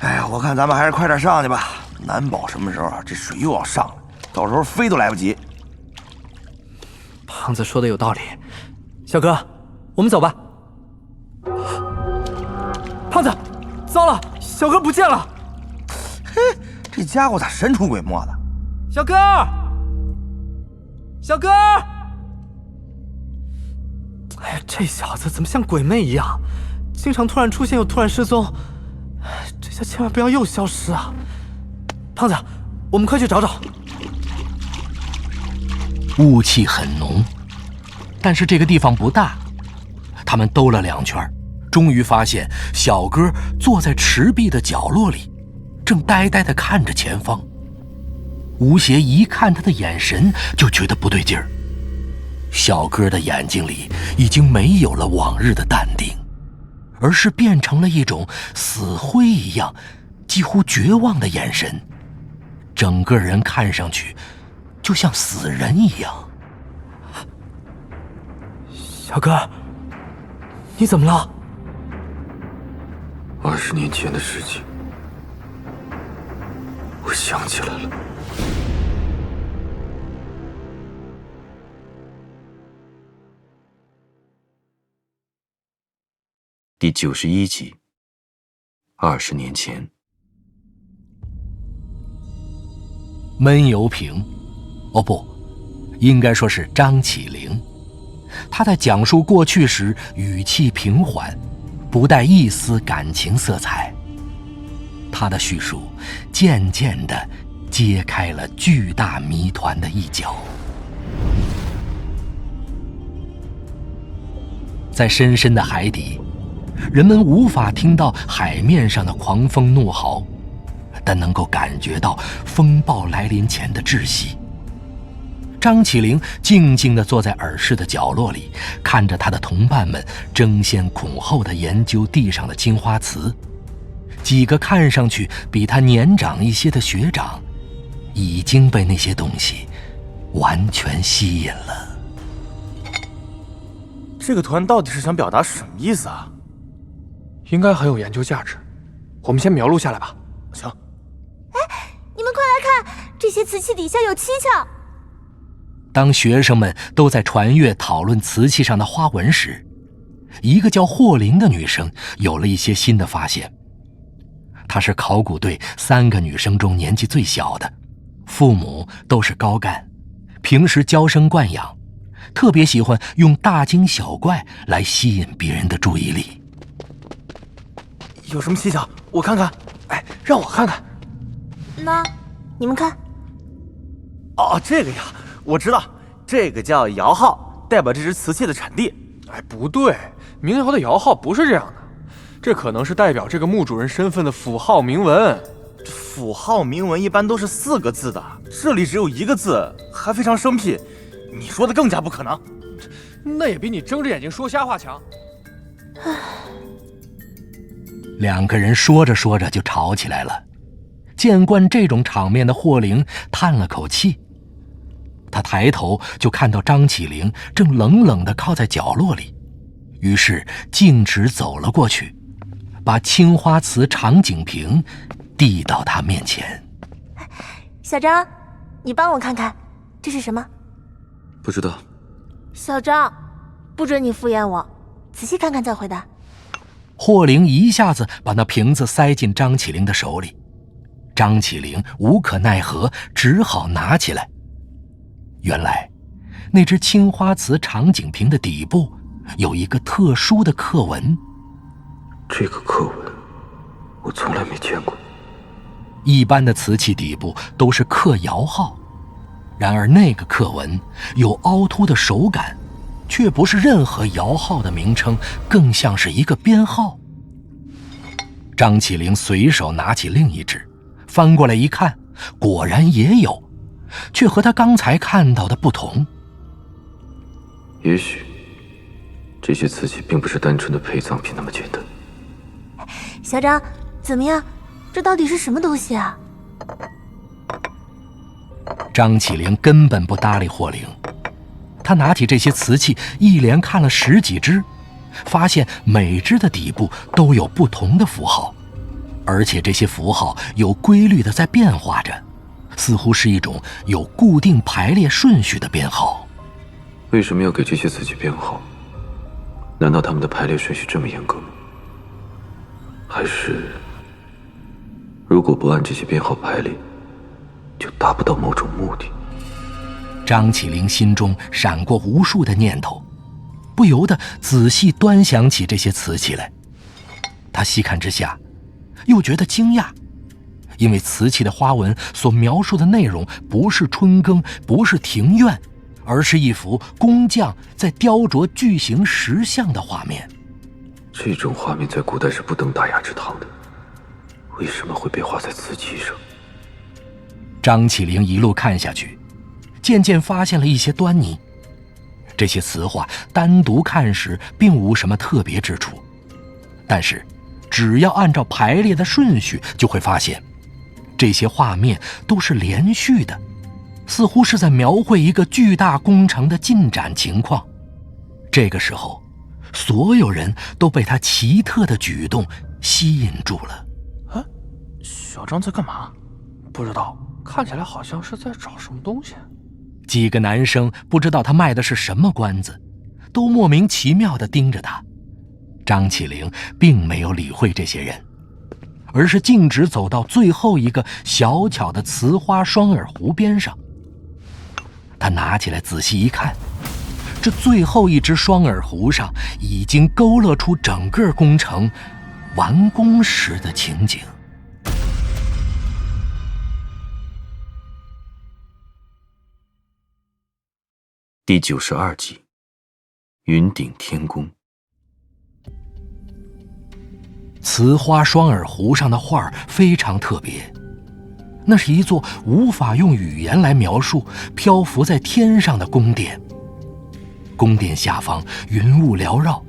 哎呀，我看咱们还是快点上去吧，难保什么时候啊这水又要上了，到时候飞都来不及。胖子说的有道理，小哥，我们走吧。胖子，糟了，小哥不见了！嘿，这家伙咋神出鬼没的？小哥，小哥！哎呀，这小子怎么像鬼魅一样，经常突然出现又突然失踪？这下千万不要又消失啊！胖子，我们快去找找。雾气很浓，但是这个地方不大。他们兜了2圈，终于发现小哥坐在池壁的角落里，正呆呆地看着前方。吴邪一看他的眼神，就觉得不对劲儿。小哥的眼睛里已经没有了往日的淡定，而是变成了一种死灰一样几乎绝望的眼神，整个人看上去就像死人一样。小哥，你怎么了？20年前的事情，我想起来了。第91集，20年前。闷油瓶，哦不，应该说是张起灵。他在讲述过去时语气平缓，不带一丝感情色彩。他的叙述渐渐地揭开了巨大谜团的一角。在深深的海底，人们无法听到海面上的狂风怒号，但能够感觉到风暴来临前的窒息。张起灵静静地坐在耳室的角落里，看着他的同伴们争先恐后地研究地上的青花瓷。几个看上去比他年长一些的学长，已经被那些东西完全吸引了。这个图案到底是想表达什么意思啊？应该很有研究价值，我们先描录下来吧。行。你们快来看，这些瓷器底下有蹊跷。当学生们都在传阅讨论瓷器上的花纹时，一个叫霍玲的女生有了一些新的发现。她是考古队3个女生中年纪最小的，父母都是高干，平时娇生惯养，特别喜欢用大惊小怪来吸引别人的注意力。有什么蹊跷？我看看。哎，让我看看。那，你们看。哦，这个呀，我知道，这个叫窑号，代表这只瓷器的产地。哎，不对，明窑的窑号不是这样的，这可能是代表这个墓主人身份的符号铭文。符号铭文一般都是4个字的，这里只有1个字，还非常生僻。你说的更加不可能。那也比你睁着眼睛说瞎话强。两个人说着说着就吵起来了。见惯这种场面的霍灵叹了口气，他抬头就看到张起灵正冷冷地靠在角落里，于是径直走了过去，把青花瓷长颈瓶递到他面前。小张，你帮我看看，这是什么？不知道。小张，不准你敷衍我，仔细看看再回答。霍灵一下子把那瓶子塞进张起灵的手里，张起灵无可奈何，只好拿起来。原来那只青花瓷长颈瓶的底部有一个特殊的刻纹。这个刻纹我从来没见过。一般的瓷器底部都是刻摇号，然而那个刻纹有凹凸的手感，却不是任何摇号的名称，更像是一个编号。张起灵随手拿起另一只，翻过来一看，果然也有，却和他刚才看到的不同。也许这些瓷器并不是单纯的陪葬品那么简单。小张，怎么样？这到底是什么东西啊？张起灵根本不搭理霍灵，他拿起这些瓷器一连看了10几只，发现每只的底部都有不同的符号，而且这些符号有规律的在变化着，似乎是一种有固定排列顺序的编号。为什么要给这些瓷器编号？难道他们的排列顺序这么严格吗？还是如果不按这些编号排列，就达不到某种目的？张起灵心中闪过无数的念头，不由得仔细端详起这些瓷器来。他细看之下，又觉得惊讶，因为瓷器的花纹所描述的内容不是春耕，不是庭院，而是一幅工匠在雕琢巨型石像的画面。这种画面在古代是不登大雅之堂的，为什么会被画在瓷器上？张起灵一路看下去，渐渐发现了一些端倪。这些瓷画单独看时并无什么特别之处，但是只要按照排列的顺序，就会发现这些画面都是连续的，似乎是在描绘一个巨大工程的进展情况。这个时候，所有人都被他奇特的举动吸引住了。啊，小张在干嘛？不知道，看起来好像是在找什么东西。几个男生不知道他卖的是什么关子，都莫名其妙地盯着他。张起灵并没有理会这些人，而是径直走到最后一个小巧的瓷花双耳壶边上。他拿起来仔细一看，这最后一只双耳壶上已经勾勒出整个工程完工时的情景。第92集，云顶天宫。瓷花双耳壶上的画非常特别，那是一座无法用语言来描述、漂浮在天上的宫殿。宫殿下方云雾缭绕，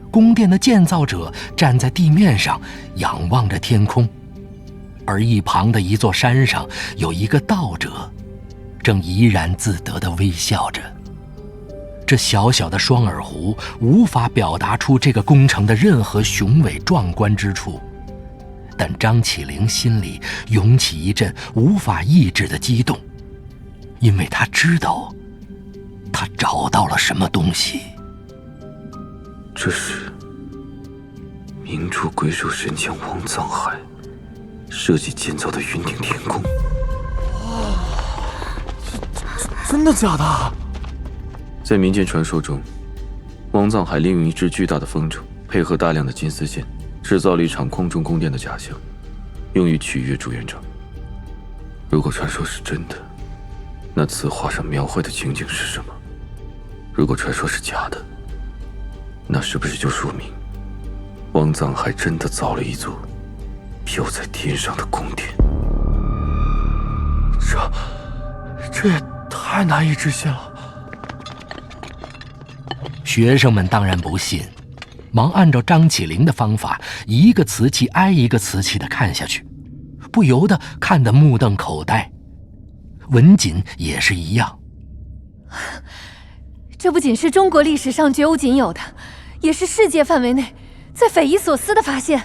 宫殿的建造者站在地面上仰望着天空，而一旁的一座山上有一个道者，正怡然自得地微笑着。这小小的双耳壶无法表达出这个工程的任何雄伟壮观之处，但张起灵心里涌起一阵无法抑制的激动，因为他知道他找到了什么东西。这是明珠鬼手神将王藏海设计建造的云顶天宫。真的假的？在民间传说中，王藏海利用一只巨大的风筝，配合大量的金丝线，制造了一场空中宫殿的假象，用于取悦朱元璋。如果传说是真的，那瓷画上描绘的情景是什么？如果传说是假的，那是不是就说明王藏海真的造了一座飘在天上的宫殿？这也太难以置信了。学生们当然不信，忙按照张起灵的方法，一个瓷器挨一个瓷器的看下去，不由得看得目瞪口呆。文锦也是一样。这不仅是中国历史上绝无仅有的，也是世界范围内最匪夷所思的发现。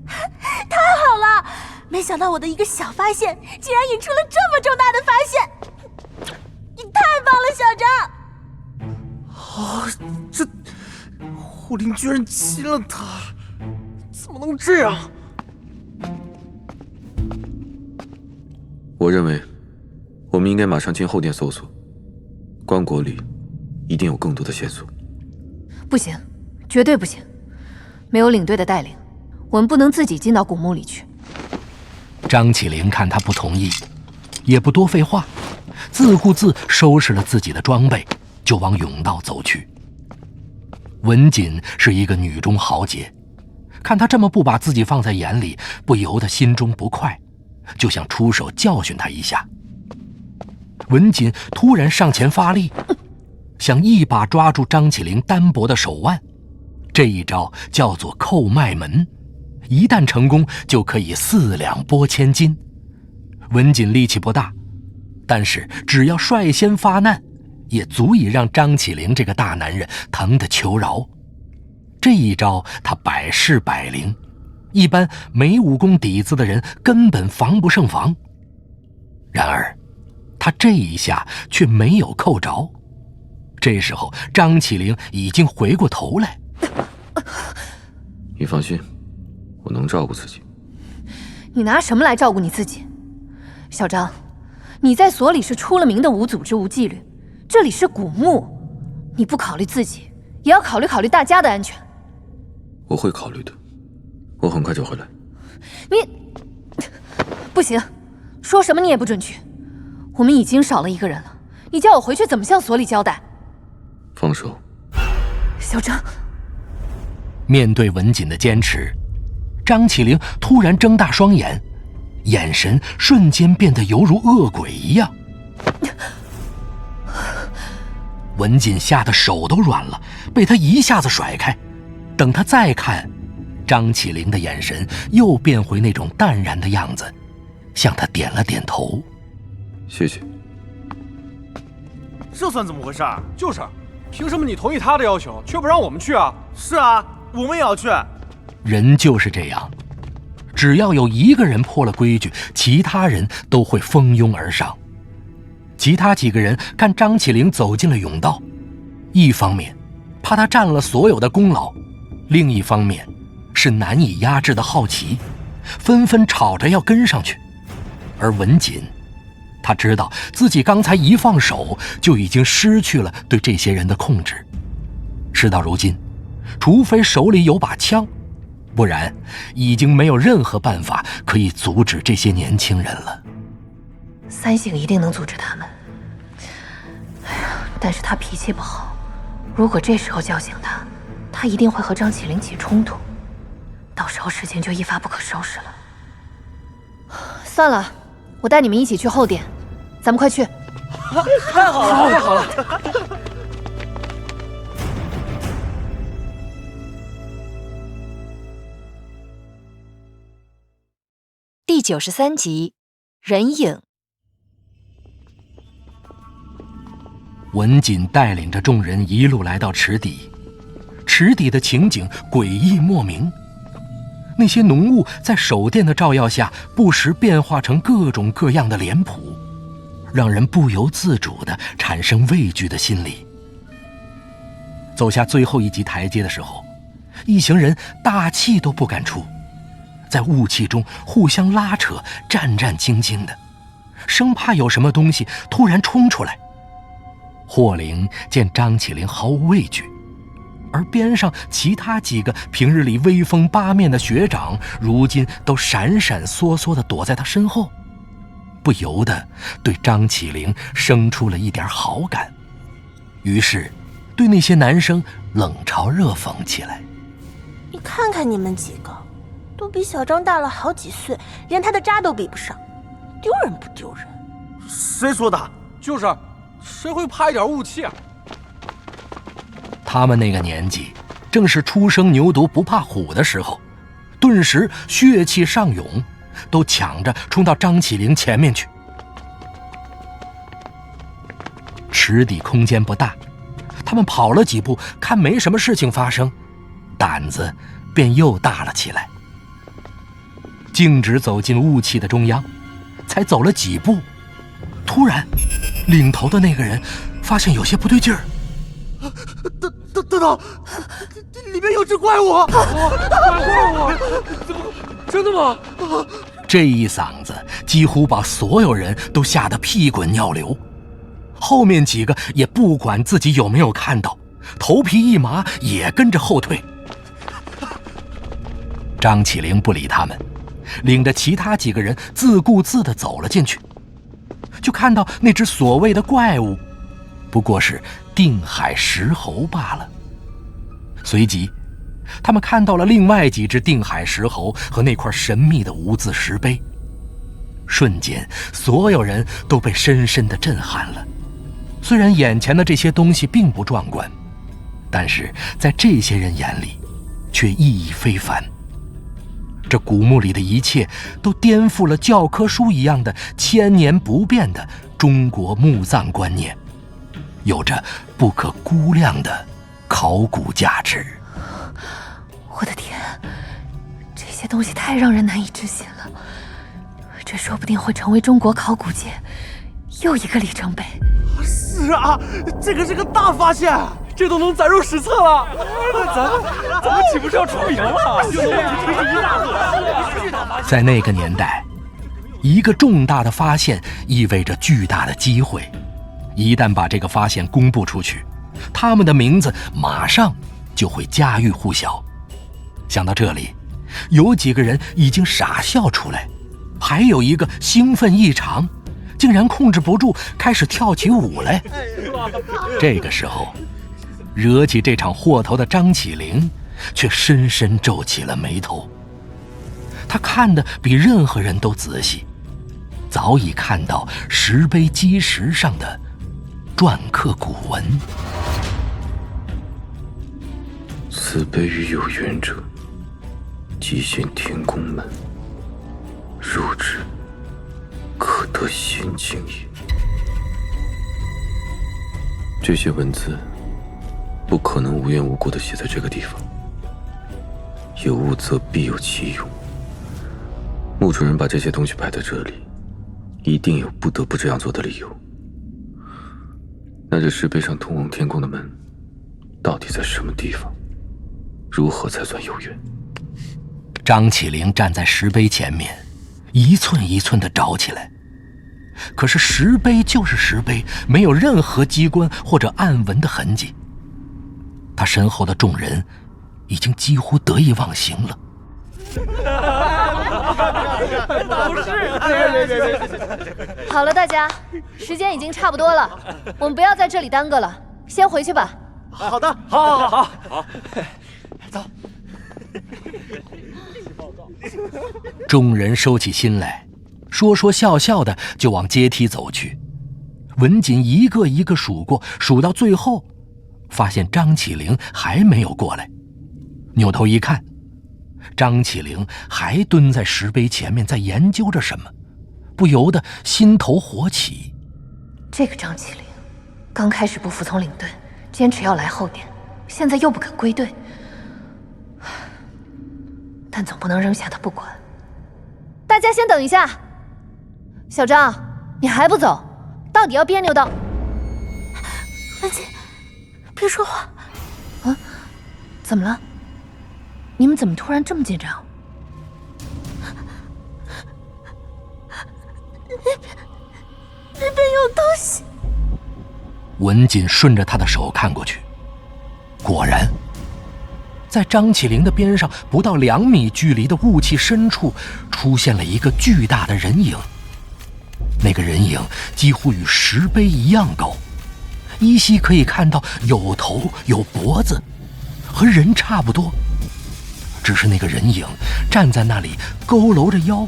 太好了！没想到我的一个小发现，竟然引出了这么重大的发现。你太棒了，小张！这护林居然亲了他，怎么能这样？我认为，我们应该马上进后殿搜索，棺椁里一定有更多的线索。不行，绝对不行！没有领队的带领，我们不能自己进到古墓里去。张起灵看他不同意，也不多废话，自顾自收拾了自己的装备，就往甬道走去。文锦是一个女中豪杰，看他这么不把自己放在眼里，不由得心中不快，就想出手教训他一下。文锦突然上前发力，想一把抓住张起灵单薄的手腕。这一招叫做扣脉门，一旦成功就可以4两拨千斤。文锦力气不大，但是只要率先发难，也足以让张起灵这个大男人疼得求饶。这一招他百试百灵，一般没武功底子的人根本防不胜防。然而他这一下却没有扣着。这时候张起灵已经回过头来。你放心，我能照顾自己。你拿什么来照顾你自己？小张，你在所里是出了名的无组织无纪律，这里是古墓，你不考虑自己，也要考虑考虑大家的安全。我会考虑的，我很快就回来。你不行，说什么你也不准去。我们已经少了一个人了，你叫我回去怎么向所里交代？放手。小张。面对文锦的坚持，张起灵突然睁大双眼，眼神瞬间变得犹如恶鬼一样。文锦吓得手都软了，被他一下子甩开。等他再看，张起灵的眼神又变回那种淡然的样子，向他点了点头。谢谢。这算怎么回事？就是，凭什么你同意他的要求，却不让我们去啊？是啊，我们也要去。人就是这样，只要有一个人破了规矩，其他人都会蜂拥而上。其他几个人看张起灵走进了甬道，一方面怕他占了所有的功劳，另一方面是难以压制的好奇，纷纷吵着要跟上去。而文锦，他知道自己刚才一放手，就已经失去了对这些人的控制。事到如今，除非手里有把枪，不然已经没有任何办法可以阻止这些年轻人了。三省一定能阻止他们。哎呀，但是他脾气不好，如果这时候叫醒他，他一定会和张起灵起冲突，到时候事情就一发不可收拾了。算了，我带你们一起去后殿，咱们快去。太好了，太好了！第93集，人影。文锦带领着众人一路来到池底，池底的情景诡异莫名。那些浓雾在手电的照耀下，不时变化成各种各样的脸谱，让人不由自主地产生畏惧的心理。走下最后一级台阶的时候，一行人大气都不敢出，在雾气中互相拉扯，战战兢兢的，生怕有什么东西突然冲出来。霍灵见张起灵毫无畏惧，而边上其他几个平日里威风八面的学长，如今都闪闪缩缩地躲在他身后，不由得对张起灵生出了一点好感，于是对那些男生冷嘲热讽起来。你看看你们几个，都比小张大了好几岁，连他的渣都比不上，丢人不丢人？谁说的？就是，谁会怕一点雾气啊？他们那个年纪，正是初生牛犊不怕虎的时候，顿时血气上涌，都抢着冲到张起灵前面去。池底空间不大，他们跑了几步，看没什么事情发生，胆子便又大了起来。径直走进雾气的中央，才走了几步，突然，领头的那个人发现有些不对劲儿。等等，里面有只怪物！怪物！怎么？真的吗？这一嗓子几乎把所有人都吓得屁滚尿流。后面几个也不管自己有没有看到，头皮一麻，也跟着后退。张起灵不理他们，领着其他几个人自顾自地走了进去，就看到那只所谓的怪物不过是定海石猴罢了。随即他们看到了另外几只定海石猴和那块神秘的无字石碑，瞬间所有人都被深深地震撼了。虽然眼前的这些东西并不壮观，但是在这些人眼里却意义非凡。这古墓里的一切都颠覆了教科书一样的千年不变的中国墓葬观念，有着不可估量的考古价值。我的天，这些东西太让人难以置信了，这说不定会成为中国考古界又一个里程碑。是啊，这个是个大发现，这都能载入史册了，咱们岂不是要出名了？在那个年代，一个重大的发现意味着巨大的机会，一旦把这个发现公布出去，他们的名字马上就会家喻户晓。想到这里，有几个人已经傻笑出来，还有一个兴奋异常，竟然控制不住开始跳起舞来。这个时候，惹起这场祸头的张起灵却深深皱起了眉头。他看得比任何人都仔细，早已看到石碑基石上的篆刻古文。此碑于有缘者，即现天宫门，入之可得仙境也。这些文字不可能无缘无故地写在这个地方，有物则必有其用。墓主人把这些东西摆在这里，一定有不得不这样做的理由。那这石碑上通往天宫的门到底在什么地方？如何才算有缘？张起灵站在石碑前面，一寸一寸地找起来。可是石碑就是石碑，没有任何机关或者暗纹的痕迹。他身后的众人已经几乎得意忘形了。好了，大家，时间已经差不多了，我们不要在这里耽搁了，先回去吧。好的，好，走。众人收起心来，说说笑笑的就往阶梯走去。文锦一个一个数过，数到最后，发现张起灵还没有过来。扭头一看，张起灵还蹲在石碑前面，在研究着什么，不由得心头火起。这个张起灵，刚开始不服从领队，坚持要来后点，现在又不肯归队，但总不能扔下他不管。大家先等一下，小张，你还不走？到底要别扭到？文锦，别说话。啊？怎么了？你们怎么突然这么紧张？那边有东西。文锦顺着他的手看过去，果然，在张起灵的边上不到2米距离的雾气深处，出现了一个巨大的人影。那个人影几乎与石碑一样高，依稀可以看到有头有脖子，和人差不多。只是那个人影站在那里，佝偻着腰，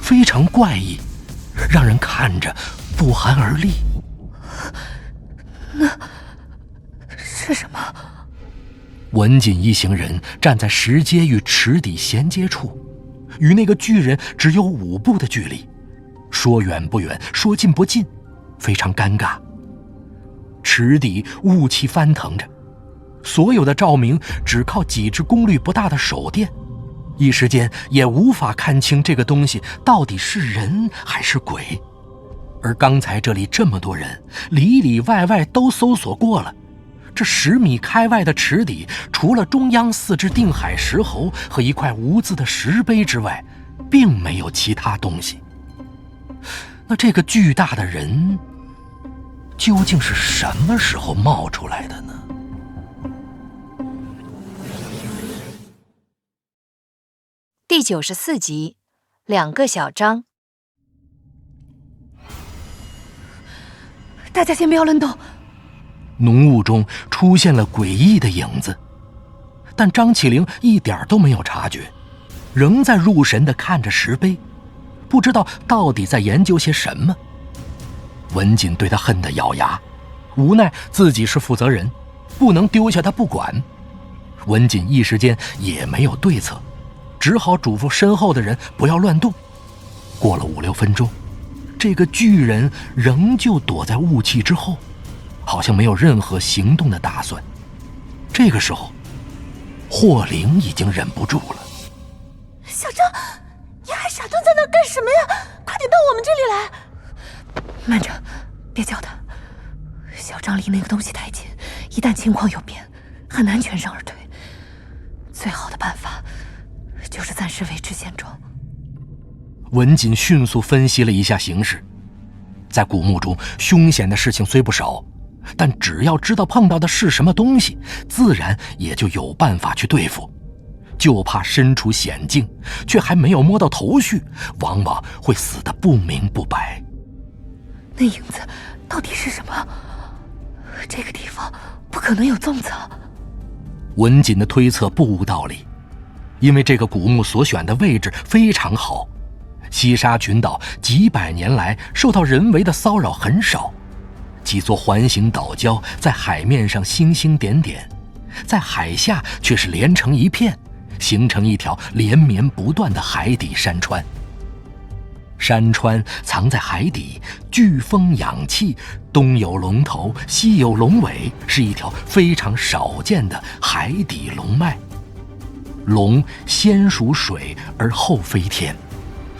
非常怪异，让人看着不寒而栗。那是什么？文锦一行人站在石阶与池底衔接处，与那个巨人只有5步的距离，说远不远，说近不近，非常尴尬。池底雾气翻腾着，所有的照明只靠几只功率不大的手电，一时间也无法看清这个东西到底是人还是鬼。而刚才这里这么多人，里里外外都搜索过了，这10米开外的池底，除了中央4只定海石猴和一块无字的石碑之外，并没有其他东西。那这个巨大的人究竟是什么时候冒出来的呢？第94集，2个小张。大家先不要乱动。浓雾中出现了诡异的影子，但张起灵一点都没有察觉，仍在入神地看着石碑，不知道到底在研究些什么。文锦对他恨得咬牙，无奈自己是负责人，不能丢下他不管。文锦一时间也没有对策，只好嘱咐身后的人不要乱动。过了5、6分钟，这个巨人仍旧躲在雾气之后，好像没有任何行动的打算。这个时候，霍灵已经忍不住了。小张，你还傻蹲在那儿干什么呀？快点到我们这里来！慢着，别叫他。小张离那个东西太近，一旦情况有变，很难全身而退。最好的办法就是暂时维持现状。文锦迅速分析了一下形势，在古墓中凶险的事情虽不少，但只要知道碰到的是什么东西，自然也就有办法去对付。就怕身处险境，却还没有摸到头绪，往往会死得不明不白。那影子到底是什么？这个地方不可能有粽子啊！文锦的推测不无道理，因为这个古墓所选的位置非常好，西沙群岛几百年来受到人为的骚扰很少，几座环形岛礁在海面上星星点点，在海下却是连成一片，形成一条连绵不断的海底山川。山川藏在海底，飓风氧气，东有龙头，西有龙尾，是一条非常少见的海底龙脉。龙先属水而后飞天，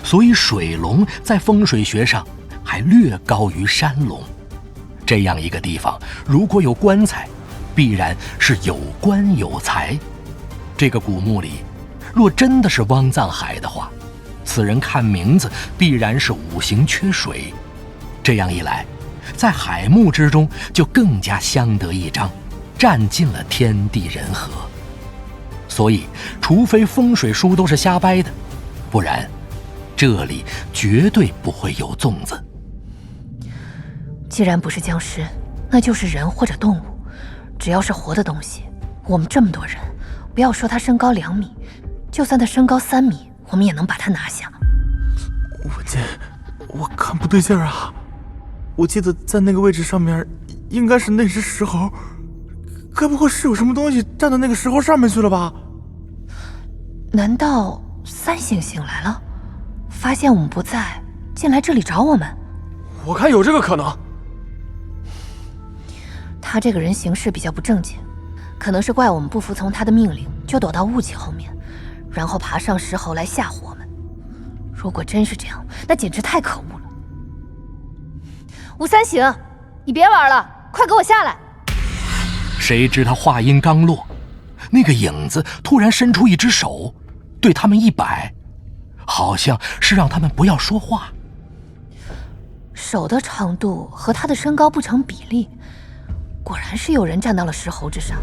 所以水龙在风水学上还略高于山龙。这样一个地方，如果有棺材，必然是有官有财。这个古墓里，若真的是汪藏海的话，此人看名字必然是5行缺水。这样一来，在海墓之中就更加相得益彰，占尽了天地人和。所以除非风水书都是瞎掰的，不然这里绝对不会有粽子。既然不是僵尸，那就是人或者动物，只要是活的东西，我们这么多人，不要说他身高2米，就算他身高3米，我们也能把他拿下。文锦，我看不对劲儿啊！我记得在那个位置上面，应该是那只石猴，该不会是有什么东西站到那个石猴上面去了吧？难道3醒醒来了，发现我们不在，进来这里找我们？我看有这个可能。他这个人行事比较不正经，可能是怪我们不服从他的命令，就躲到雾气后面，然后爬上石猴来吓唬我们。如果真是这样，那简直太可恶了。吴三省，你别玩了，快给我下来！谁知他话音刚落，那个影子突然伸出一只手，对他们一摆，好像是让他们不要说话。手的长度和他的身高不成比例，果然是有人站到了石猴之上。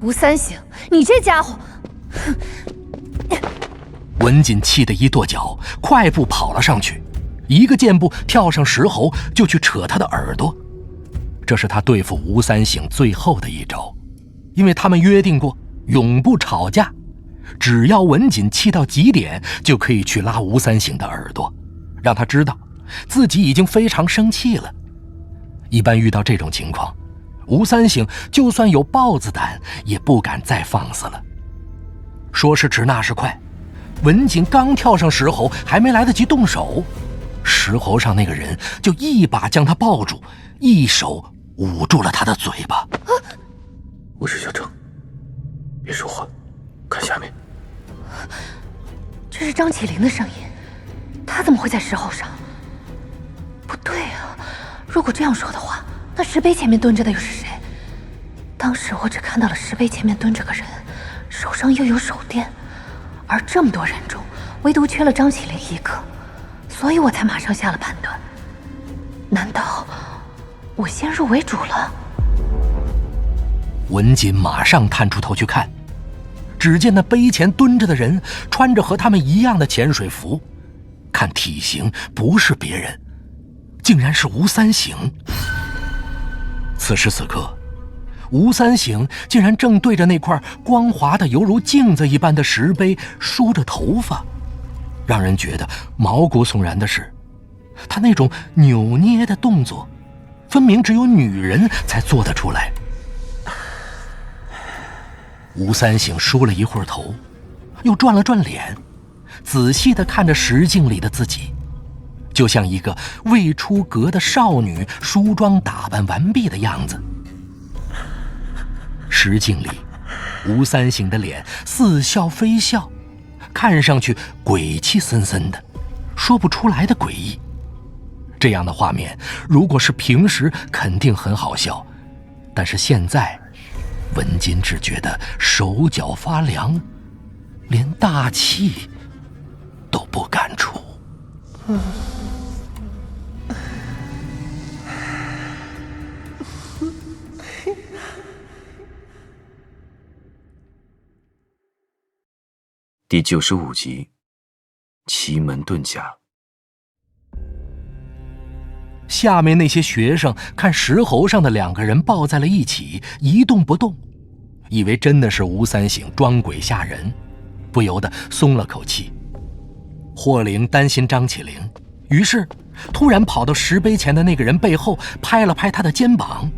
吴三省，你这家伙！文锦气得一跺脚，快步跑了上去，一个箭步跳上石猴，就去扯他的耳朵。这是他对付吴三省最后的一招，因为他们约定过永不吵架，只要文锦气到极点，就可以去拉吴三省的耳朵，让他知道自己已经非常生气了。一般遇到这种情况，吴三省就算有豹子胆，也不敢再放肆了。说时迟，那时快，文锦刚跳上石猴，还没来得及动手，石猴上那个人就一把将他抱住，一手捂住了他的嘴巴。我是小郑，别说话，看下面。这是张起灵的声音，他怎么会在石猴上？不对啊，如果这样说的话，那石碑前面蹲着的又是谁？当时我只看到了石碑前面蹲着个人，手上又有手电，而这么多人中，唯独缺了张起灵一个，所以我才马上下了判断。难道我先入为主了？文锦马上探出头去看，只见那碑前蹲着的人穿着和他们一样的潜水服，看体型不是别人，竟然是吴三省。此时此刻，吴三省竟然正对着那块光滑的犹如镜子一般的石碑梳着头发。让人觉得毛骨悚然的是，他那种扭捏的动作，分明只有女人才做得出来。吴三省梳了一会儿头，又转了转脸，仔细地看着石镜里的自己，就像一个未出阁的少女梳妆打扮完毕的样子。石镜里，吴三省的脸似笑非笑，看上去鬼气森森的，说不出来的诡异。这样的画面，如果是平时肯定很好笑，但是现在，文锦只觉得手脚发凉，连大气都不敢出。第95集，奇门遁甲。下面那些学生看石猴上的两个人抱在了一起，一动不动，以为真的是吴三省装鬼吓人，不由得松了口气。霍灵担心张起灵，于是突然跑到石碑前的那个人背后，拍了拍他的肩膀。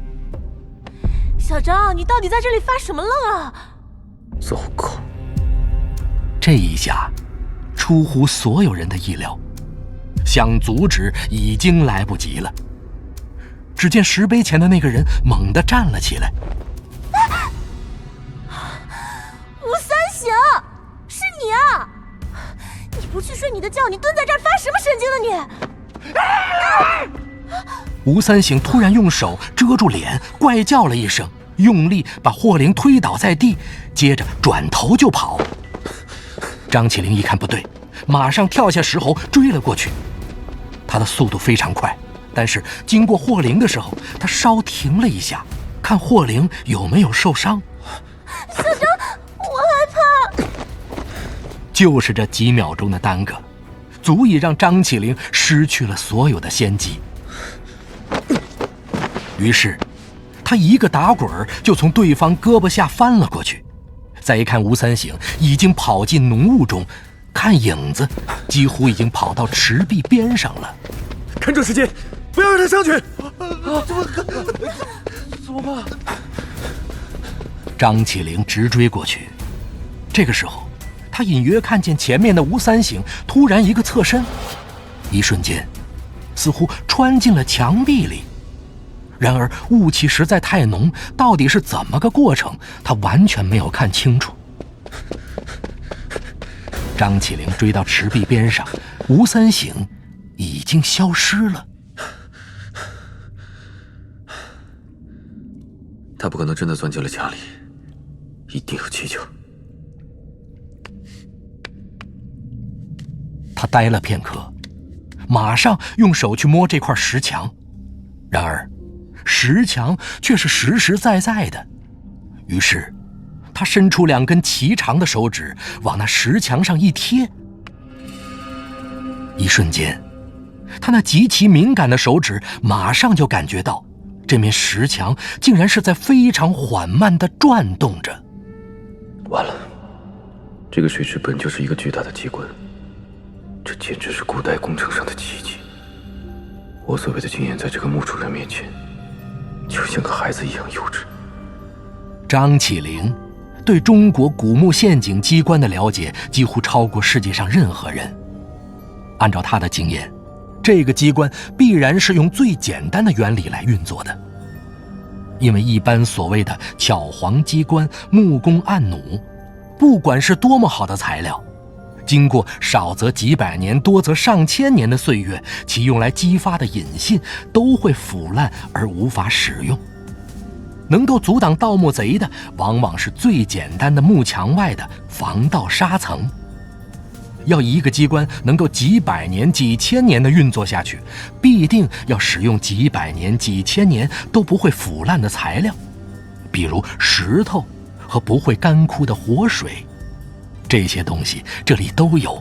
小张，你到底在这里发什么愣啊？糟糕！这一下出乎所有人的意料，想阻止已经来不及了。只见石碑前的那个人猛地站了起来。吴三省，是你啊！你不去睡你的觉，你蹲在这儿发什么神经呢你？吴三省突然用手遮住脸，怪叫了一声，用力把霍灵推倒在地，接着转头就跑。张起灵一看不对，马上跳下石猴追了过去。他的速度非常快，但是经过霍灵的时候，他稍停了一下，看霍灵有没有受伤。小张，我害怕。就是这几秒钟的耽搁，足以让张起灵失去了所有的先机。于是他一个打滚就从对方胳膊下翻了过去。再一看吴三省已经跑进浓雾中，看影子几乎已经跑到池壁边上了。看准时间，不要让他上去！怎么办？张起灵直追过去。这个时候，他隐约看见前面的吴三省突然一个侧身，一瞬间，似乎穿进了墙壁里。然而雾气实在太浓，到底是怎么个过程，他完全没有看清楚。张起灵追到池壁边上，吴三省已经消失了。他不可能真的钻进了家里，一定有蹊跷。他呆了片刻，马上用手去摸这块石墙，然而石墙却是实实在在的。于是他伸出2根齐长的手指往那石墙上一贴，一瞬间，他那极其敏感的手指马上就感觉到这面石墙竟然是在非常缓慢地转动着。完了，这个水池本就是一个巨大的机关，这简直是古代工程上的奇迹。我所谓的经验，在这个墓主人面前，就像个孩子一样幼稚。张起灵对中国古墓陷阱机关的了解几乎超过世界上任何人。按照他的经验，这个机关必然是用最简单的原理来运作的。因为一般所谓的巧簧机关、木工按弩，不管是多么好的材料，经过少则几百年，多则上千年的岁月，其用来激发的引信都会腐烂而无法使用。能够阻挡盗墓贼的，往往是最简单的幕墙外的防盗沙层。要一个机关能够几百年、几千年的运作下去，必定要使用几百年、几千年都不会腐烂的材料，比如石头和不会干枯的活水。这些东西这里都有，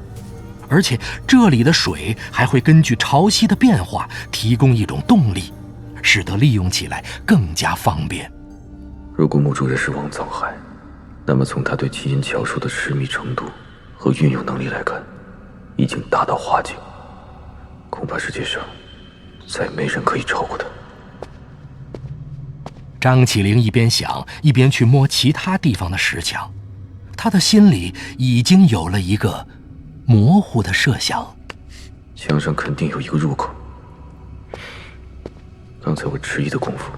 而且这里的水还会根据潮汐的变化提供一种动力，使得利用起来更加方便。如果墓主人是王藏海，那么从他对基因巧术的痴迷程度和运用能力来看，已经达到花境，恐怕世界上再没人可以超过他。张起灵一边想，一边去摸其他地方的石墙，他的心里已经有了一个模糊的设想。墙上肯定有一个入口，刚才我迟疑的功夫，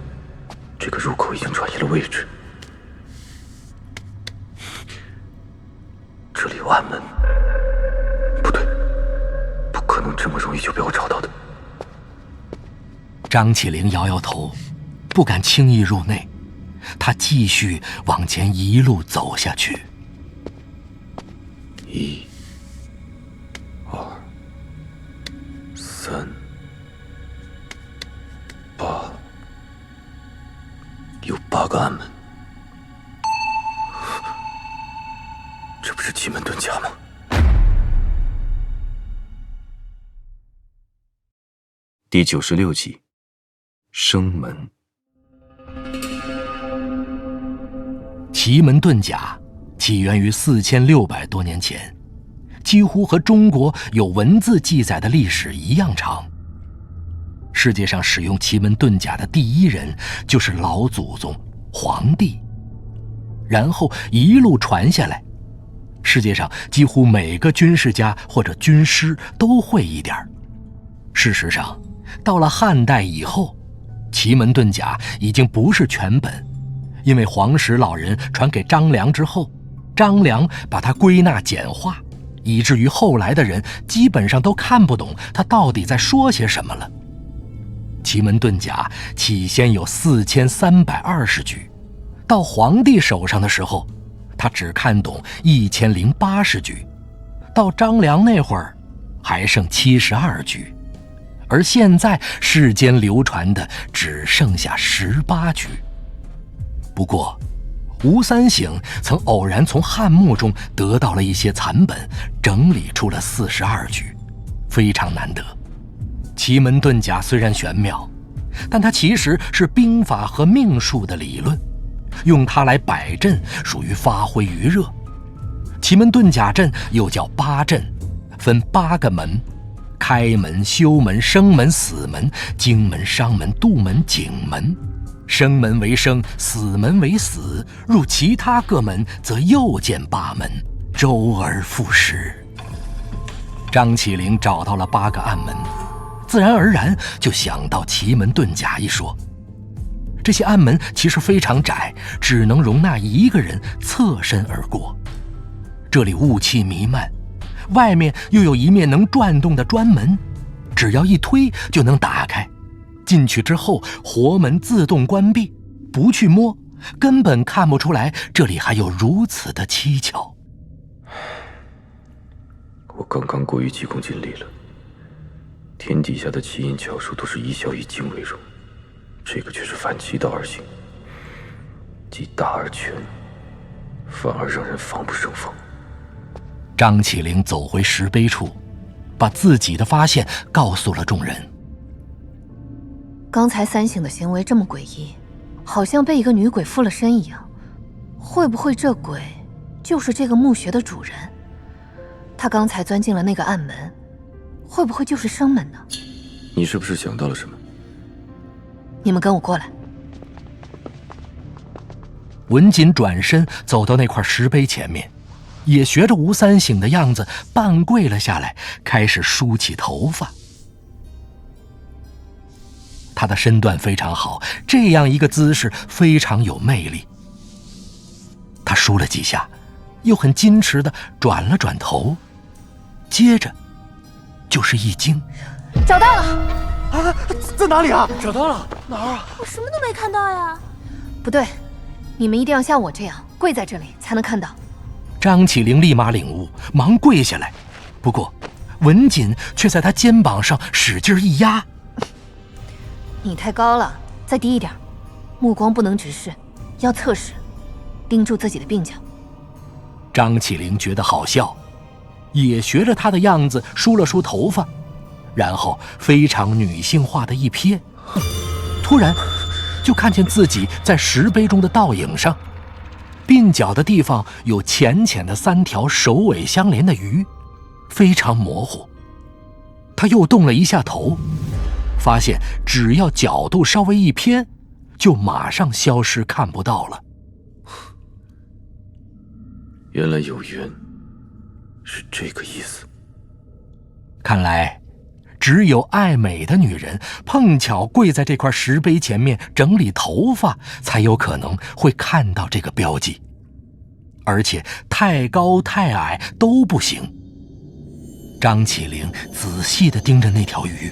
这个入口已经转移了位置。这里有暗门，不对，不可能这么容易就被我找到的。张起灵摇摇头，不敢轻易入内，他继续往前一路走下去。1、2、3、8，有8个暗门。这不是奇门遁甲吗？第96集，生门。奇门遁甲起源于4600多年前，几乎和中国有文字记载的历史一样长。世界上使用奇门遁甲的第一人就是老祖宗黄帝，然后一路传下来，世界上几乎每个军事家或者军师都会一点。事实上，到了汉代以后，奇门遁甲已经不是全本，因为黄石老人传给张良之后，张良把它归纳简化，以至于后来的人基本上都看不懂他到底在说些什么了。奇门遁甲起先有4320句，到皇帝手上的时候，他只看懂1080句，到张良那会儿还剩72句，而现在世间流传的只剩下18句。不过吴三省曾偶然从汉墓中得到了一些残本，整理出了42句，非常难得。奇门遁甲虽然玄妙，但它其实是兵法和命术的理论，用它来摆阵属于发挥余热。奇门遁甲阵又叫8阵，分8个门：开门、休门、生门、死门、荆门、伤门、杜门、景门。生门为生，死门为死，入其他各门则又见8门，周而复始。张起灵找到了8个暗门，自然而然就想到奇门遁甲一说。这些暗门其实非常窄，只能容纳1个人侧身而过。这里雾气弥漫，外面又有一面能转动的砖门，只要一推就能打开。进去之后，活门自动关闭，不去摸，根本看不出来这里还有如此的蹊跷。我刚刚过于急功近利了，天底下的奇淫巧术都是以小以精为荣，这个却是反其道而行，既大而全，反而让人防不胜防。张起灵走回石碑处，把自己的发现告诉了众人。刚才三省的行为这么诡异，好像被一个女鬼附了身一样。会不会这鬼就是这个墓穴的主人？他刚才钻进了那个暗门，会不会就是生门呢？你是不是想到了什么？你们跟我过来。文锦转身走到那块石碑前面，也学着吴三省的样子半跪了下来，开始梳起头发。他的身段非常好，这样一个姿势非常有魅力。他梳了几下，又很矜持地转了转头，接着就是一惊，找到了！啊，在哪里啊？找到了，哪儿啊？我什么都没看到呀。不对，你们一定要像我这样跪在这里才能看到。张起灵立马领悟，忙跪下来。不过，文锦却在他肩膀上使劲一压。你太高了，再低一点，目光不能直视，要侧视，盯住自己的鬓角。张起灵觉得好笑，也学着他的样子梳了梳头发，然后非常女性化的一瞥，突然就看见自己在石碑中的倒影上，鬓角的地方有浅浅的3条首尾相连的鱼，非常模糊。他又动了一下头，发现只要角度稍微一偏，就马上消失看不到了。原来有缘是这个意思。看来只有爱美的女人碰巧跪在这块石碑前面整理头发，才有可能会看到这个标记，而且太高太矮都不行。张起灵仔细地盯着那条鱼，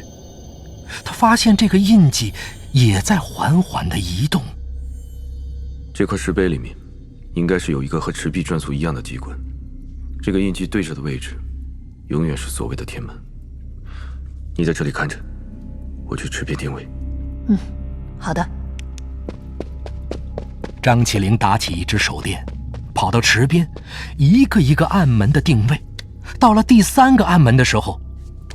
他发现这个印记也在缓缓地移动。这块石碑里面应该是有一个和赤壁转速一样的机关，这个印记对着的位置永远是所谓的天门。你在这里看着，我去赤壁定位。好的。张起灵打起一只手电，跑到池边，一个一个暗门的定位。到了第3个暗门的时候，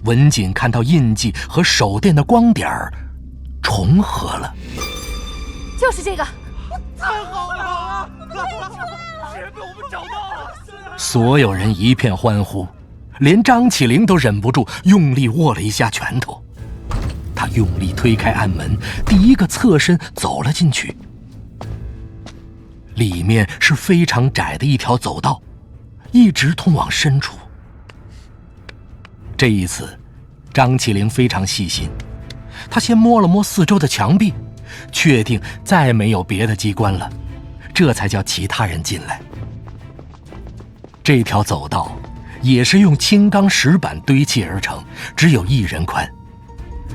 文锦看到印记和手电的光点重合了。就是这个！太好了！居然被我们找到了！所有人一片欢呼，连张起灵都忍不住用力握了一下拳头。他用力推开暗门，第一个侧身走了进去。里面是非常窄的一条走道，一直通往深处。这一次，张起灵非常细心，他先摸了摸四周的墙壁，确定再没有别的机关了，这才叫其他人进来。这条走道也是用青钢石板堆砌而成，只有1人宽。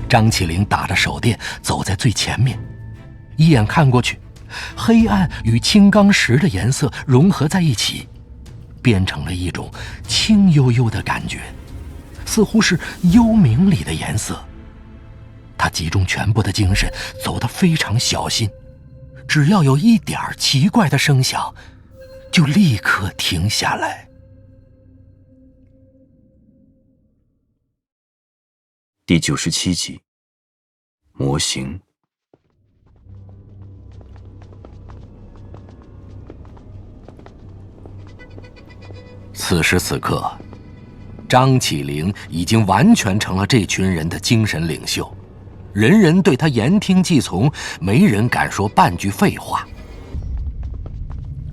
张起灵打着手电走在最前面，一眼看过去，黑暗与青钢石的颜色融合在一起，变成了一种清幽幽的感觉，似乎是幽冥里的颜色。他集中全部的精神，走得非常小心，只要有一点奇怪的声响，就立刻停下来。第97集，模型。此时此刻，张起灵已经完全成了这群人的精神领袖，人人对他言听计从，没人敢说半句废话。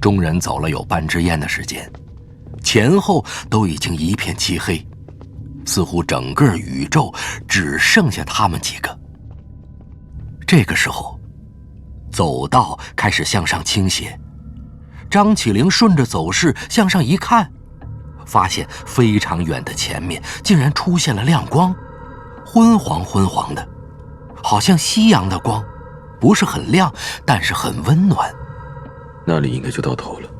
众人走了有半支烟的时间，前后都已经一片漆黑，似乎整个宇宙只剩下他们几个。这个时候，走道开始向上倾斜，张起灵顺着走势向上一看，发现非常远的前面竟然出现了亮光，昏黄昏黄的，好像夕阳的光，不是很亮，但是很温暖。那里应该就到头了。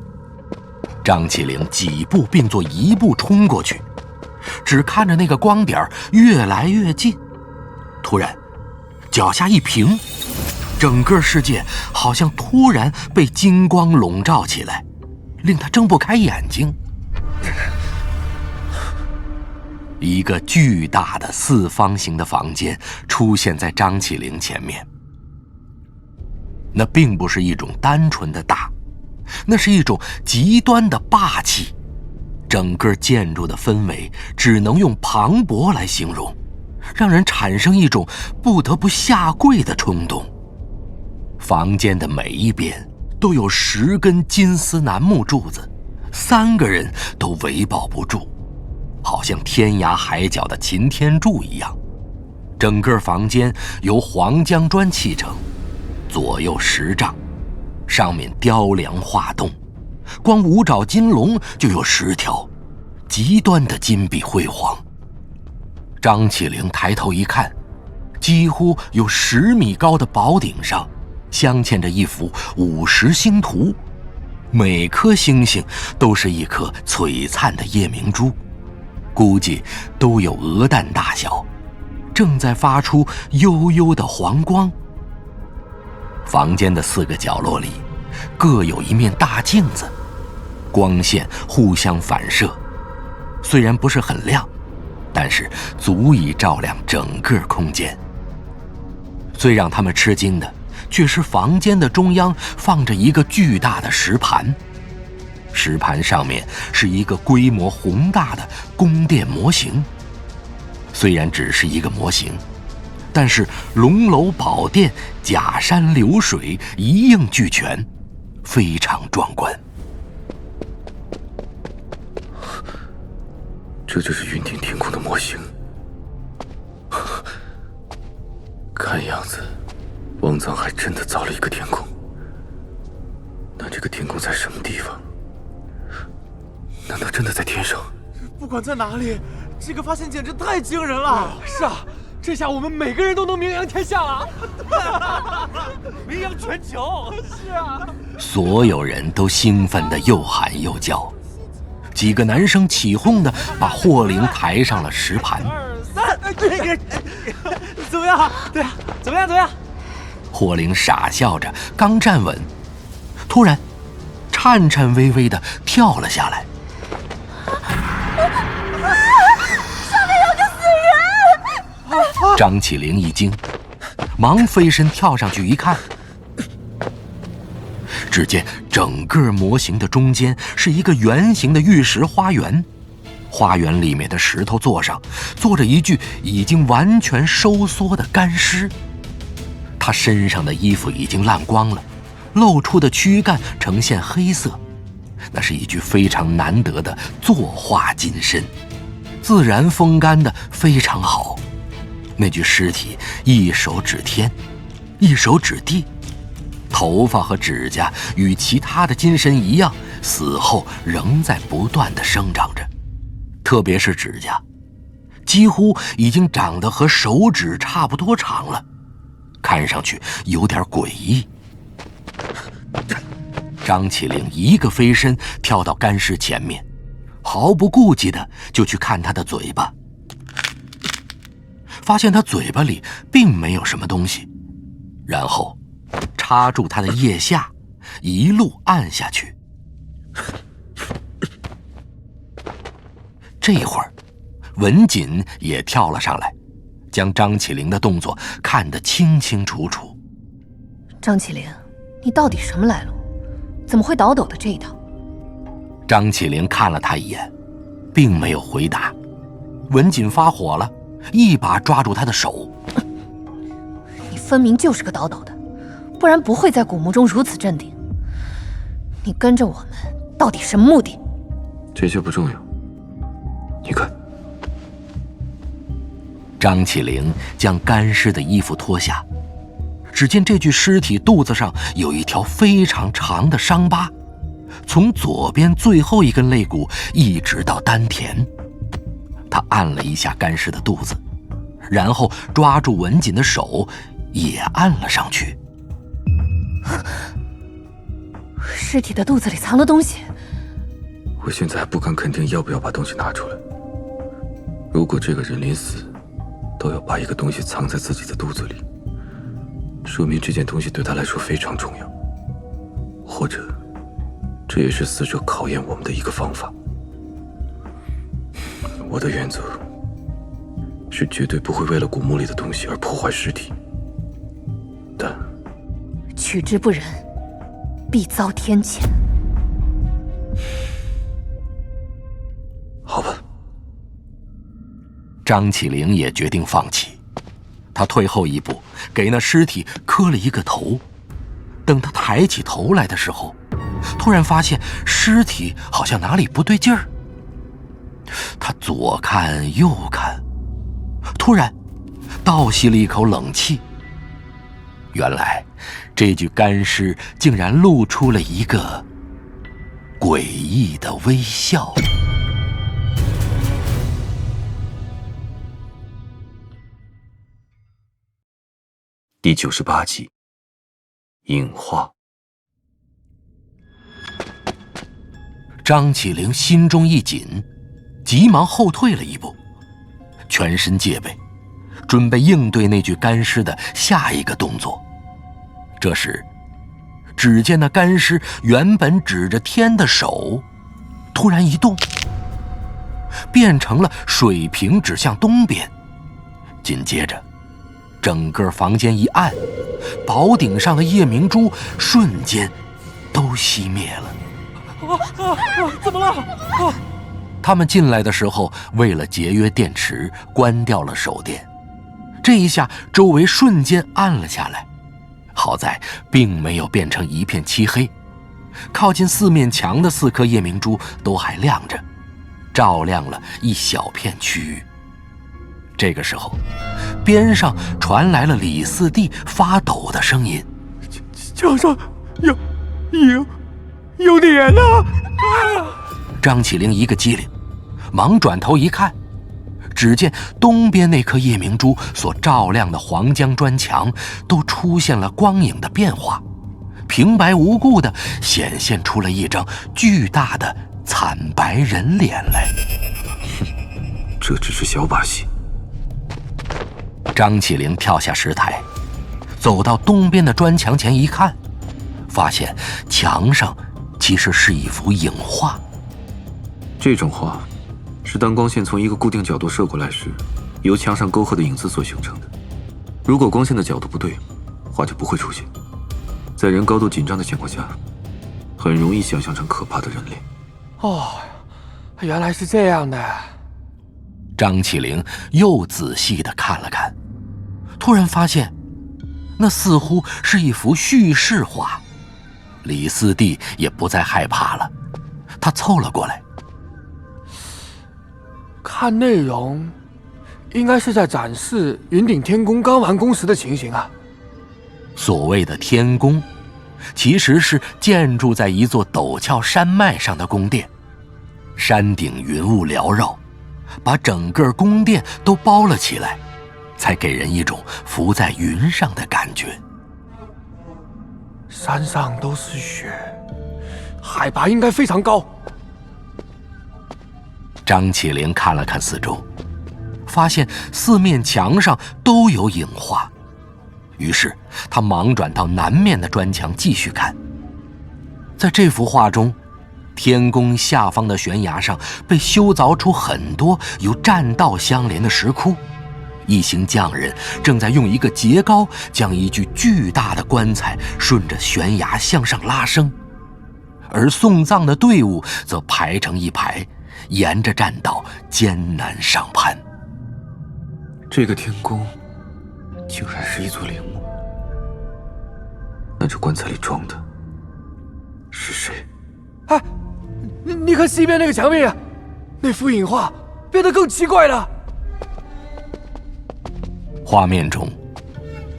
张起灵几步并作一步冲过去，只看着那个光点越来越近。突然，脚下一平，整个世界好像突然被金光笼罩起来，令他睁不开眼睛。一个巨大的4方形的房间出现在张起灵前面。那并不是一种单纯的大，那是一种极端的霸气。整个建筑的氛围只能用磅礴来形容，让人产生一种不得不下跪的冲动。房间的每一边都有10根金丝楠木柱子，3个人都围抱不住，好像天涯海角的擎天柱一样。整个房间由黄姜砖砌成，左右10丈，上面雕梁画栋，光五爪金龙就有10条，极端的金碧辉煌。张起灵抬头一看，几乎有10米高的宝顶上镶嵌着一幅50星图，每颗星星都是一颗璀璨的夜明珠，估计都有鹅蛋大小，正在发出幽幽的黄光。房间的4个角落里各有一面大镜子，光线互相反射，虽然不是很亮，但是足以照亮整个空间。最让他们吃惊的却是房间的中央放着一个巨大的石盘，石盘上面是一个规模宏大的宫殿模型。虽然只是一个模型，但是龙楼宝殿、假山流水一应俱全，非常壮观。这就是云顶天宫的模型。看样子王藏还真的造了一个天宫。那这个天宫在什么地方？难道真的在天上？不管在哪里，这个发现简直太惊人了。是啊，这下我们每个人都能名扬天下了。名扬全球。是啊。所有人都兴奋地又喊又叫，几个男生起哄地把霍灵抬上了石盘。这个怎么样？对啊，怎么样？霍灵傻笑着，刚站稳，突然颤颤巍巍地跳了下来。上面有个死人！张起灵一惊，忙飞身跳上去一看，只见整个模型的中间是一个圆形的玉石花园，花园里面的石头座上坐着一具已经完全收缩的干尸，他身上的衣服已经烂光了，露出的躯干呈现黑色，那是一具非常难得的作画金身，自然风干的非常好。那具尸体一手指天，一手指地，头发和指甲与其他的金身一样，死后仍在不断地生长着，特别是指甲，几乎已经长得和手指差不多长了，看上去有点诡异。张起灵一个飞身跳到干尸前面，毫不顾忌的就去看他的嘴巴，发现他嘴巴里并没有什么东西，然后插住他的腋下，一路按下去。这会儿文锦也跳了上来，将张起灵的动作看得清清楚楚。张起灵，你到底什么来路？怎么会倒斗的这一套？张起灵看了他一眼，并没有回答。文锦发火了，一把抓住他的手。你分明就是个倒斗的，不然不会在古墓中如此镇定。你跟着我们到底什么目的？这些不重要，你看。张起灵将干尸的衣服脱下，只见这具尸体肚子上有一条非常长的伤疤，从左边最后一根肋骨一直到丹田。他按了一下干尸的肚子，然后抓住文锦的手也按了上去。尸体的肚子里藏了东西。我现在还不敢肯定要不要把东西拿出来。如果这个人临死都要把一个东西藏在自己的肚子里，说明这件东西对他来说非常重要，或者这也是死者考验我们的一个方法。我的原则是绝对不会为了古墓里的东西而破坏尸体，但取之不仁，必遭天谴。好吧。张起灵也决定放弃，他退后一步，给那尸体磕了一个头。等他抬起头来的时候，突然发现尸体好像哪里不对劲儿。他左看右看，突然倒吸了一口冷气。原来这具干尸竟然露出了一个诡异的微笑。第98集，隐化。张起灵心中一紧，急忙后退了一步，全身戒备，准备应对那具干尸的下一个动作。这时，只见那干尸原本指着天的手，突然一动，变成了水平指向东边。紧接着，整个房间一暗，宝顶上的夜明珠瞬间都熄灭了。怎么了？他们进来的时候，为了节约电池，关掉了手电。这一下，周围瞬间暗了下来。好在并没有变成一片漆黑，靠近四面墙的4颗夜明珠都还亮着，照亮了一小片区域。这个时候，边上传来了李四弟发抖的声音：“墙上有脸呢！”张起灵一个机灵，忙转头一看，只见东边那颗夜明珠所照亮的黄浆砖墙都出现了光影的变化，平白无故地显现出了一张巨大的惨白人脸来。这只是小把戏。张起灵跳下石台，走到东边的砖墙前一看，发现墙上其实是一幅影画。这种画是当光线从一个固定角度射过来时，由墙上沟壑的影子所形成的。如果光线的角度不对，画就不会出现。在人高度紧张的情况下，很容易想象成可怕的人脸。哦，原来是这样的。张起灵又仔细地看了看，突然发现那似乎是一幅叙事画。李四弟也不再害怕了，他凑了过来，看内容应该是在展示云顶天宫刚完工时的情形啊。所谓的天宫其实是建筑在一座陡峭山脉上的宫殿，山顶云雾缭绕，把整个宫殿都包了起来，才给人一种浮在云上的感觉。山上都是雪，海拔应该非常高。张起灵看了看四周，发现四面墙上都有影画，于是他忙转到南面的砖墙继续看。在这幅画中，天宫下方的悬崖上被修凿出很多由栈道相连的石窟，一行匠人正在用一个节篙将一具巨大的棺材顺着悬崖向上拉升，而送葬的队伍则排成一排，沿着栈道艰难上攀。这个天宫竟然是一座陵墓，那这棺材里装的是谁？哎，你看西边那个墙壁啊，那幅影画变得更奇怪了。画面中，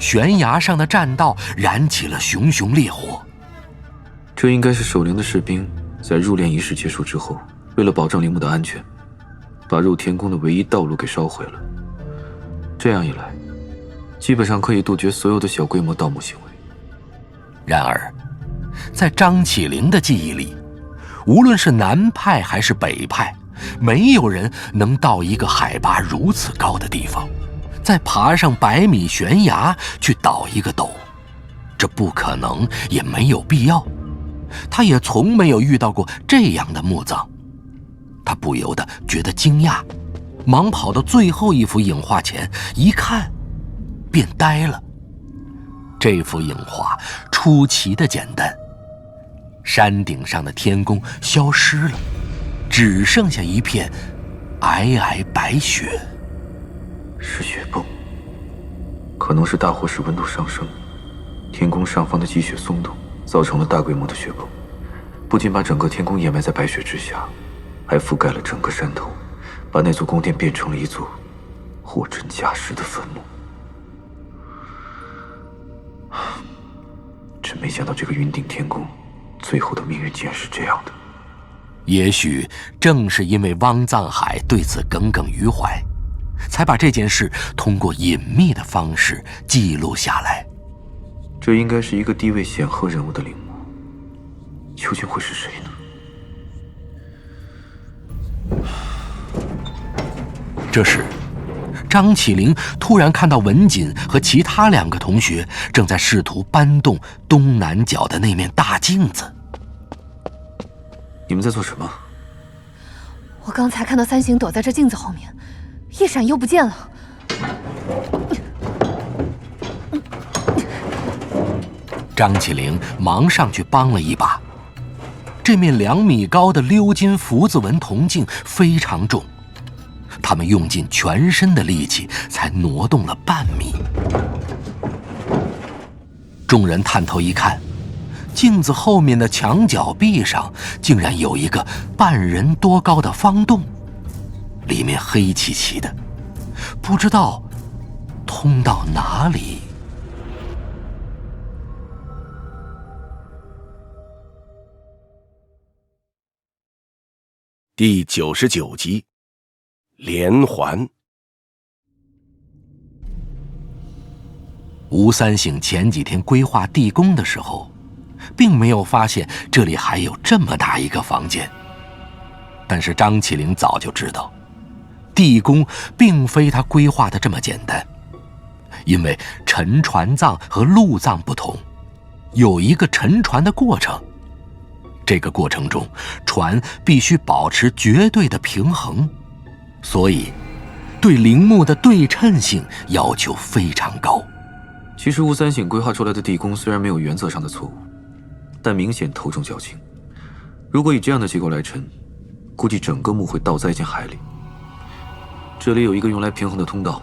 悬崖上的栈道燃起了熊熊烈火。这应该是守陵的士兵在入殓仪式结束之后，为了保障陵墓的安全，把入天宫的唯一道路给烧毁了。这样一来，基本上可以杜绝所有的小规模盗墓行为。然而，在张起灵的记忆里，无论是南派还是北派，没有人能到一个海拔如此高的地方，再爬上100米悬崖去倒一个斗，这不可能，也没有必要。他也从没有遇到过这样的墓葬，他不由得觉得惊讶，忙跑到最后一幅影画前一看，便呆了。这幅影画出奇的简单，山顶上的天宫消失了，只剩下一片皑皑白雪。是雪崩，可能是大火使温度上升，天空上方的积雪松动，造成了大规模的雪崩，不仅把整个天空掩埋在白雪之下，还覆盖了整个山头，把那座宫殿变成了一座货真价实的坟墓。真没想到这个云顶天宫最后的命运竟然是这样的。也许正是因为汪藏海对此耿耿于怀，才把这件事通过隐秘的方式记录下来。这应该是一个地位显赫人物的陵墓，究竟会是谁呢？这时张起灵突然看到文锦和其他2个同学正在试图搬动东南角的那面大镜子。你们在做什么？我刚才看到三行躲在这镜子后面，一闪又不见了。张起灵忙上去帮了一把。这面2米高的鎏金福字纹铜镜非常重，他们用尽全身的力气才挪动了半米。众人探头一看，镜子后面的墙角壁上竟然有一个半人多高的方洞，里面黑漆漆的，不知道通到哪里。第99集，连环。吴三省前几天规划地宫的时候，并没有发现这里还有这么大一个房间。但是张起灵早就知道，地宫并非他规划的这么简单，因为沉船葬和陆葬不同，有一个沉船的过程。这个过程中，船必须保持绝对的平衡，所以对陵墓的对称性要求非常高。其实吴三省规划出来的地宫虽然没有原则上的错误，但明显头重脚轻。如果以这样的结构来沉，估计整个墓会倒栽进海里。这里有一个用来平衡的通道，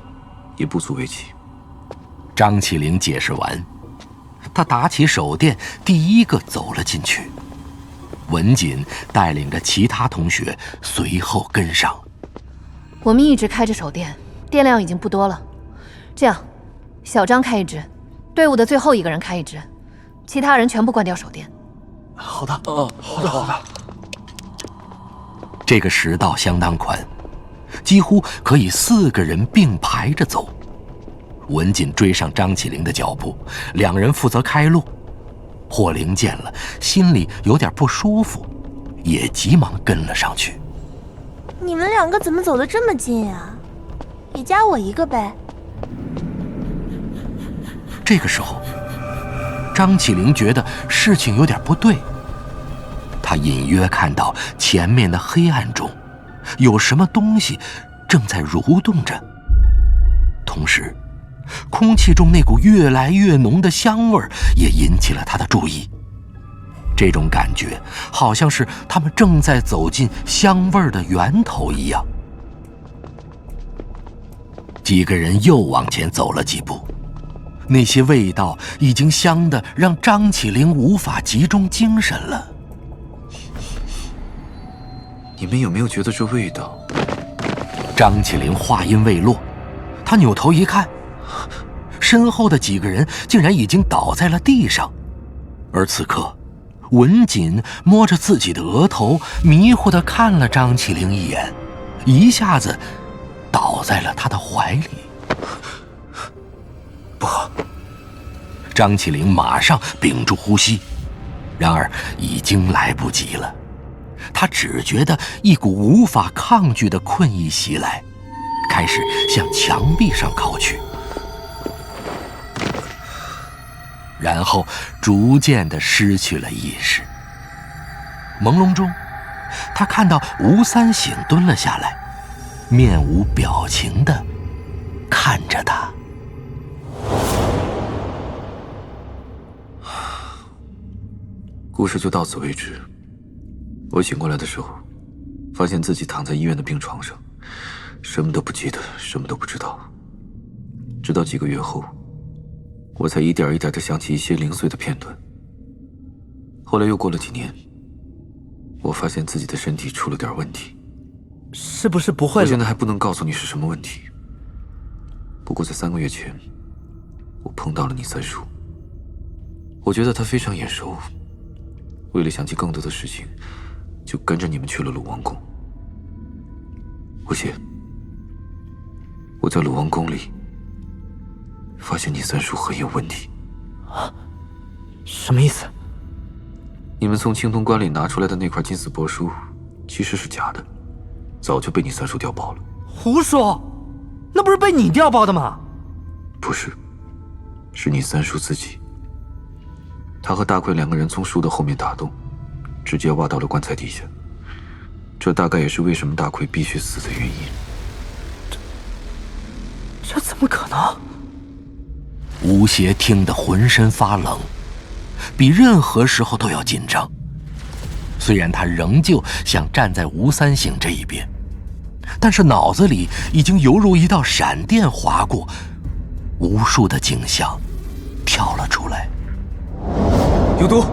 也不足为奇。张起灵解释完，他打起手电，第一个走了进去。文锦带领着其他同学随后跟上。我们一直开着手电，电量已经不多了。这样，小张开一支，队伍的最后一个人开一支，其他人全部关掉手电。好的，好的，好的。这个食道相当宽，几乎可以4个人并排着走。文锦追上张起灵的脚步，2人负责开路。霍灵见了，心里有点不舒服，也急忙跟了上去。你们2个怎么走得这么近啊？也加我1个呗。这个时候，张起灵觉得事情有点不对。他隐约看到前面的黑暗中，有什么东西正在蠕动着，同时空气中那股越来越浓的香味也引起了他的注意。这种感觉好像是他们正在走进香味的源头一样。几个人又往前走了几步，那些味道已经香得让张起灵无法集中精神了。你们有没有觉得这味道？张起灵话音未落，他扭头一看，身后的几个人竟然已经倒在了地上，而此刻，文锦摸着自己的额头，迷糊地看了张起灵一眼，一下子倒在了他的怀里。不好！张起灵马上屏住呼吸，然而已经来不及了。他只觉得一股无法抗拒的困意袭来，开始向墙壁上靠去，然后逐渐地失去了意识。朦胧中，他看到吴三省蹲了下来，面无表情地看着他。故事就到此为止。我醒过来的时候，发现自己躺在医院的病床上，什么都不记得，什么都不知道，直到几个月后，我才一点一点地想起一些零碎的片段。后来又过了几年，我发现自己的身体出了点问题。是不是不会？我现在还不能告诉你是什么问题。不过在3个月前，我碰到了你三叔。我觉得他非常眼熟，为了想起更多的事情，就跟着你们去了鲁王宫。吴邪，我在鲁王宫里发现你三叔很有问题。啊？什么意思？你们从青铜棺里拿出来的那块金丝帛书，其实是假的，早就被你三叔调包了。胡说，那不是被你调包的吗？不是，是你三叔自己。他和大奎2个人从书的后面打洞，直接挖到了棺材底下。这大概也是为什么大奎必须死的原因。这怎么可能？吴邪听得浑身发冷，比任何时候都要紧张。虽然他仍旧想站在吴三省这一边，但是脑子里已经犹如一道闪电划过，无数的景象跳了出来。有毒，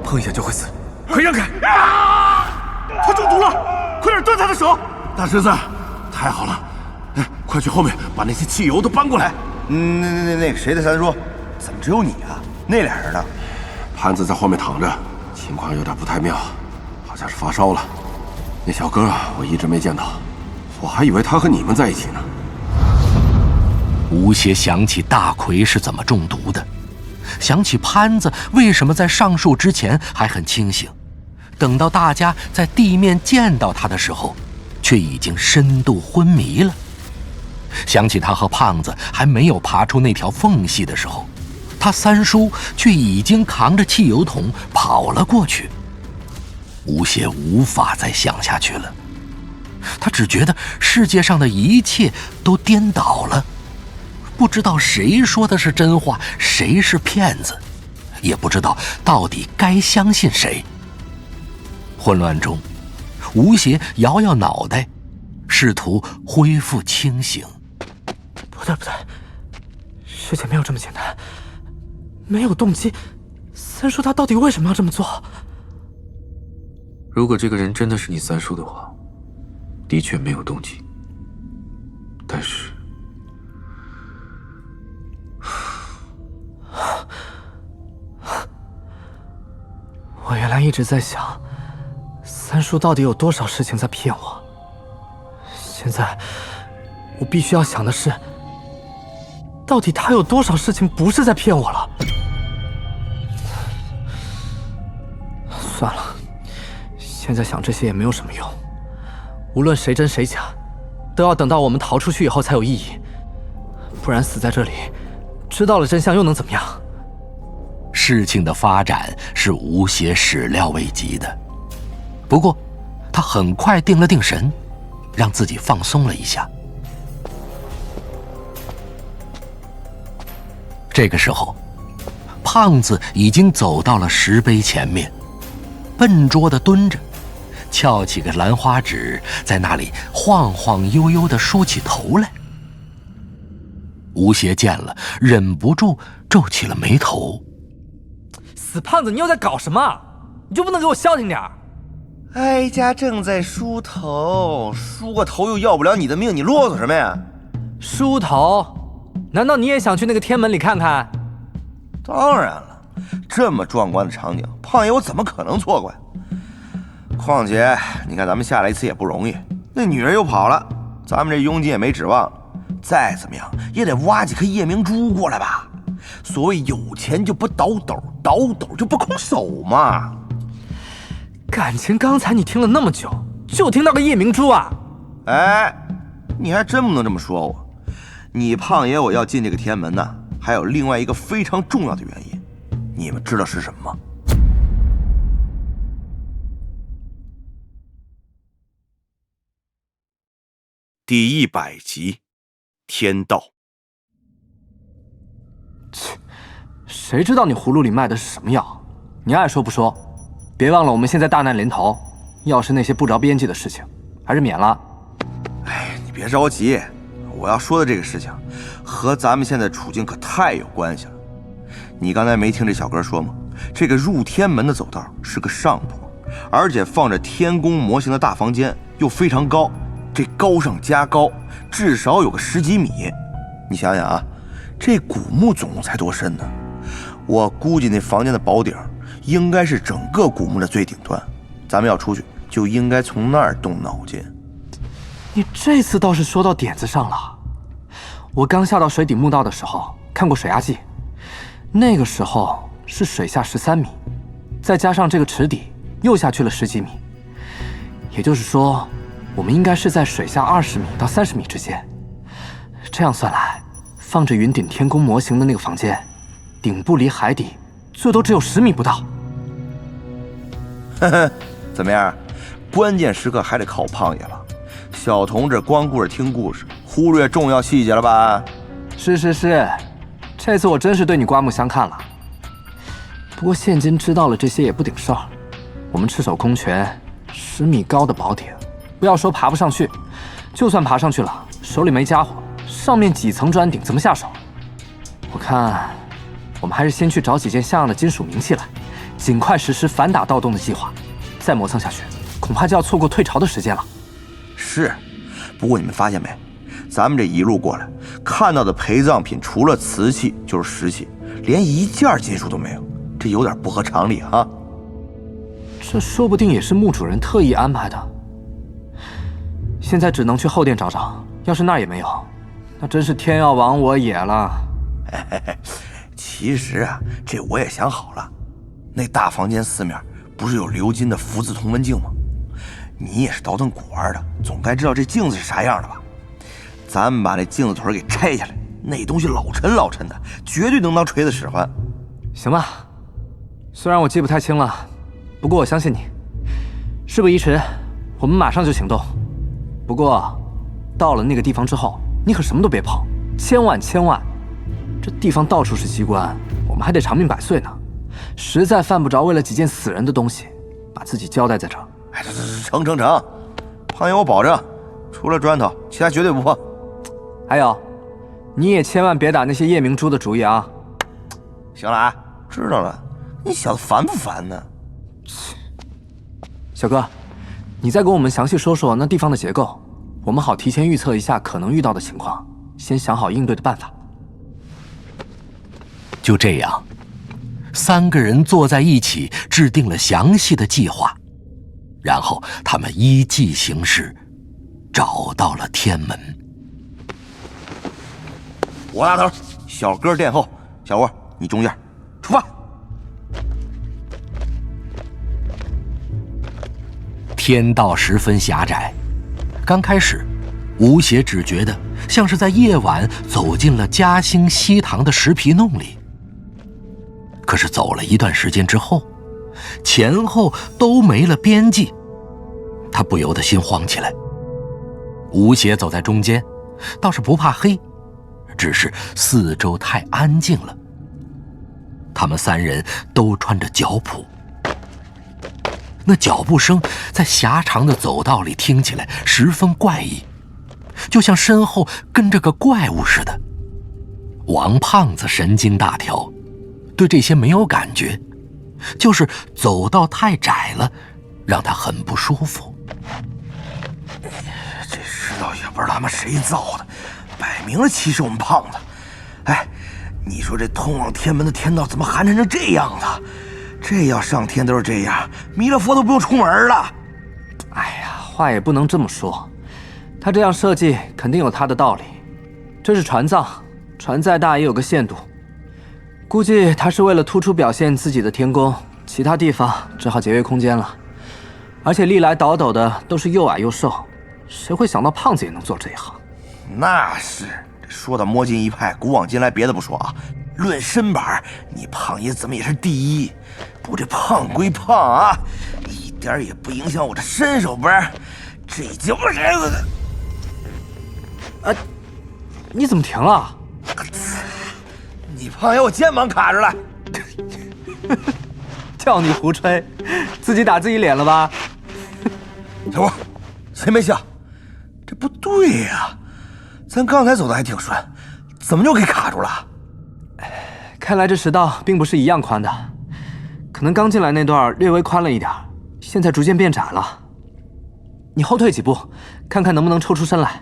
碰一下就会死，快让开！他中毒了，快点断他的手！大侄子，太好了，快去后面把那些汽油都搬过来。那个谁的三叔，怎么只有你啊？那俩人呢？潘子在后面躺着，情况有点不太妙，好像是发烧了。那小哥我一直没见到，我还以为他和你们在一起呢。吴邪想起大奎是怎么中毒的，想起潘子为什么在上树之前还很清醒，等到大家在地面见到他的时候，却已经深度昏迷了。想起他和胖子还没有爬出那条缝隙的时候，他三叔却已经扛着汽油桶跑了过去。吴邪无法再想下去了，他只觉得世界上的一切都颠倒了，不知道谁说的是真话，谁是骗子，也不知道到底该相信谁。混乱中，吴邪摇摇脑袋，试图恢复清醒。不对，事情没有这么简单，没有动机，三叔他到底为什么要这么做？如果这个人真的是你三叔的话，的确没有动机。但是，我原来一直在想，三叔到底有多少事情在骗我？现在，我必须要想的是，到底他有多少事情不是在骗我了？算了，现在想这些也没有什么用。无论谁真谁假，都要等到我们逃出去以后才有意义。不然死在这里，知道了真相又能怎么样？事情的发展是吴邪始料未及的，不过他很快定了定神，让自己放松了一下。这个时候，胖子已经走到了石碑前面，笨拙地蹲着，翘起个兰花指，在那里晃晃悠悠地梳起头来。吴邪见了，忍不住皱起了眉头。死胖子，你又在搞什么？你就不能给我消停点？哀家正在梳头，梳个头又要不了你的命，你啰嗦什么呀？梳头？难道你也想去那个天门里看看？当然了，这么壮观的场景，胖爷我怎么可能错过呀？况且你看咱们下来一次也不容易，那女人又跑了，咱们这佣金也没指望，再怎么样也得挖几颗夜明珠过来吧。所谓有钱就不倒斗，倒斗就不空手嘛。感情刚才你听了那么久，就听到个夜明珠啊？哎，你还真不能这么说我。你胖爷我要进这个天门呢，还有另外一个非常重要的原因，你们知道是什么吗？第100集，天道。切，谁知道你葫芦里卖的是什么药？你爱说不说。别忘了我们现在大难临头，要是那些不着边际的事情，还是免了。哎，你别着急，我要说的这个事情，和咱们现在处境可太有关系了。你刚才没听这小哥说吗？这个入天门的走道是个上坡，而且放着天宫模型的大房间又非常高，这高上加高，至少有个10几米。你想想啊，这古墓总共才多深呢？我估计那房间的宝顶应该是整个古墓的最顶端，咱们要出去就应该从那儿动脑筋。你这次倒是说到点子上了。我刚下到水底墓道的时候看过水压计，那个时候是水下13米，再加上这个池底又下去了10几米，也就是说我们应该是在水下20米到30米之间。这样算来，放着云顶天宫模型的那个房间，顶部离海底最多只有10米不到。呵呵，怎么样？关键时刻还得靠胖爷了。小同志光顾着听故事，忽略重要细节了吧？是，这次我真是对你刮目相看了。不过现今知道了这些也不顶事儿，我们赤手空拳，10米高的宝顶，不要说爬不上去，就算爬上去了，手里没家伙，上面几层砖顶怎么下手？我看我们还是先去找几件像样的金属名器来，尽快实施反打盗洞的计划。再磨蹭下去，恐怕就要错过退潮的时间了。是，不过你们发现没，咱们这一路过来看到的陪葬品，除了瓷器就是石器，连一件金属都没有，这有点不合常理啊。这说不定也是墓主人特意安排的。现在只能去后殿找找，要是那儿也没有，那真是天要亡我也了。其实啊，这我也想好了，那大房间四面不是有鎏金的福字同文镜吗？你也是倒腾古玩的，总该知道这镜子是啥样的吧？咱们把那镜子腿给拆下来，那东西老沉的，绝对能当锤子使唤。行吧，虽然我记不太清了，不过我相信你。事不宜迟，我们马上就行动。不过，到了那个地方之后，你可什么都别碰，千万，这地方到处是机关，我们还得长命百岁呢。实在犯不着为了几件死人的东西，把自己交代在这儿。成，胖爷我保证，除了砖头，其他绝对不碰。还有，你也千万别打那些夜明珠的主意啊！行了啊，知道了。你小子烦不烦呢？小哥，你再给我们详细说说那地方的结构，我们好提前预测一下可能遇到的情况，先想好应对的办法。就这样，3个人坐在一起，制定了详细的计划。然后他们依计行事，找到了天门。我拉头，小哥殿后，小吴你中间，出发。天道十分狭窄，刚开始，吴邪只觉得像是在夜晚走进了嘉兴西塘的石皮弄里。可是走了一段时间之后，前后都没了边际，他不由得心慌起来。吴邪走在中间，倒是不怕黑，只是四周太安静了。他们3人都穿着脚蹼，那脚步声在狭长的走道里听起来十分怪异，就像身后跟着个怪物似的。王胖子神经大条，对这些没有感觉，就是走道太窄了，让他很不舒服。这石头也不知道他妈谁造的，摆明了歧视我们胖子。哎，你说这通往天门的天道怎么寒碜成这样子？这要上天都是这样，弥勒佛都不用出门了。哎呀，话也不能这么说，他这样设计肯定有他的道理。这是船葬，船再大也有个限度。估计他是为了突出表现自己的天宫，其他地方只好节约空间了。而且历来倒斗的都是又矮又瘦，谁会想到胖子也能做这一行？那是，说到摸金一派，古往今来别的不说啊，论身板，你胖爷怎么也是第一。不过这胖归胖啊，一点也不影响我这身手，不是？这就不是……啊，你怎么停了？你胖爷我肩膀卡着了。叫你胡吹，自己打自己脸了吧？小吴，谁没笑？这不对呀！咱刚才走的还挺顺，怎么就给卡住了？看来这食道并不是一样宽的，可能刚进来那段略微宽了一点，现在逐渐变窄了。你后退几步，看看能不能抽出身来。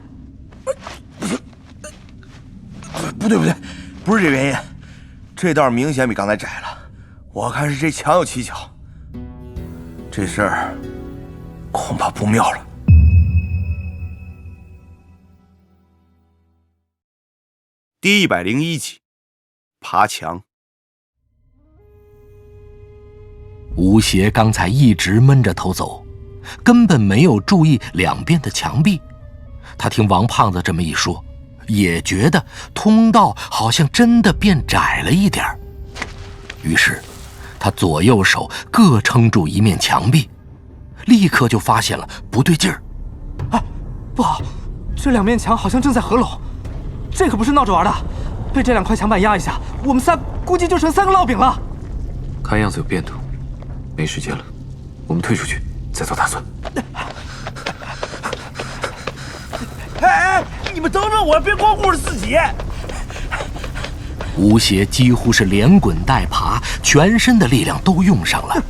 不对，不是这原因，这道明显比刚才窄了。我看是这墙有蹊跷，这事儿恐怕不妙了。第101集，爬墙。吴邪刚才一直闷着头走，根本没有注意两边的墙壁。他听王胖子这么一说，也觉得通道好像真的变窄了一点儿。于是他左右手各撑住一面墙壁，立刻就发现了不对劲儿。不好，这两面墙好像正在合拢，这可不是闹着玩的。被这2块墙板压一下，我们仨估计就成3个烙饼了。看样子有变动，没时间了，我们退出去再做打算。哎，你们等等我，别光顾着自己。吴邪几乎是连滚带爬，全身的力量都用上了。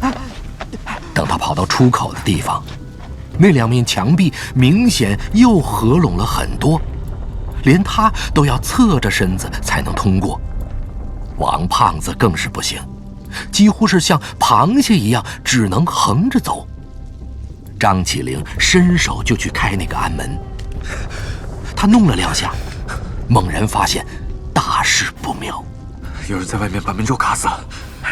等他跑到出口的地方，那2面墙壁明显又合拢了很多，连他都要侧着身子才能通过。王胖子更是不行，几乎是像螃蟹一样只能横着走。张起灵伸手就去开那个暗门，他弄了2下，猛然发现大事不妙，有人在外面把门轴卡死了。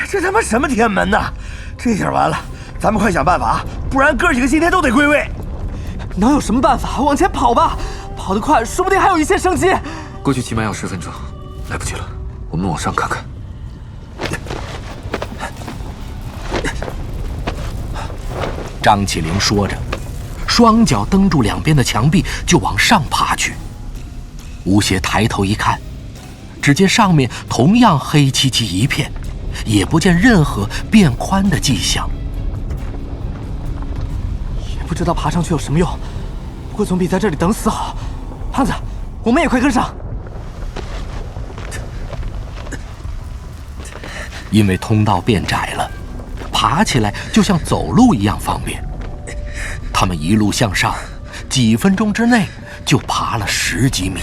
这他妈什么天门呐！这下完了，咱们快想办法，不然哥几个今天都得归位。能有什么办法？往前跑吧，跑得快，说不定还有一线生机。过去起码要10分钟，来不及了，我们往上看看。张起灵说着，双脚蹬住两边的墙壁就往上爬去。吴邪抬头一看，只见上面同样黑漆漆一片，也不见任何变宽的迹象。也不知道爬上去有什么用，不过总比在这里等死好。胖子，我们也快跟上。因为通道变窄了，爬起来就像走路一样方便。他们一路向上，几分钟之内就爬了10几米。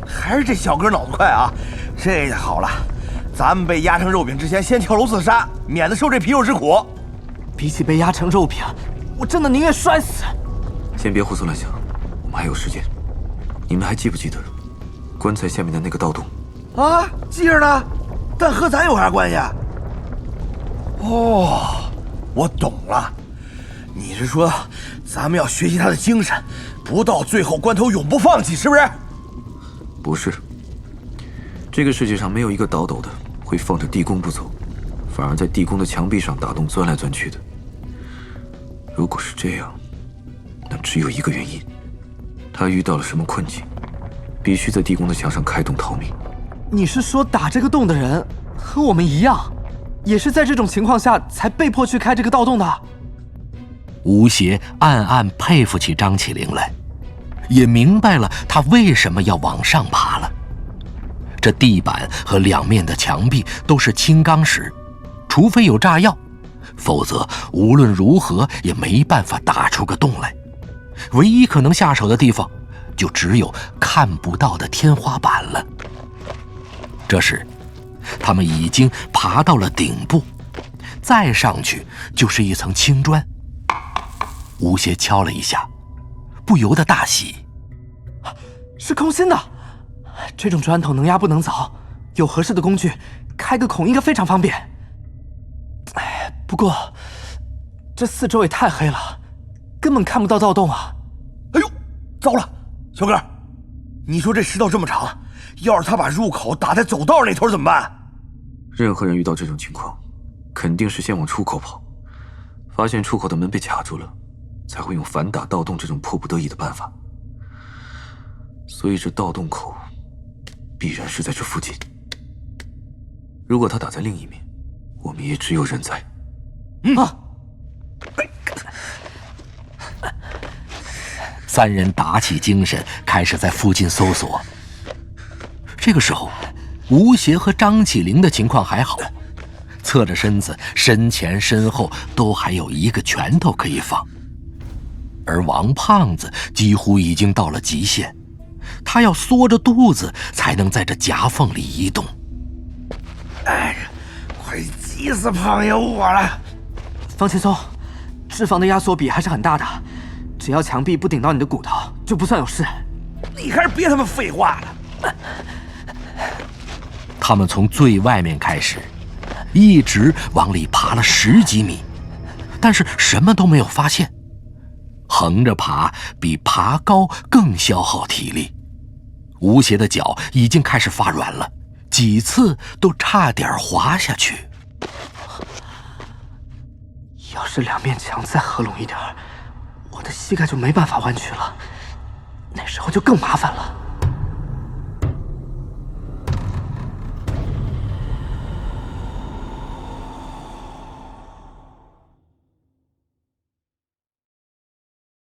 还是这小哥脑子快啊！这下好了，咱们被压成肉饼之前先跳楼自杀，免得受这皮肉之苦。比起被压成肉饼，我真的宁愿摔死。先别胡思乱想，我们还有时间。你们还记不记得棺材下面的那个盗洞？啊，记着呢，但和咱有啥关系啊？哦，我懂了，你是说咱们要学习他的精神，不到最后关头永不放弃，是不是？不是，这个世界上没有一个倒斗的会放着地宫不走，反而在地宫的墙壁上打洞钻来钻去的。如果是这样，那只有一个原因，他遇到了什么困境，必须在地宫的墙上开洞逃命。你是说打这个洞的人和我们一样，也是在这种情况下才被迫去开这个盗洞的？吴邪暗暗佩服起张起灵来，也明白了他为什么要往上爬了。这地板和两面的墙壁都是轻钢石，除非有炸药，否则无论如何也没办法打出个洞来。唯一可能下手的地方，就只有看不到的天花板了。这时，他们已经爬到了顶部，再上去就是一层青砖。吴邪敲了一下，不由得大喜，是空心的。这种砖头能压不能凿，有合适的工具，开个孔应该非常方便。不过这四周也太黑了，根本看不到盗洞啊！哎呦，糟了，小哥，你说这石道这么长，要是他把入口打在走道那头怎么办？任何人遇到这种情况，肯定是先往出口跑，发现出口的门被卡住了，才会用反打盗洞这种迫不得已的办法。所以这盗洞口必然是在这附近。如果他打在另一面，我们也只有人在。三人打起精神，开始在附近搜索。这个时候，吴邪和张起灵的情况还好，侧着身子，身前身后都还有一个拳头可以放。而王胖子几乎已经到了极限，他要缩着肚子才能在这夹缝里移动。哎，快急死胖爷我了！放轻松，脂肪的压缩比还是很大的，只要墙壁不顶到你的骨头，就不算有事。你还是别他妈废话了。他们从最外面开始，一直往里爬了10几米，但是什么都没有发现。横着爬比爬高更消耗体力，吴邪的脚已经开始发软了，几次都差点滑下去。要是两面墙再合拢一点，我的膝盖就没办法弯曲了，那时候就更麻烦了。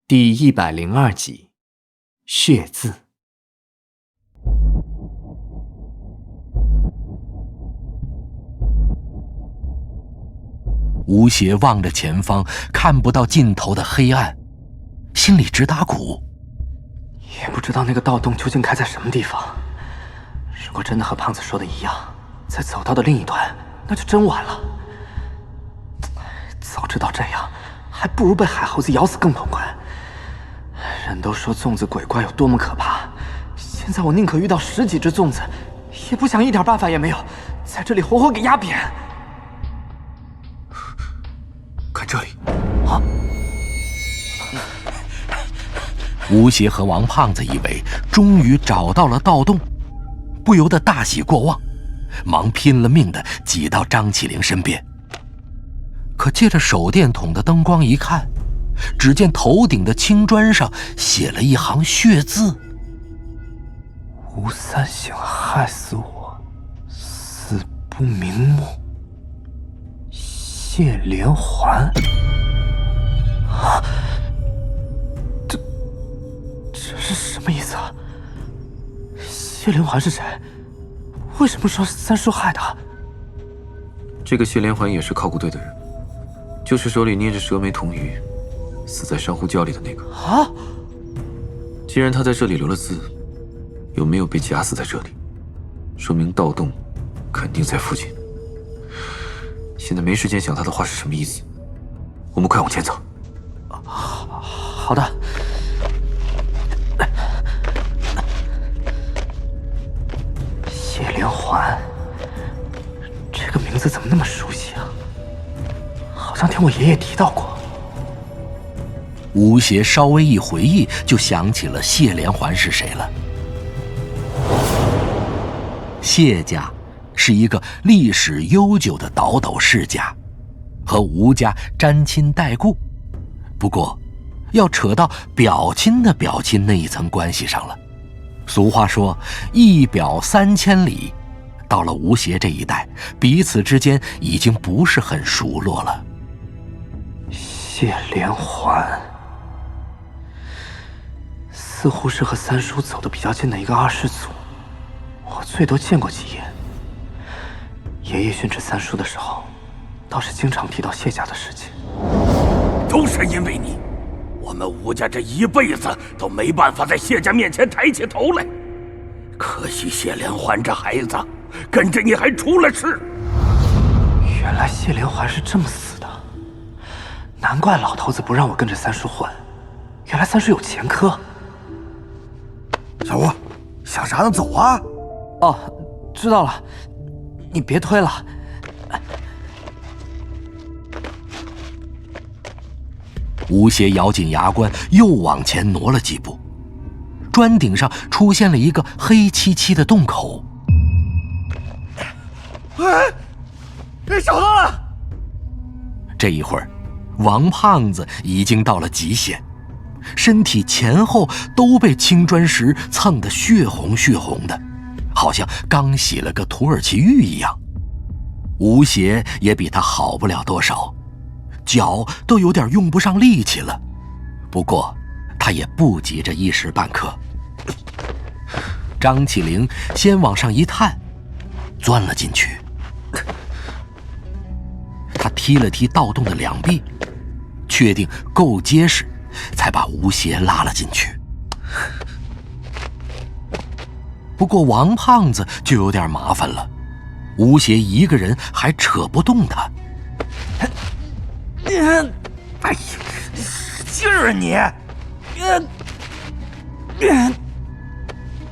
第102集，血字。吴邪望着前方看不到尽头的黑暗，心里直打鼓。也不知道那个盗洞究竟开在什么地方。如果真的和胖子说的一样，再走到的另一端，那就真完了。早知道这样，还不如被海猴子咬死更痛快。人都说粽子鬼怪有多么可怕，现在我宁可遇到10几只粽子，也不想一点办法也没有，在这里活活给压扁。看这里！啊！吴邪和王胖子以为终于找到了盗洞，不由得大喜过望，忙拼了命地挤到张起灵身边。可借着手电筒的灯光一看，只见头顶的青砖上写了一行血字：吴三省害死我，死不瞑目，谢连环。啊，这是什么意思啊？谢连环是谁？为什么说是三叔害的？这个谢连环也是考古队的人，就是手里捏着蛇眉铜鱼死在珊瑚礁里的那个。啊！既然他在这里留了字，又没有被夹死在这里，说明盗洞肯定在附近。现在没时间想他的话是什么意思，我们快往前走。好的。谢连环，这个名字怎么那么熟悉啊？好像听我爷爷提到过。吴邪稍微一回忆，就想起了谢连环是谁了。谢家是一个历史悠久的倒斗世家，和吴家沾亲带故，不过要扯到表亲的表亲那一层关系上了。俗话说一表3000里，到了吴邪这一代，彼此之间已经不是很熟络了。谢连环似乎是和三叔走得比较近的一个二世祖，我最多见过几眼。爷爷训斥三叔的时候，倒是经常提到谢家的事情。都是因为你，我们吴家这一辈子都没办法在谢家面前抬起头来。可惜谢连环这孩子跟着你还出了事。原来谢连环是这么死的，难怪老头子不让我跟着三叔混，原来三叔有前科。小吴，想啥呢？走啊！哦，知道了，你别推了。吴邪咬紧牙关，又往前挪了几步，砖顶上出现了一个黑漆漆的洞口。哎，找到了！这一会儿，王胖子已经到了极限，身体前后都被青砖石蹭得血红血红的，好像刚洗了个土耳其浴一样。吴邪也比他好不了多少，脚都有点用不上力气了。不过他也不急着一时半刻。张起灵先往上一探，钻了进去。他踢了踢盗洞的两壁，确定够结实，才把吴邪拉了进去。不过王胖子就有点麻烦了，吴邪一个人还扯不动他。哎呀，使劲儿啊你！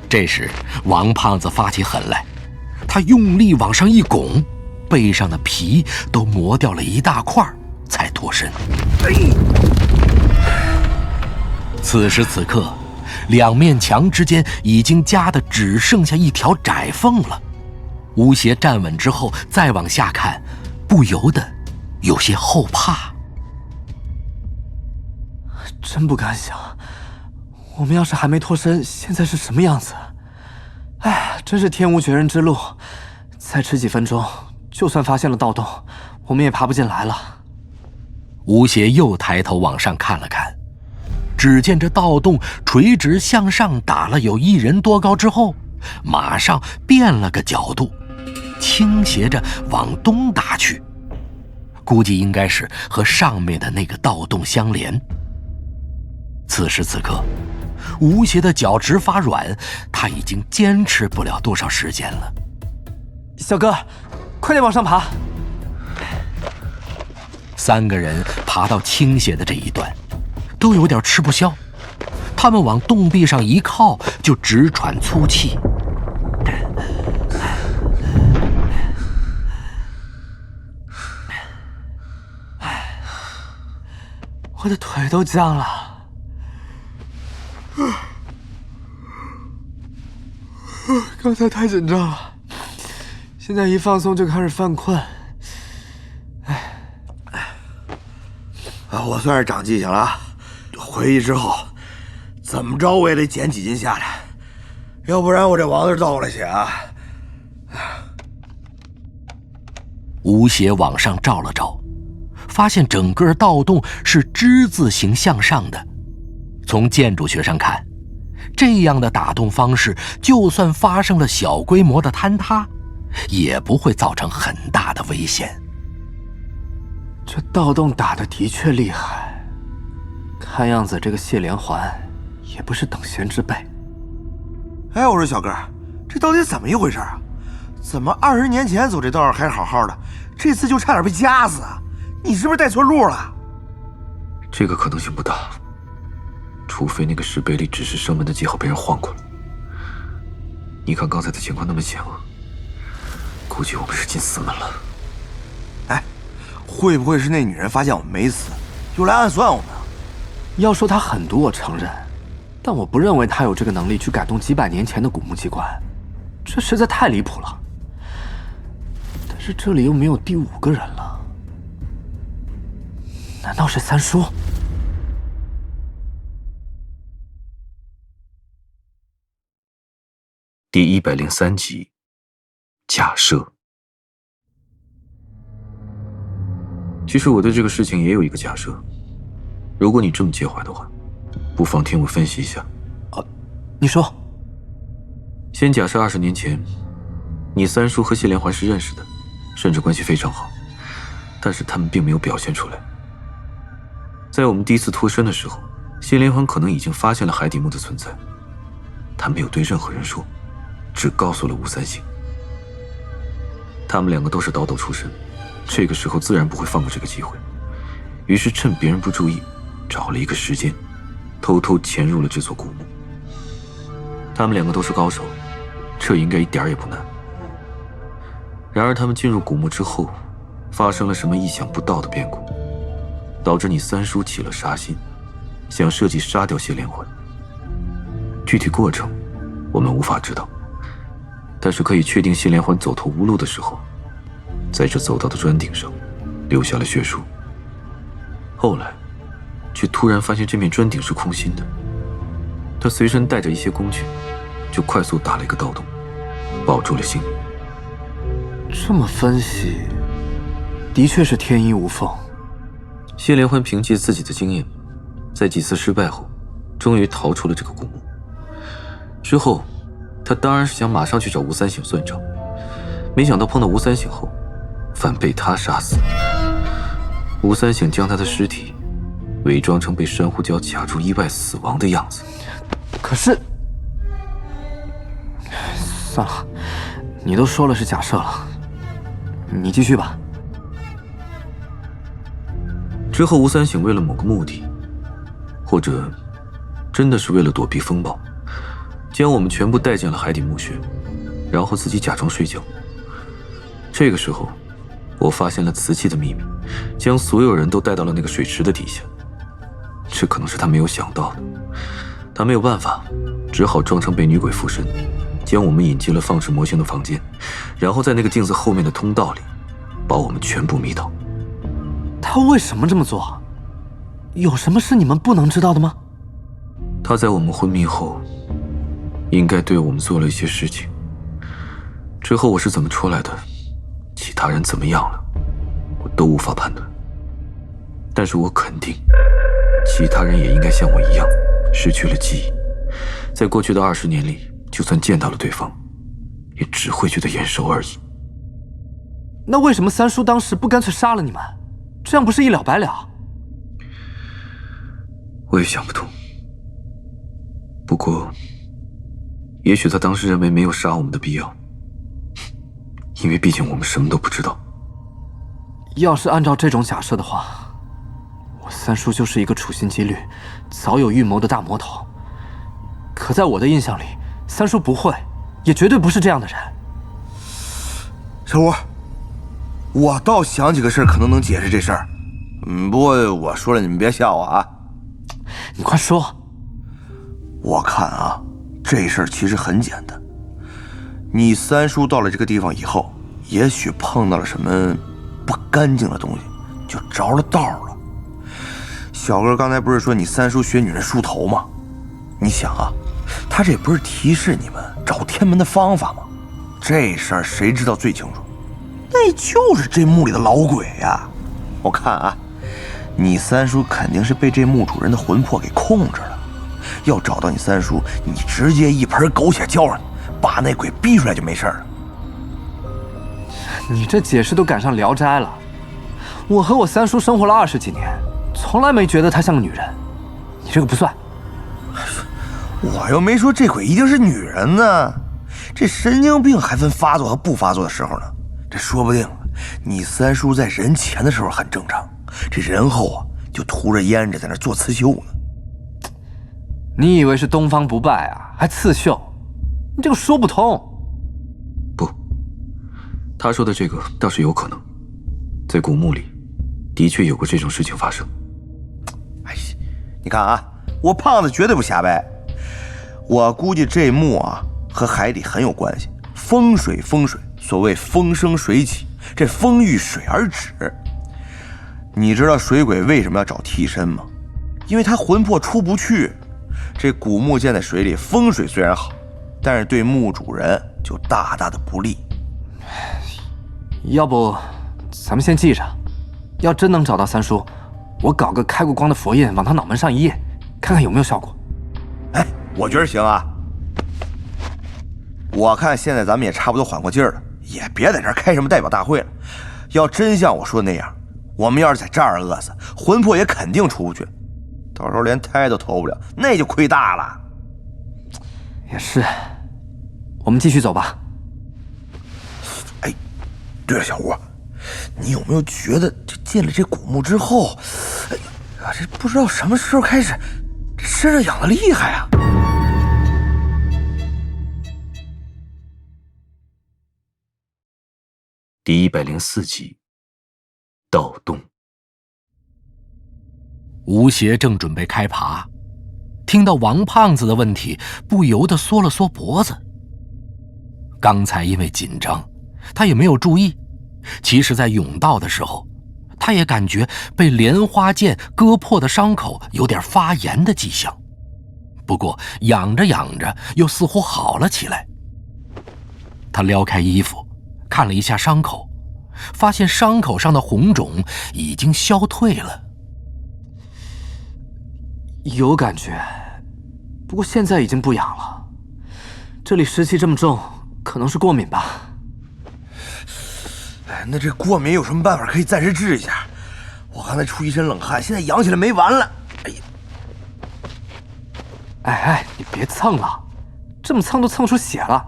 这时王胖子发起狠来，他用力往上一拱，背上的皮都磨掉了一大块，才脱身。此时此刻，两面墙之间已经夹得只剩下一条窄缝了。吴邪站稳之后再往下看，不由得有些后怕。真不敢想，我们要是还没脱身，现在是什么样子？哎，真是天无绝人之路。再迟几分钟，就算发现了盗洞，我们也爬不进来了。吴邪又抬头往上看了看，只见这盗洞垂直向上打了有1人多高之后，马上变了个角度，倾斜着往东打去，估计应该是和上面的那个盗洞相连。此时此刻，吴邪的脚直发软，他已经坚持不了多少时间了。小哥，快点往上爬！3个人爬到倾斜的这一段，都有点吃不消。他们往洞壁上一靠，就直喘粗气。我的腿都僵了。刚才太紧张了，现在一放松就开始犯困。我算是长记性了，回去之后怎么着我也得减几斤下来，要不然我这王字倒过来写啊。吴邪往上照了照，发现整个盗洞是之字形向上的。从建筑学上看，这样的打洞方式，就算发生了小规模的坍塌，也不会造成很大的危险。这盗洞打得的确厉害，看样子这个谢连环也不是等闲之辈。哎，我说小哥，这到底怎么一回事啊？怎么20年前走这道还好好的，这次就差点被夹死啊？你是不是带错路了？这个可能性不大，除非那个石碑里指示生门的记号被人晃过了。你看刚才的情况那么险恶，估计我们是进死门了。哎，会不会是那女人发现我们没死，又来暗算我们啊？要说她狠毒，我承认，但我不认为她有这个能力去改动几百年前的古墓机关，这实在太离谱了。但是这里又没有第5个人了，难道是三叔？第103集，假设。其实我对这个事情也有一个假设，如果你这么介怀的话，不妨听我分析一下。你说。先假设20年前，你三叔和谢连环是认识的，甚至关系非常好，但是他们并没有表现出来。在我们第一次脱身的时候，谢连环可能已经发现了海底墓的存在，他没有对任何人说，只告诉了吴三省。他们2个都是倒斗出身，这个时候自然不会放过这个机会，于是趁别人不注意，找了一个时间，偷偷潜入了这座古墓。他们2个都是高手，这应该一点也不难。然而他们进入古墓之后，发生了什么意想不到的变故，导致你三叔起了杀心，想设计杀掉谢连环。具体过程我们无法知道，但是可以确定谢连环走投无路的时候，在这走道的砖顶上留下了血书。后来却突然发现这面砖顶是空心的，他随身带着一些工具，就快速打了一个盗洞，保住了性命。这么分析，的确是天衣无缝。谢连环凭借自己的经验，在几次失败后，终于逃出了这个古墓。之后，他当然是想马上去找吴三省算账，没想到碰到吴三省后，反被他杀死。吴三省将他的尸体伪装成被珊瑚礁卡住意外死亡的样子。可是，算了，你都说了是假设了，你继续吧。之后，吴三省为了某个目的，或者真的是为了躲避风暴，将我们全部带进了海底墓穴，然后自己假装睡觉。这个时候，我发现了瓷器的秘密，将所有人都带到了那个水池的底下。这可能是他没有想到的，他没有办法，只好装成被女鬼附身，将我们引进了放置模型的房间，然后在那个镜子后面的通道里，把我们全部迷倒。他为什么这么做？有什么是你们不能知道的吗？他在我们昏迷后，应该对我们做了一些事情。之后我是怎么出来的，其他人怎么样了，我都无法判断。但是我肯定，其他人也应该像我一样，失去了记忆。在过去的20年里，就算见到了对方，也只会觉得眼熟而已。那为什么三叔当时不干脆杀了你们？这样不是一了百了？我也想不通。不过，也许他当时认为没有杀我们的必要，因为毕竟我们什么都不知道。要是按照这种假设的话，我三叔就是一个处心积虑、早有预谋的大魔头。可在我的印象里，三叔不会，也绝对不是这样的人。小吴，我倒想起个事儿，可能能解释这事儿。不过我说了，你们别笑我啊。你快说。我看啊，这事儿其实很简单。你三叔到了这个地方以后，也许碰到了什么不干净的东西，就着了道了。小哥刚才不是说你三叔学女人梳头吗？你想啊，他这不是提示你们找天门的方法吗？这事儿谁知道最清楚？那就是这墓里的老鬼呀！我看啊，你三叔肯定是被这墓主人的魂魄给控制了。要找到你三叔，你直接一盆狗血浇上去，把那鬼逼出来就没事了。你这解释都赶上《聊斋》了。我和我三叔生活了20几年，从来没觉得她像个女人。你这个不算。我又没说这鬼一定是女人呢。这神经病还分发作和不发作的时候呢。这说不定你三叔在人前的时候很正常，这人后啊就涂着胭脂在那做刺绣呢。你以为是东方不败啊，还刺绣？你这个说不通。不，他说的这个倒是有可能，在古墓里的确有过这种事情发生。哎，你看啊，我胖子绝对不瞎掰。我估计这墓啊和海底很有关系。风水，所谓风生水起，这风遇水而止。你知道水鬼为什么要找替身吗？因为他魂魄出不去。这古墓建在水里，风水虽然好，但是对墓主人就大大的不利。要不咱们先记着，要真能找到三叔，我搞个开过光的佛印往他脑门上一印，看看有没有效果。哎，我觉得行啊。我看现在咱们也差不多缓过劲儿了，也别在这儿开什么代表大会了。要真像我说的那样，我们要是在这儿饿死，魂魄也肯定出不去，到时候连胎都投不了，那就亏大了。也是，我们继续走吧。哎，对了，小吴，你有没有觉得这进了这古墓之后，这不知道什么时候开始，这身上痒得厉害啊？第104集，盗洞。吴邪正准备开爬，听到王胖子的问题，不由得缩了缩脖子。刚才因为紧张，他也没有注意，其实在甬道的时候，他也感觉被莲花剑割破的伤口有点发炎的迹象，不过养着养着又似乎好了起来。他撩开衣服看了一下伤口，发现伤口上的红肿已经消退了。有感觉，不过现在已经不痒了。这里湿气这么重，可能是过敏吧。哎，那这过敏有什么办法可以暂时治一下？我刚才出一身冷汗，现在痒起来没完了。哎呀！哎，你别蹭了，这么蹭都蹭出血了。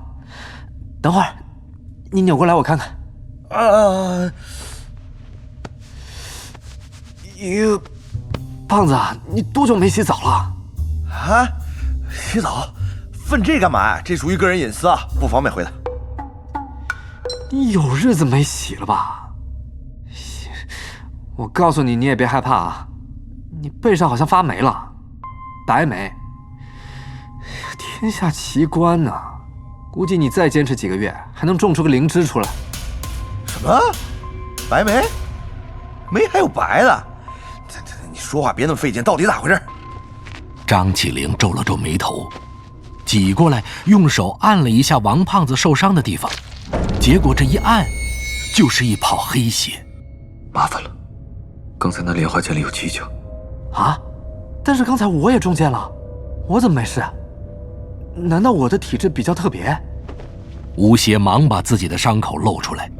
等会儿，你扭过来我看看。哟，胖子，你多久没洗澡了？啊？洗澡？分这干嘛呀？这属于个人隐私啊，不方便回答。你有日子没洗了吧？我告诉你，你也别害怕啊，你背上好像发霉了，白霉。天下奇观呐，估计你再坚持几个月，还能种出个灵芝出来。什么？白霉？霉还有白的？你说话别那么费劲，到底咋回事？张起灵皱了皱眉头，挤过来用手按了一下王胖子受伤的地方，结果这一按就是一泡黑血。麻烦了，刚才那莲花剑里有蹊跷。啊？但是刚才我也中箭了，我怎么没事啊？难道我的体质比较特别？吴邪忙把自己的伤口露出来，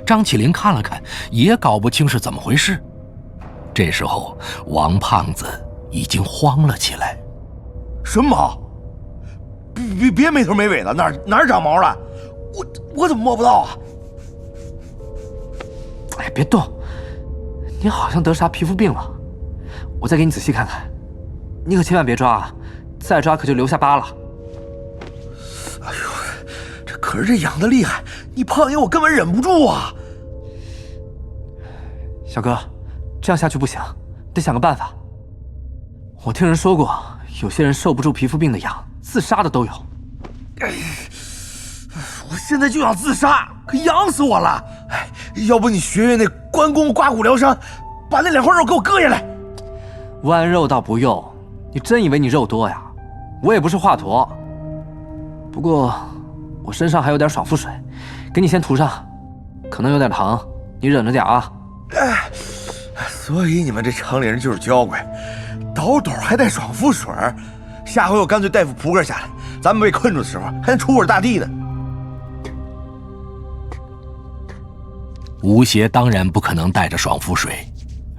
张起灵看了看，也搞不清是怎么回事。这时候，王胖子已经慌了起来。什么毛？别没头没尾的，哪儿长毛了？我怎么摸不到啊？哎，别动！你好像得啥皮肤病了，我再给你仔细看看。你可千万别抓啊，再抓可就留下疤了。哎呦，可是这痒的厉害，你胖爷我根本忍不住啊！小哥，这样下去不行，得想个办法。我听人说过，有些人受不住皮肤病的痒，自杀的都有。我现在就想自杀，可痒死我了！哎，要不你学学那关公刮骨疗伤，把那2块肉给我割下来。剜肉倒不用，你真以为你肉多呀？我也不是华佗。不过我身上还有点爽肤水，给你先涂上，可能有点疼，你忍着点啊。哎，所以你们这城里人就是娇贵，倒斗还带爽肤水，下回我干脆带副扑克下来，咱们被困住的时候还能出会大地呢。吴邪当然不可能带着爽肤水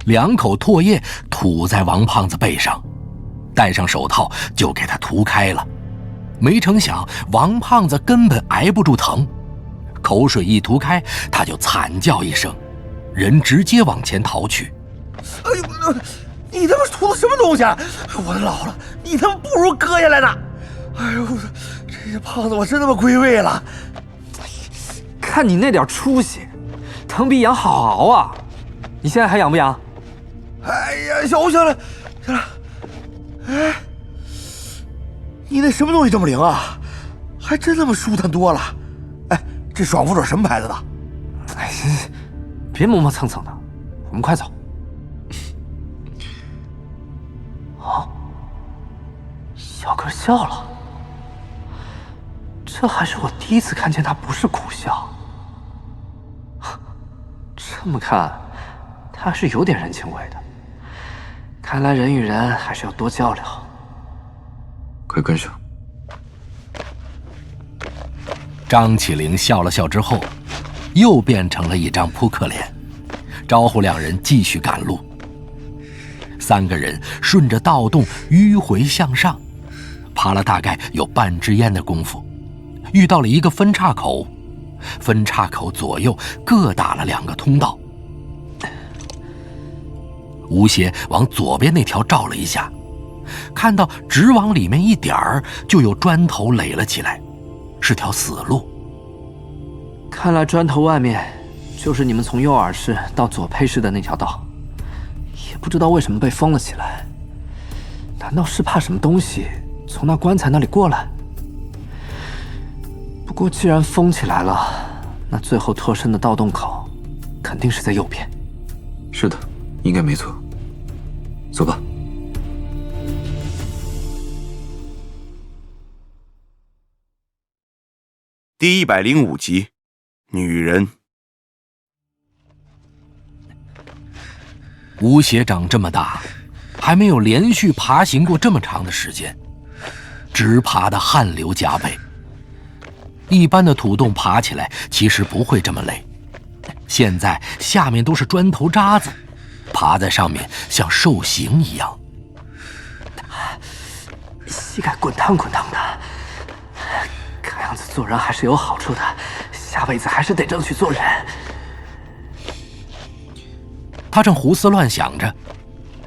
，2口唾液吐在王胖子背上，戴上手套就给他涂开了。没成想王胖子根本挨不住疼，口水一涂开，他就惨叫一声，人直接往前逃去。哎呦，你他妈涂的什么东西啊？我老了，你他妈不如割下来呢！哎呦，这些胖子我真他妈归位了。看你那点出息，疼比痒好熬啊！你现在还痒不痒？哎呀，行了，行了。哎，你那什么东西这么灵啊？还真他妈舒坦多了。哎，这爽肤水什么牌子的？哎，别磨磨蹭蹭的，我们快走。哦，小哥笑了，这还是我第一次看见他不是苦笑。这么看，他还是有点人情味的。看来人与人还是要多交流。快跟上。张起灵笑了笑之后，又变成了一张扑克脸，招呼2人继续赶路。3个人顺着盗洞迂回向上，爬了大概有半支烟的功夫，遇到了一个分岔口，分岔口左右各打了2个通道。吴邪往左边那条照了一下，看到直往里面一点儿就有砖头垒了起来，是条死路。看来砖头外面就是你们从右耳室到左胚室的那条道，也不知道为什么被封了起来。难道是怕什么东西从那棺材那里过来？不过既然封起来了，那最后脱身的盗洞口肯定是在右边。是的，应该没错。走吧。第105集，女人。吴邪长这么大，还没有连续爬行过这么长的时间，直爬得汗流浃背。一般的土洞爬起来其实不会这么累，现在下面都是砖头渣子，爬在上面像受刑一样。膝盖滚烫滚烫的，看样子做人还是有好处的，下辈子还是得争取做人。他正胡思乱想着，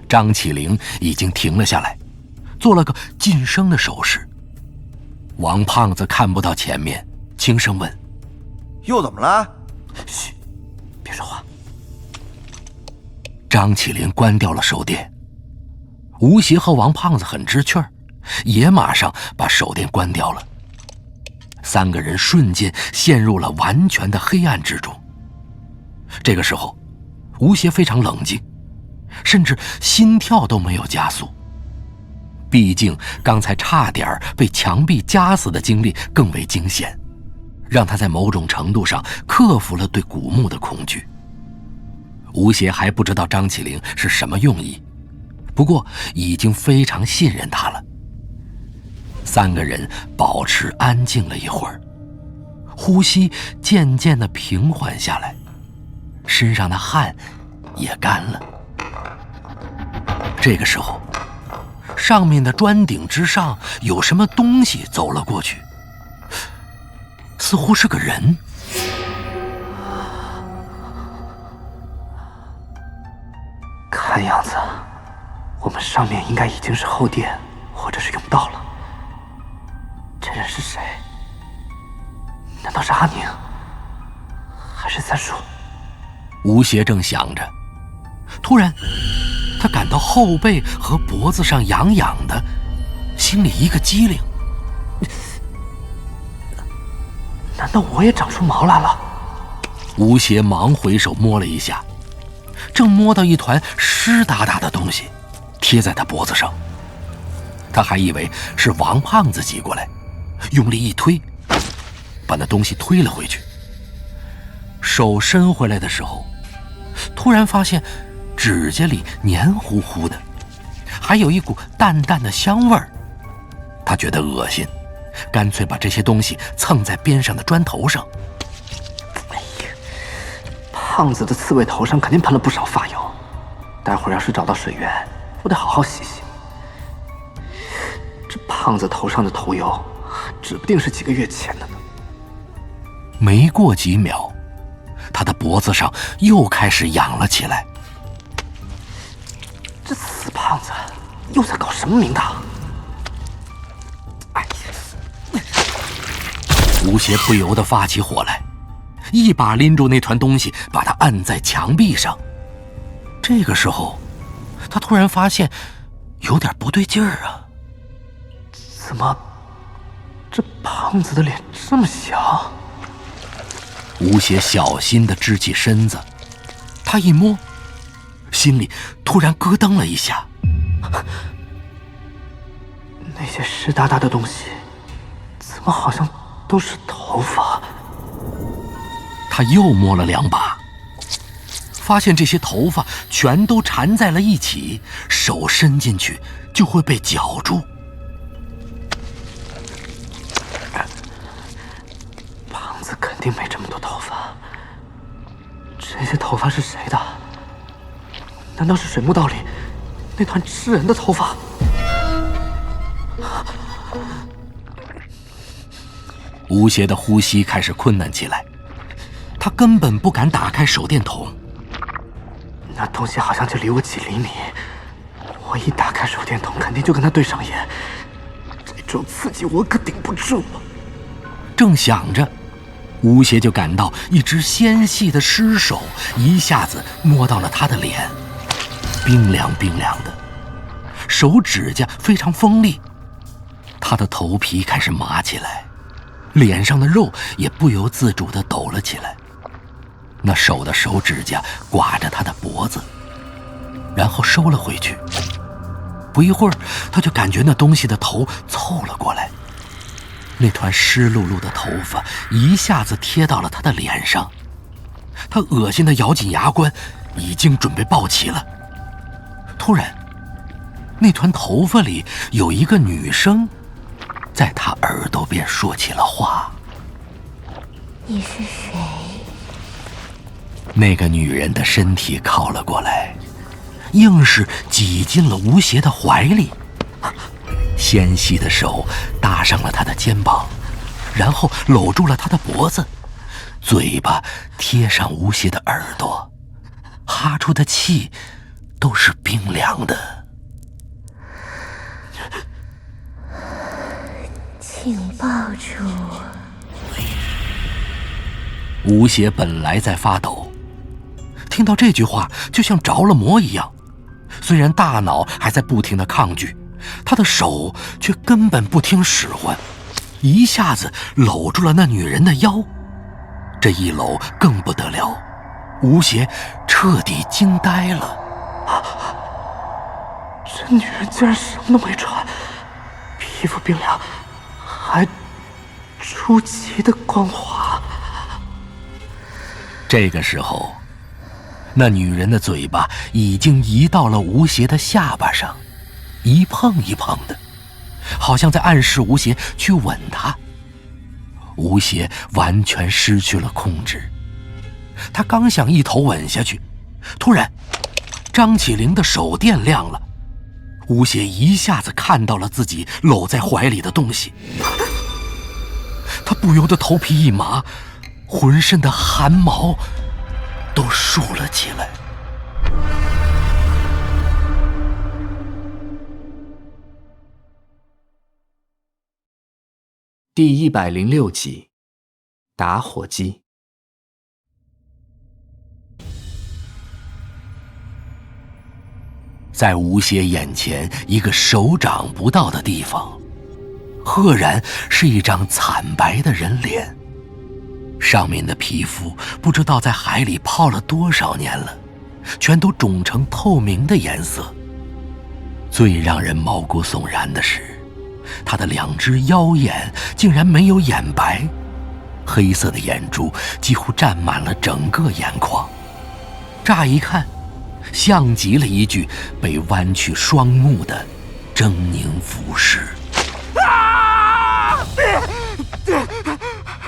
张起灵已经停了下来，做了个噤声的手势。王胖子看不到前面，轻声问：“又怎么了？”“嘘，别说话。”张起灵关掉了手电。吴邪和王胖子很知趣儿，也马上把手电关掉了。三个人瞬间陷入了完全的黑暗之中。这个时候，吴邪非常冷静，甚至心跳都没有加速。毕竟刚才差点被墙壁夹死的经历更为惊险，让他在某种程度上克服了对古墓的恐惧。吴邪还不知道张起灵是什么用意，不过已经非常信任他了。三个人保持安静了一会儿，呼吸渐渐地平缓下来，身上的汗也干了。这个时候，上面的砖顶之上有什么东西走了过去，似乎是个人。看样子，我们上面应该已经是后殿或者是甬道了。这人是谁？难道是阿宁，还是三叔？吴邪正想着，突然他感到后背和脖子上痒痒的，心里一个机灵。难道我也长出毛来了？吴邪忙回手摸了一下，正摸到一团湿哒哒的东西贴在他脖子上。他还以为是王胖子挤过来，用力一推，把那东西推了回去。手伸回来的时候，突然发现指甲里黏糊糊的，还有一股淡淡的香味儿。他觉得恶心，干脆把这些东西蹭在边上的砖头上。胖子的刺猬头上肯定喷了不少发油，待会儿要是找到水源，我得好好洗洗。这胖子头上的头油，指不定是几个月前的呢。没过几秒，他的脖子上又开始痒了起来。这死胖子又在搞什么名堂？哎呀！吴邪不由得发起火来，一把拎住那团东西，把它按在墙壁上。这个时候，他突然发现有点不对劲儿啊！怎么，这胖子的脸这么小？吴邪小心地支起身子，他一摸，心里突然咯噔了一下。那些湿哒哒的东西，怎么好像都是头发？他又摸了两把，发现这些头发全都缠在了一起，手伸进去就会被绞住。胖子肯定没这么多头发，这些头发是谁的？难道是水墓道里那团吃人的头发？吴邪的呼吸开始困难起来，他根本不敢打开手电筒。那东西好像就离我几厘米，我一打开手电筒肯定就跟他对上眼，这种刺激我可顶不住。正想着，吴邪就感到一只纤细的尸手一下子摸到了他的脸，冰凉冰凉的，手指甲非常锋利，他的头皮开始麻起来，脸上的肉也不由自主地抖了起来。那手的手指甲刮着他的脖子，然后收了回去。不一会儿，他就感觉那东西的头凑了过来，那团湿漉漉的头发一下子贴到了他的脸上。他恶心地咬紧牙关，已经准备爆起了。突然，那团头发里有一个女生在他耳朵边说起了话。你是谁？那个女人的身体靠了过来，硬是挤进了吴邪的怀里，纤细的手搭上了他的肩膀，然后搂住了他的脖子，嘴巴贴上吴邪的耳朵，哈出的气都是冰凉的。请抱住我。吴邪本来在发抖，听到这句话就像着了魔一样，虽然大脑还在不停地抗拒，他的手却根本不听使唤，一下子搂住了那女人的腰。这一搂更不得了，吴邪彻底惊呆了。这女人竟然什么都没穿，皮肤冰凉，还出奇的光滑。这个时候，那女人的嘴巴已经移到了吴邪的下巴上，一碰一碰的，好像在暗示吴邪去吻她。吴邪完全失去了控制，他刚想一头吻下去，突然张起灵的手电亮了，吴邪一下子看到了自己搂在怀里的东西，他不由得头皮一麻，浑身的汗毛都竖了起来。第106集，打火机。在吴邪眼前一个手掌不到的地方，赫然是一张惨白的人脸，上面的皮肤不知道在海里泡了多少年了，全都肿成透明的颜色。最让人毛骨悚然的是，他的2只妖眼竟然没有眼白，黑色的眼珠几乎占满了整个眼眶，乍一看像极了一具被弯曲双目的狰狞浮尸。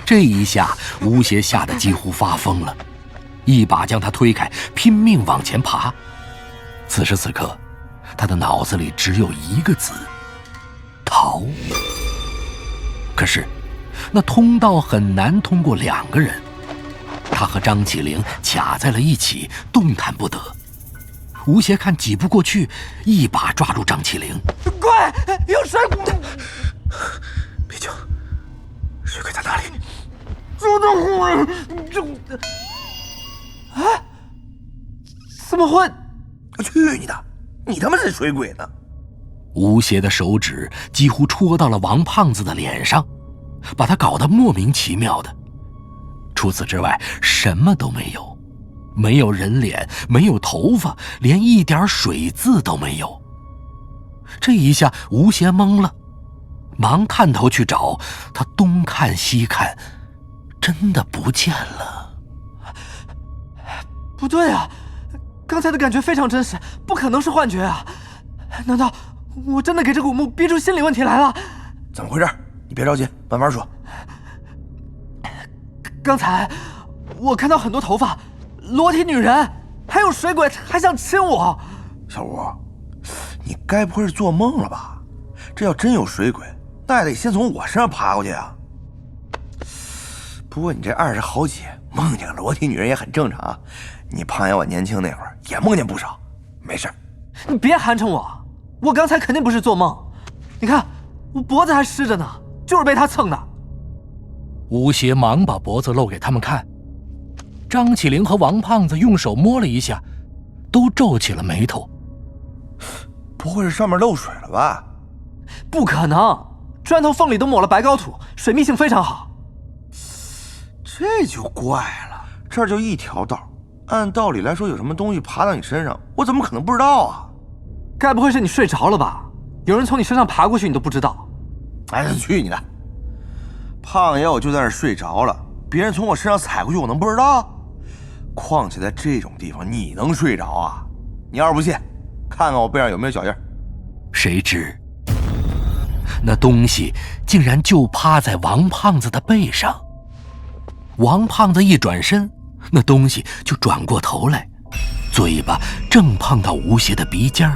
这一下吴邪吓得几乎发疯了，一把将他推开，拼命往前爬。此时此刻，他的脑子里只有一个字：逃。可是那通道很难通过2个人，他和张起灵卡在了一起，动弹不得。吴邪看挤不过去，一把抓住张起灵。快，有水鬼！别叫，水鬼在哪里？就在后面，就……哎，怎么会？去你的！你他妈是水鬼呢！吴邪的手指几乎戳到了王胖子的脸上，把他搞得莫名其妙的。除此之外，什么都没有，没有人脸，没有头发，连一点水渍都没有。这一下吴邪懵了，忙探头去找，他东看西看，真的不见了。不对啊，刚才的感觉非常真实，不可能是幻觉啊！难道我真的给这古墓逼出心理问题来了？怎么回事？你别着急，慢慢说。刚才我看到很多头发、裸体女人，还有水鬼还想亲我。小吴，你该不会是做梦了吧？这要真有水鬼，那也得先从我身上爬过去啊。不过你这20好几梦见裸体女人也很正常啊。你胖爷我年轻那会儿也梦见不少，没事。你别寒碜我，我刚才肯定不是做梦。你看我脖子还湿着呢，就是被他蹭的。吴邪忙把脖子露给他们看，张起灵和王胖子用手摸了一下，都皱起了眉头。不会是上面漏水了吧？不可能，砖头缝里都抹了白膏土，水密性非常好。这就怪了，这儿就一条道，按道理来说有什么东西爬到你身上，我怎么可能不知道啊？该不会是你睡着了吧？有人从你身上爬过去你都不知道？哎，去你的！胖爷我就在那儿睡着了，别人从我身上踩过去我能不知道？况且在这种地方你能睡着啊？你要是不信，看看我背上有没有脚印。谁知那东西竟然就趴在王胖子的背上。王胖子一转身，那东西就转过头来，嘴巴正碰到吴邪的鼻尖，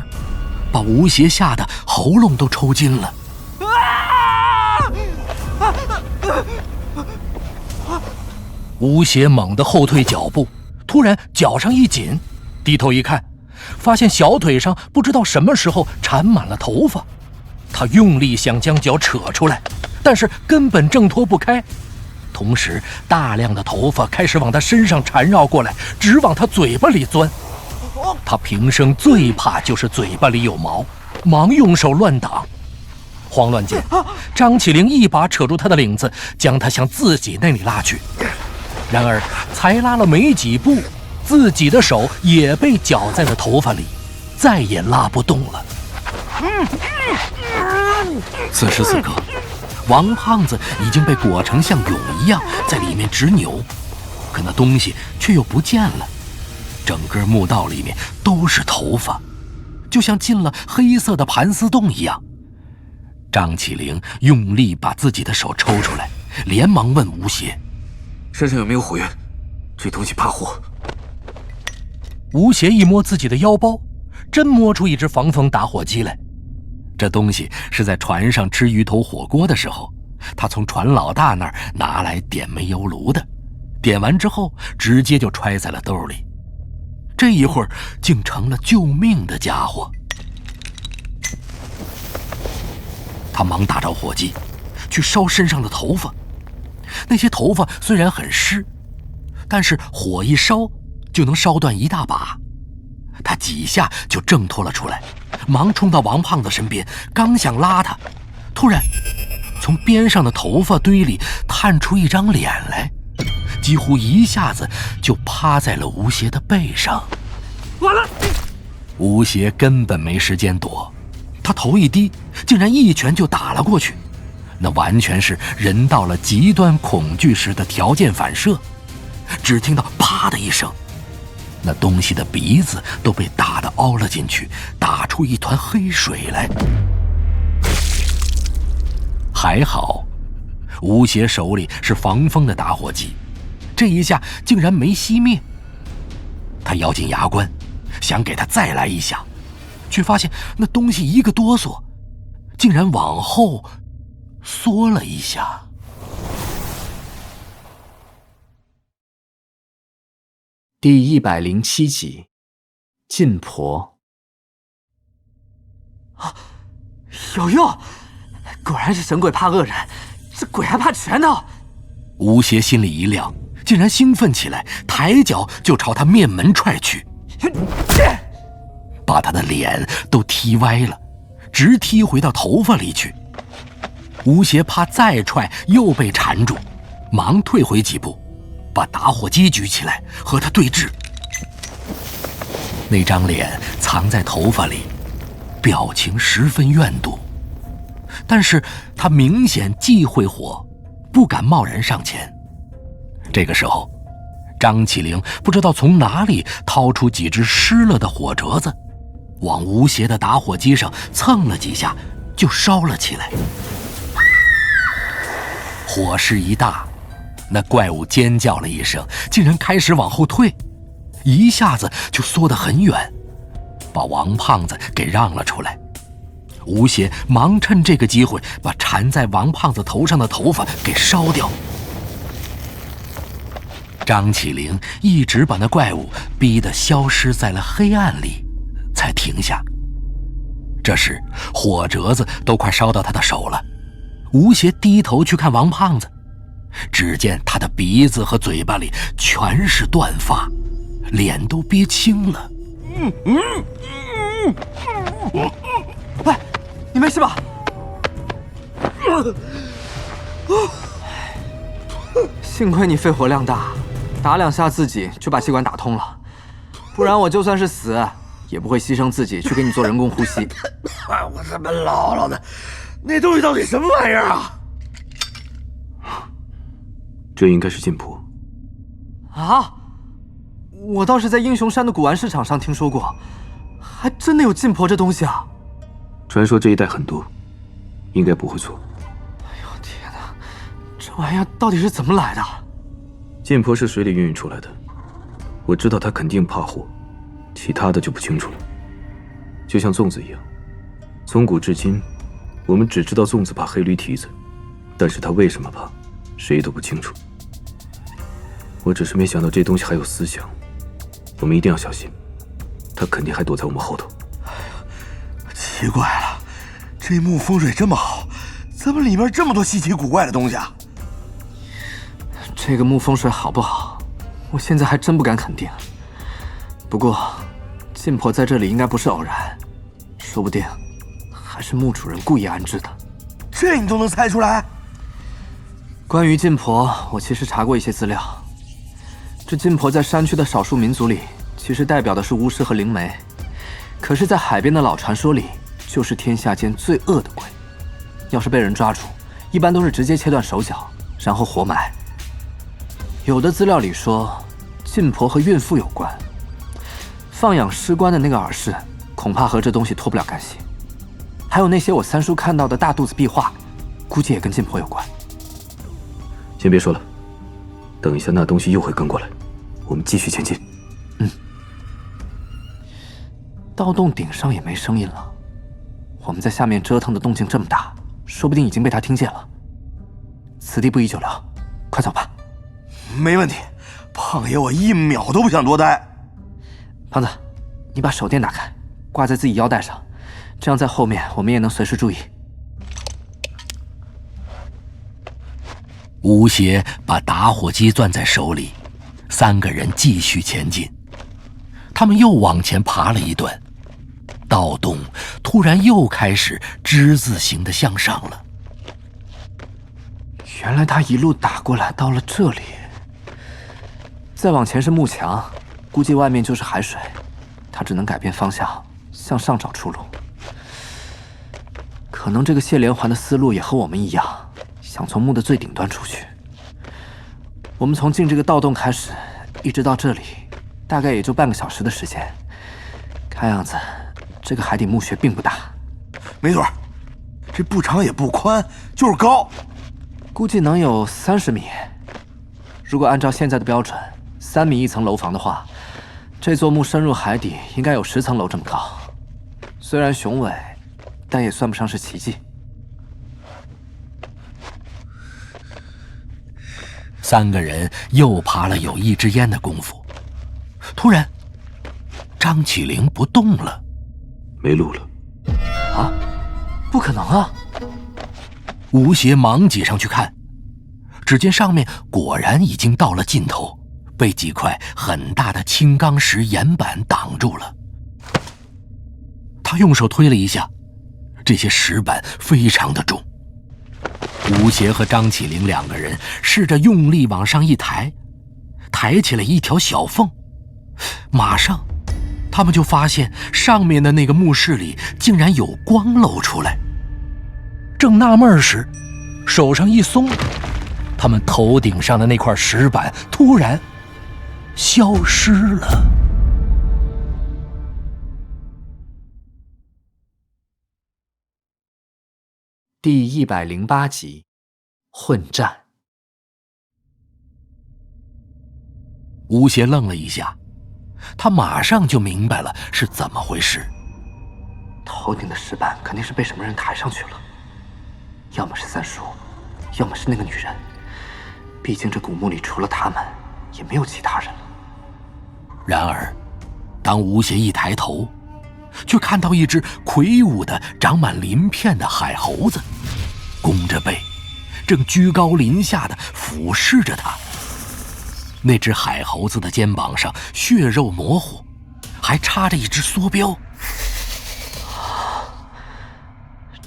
把吴邪吓得喉咙都抽筋了。吴邪猛地后退脚步，突然脚上一紧，低头一看，发现小腿上不知道什么时候缠满了头发。他用力想将脚扯出来，但是根本挣脱不开。同时，大量的头发开始往他身上缠绕过来，直往他嘴巴里钻。他平生最怕就是嘴巴里有毛，忙用手乱挡。慌乱间，张起灵一把扯住他的领子，将他向自己那里拉去。然而才拉了没几步，自己的手也被绞在了头发里，再也拉不动了。此时此刻，王胖子已经被裹成像蛹一样在里面直扭，可那东西却又不见了。整个墓道里面都是头发，就像进了黑色的盘丝洞一样。张起灵用力把自己的手抽出来，连忙问吴邪：“身上有没有火源？这东西怕火。”吴邪一摸自己的腰包，真摸出一只防风打火机来。这东西是在船上吃鱼头火锅的时候，他从船老大那儿拿来点煤油炉的，点完之后直接就揣在了兜里。这一会儿竟成了救命的家伙。他忙打着火机，去烧身上的头发。那些头发虽然很湿，但是火一烧就能烧断一大把。他几下就挣脱了出来，忙冲到王胖子身边，刚想拉他，突然从边上的头发堆里探出一张脸来，几乎一下子就趴在了吴邪的背上。完了！吴邪根本没时间躲，他头一低，竟然一拳就打了过去。那完全是人到了极端恐惧时的条件反射。只听到啪的一声，那东西的鼻子都被打得凹了进去，打出一团黑水来。还好吴邪手里是防风的打火机，这一下竟然没熄灭。他咬紧牙关，想给他再来一下，却发现那东西一个哆嗦，竟然往后缩了一下。第107集，晋婆。有用！果然是神鬼怕恶人，这鬼还怕拳头。吴邪心里一亮，竟然兴奋起来，抬脚就朝他面门踹去，把他的脸都踢歪了，直踢回到头发里去。吴邪怕再踹又被缠住，忙退回几步，把打火机举起来和他对峙。那张脸藏在头发里，表情十分怨毒，但是他明显忌讳火，不敢贸然上前。这个时候，张起灵不知道从哪里掏出几只湿了的火折子，往吴邪的打火机上蹭了几下，就烧了起来。火势一大，那怪物尖叫了一声，竟然开始往后退，一下子就缩得很远，把王胖子给让了出来。吴邪忙趁这个机会把缠在王胖子头上的头发给烧掉。张起灵一直把那怪物逼得消失在了黑暗里，才停下。这时火折子都快烧到他的手了，吴邪低头去看王胖子，只见他的鼻子和嘴巴里全是断发，脸都憋青了。喂，你没事吧？幸亏你肺活量大，打2下自己就把气管打通了，不然我就算是死，也不会牺牲自己去给你做人工呼吸。我怎么姥姥的？那东西到底什么玩意儿啊？这应该是晋婆。啊！我倒是在英雄山的古玩市场上听说过，还真的有晋婆这东西啊！传说这一带很多，应该不会错。哎呦天哪，这玩意儿到底是怎么来的？晋婆是水里孕育出来的，我知道她肯定怕火，其他的就不清楚了。就像粽子一样，从古至今，我们只知道粽子怕黑驴蹄子，但是她为什么怕，谁都不清楚。我只是没想到这东西还有思想，我们一定要小心，她肯定还躲在我们后头。奇怪了，这墓风水这么好，怎么里面这么多稀奇古怪的东西啊？这个墓风水好不好，我现在还真不敢肯定。不过，晋婆在这里应该不是偶然，说不定还是墓主人故意安置的。这你都能猜出来？关于晋婆，我其实查过一些资料。这晋婆在山区的少数民族里，其实代表的是巫师和灵媒，可是，在海边的老传说里，就是天下间最恶的鬼。要是被人抓住，一般都是直接切断手脚，然后活埋。有的资料里说，晋婆和孕妇有关。放养尸棺的那个耳饰，恐怕和这东西脱不了干系。还有那些我三叔看到的大肚子壁画，估计也跟晋婆有关。先别说了，等一下那东西又会跟过来，我们继续前进。盗洞顶上也没声音了，我们在下面折腾的动静这么大，说不定已经被他听见了。此地不宜久留，快走吧。没问题，胖爷我1秒都不想多待。胖子，你把手电打开，挂在自己腰带上，这样在后面我们也能随时注意。吴邪把打火机攥在手里，3个人继续前进。他们又往前爬了一段，盗洞突然又开始之字形的向上了。原来他一路打过来到了这里，再往前是幕墙，估计外面就是海水，他只能改变方向，向上找出路。可能这个谢连环的思路也和我们一样，想从墓的最顶端出去。我们从进这个盗洞开始，一直到这里，大概也就半个小时的时间。看样子，这个海底墓穴并不大。没错，这不长也不宽，就是高，估计能有30米。如果按照现在的标准，3米1层楼房的话，这座墓深入海底应该有10层楼这么高。虽然雄伟，但也算不上是奇迹。3个人又爬了有1支烟的功夫，突然，张起灵不动了，没路了。啊？不可能啊！吴邪忙挤上去看，只见上面果然已经到了尽头，被几块很大的青钢石岩板挡住了。他用手推了一下，这些石板非常的重。吴邪和张起灵2个人试着用力往上一抬，抬起了一条小缝，马上他们就发现上面的那个墓室里竟然有光露出来。正纳闷时，手上一松，他们头顶上的那块石板突然消失了。第108集，混战。吴邪愣了一下，他马上就明白了是怎么回事。头顶的石板肯定是被什么人抬上去了，要么是三叔，要么是那个女人。毕竟这古墓里除了他们，也没有其他人了。然而，当吴邪一抬头，却看到一只魁梧的、长满鳞片的海猴子，弓着背，正居高临下地俯视着他。那只海猴子的肩膀上血肉模糊，还插着一只梭镖。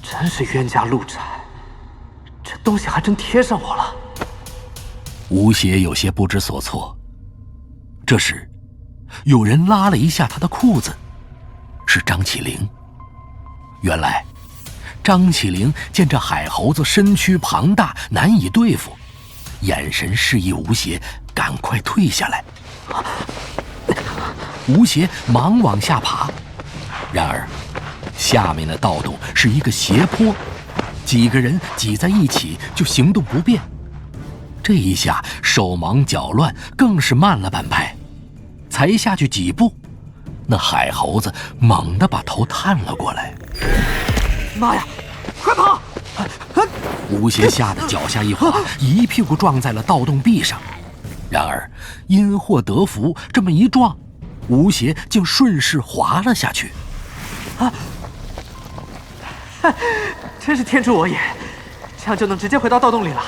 真是冤家路窄，这东西还真贴上我了。吴邪有些不知所措。这时，有人拉了一下他的裤子，是张起灵。原来，张起灵见这海猴子身躯庞大，难以对付，眼神示意吴邪赶快退下来。吴邪忙往下爬，然而下面的盗洞是一个斜坡，几个人挤在一起就行动不便。这一下手忙脚乱，更是慢了半拍。才下去几步，那海猴子猛地把头探了过来。妈呀，快跑！吴邪吓得脚下一滑，一屁股撞在了盗洞壁上。然而因祸得福，这么一撞，吴邪竟顺势滑了下去。真是天助我也，这样就能直接回到盗洞里了。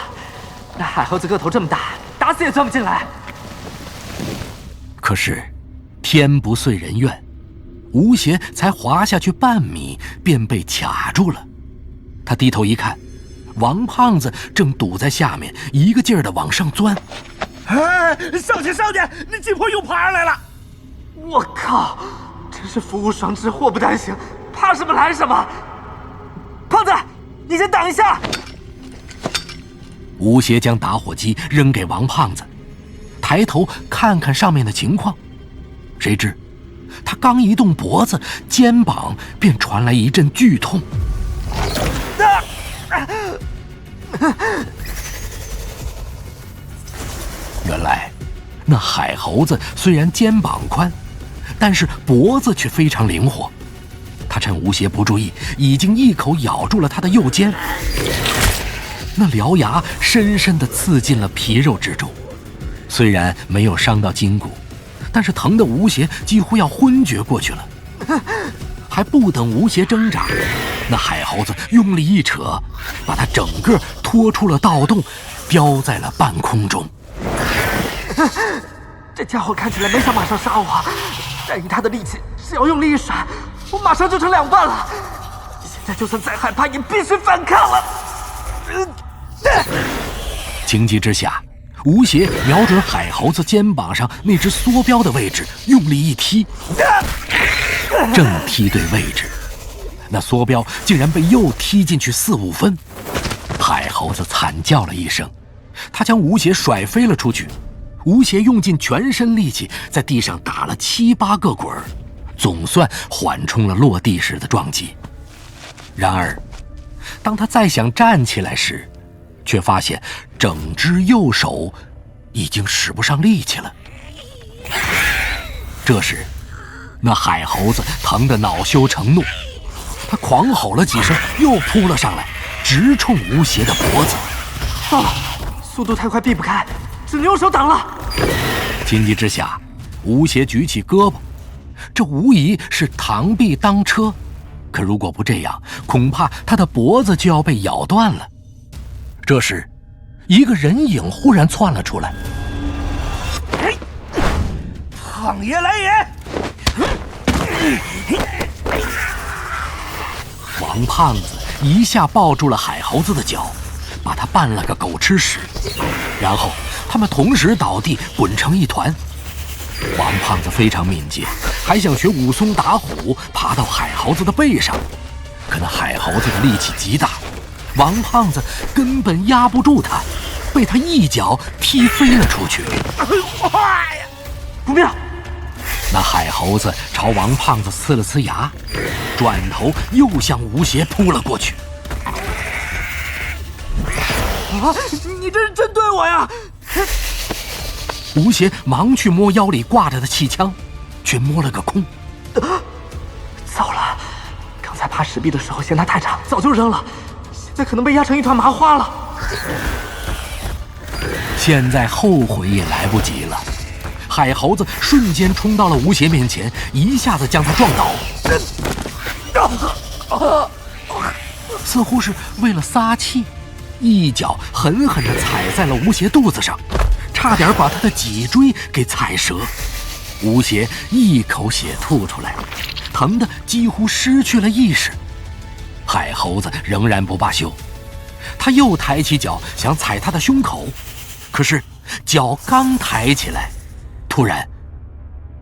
那海猴子个头这么大，打死也钻不进来。可是天不遂人愿，吴邪才滑下去半米，便被卡住了。他低头一看，王胖子正堵在下面，一个劲儿地往上钻。哎，少姐，那金婆又爬上来了！我靠，真是福无双至，祸不单行，怕什么来什么。胖子，你先挡一下。吴邪将打火机扔给王胖子，抬头看看上面的情况，谁知他刚一动脖子，肩膀便传来一阵剧痛。原来那海猴子虽然肩膀宽，但是脖子却非常灵活。他趁吴邪不注意，已经一口咬住了他的右肩。那獠牙深深地刺进了皮肉之中，虽然没有伤到筋骨，但是疼得吴邪几乎要昏厥过去了。还不等吴邪挣扎，那海猴子用力一扯，把他整个拖出了盗洞，飙在了半空中。这家伙看起来没想马上杀我，但以他的力气，只要用力一甩，我马上就成两半了。现在就算再害怕，也必须反抗了。情急之下，吴邪瞄准海猴子肩膀上那只梭镖的位置，用力一踢。正踢对位置，那梭镖竟然被又踢进去4、5分。海猴子惨叫了一声，他将吴邪甩飞了出去。吴邪用尽全身力气，在地上打了7、8个滚儿，总算缓冲了落地时的撞击。然而当他再想站起来时，却发现整只右手已经使不上力气了。这时那海猴子疼得恼羞成怒，他狂吼了几声，又扑了上来，直冲吴邪的脖子。速度太快，避不开，只能用手挡了。情急之下，吴邪举起胳膊，这无疑是螳臂当车。可如果不这样，恐怕他的脖子就要被咬断了。这时一个人影忽然窜了出来。胖爷来也！王胖子一下抱住了海猴子的脚，把他绊了个狗吃屎，然后他们同时倒地，滚成一团。王胖子非常敏捷，还想学武松打虎，爬到海猴子的背上。可那海猴子的力气极大，王胖子根本压不住他，被他一脚踢飞了出去。不妙！那海猴子朝王胖子呲了呲牙，转头又向吴邪扑了过去。你这是针对我呀！吴邪忙去摸腰里挂着的气枪，却摸了个空。糟了，刚才爬石壁的时候嫌它太长，早就扔了，现在可能被压成一团麻花了。现在后悔也来不及了。海猴子瞬间冲到了吴邪面前，一下子将他撞倒，似乎是为了撒气，一脚狠狠地踩在了吴邪肚子上，差点把他的脊椎给踩折。吴邪一口血吐出来，疼得几乎失去了意识。海猴子仍然不罢休，他又抬起脚想踩他的胸口，可是脚刚抬起来，突然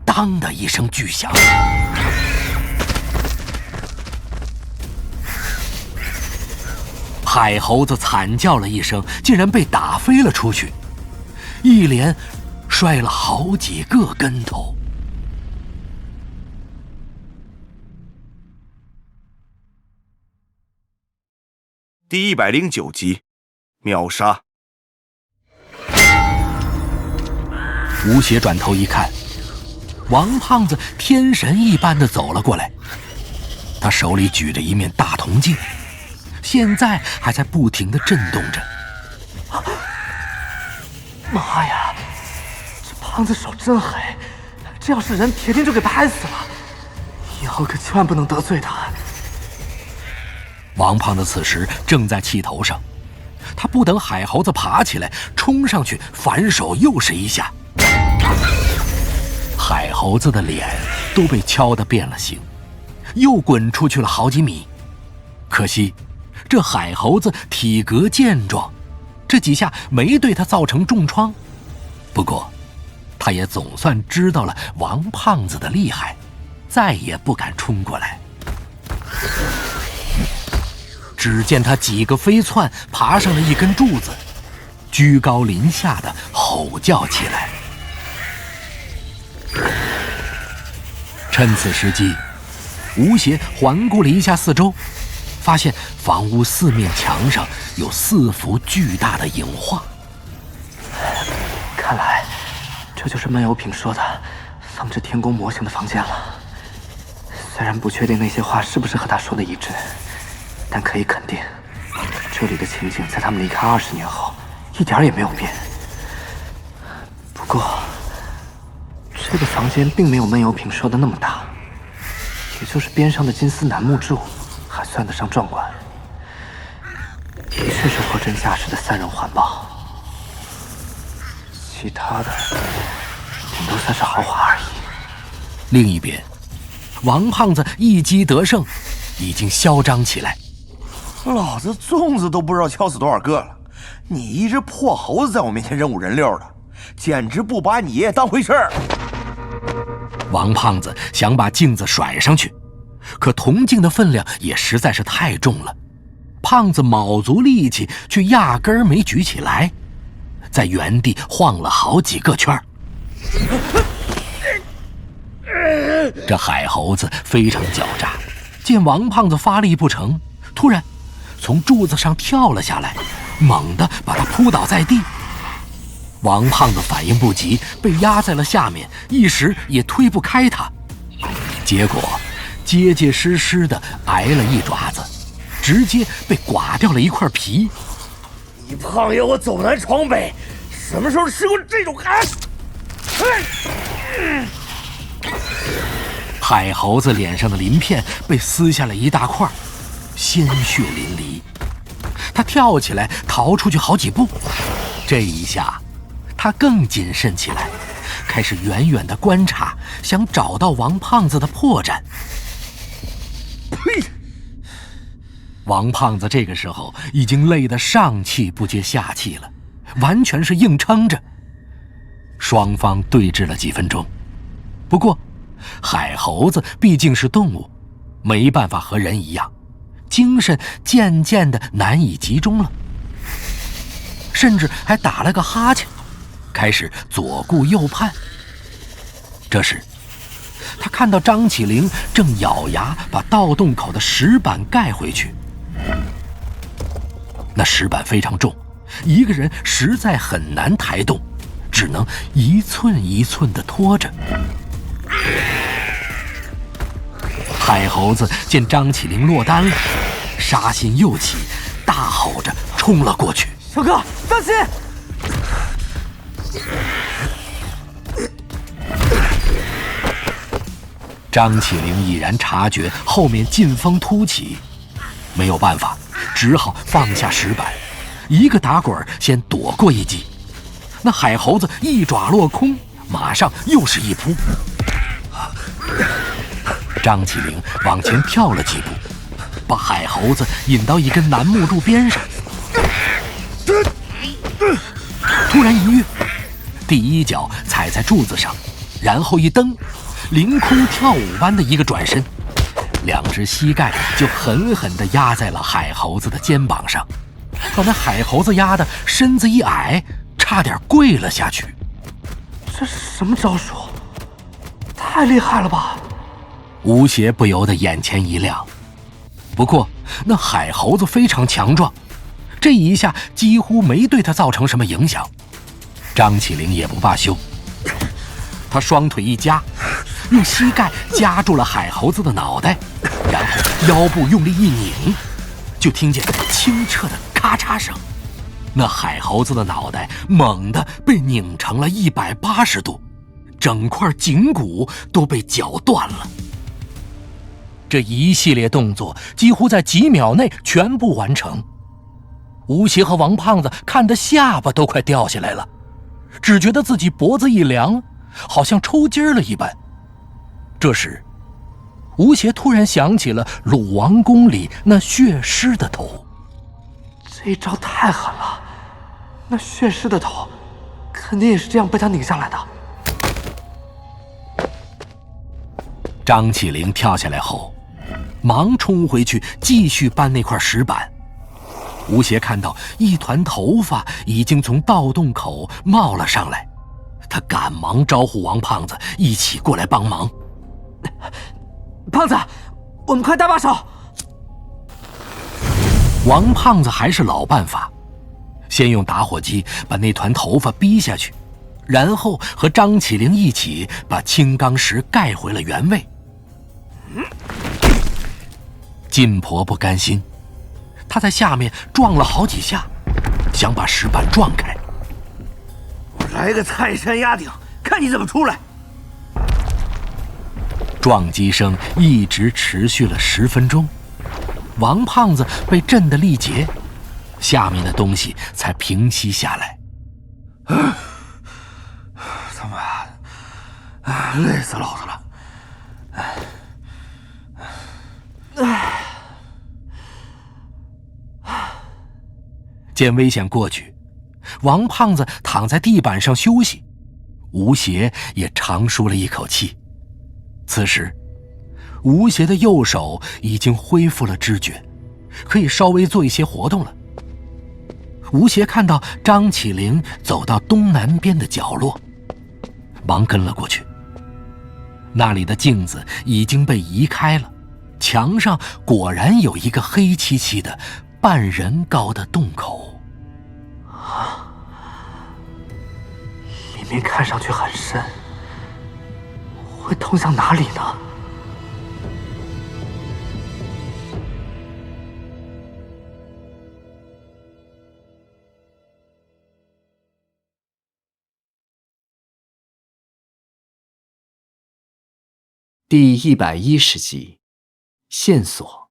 当的一声巨响，海猴子惨叫了一声，竟然被打飞了出去，一连摔了好几个跟头。第109集，秒杀。吴邪转头一看，王胖子天神一般的走了过来，他手里举着一面大铜镜，现在还在不停地震动着。妈呀，这胖子手真黑，这要是人，铁定就给拍死了。以后可千万不能得罪他。王胖子此时正在气头上，他不等海猴子爬起来，冲上去反手又是一下，海猴子的脸都被敲得变了形，又滚出去了好几米。可惜这海猴子体格健壮，这几下没对他造成重创。不过他也总算知道了王胖子的厉害，再也不敢冲过来。只见他几个飞窜，爬上了一根柱子，居高临下的吼叫起来。趁此时机，吴邪环顾了一下四周，发现房屋四面墙上有4幅巨大的影画。看来这就是闷油瓶说的放置天宫模型的房间了。虽然不确定那些画是不是和他说的一致，但可以肯定，这里的情景在他们离开20年后一点也没有变。不过这个房间并没有闷油瓶说的那么大，也就是边上的金丝楠木柱还算得上壮观，的确是货真价实的3人环抱。其他的顶多算是豪华而已。另一边，王胖子一击得胜，已经嚣张起来。老子粽子都不知道敲死多少个了，你一只破猴子在我面前人五人六的，简直不把你爷爷当回事儿。王胖子想把镜子甩上去，可铜镜的分量也实在是太重了，胖子卯足力气却压根儿没举起来，在原地晃了好几个圈儿。这海猴子非常狡诈，见王胖子发力不成，突然从柱子上跳了下来，猛地把他扑倒在地。王胖子反应不及，被压在了下面，一时也推不开他，结果结结实实的挨了一爪子，直接被刮掉了一块皮。你胖爷我走南闯北，什么时候吃过这种海？海猴子脸上的鳞片被撕下了一大块，鲜血淋漓。他跳起来逃出去好几步，这一下他更谨慎起来，开始远远地观察，想找到王胖子的破绽。呸！王胖子这个时候已经累得上气不接下气了，完全是硬撑着。双方对峙了几分钟，不过海猴子毕竟是动物，没办法和人一样，精神渐渐的难以集中了，甚至还打了个哈欠，开始左顾右盼。这时他看到张起灵正咬牙把盗洞口的石板盖回去。那石板非常重，一个人实在很难抬动，只能一寸一寸地拖着。海猴子见张起灵落单了，杀心又起，大吼着冲了过去。小哥，当心！张起灵已然察觉后面劲风突起，没有办法，只好放下石板，一个打滚先躲过一击。那海猴子一爪落空，马上又是一扑。张起灵往前跳了几步，把海猴子引到一根楠木柱边上，突然一跃，第一脚踩在柱子上，然后一蹬，凌空跳舞般的一个转身，两只膝盖就狠狠地压在了海猴子的肩膀上，把那海猴子压得身子一矮，差点跪了下去。这是什么招数？太厉害了吧！吴邪不由得眼前一亮，不过那海猴子非常强壮，这一下几乎没对他造成什么影响。张起灵也不罢休，他双腿一夹，用膝盖夹住了海猴子的脑袋，然后腰部用力一拧，就听见清澈的咔嚓声。那海猴子的脑袋猛地被拧成了180度，整块颈骨都被绞断了。这一系列动作几乎在几秒内全部完成。吴邪和王胖子看得下巴都快掉下来了，只觉得自己脖子一凉，好像抽筋了一般。这时，吴邪突然想起了鲁王宫里那血尸的头。这一招太狠了，那血尸的头肯定也是这样被他拧下来的。张起灵跳下来后，忙冲回去继续搬那块石板。吴邪看到一团头发已经从盗洞口冒了上来，他赶忙招呼王胖子一起过来帮忙。胖子，我们快搭把手。王胖子还是老办法，先用打火机把那团头发逼下去，然后和张起灵一起把青钢石盖回了原位。金婆不甘心，她在下面撞了好几下，想把石板撞开。我来个泰山压顶，看你怎么出来！撞击声一直持续了10分钟，王胖子被震得力竭，下面的东西才平息下来。他妈的，累死老子了！见危险过去，王胖子躺在地板上休息，吴邪也长舒了一口气。此时，吴邪的右手已经恢复了知觉，可以稍微做一些活动了。吴邪看到张起灵走到东南边的角落，忙跟了过去。那里的镜子已经被移开了，墙上果然有一个黑漆漆的半人高的洞口。里面看上去很深，会通向哪里呢？第110集，线索。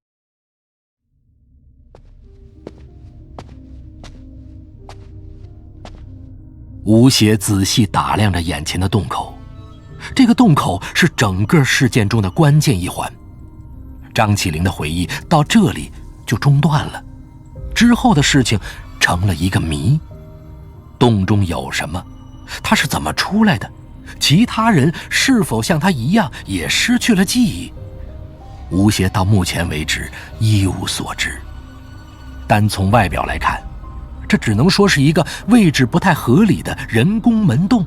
吴邪仔细打量着眼前的洞口，这个洞口是整个事件中的关键一环。张起灵的回忆到这里就中断了，之后的事情成了一个谜。洞中有什么？他是怎么出来的？其他人是否像他一样也失去了记忆？吴邪到目前为止一无所知。单从外表来看，这只能说是一个位置不太合理的人工门洞，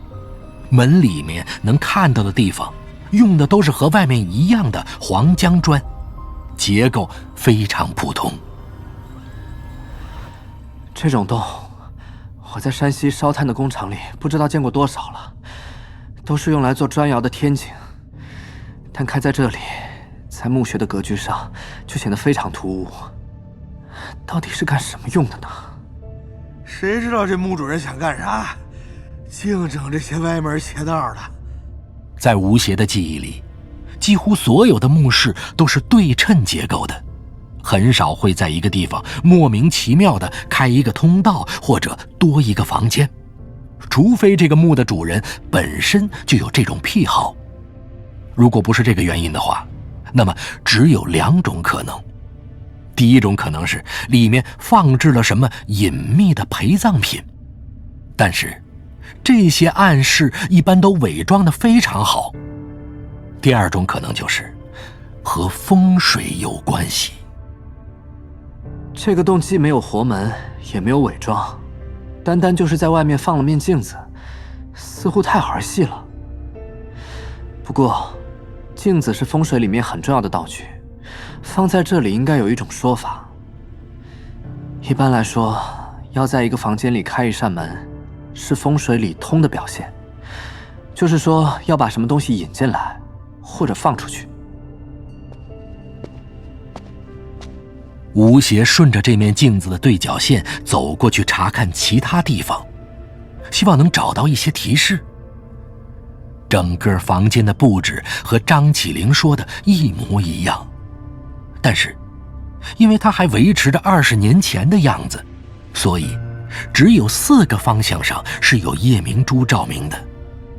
门里面能看到的地方用的都是和外面一样的黄浆砖，结构非常普通。这种洞，我在山西烧炭的工厂里不知道见过多少了，都是用来做砖窑的天井，但开在这里，在墓穴的格局上就显得非常突兀。到底是干什么用的呢？谁知道这墓主人想干啥？净整这些歪门邪道的。在吴邪的记忆里，几乎所有的墓室都是对称结构的，很少会在一个地方莫名其妙地开一个通道或者多一个房间，除非这个墓的主人本身就有这种癖好。如果不是这个原因的话，那么只有2种可能。第一种可能是里面放置了什么隐秘的陪葬品，但是这些暗示一般都伪装得非常好。第二种可能就是和风水有关系。这个洞既没有活门，也没有伪装，单单就是在外面放了面镜子，似乎太儿戏了。不过，镜子是风水里面很重要的道具，放在这里应该有一种说法。一般来说，要在一个房间里开一扇门，是风水里通的表现，就是说要把什么东西引进来，或者放出去。吴邪顺着这面镜子的对角线走过去查看其他地方，希望能找到一些提示。整个房间的布置和张起灵说的一模一样，但是因为它还维持着20年前的样子，所以只有4个方向上是有夜明珠照明的，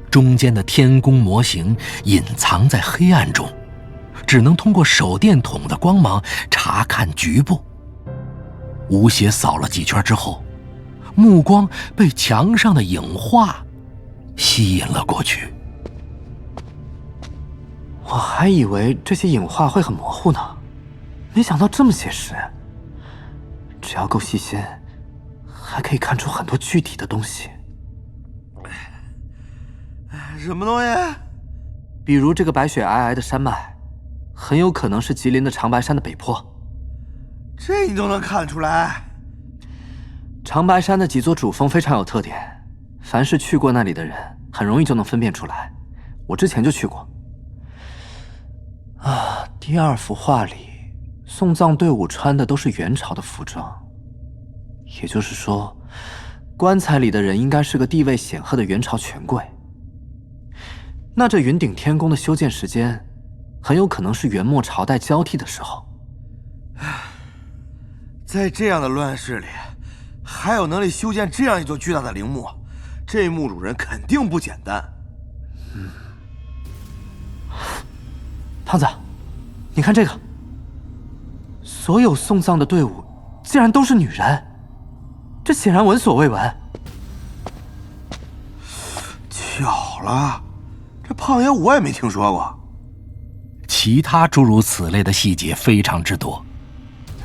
中间的天宫模型隐藏在黑暗中，只能通过手电筒的光芒查看局部。吴邪扫了几圈之后，目光被墙上的影画吸引了过去。我还以为这些影画会很模糊呢，没想到这么写实。只要够细心，还可以看出很多具体的东西。什么东西？比如这个白雪皑皑的山脉，很有可能是吉林的长白山的北坡。这你都能看出来？长白山的几座主峰非常有特点，凡是去过那里的人，很容易就能分辨出来。我之前就去过。第2幅画里，送葬队伍穿的都是元朝的服装，也就是说，棺材里的人应该是个地位显赫的元朝权贵。那这云顶天宫的修建时间，很有可能是元末朝代交替的时候。在这样的乱世里，还有能力修建这样一座巨大的陵墓，这墓主人肯定不简单。胖子，你看这个，所有送葬的队伍竟然都是女人，这显然闻所未闻。巧了，这胖爷我也没听说过。其他诸如此类的细节非常之多，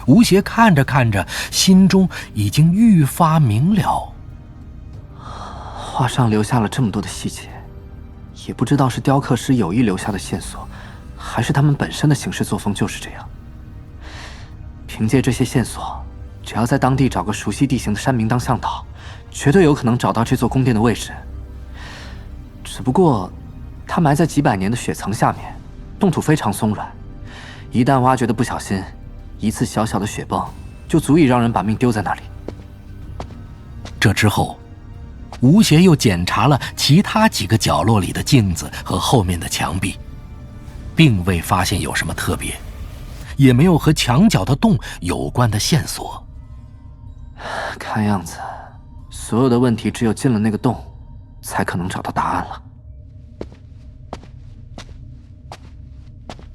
吴邪看着看着，心中已经愈发明了。画上留下了这么多的细节，也不知道是雕刻师有意留下的线索，还是他们本身的行事作风就是这样。凭借这些线索，只要在当地找个熟悉地形的山民当向导，绝对有可能找到这座宫殿的位置。只不过，它埋在几百年的雪层下面，冻土非常松软，一旦挖掘的不小心，一次小小的雪崩就足以让人把命丢在那里。这之后，吴邪又检查了其他几个角落里的镜子和后面的墙壁，并未发现有什么特别，也没有和墙角的洞有关的线索。看样子，所有的问题只有进了那个洞，才可能找到答案了。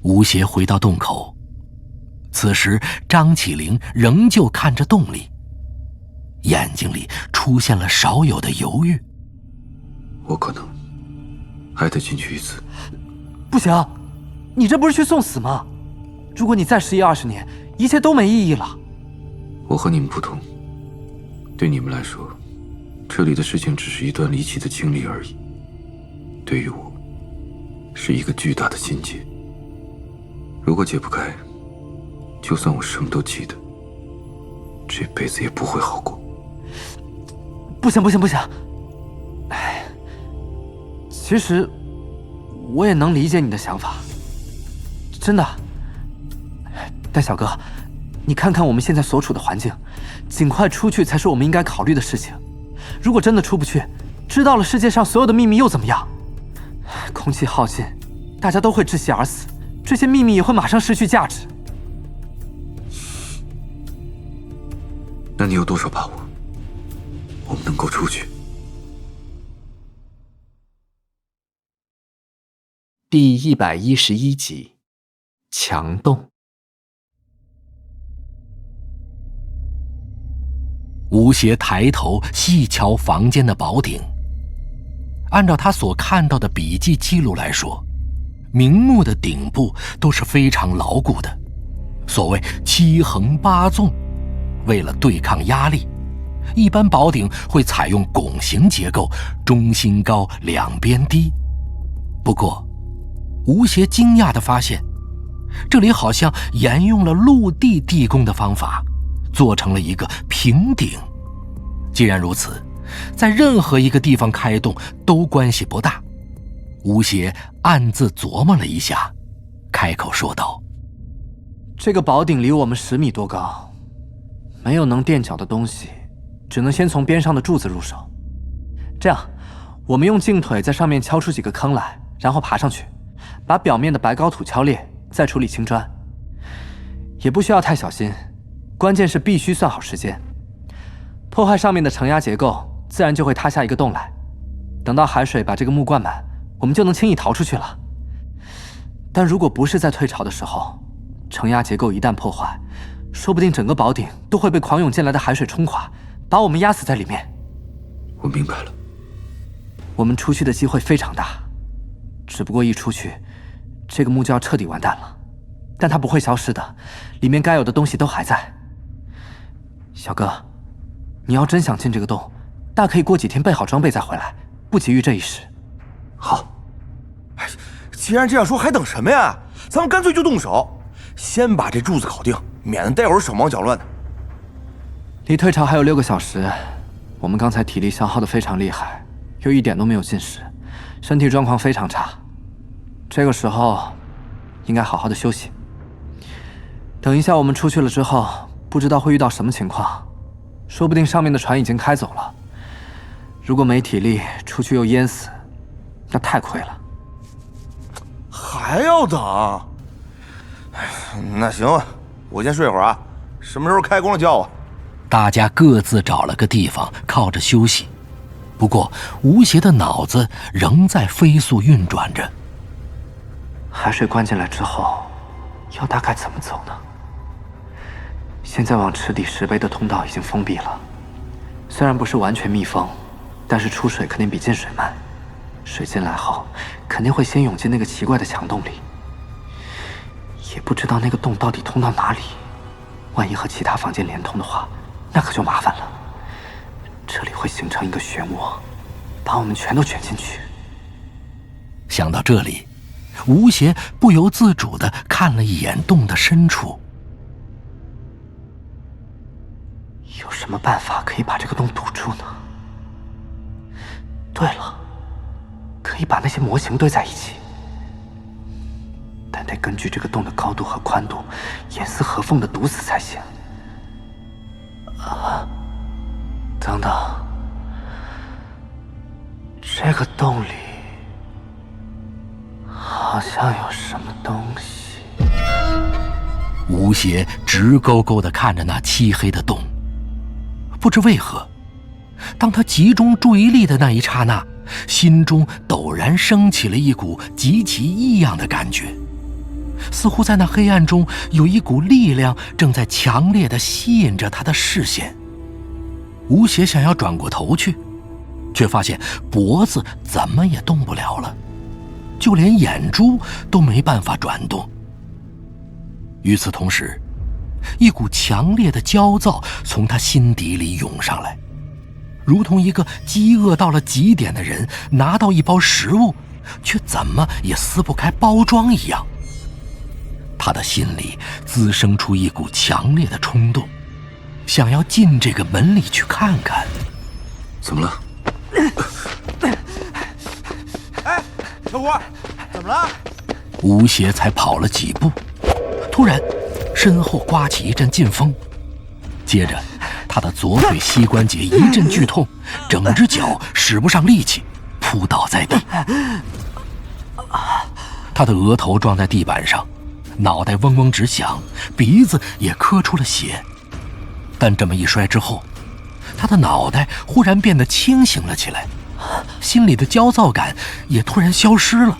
吴邪回到洞口，此时张起灵仍旧看着洞里，眼睛里出现了少有的犹豫。我可能还得进去一次。不行，你这不是去送死吗？如果你再11、20年，一切都没意义了。我和你们不同，对你们来说，这里的事情只是一段离奇的经历而已。对于我，是一个巨大的心结。如果解不开，就算我什么都记得，这辈子也不会好过。不行不行不行！哎，其实我也能理解你的想法，真的。但小哥，你看看我们现在所处的环境，尽快出去才是我们应该考虑的事情。如果真的出不去，知道了世界上所有的秘密又怎么样？空气耗尽，大家都会窒息而死，这些秘密也会马上失去价值。那你有多少把握，我们能够出去？第111集，墙洞。吴邪抬头细瞧房间的宝顶，按照他所看到的笔记记录来说，明目的顶部都是非常牢固的，所谓7横8纵。为了对抗压力，一般宝顶会采用拱形结构，中心高，两边低。不过，吴邪惊讶地发现，这里好像沿用了陆地地宫的方法，做成了一个平顶。既然如此，在任何一个地方开洞都关系不大。吴邪暗自琢磨了一下，开口说道：这个宝顶离我们10米多高，没有能垫脚的东西，只能先从边上的柱子入手。这样，我们用劲腿在上面敲出几个坑来，然后爬上去，把表面的白膏土敲裂，再处理青砖。也不需要太小心，关键是必须算好时间。破坏上面的承压结构，自然就会塌下一个洞来。等到海水把这个墓灌满，我们就能轻易逃出去了。但如果不是在退潮的时候，承压结构一旦破坏，说不定整个宝顶都会被狂涌进来的海水冲垮，把我们压死在里面。我明白了。我们出去的机会非常大，只不过一出去，这个墓就要彻底完蛋了。但它不会消失的，里面该有的东西都还在。小哥，你要真想进这个洞，大可以过几天备好装备再回来，不急于这一时。好。哎，既然这样说，还等什么呀？咱们干脆就动手，先把这柱子搞定，免得待会儿手忙脚乱的。离退潮还有6个小时，我们刚才体力消耗得非常厉害，又一点都没有进食，身体状况非常差。这个时候应该好好的休息。等一下我们出去了之后，不知道会遇到什么情况，说不定上面的船已经开走了。如果没体力出去又淹死，那太亏了。还要等？那行啊，我先睡会儿啊，什么时候开工了叫我。大家各自找了个地方靠着休息。不过吴邪的脑子仍在飞速运转着。海水灌进来之后，要大概怎么走呢？现在往池底10倍的通道已经封闭了，虽然不是完全密封，但是出水肯定比进水慢。水进来后，肯定会先涌进那个奇怪的墙洞里。也不知道那个洞到底通到哪里，万一和其他房间连通的话，那可就麻烦了。这里会形成一个漩涡，把我们全都卷进去。想到这里，吴邪不由自主地看了一眼洞的深处。有什么办法可以把这个洞堵住呢？对了，可以把那些模型堆在一起，但得根据这个洞的高度和宽度，严丝合缝地堵死才行。等等，这个洞里好像有什么东西。吴邪直勾勾地看着那漆黑的洞，不知为何，当他集中注意力的那一刹那，心中陡然升起了一股极其异样的感觉，似乎在那黑暗中有一股力量正在强烈地吸引着他的视线。吴邪想要转过头去，却发现脖子怎么也动不了了，就连眼珠都没办法转动。与此同时，一股强烈的焦躁从他心底里涌上来，如同一个饥饿到了极点的人拿到一包食物，却怎么也撕不开包装一样。他的心里滋生出一股强烈的冲动，想要进这个门里去看看。怎么了？哎，小胡，怎么了？吴邪才跑了几步，突然身后刮起一阵劲风，接着他的左腿膝关节一阵剧痛，整只脚使不上力气，扑倒在地。他的额头撞在地板上，脑袋嗡嗡直响，鼻子也磕出了血。但这么一摔之后，他的脑袋忽然变得清醒了起来，心里的焦躁感也突然消失了，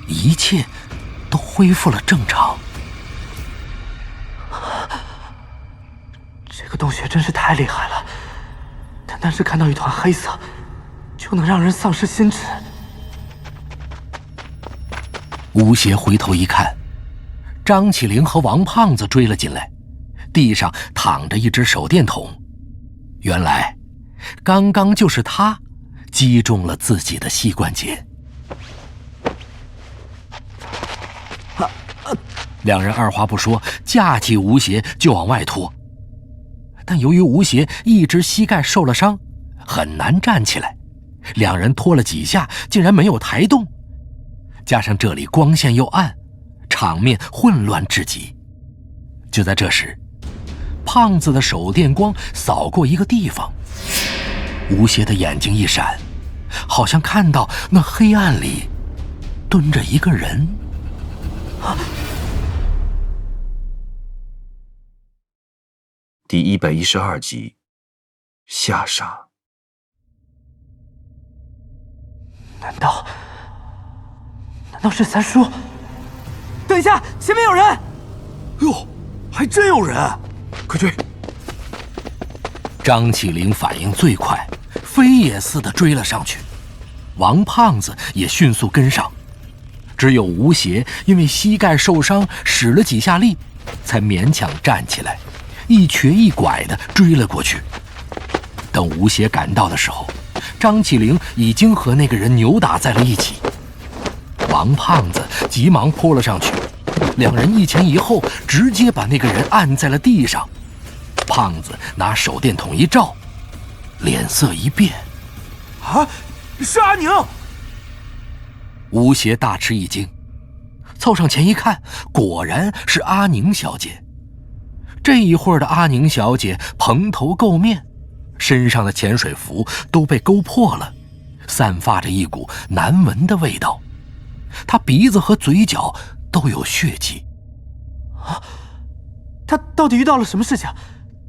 一切都恢复了正常。这个洞穴真是太厉害了，单是看到一团黑色，就能让人丧失心智。吴邪回头一看，张起灵和王胖子追了进来，地上躺着一只手电筒。原来刚刚就是他击中了自己的膝关节。两人二话不说，架起吴邪就往外拖。但由于吴邪一直膝盖受了伤，很难站起来，两人拖了几下，竟然没有抬动。加上这里光线又暗，场面混乱至极。就在这时，胖子的手电光扫过一个地方，吴邪的眼睛一闪，好像看到那黑暗里蹲着一个人。第112集，下杀。难道是三叔？等一下，前面有人！哟，还真有人！快追！张起灵反应最快，飞也似的追了上去。王胖子也迅速跟上，只有吴邪因为膝盖受伤，使了几下力，才勉强站起来，一瘸一拐地追了过去。等吴邪赶到的时候，张起灵已经和那个人扭打在了一起。王胖子急忙扑了上去，两人一前一后，直接把那个人按在了地上。胖子拿手电筒一照，脸色一变：“啊，是阿宁！”吴邪大吃一惊，凑上前一看，果然是阿宁小姐。这一会儿的阿宁小姐蓬头垢面，身上的潜水服都被勾破了，散发着一股难闻的味道。她鼻子和嘴角都有血迹。啊，她到底遇到了什么事情？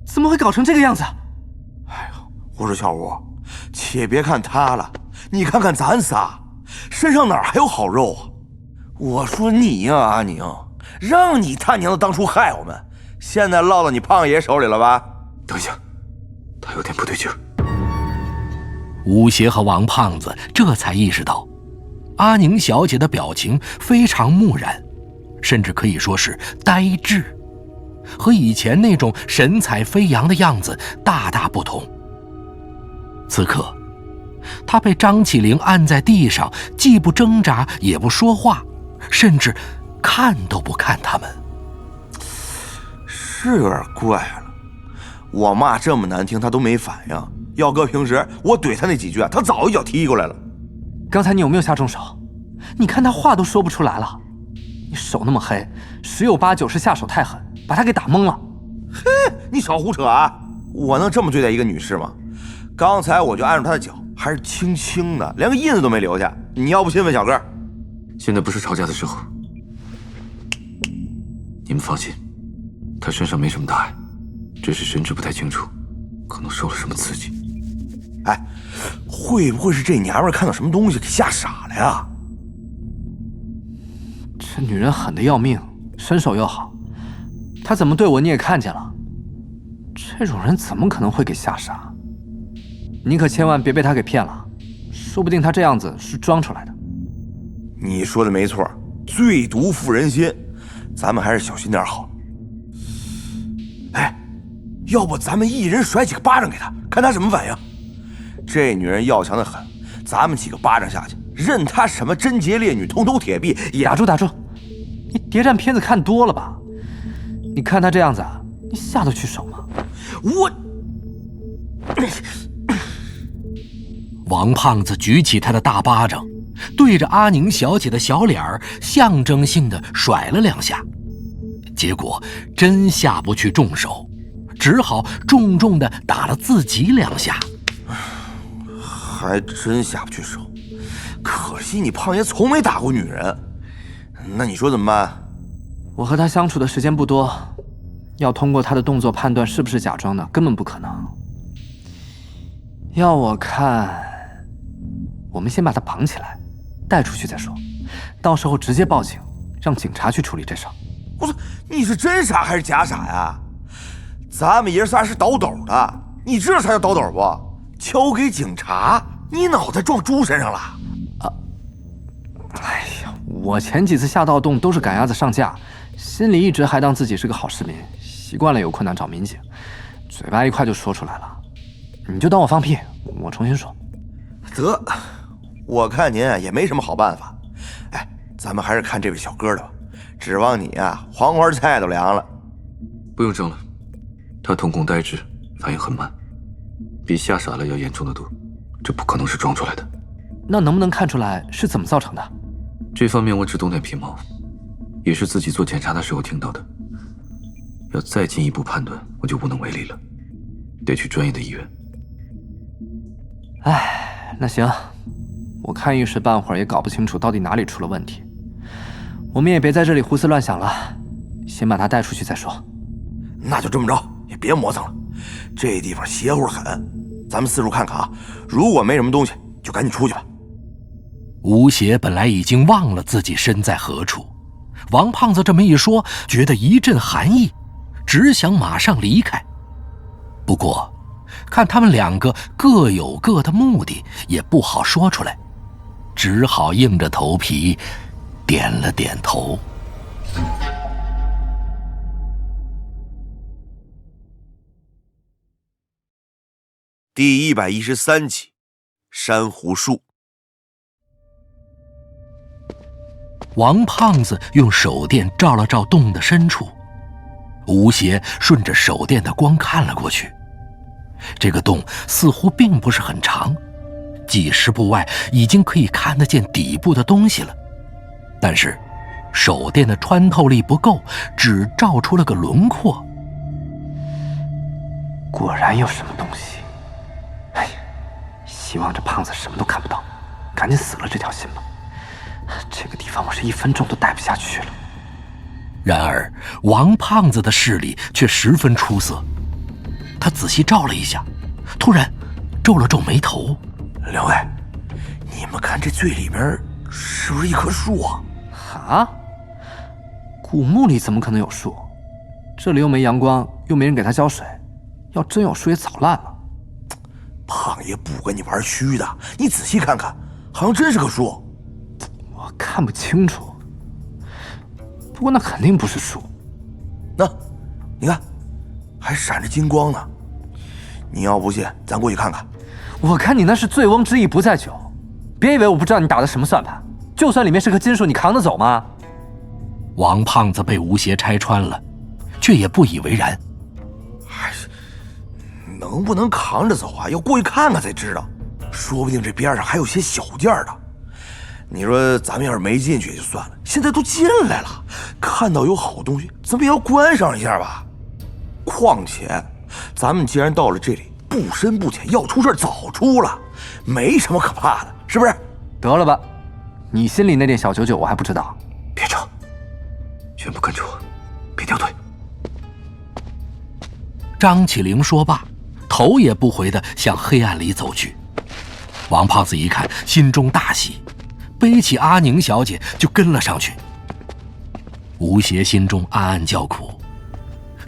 怎么会搞成这个样子？哎呦，我说小吴，且别看她了，你看看咱仨，身上哪儿还有好肉啊？我说你呀，阿宁，让你他娘的当初害我们，现在落到你胖爷手里了吧？等一下，他有点不对劲儿。吴邪和王胖子这才意识到，阿宁小姐的表情非常木然，甚至可以说是呆滞，和以前那种神采飞扬的样子大大不同。此刻，她被张起灵按在地上，既不挣扎也不说话，甚至看都不看他们。是有点怪了，我骂这么难听他都没反应，要搁平时我怼他那几句，他早一脚踢过来了。刚才你有没有下重手？你看他话都说不出来了，你手那么黑，10有8九是下手太狠，把他给打懵了。嘿，你少胡扯啊！我能这么对待一个女士吗？刚才我就按住她的脚，还是轻轻的，连个印子都没留下。你要不信问小哥？现在不是吵架的时候，你们放心，他身上没什么大碍，只是神志不太清楚，可能受了什么刺激。哎，会不会是这娘们看到什么东西给吓傻了呀？这女人狠得要命，身手又好，她怎么对我你也看见了，这种人怎么可能会给吓傻？你可千万别被她给骗了，说不定她这样子是装出来的。你说的没错，最毒妇人心，咱们还是小心点好。哎，要不咱们一人甩几个巴掌给她，看她什么反应？这女人要强的很，咱们几个巴掌下去，任她什么贞洁烈女、铜头铁臂也……打住打住！你谍战片子看多了吧？你看她这样子啊，你下得去手吗？我……王胖子举起他的大巴掌，对着阿宁小姐的小脸儿象征性的甩了2下，结果真下不去重手，只好重重的打了自己2下。还真下不去手，可惜你胖爷从没打过女人。那你说怎么办？我和他相处的时间不多，要通过他的动作判断是不是假装的，根本不可能。要我看，我们先把他绑起来，带出去再说，到时候直接报警，让警察去处理这事儿。我说，你是真傻还是假傻呀？咱们爷仨是倒斗的，你知道啥叫倒斗不？交给警察，你脑袋撞猪身上了啊！哎呀，我前几次下盗洞都是赶鸭子上架，心里一直还当自己是个好市民，习惯了有困难找民警，嘴巴一块就说出来了。你就当我放屁，我重新说。得，我看您也没什么好办法。哎，咱们还是看这位小哥的吧，指望你啊，黄花菜都凉了。不用争了，他瞳孔呆滞，反应很慢，比吓傻了要严重得多，这不可能是装出来的。那能不能看出来是怎么造成的？这方面我只懂点皮毛，也是自己做检查的时候听到的。要再进一步判断，我就无能为力了，得去专业的医院。唉，那行，我看一时半会儿也搞不清楚到底哪里出了问题。我们也别在这里胡思乱想了，先把他带出去再说。那就这么着，也别磨蹭了。这地方邪乎很，咱们四处看看啊，如果没什么东西，就赶紧出去吧。吴邪本来已经忘了自己身在何处，王胖子这么一说，觉得一阵寒意，只想马上离开。不过看他们两个各有各的目的，也不好说出来，只好硬着头皮点了点头。第113集，珊瑚树。王胖子用手电照了照洞的深处，吴邪顺着手电的光看了过去。这个洞似乎并不是很长，几十步外已经可以看得见底部的东西了，但是手电的穿透力不够，只照出了个轮廓。果然有什么东西。哎呀，希望这胖子什么都看不到，赶紧死了这条心吧。这个地方我是1分钟都待不下去了。然而王胖子的视力却十分出色，他仔细照了一下，突然皱了皱眉头。两位，你们看这最里边是不是一棵树啊？啊？古墓里怎么可能有树？这里又没阳光，又没人给它浇水，要真有树也早烂了。胖爷不跟你玩虚的，你仔细看看，好像真是棵树。我看不清楚，不过那肯定不是树。那，你看，还闪着金光呢。你要不信，咱过去看看。我看你那是醉翁之意不在酒，别以为我不知道你打的什么算盘。就算里面是棵金树，你扛得走吗？王胖子被吴邪拆穿了，却也不以为然。能不能扛着走啊？要过去看看才知道，说不定这边上还有些小件的。你说咱们要是没进去也就算了，现在都进来了，看到有好东西，咱们也要观赏一下吧。况且，咱们既然到了这里，不深不浅，要出事早出了，没什么可怕的，是不是？得了吧，你心里那点小九九我还不知道。别吵，全部跟着我，别掉队。张起灵说罢，头也不回地向黑暗里走去。王胖子一看，心中大喜，背起阿宁小姐就跟了上去。吴邪心中暗暗叫苦，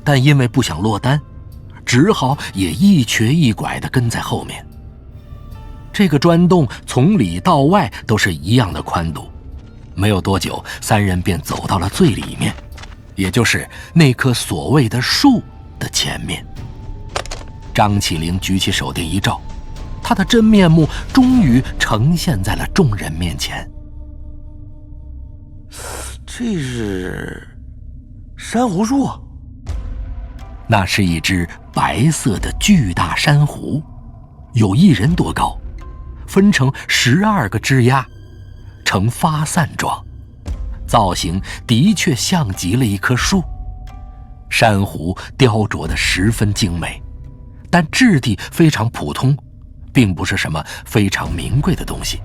但因为不想落单，只好也一瘸一拐地跟在后面。这个砖洞从里到外都是一样的宽度，没有多久，三人便走到了最里面，也就是那棵所谓的树的前面。张起灵举起手电一照，他的真面目终于呈现在了众人面前。这是珊瑚树啊！那是一只白色的巨大珊瑚，有1人多高，分成12个枝丫，呈发散状，造型的确像极了一棵树。珊瑚雕琢得十分精美，但质地非常普通，并不是什么非常名贵的东西。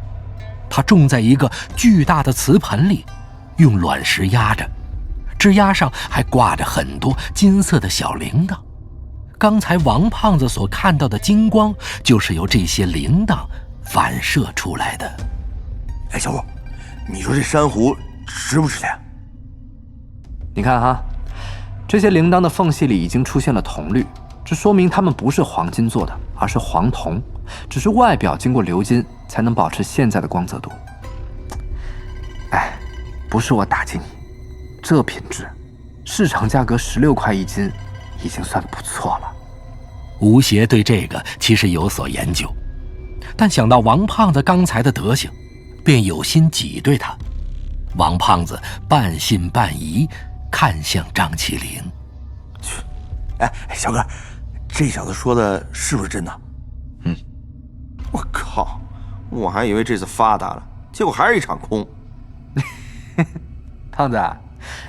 它种在一个巨大的瓷盆里，用卵石压着，枝丫上还挂着很多金色的小铃铛。刚才王胖子所看到的金光，就是由这些铃铛反射出来的。哎，小伙，你说这珊瑚值不值钱？你看哈，这些铃铛的缝隙里已经出现了铜绿，这说明它们不是黄金做的，而是黄铜，只是外表经过鎏金才能保持现在的光泽度。哎，不是我打击你，这品质，市场价格16块1斤，已经算不错了。吴邪对这个其实有所研究，但想到王胖子刚才的德行，便有心挤兑他。王胖子半信半疑看向张起灵。哎，小哥，这小子说的是不是真的？我靠，我还以为这次发达了，结果还是一场空。胖子，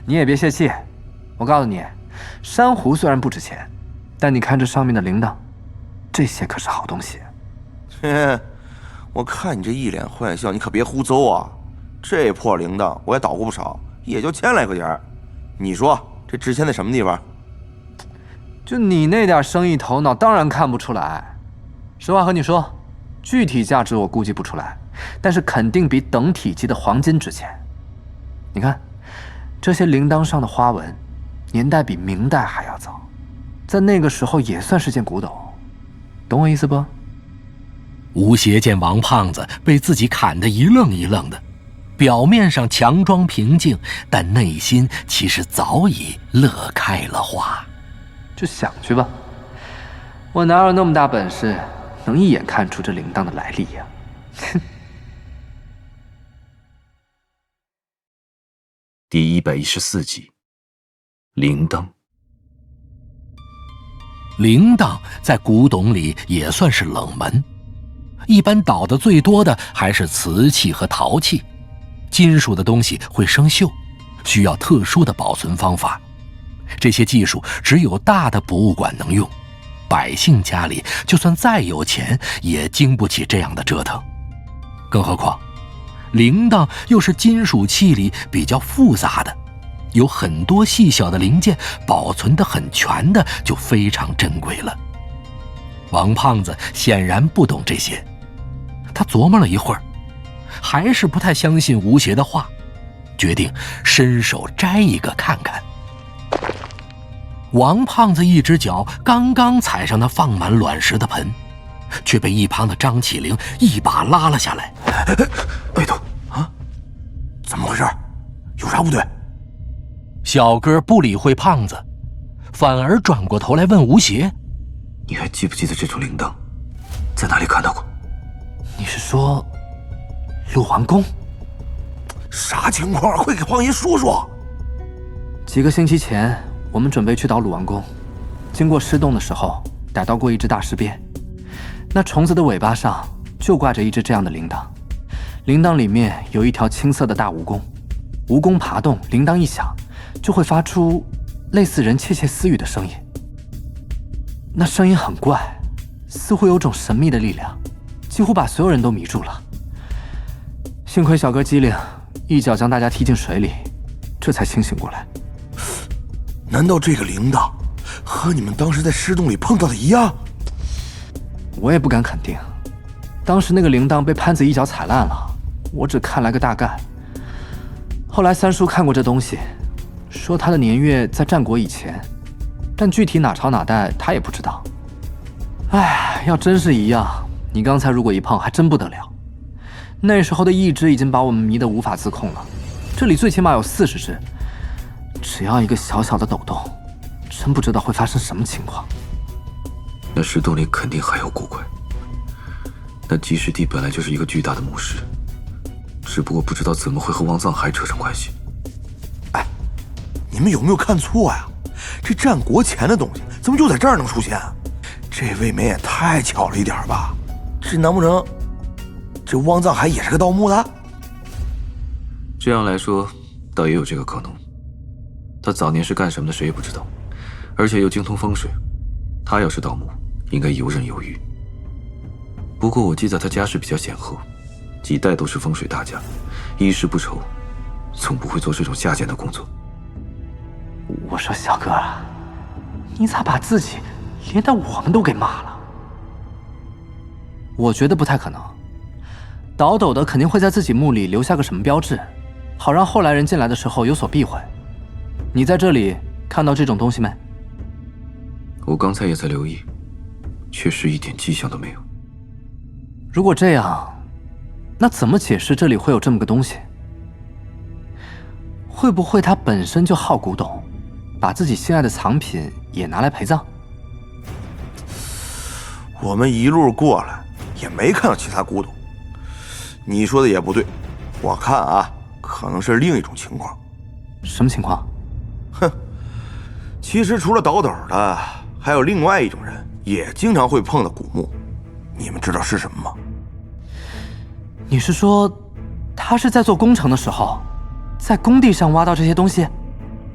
你也别泄气。我告诉你，珊瑚虽然不值钱，但你看这上面的铃铛，这些可是好东西。我看你这一脸坏笑，你可别胡诌啊！这破铃铛我也捣鼓不少，也就1000来块钱。你说这值钱在什么地方？就你那点生意头脑，当然看不出来。实话和你说，具体价值我估计不出来，但是肯定比等体积的黄金值钱。你看，这些铃铛上的花纹，年代比明代还要早，在那个时候也算是件古董，懂我意思不？吴邪见王胖子被自己砍得一愣一愣的，表面上强装平静，但内心其实早已乐开了花。就想去吧，我哪有那么大本事，能一眼看出这铃铛的来历呀？第114集，铃铛。铃铛在古董里也算是冷门，一般倒的最多的还是瓷器和陶器，金属的东西会生锈，需要特殊的保存方法。这些技术只有大的博物馆能用，百姓家里就算再有钱，也经不起这样的折腾。更何况，铃铛又是金属器里比较复杂的，有很多细小的零件，保存得很全的就非常珍贵了。王胖子显然不懂这些，他琢磨了一会儿，还是不太相信吴邪的话，决定伸手摘一个看看。王胖子一只脚刚刚踩上那放满卵石的盆，却被一旁的张起灵一把拉了下来。别动啊！怎么回事？有啥不对？小哥不理会胖子，反而转过头来问吴邪：“你还记不记得这种铃铛在哪里看到过？”你是说鲁王宫？啥情况？快给胖爷说说。几个星期前，我们准备去捣鲁王宫，经过尸洞的时候，逮到过一只大尸鳖。那虫子的尾巴上就挂着一只这样的铃铛，铃铛里面有一条青色的大蜈蚣，蜈蚣爬动，铃铛一响，就会发出类似人窃窃私语的声音。那声音很怪，似乎有种神秘的力量，几乎把所有人都迷住了。幸亏小哥机灵，一脚将大家踢进水里，这才清醒过来。难道这个铃铛和你们当时在尸洞里碰到的一样？我也不敢肯定，当时那个铃铛被潘子一脚踩烂了，我只看来个大概。后来三叔看过这东西，说他的年月在战国以前，但具体哪朝哪代他也不知道。哎，要真是一样，你刚才如果一碰还真不得了。那时候的意志已经把我们迷得无法自控了，这里最起码有40只，只要一个小小的抖动，真不知道会发生什么情况。那石洞里肯定还有古怪。那积石地本来就是一个巨大的墓室，只不过不知道怎么会和王藏还扯上关系。哎，你们有没有看错呀？这战国前的东西怎么就在这儿能出现啊？这未免也太巧了一点吧？这难不成这汪藏海也是个盗墓的？这样来说，倒也有这个可能。他早年是干什么的，谁也不知道，而且又精通风水。他要是盗墓，应该游刃有余。不过我记得他家世比较显赫，几代都是风水大家，衣食不愁，总不会做这种下贱的工作。我说小哥，你咋把自己连带我们都给骂了？我觉得不太可能，倒斗的肯定会在自己墓里留下个什么标志，好让后来人进来的时候有所避讳。你在这里看到这种东西没？我刚才也在留意，确实一点迹象都没有。如果这样，那怎么解释这里会有这么个东西？会不会他本身就好古董，把自己心爱的藏品也拿来陪葬？我们一路过来也没看到其他古董，你说的也不对。我看啊，可可能是另一种情况。什么情况？哼，其实除了倒斗的，还有另外一种人，也经常会碰到古墓。你们知道是什么吗？你是说，他是在做工程的时候，在工地上挖到这些东西？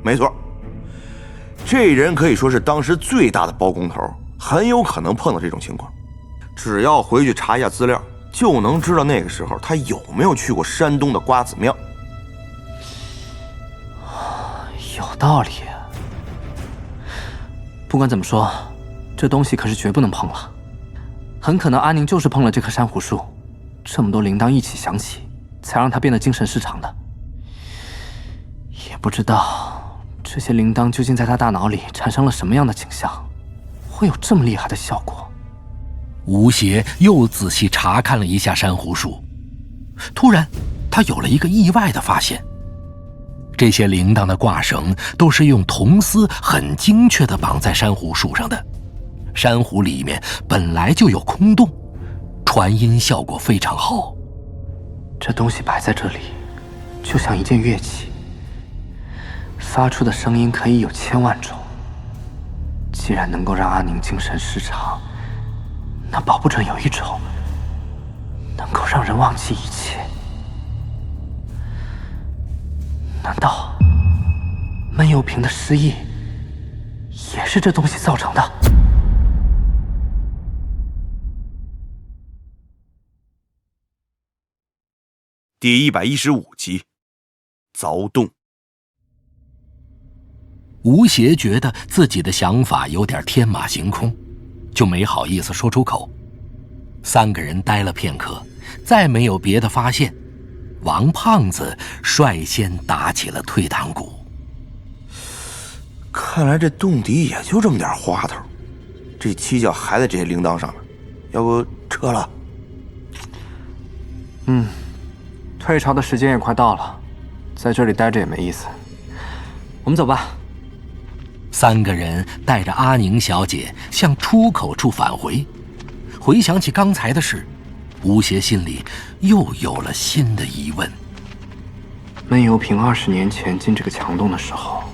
没错，这人可以说是当时最大的包工头，很有可能碰到这种情况。只要回去查一下资料，就能知道那个时候他有没有去过山东的瓜子庙。有道理。不管怎么说，这东西可是绝不能碰了。很可能阿宁就是碰了这棵珊瑚树，这么多铃铛一起响起，才让他变得精神失常的。也不知道这些铃铛究竟在他大脑里产生了什么样的景象，会有这么厉害的效果。吴邪又仔细查看了一下珊瑚树，突然他有了一个意外的发现。这些铃铛的挂绳都是用铜丝很精确地绑在珊瑚树上的，珊瑚里面本来就有空洞，传音效果非常好。这东西摆在这里，就像一件乐器，发出的声音可以有1000万种。既然能够让阿宁精神失常，那保不准有一种能够让人忘记一切。难道闷油瓶的失忆也是这东西造成的？第115集，凿洞。吴邪觉得自己的想法有点天马行空，就没好意思说出口。3个人待了片刻，再没有别的发现，王胖子率先打起了退堂鼓。看来这洞底也就这么点花头，这犄角还在这些铃铛上面，要不撤了？退潮的时间也快到了，在这里待着也没意思。我们走吧。3个人带着阿宁小姐向出口处返回。回想起刚才的事，吴邪心里又有了新的疑问。闷油瓶20年前进这个墙洞的时候，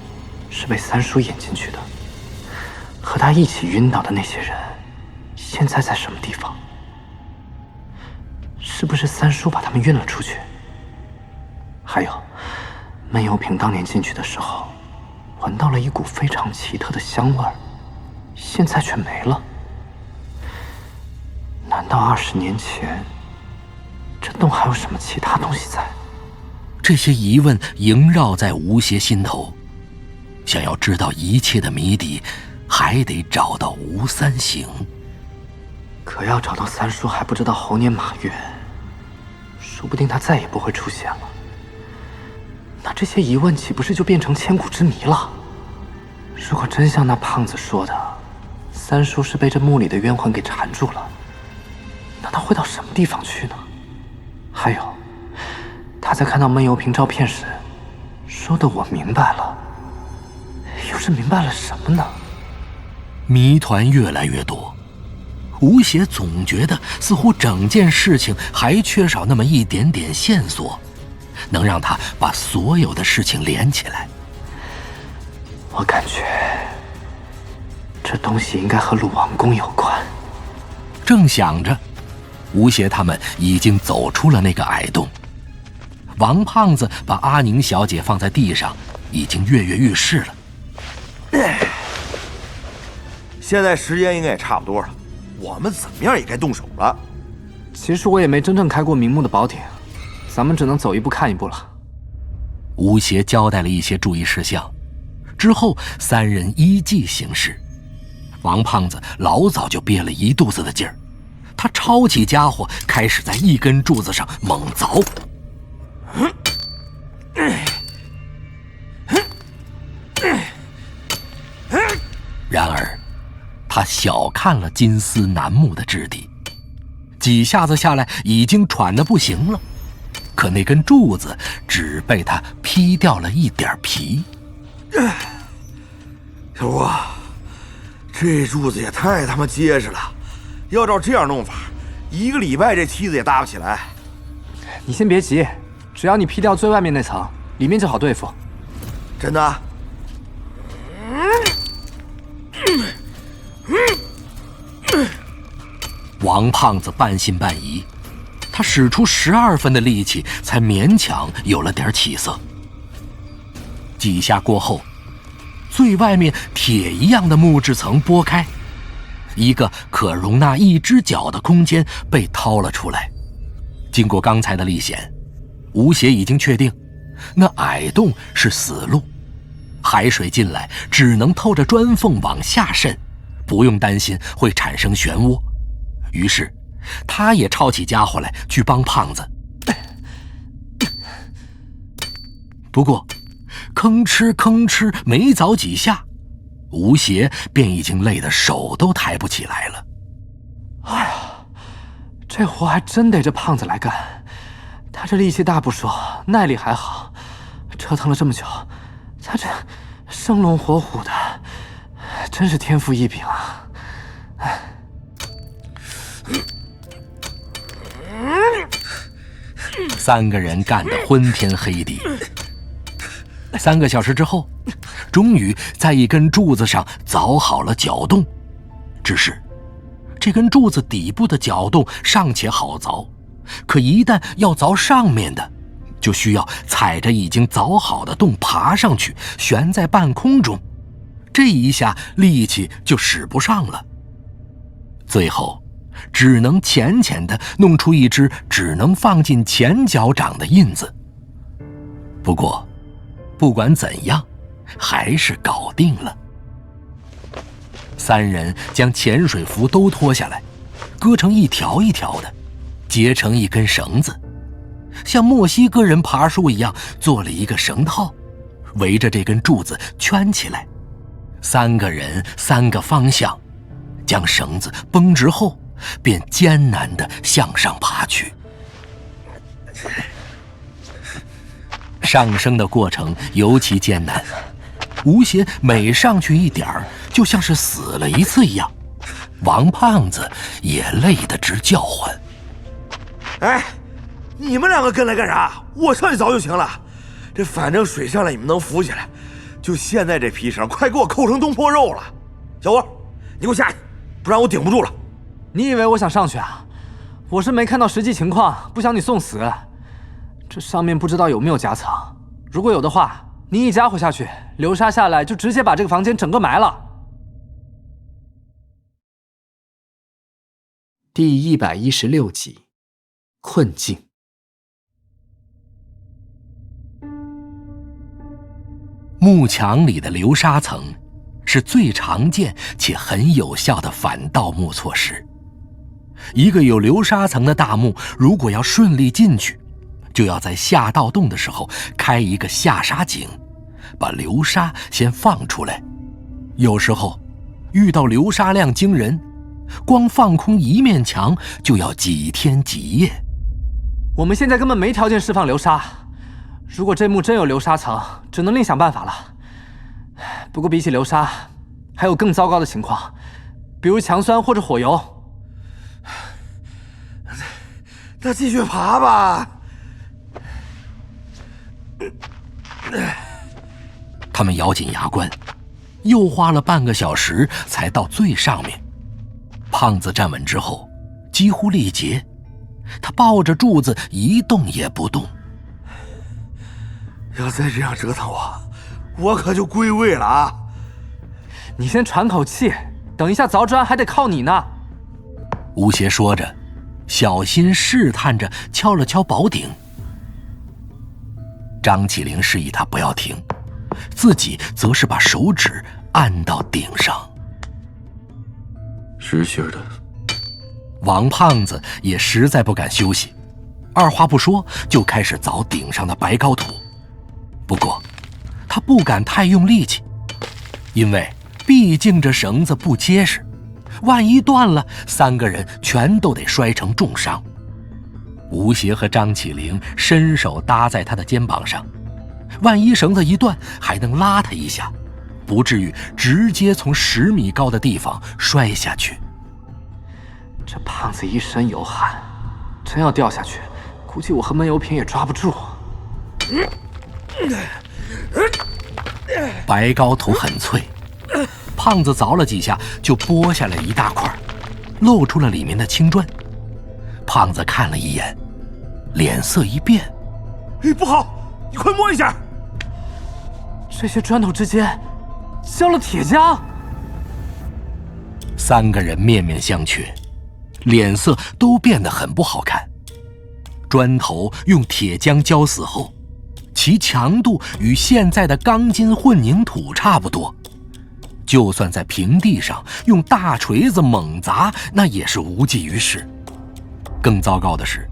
是被三叔引进去的。和他一起晕倒的那些人，现在在什么地方？是不是三叔把他们运了出去？还有，闷油瓶当年进去的时候，闻到了一股非常奇特的香味儿，现在却没了。难道20年前，这洞还有什么其他东西在？这些疑问萦绕在吴邪心头。想要知道一切的谜底，还得找到吴三省。可要找到三叔还不知道猴年马月，说不定他再也不会出现了。那这些疑问岂不是就变成千古之谜了？如果真像那胖子说的，三叔是被这墓里的冤魂给缠住了，那他会到什么地方去呢？还有，他在看到闷油瓶照片时说的我明白了，又是明白了什么呢？谜团越来越多，吴邪总觉得似乎整件事情还缺少那么一点点线索，能让他把所有的事情连起来。我感觉这东西应该和鲁王宫有关。正想着，吴邪他们已经走出了那个矮洞。王胖子把阿宁小姐放在地上，已经跃跃欲试了。现在时间应该也差不多了，我们怎么样也该动手了。其实我也没真正开过明目的宝典，咱们只能走一步看一步了。吴邪交代了一些注意事项之后，3人依计行事。王胖子老早就憋了一肚子的劲儿，他抄起家伙，开始在一根柱子上猛凿。然而，他小看了金丝楠木的质地，几下子下来已经喘得不行了。可那根柱子只被他劈掉了一点皮。小吴，这柱子也太他妈结实了，要照这样弄法，1个礼拜这梯子也搭不起来。你先别急，只要你劈掉最外面那层，里面就好对付。真的？王胖子半信半疑，他使出12分的力气，才勉强有了点起色。几下过后，最外面铁一样的木质层拨开，一个可容纳1只脚的空间被掏了出来。经过刚才的历险，吴邪已经确定，那矮洞是死路，海水进来只能透着砖缝往下渗，不用担心会产生漩涡。于是他也抄起家伙来去帮胖子。不过吭哧吭哧没凿几下，吴邪便已经累得手都抬不起来了。哎呀，这活还真得这胖子来干。他这力气大不说，耐力还好，折腾了这么久，他这生龙活虎的，真是天赋异禀啊！3个人干得昏天黑地。3个小时之后，终于在一根柱子上凿好了脚洞。只是这根柱子底部的脚洞尚且好凿，可一旦要凿上面的，就需要踩着已经凿好的洞爬上去，悬在半空中，这一下力气就使不上了。最后只能浅浅地弄出一只只能放进前脚掌的印子。不过不管怎样，还是搞定了。3人将潜水服都脱下来，割成一条一条的，结成一根绳子，像墨西哥人爬树一样做了一个绳套，围着这根柱子圈起来。3个人3个方向，将绳子绷直后，便艰难地向上爬去。上升的过程尤其艰难，吴邪每上去一点儿，就像是死了一次一样。王胖子也累得直叫唤。哎，你们2个跟来干啥？我上去凿就行了。这反正水上来你们能浮起来，就现在这皮绳，快给我扣成东坡肉了。小郭，你给我下去，不然我顶不住了。你以为我想上去啊？我是没看到实际情况，不想你送死。这上面不知道有没有夹层，如果有的话，你一家伙下去，流沙下来就直接把这个房间整个埋了。第116集，困境。木墙里的流沙层是最常见且很有效的反盗墓措施。一个有流沙层的大墓，如果要顺利进去，就要在下盗洞的时候开一个下沙井，把流沙先放出来。有时候遇到流沙量惊人，光放空一面墙就要几天几夜。我们现在根本没条件释放流沙，如果这墓真有流沙层，只能另想办法了。不过比起流沙，还有更糟糕的情况，比如强酸或者火油。那继续爬吧。他们咬紧牙关，又花了半个小时才到最上面。胖子站稳之后几乎力竭，他抱着柱子一动也不动。要再这样折腾我可就归位了啊！你先喘口气，等一下凿砖还得靠你呢。吴邪说着，小心试探着敲了敲宝顶。张起灵示意他不要停，自己则是把手指按到顶上。实心的。王胖子也实在不敢休息，二话不说就开始凿顶上的白膏土。不过他不敢太用力气，因为毕竟这绳子不结实，万一断了，3个人全都得摔成重伤。吴邪和张起灵伸手搭在他的肩膀上，万一绳子一断，还能拉他一下，不至于直接从10米高的地方摔下去。这胖子一身有汗，真要掉下去，估计我和闷油瓶也抓不住。白膏头很脆，胖子凿了几下就剥下来一大块，露出了里面的青砖。胖子看了一眼，脸色一变：“不好，你快摸一下！这些砖头之间浇了铁浆。”三个人面面相觑，脸色都变得很不好看。砖头用铁浆浇死后，其强度与现在的钢筋混凝土差不多，就算在平地上用大锤子猛砸，那也是无济于事。更糟糕的是，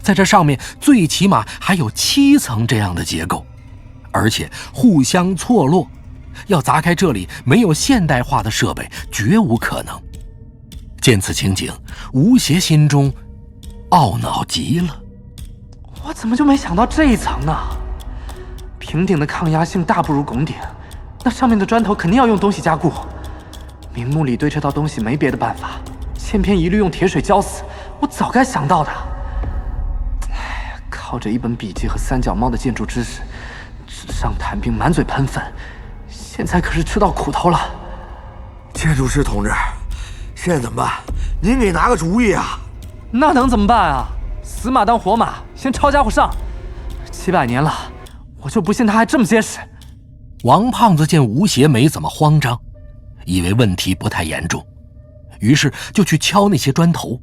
在这上面最起码还有7层这样的结构，而且互相错落，要砸开这里没有现代化的设备绝无可能。见此情景，吴邪心中懊恼极了。我怎么就没想到这一层呢？平顶的抗压性大不如拱顶，那上面的砖头肯定要用东西加固。明目里对这套东西没别的办法，千篇一律用铁水浇死，我早该想到的。靠着一本笔记和三脚猫的建筑知识，纸上谈兵，满嘴喷粪，现在可是吃到苦头了。建筑师同志，现在怎么办？您给拿个主意啊！那能怎么办啊？死马当活马，先抄家伙上。700年了，我就不信他还这么结实。王胖子见吴邪没怎么慌张，以为问题不太严重，于是就去敲那些砖头。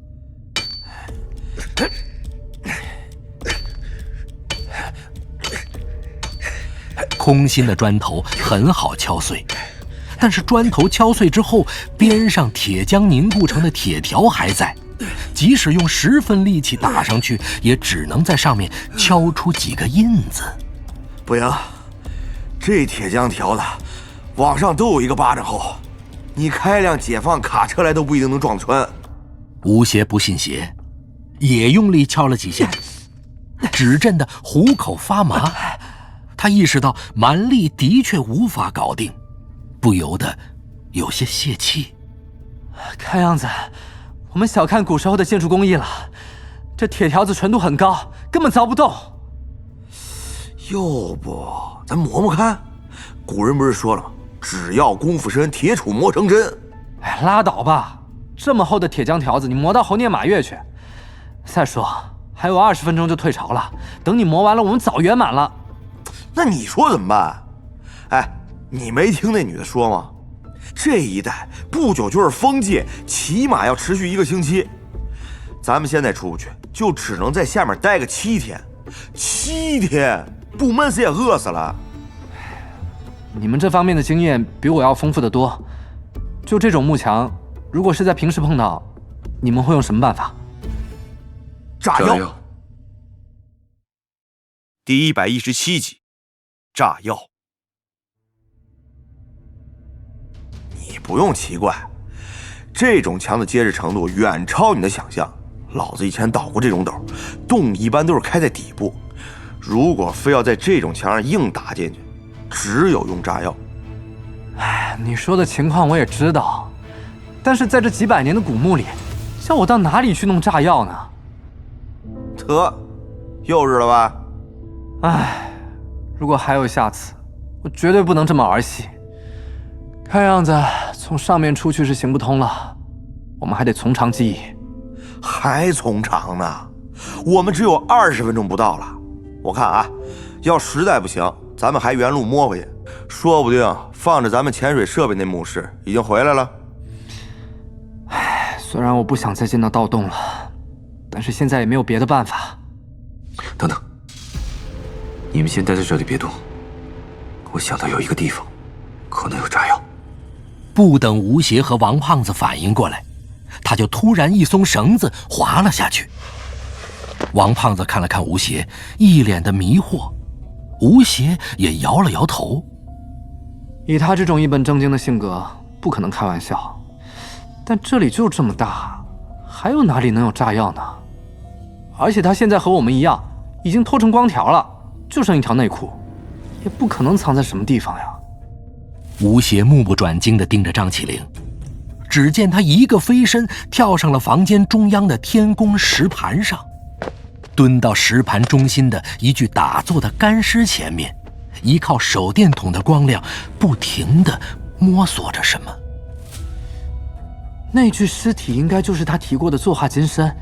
空心的砖头很好敲碎，但是砖头敲碎之后，边上铁浆凝固成的铁条还在，即使用10分力气打上去，也只能在上面敲出几个印子。不行，这铁浆条的往上都有1个巴掌厚，你开辆解放卡车来都不一定能撞得穿。吴邪不信邪，也用力敲了几下，只震得虎口发麻。他意识到蛮力的确无法搞定，不由得有些泄气。看样子我们小看古时候的建筑工艺了，这铁条子纯度很高，根本凿不动。要不咱磨磨看？古人不是说了吗？只要功夫深，铁杵磨成针。哎，拉倒吧，这么厚的铁浆条子，你磨到猴年马月去。再说还有20分钟就退潮了，等你磨完了，我们早圆满了。那你说怎么办？哎，你没听那女的说吗？这一带不久就是封界，起码要持续1个星期。咱们现在出去，就只能在下面待个7天。7天，不闷死也饿死了。你们这方面的经验比我要丰富得多。就这种幕墙，如果是在平时碰到，你们会用什么办法？炸药。第117集，炸药。你不用奇怪，这种墙的结实程度远超你的想象。老子以前倒过这种斗，洞一般都是开在底部，如果非要在这种墙上硬打进去，只有用炸药。哎，你说的情况我也知道，但是在这几百年的古墓里，叫我到哪里去弄炸药呢？得，幼稚了吧？哎，如果还有下次，我绝对不能这么儿戏。看样子从上面出去是行不通了，我们还得从长计议。还从长呢？我们只有20分钟不到了。我看啊，要实在不行，咱们还原路摸回去，说不定放着咱们潜水设备那墓室已经回来了。唉，虽然我不想再进到盗洞了，但是现在也没有别的办法。等等，你们先待在这里别动，我想到有一个地方可能有炸药。不等吴邪和王胖子反应过来，他就突然一松绳子滑了下去。王胖子看了看吴邪，一脸的迷惑，吴邪也摇了摇头。以他这种一本正经的性格，不可能开玩笑。但这里就这么大，还有哪里能有炸药呢？而且他现在和我们一样，已经脱成光条了，就剩一条内裤，也不可能藏在什么地方呀。吴邪目不转睛地盯着张起灵，只见他一个飞身跳上了房间中央的天宫石盘上。蹲到石盘中心的一具打坐的干尸前面，依靠手电筒的光亮，不停地摸索着什么。那具尸体应该就是他提过的作画金身，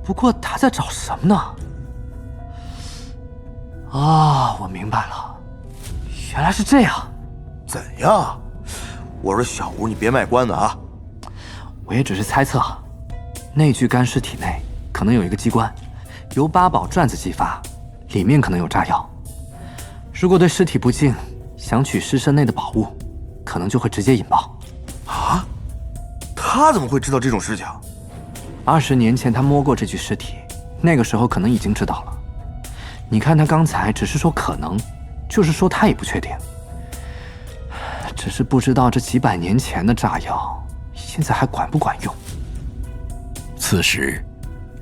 不过他在找什么呢？啊，我明白了，原来是这样。怎样？我说小吴，你别卖关子啊！我也只是猜测，那具干尸体内可能有一个机关，由八宝转子激发，里面可能有炸药。如果对尸体不敬，想取尸身内的宝物，可能就会直接引爆。啊？他怎么会知道这种事情？20年前他摸过这具尸体，那个时候可能已经知道了。你看他刚才只是说可能，就是说他也不确定，只是不知道这几百年前的炸药现在还管不管用。此时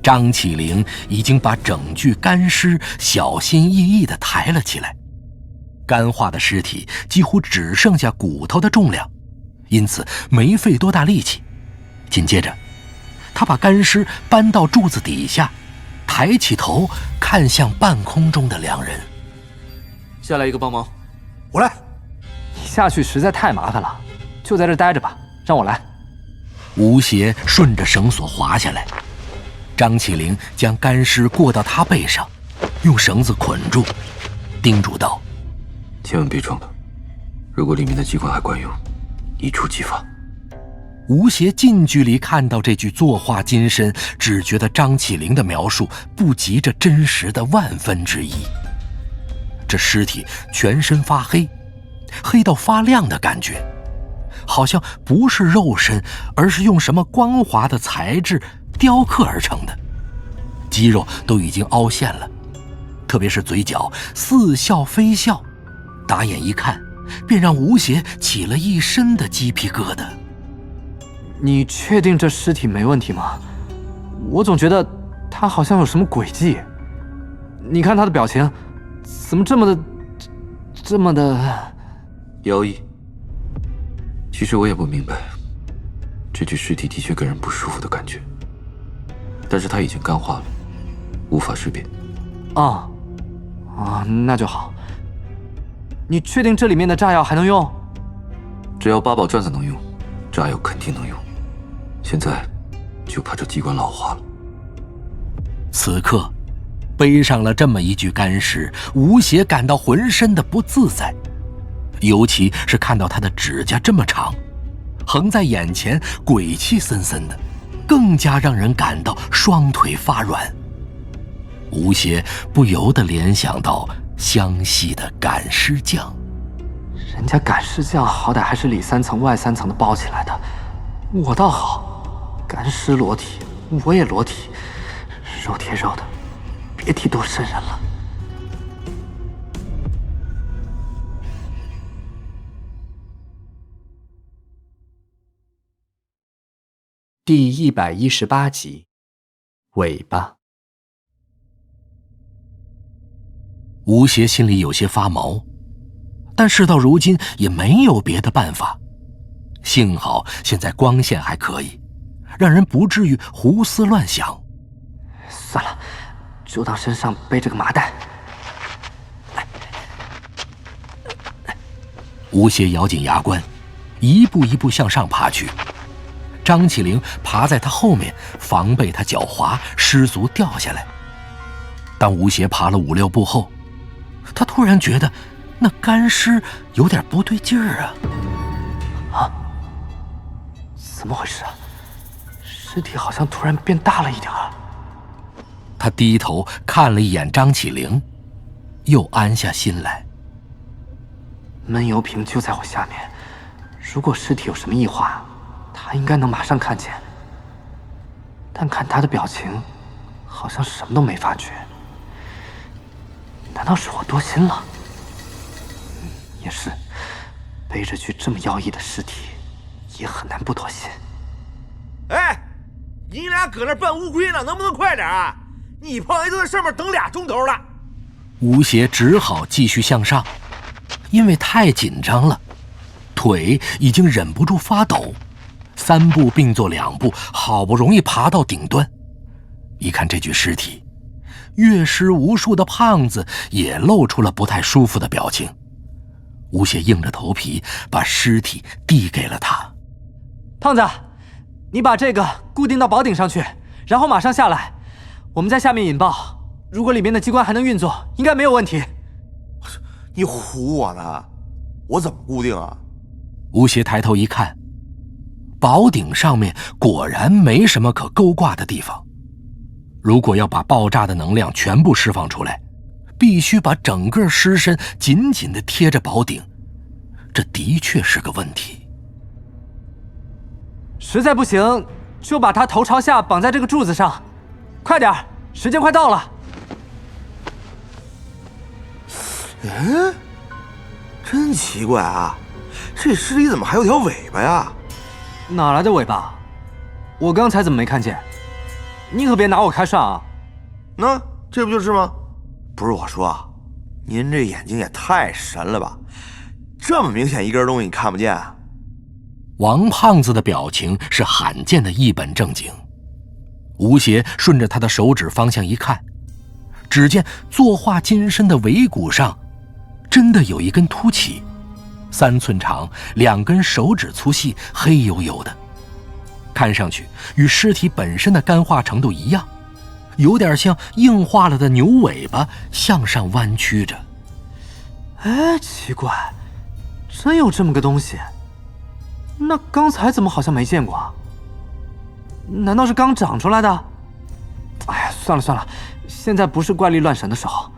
张启灵已经把整具干尸小心翼翼地抬了起来，干化的尸体几乎只剩下骨头的重量，因此没费多大力气。紧接着他把干尸搬到柱子底下，抬起头看向半空中的两人。下来一个帮忙。我来。你下去实在太麻烦了，就在这待着吧，让我来。吴邪顺着绳索滑下来，张启灵将干尸过到他背上，用绳子捆住，叮嘱道：千万别撞它，如果里面的机关还管用，一触即发。吴邪近距离看到这具作画金身，只觉得张启灵的描述不及这真实的1/1000。这尸体全身发黑，黑到发亮的感觉，好像不是肉身，而是用什么光滑的材质雕刻而成的，肌肉都已经凹陷了，特别是嘴角似笑非笑，打眼一看，便让吴邪起了一身的鸡皮疙瘩。你确定这尸体没问题吗？我总觉得他好像有什么诡计。你看他的表情，怎么这么的妖异。其实我也不明白，这具尸体的确给人不舒服的感觉，但是它已经干化了，无法识别。那就好。你确定这里面的炸药还能用？只要八宝转子能用，炸药肯定能用。现在就怕这机关老化了。此刻背上了这么一具干尸，吴邪感到浑身的不自在，尤其是看到他的指甲这么长，横在眼前，鬼气森森的，更加让人感到双腿发软。吴邪不由得联想到湘西的赶尸匠，人家赶尸匠好歹还是里3层外3层的包起来的，我倒好，干尸裸体，我也裸体，肉贴肉的，别提多瘆人了。第118集，尾巴。吴邪心里有些发毛，但事到如今也没有别的办法。幸好现在光线还可以，让人不至于胡思乱想。算了，就当身上背着个麻袋。吴邪咬紧牙关，一步一步向上爬去。张启灵爬在他后面，防备他脚滑失足掉下来。当吴邪爬了5、6步后，他突然觉得那干尸有点不对劲儿啊！怎么回事啊？尸体好像突然变大了一点儿。他低头看了一眼张启灵，又安下心来。闷油瓶就在我下面，如果尸体有什么异化，他应该能马上看见。但看他的表情，好像什么都没发觉。难道是我多心了？也是，背着具这么妖异的尸体，也很难不多心。哎，你俩搁那扮乌龟呢，能不能快点啊？你胖爷都在上面等2钟头了。吴邪只好继续向上，因为太紧张了，腿已经忍不住发抖。3步并作2步，好不容易爬到顶端。一看这具尸体，阅尸无数的胖子也露出了不太舒服的表情。吴邪硬着头皮把尸体递给了他。胖子，你把这个固定到宝顶上去，然后马上下来，我们在下面引爆。如果里面的机关还能运作，应该没有问题。你唬我呢？我怎么固定啊？吴邪抬头一看，宝顶上面果然没什么可勾挂的地方。如果要把爆炸的能量全部释放出来，必须把整个尸身紧紧地贴着宝顶，这的确是个问题。实在不行，就把他头朝下绑在这个柱子上。快点，时间快到了。真奇怪啊，这尸体怎么还有条尾巴呀？哪来的尾巴？我刚才怎么没看见？你可别拿我开涮啊！那这不就是吗？不是我说，您这眼睛也太神了吧！这么明显一根东西你看不见啊？王胖子的表情是罕见的一本正经。吴邪顺着他的手指方向一看，只见作画金身的尾骨上真的有一根凸起，3寸长，2根手指粗细，黑黝黝的，看上去与尸体本身的干化程度一样，有点像硬化了的牛尾巴向上弯曲着。奇怪，真有这么个东西。那刚才怎么好像没见过啊？难道是刚长出来的？算了算了，现在不是怪力乱神的时候，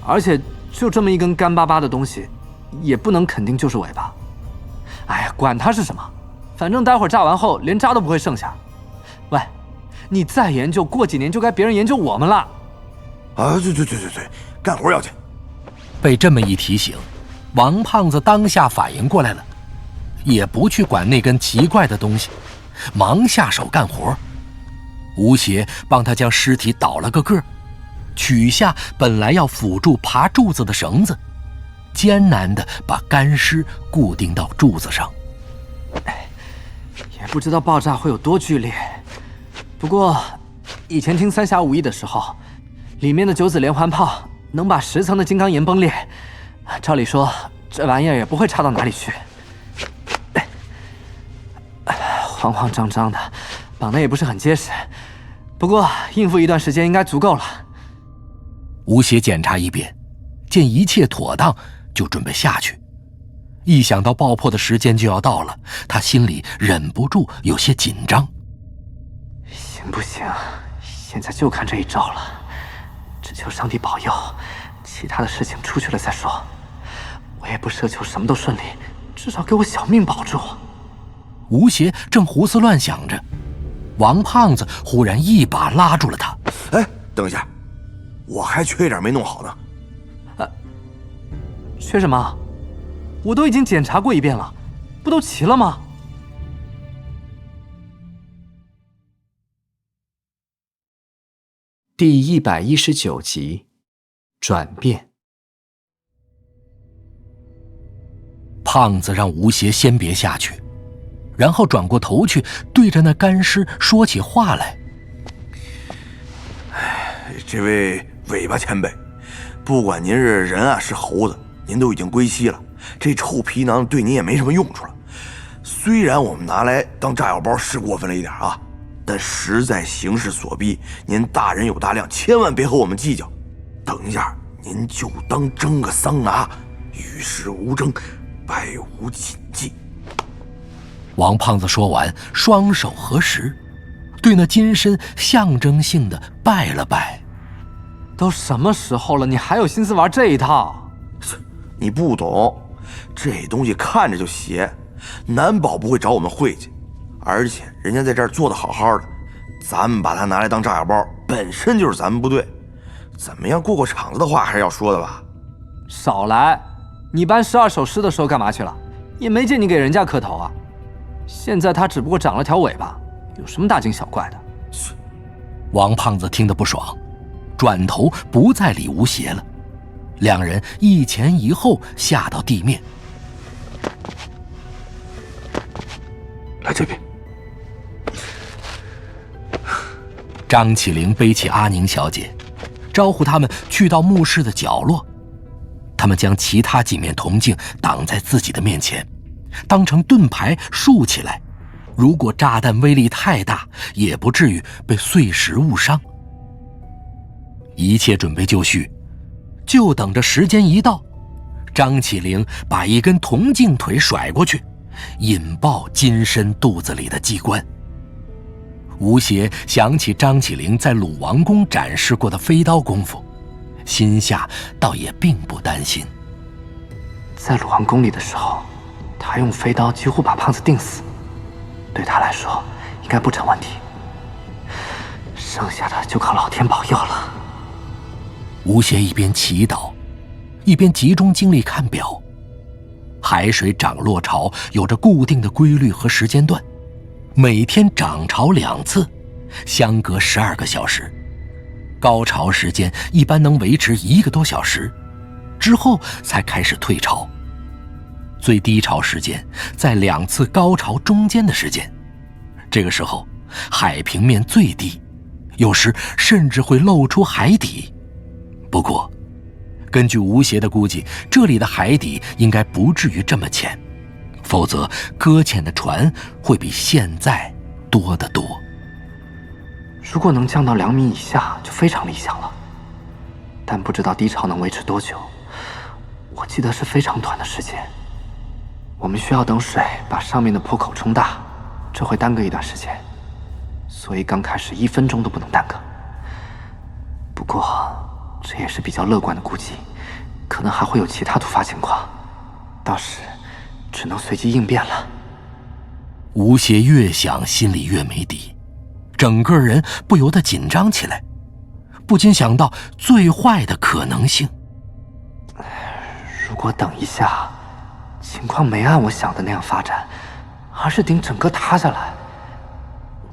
而且就这么一根干巴巴的东西，也不能肯定就是尾巴。管它是什么，反正待会儿炸完后连渣都不会剩下。喂，你再研究，过几年就该别人研究我们了。对，干活要紧。被这么一提醒，王胖子当下反应过来了，也不去管那根奇怪的东西，忙下手干活。吴邪帮他将尸体倒了个个，取下本来要辅助爬柱子的绳子，艰难地把干尸固定到柱子上。也不知道爆炸会有多剧烈，不过以前听三侠武艺的时候，里面的9子连环炮能把10层的金刚岩崩裂，照理说这玩意儿也不会差到哪里去。慌慌张张的，绑得也不是很结实，不过应付一段时间应该足够了。吴邪检查一遍，见一切妥当，就准备下去。一想到爆破的时间就要到了，他心里忍不住有些紧张。行不行？现在就看这一招了，只求上帝保佑，其他的事情出去了再说。我也不奢求什么都顺利，至少给我小命保住。吴邪正胡思乱想着，王胖子忽然一把拉住了他。等一下，我还缺一点没弄好呢。缺什么？我都已经检查过一遍了，不都齐了吗？第119集，转变。胖子让吴邪先别下去，然后转过头去对着那干尸说起话来。这位尾巴前辈，不管您是人啊是猴子，您都已经归西了，这臭皮囊对您也没什么用处了。虽然我们拿来当炸药包是过分了一点啊，但实在形势所逼，您大人有大量，千万别和我们计较。等一下您就当蒸个桑拿，与世无争，百无禁忌。王胖子说完，双手合十，对那金身象征性的拜了拜。都什么时候了，你还有心思玩这一套？你不懂，这东西看着就邪，难保不会找我们晦气。而且人家在这儿做得好好的，咱们把它拿来当炸药包，本身就是咱们不对。怎么样，过过场子的话还是要说的吧？少来！你搬12首诗的时候干嘛去了？也没见你给人家磕头啊。现在他只不过长了条尾巴，有什么大惊小怪的？王胖子听得不爽，转头不再理吴邪了。两人一前一后下到地面。来这边。张起灵背起阿宁小姐，招呼他们去到墓室的角落。他们将其他几面铜镜挡在自己的面前，当成盾牌竖起来，如果炸弹威力太大，也不至于被碎石误伤。一切准备就绪，就等着时间一到，张起灵把一根铜镜腿甩过去，引爆金身肚子里的机关。吴邪想起张起灵在鲁王宫展示过的飞刀功夫，心下倒也并不担心。在鲁王宫里的时候，他用飞刀几乎把胖子钉死，对他来说应该不成问题，剩下的就靠老天保佑了。吴邪一边祈祷，一边集中精力看表。海水涨落潮有着固定的规律和时间段，每天涨潮2次，相隔12个小时。高潮时间一般能维持1个多小时，之后才开始退潮。最低潮时间在2次高潮中间的时间，这个时候海平面最低，有时甚至会露出海底。不过根据吴邪的估计，这里的海底应该不至于这么浅，否则搁浅的船会比现在多得多。如果能降到2米以下就非常理想了，但不知道低潮能维持多久，我记得是非常短的时间。我们需要等水把上面的坡口冲大，这会耽搁一段时间，所以刚开始1分钟都不能耽搁。不过这也是比较乐观的估计，可能还会有其他突发情况，到时只能随机应变了。吴邪越想心里越没底，整个人不由得紧张起来，不禁想到最坏的可能性。如果等一下情况没按我想的那样发展，而是顶整个塌下来，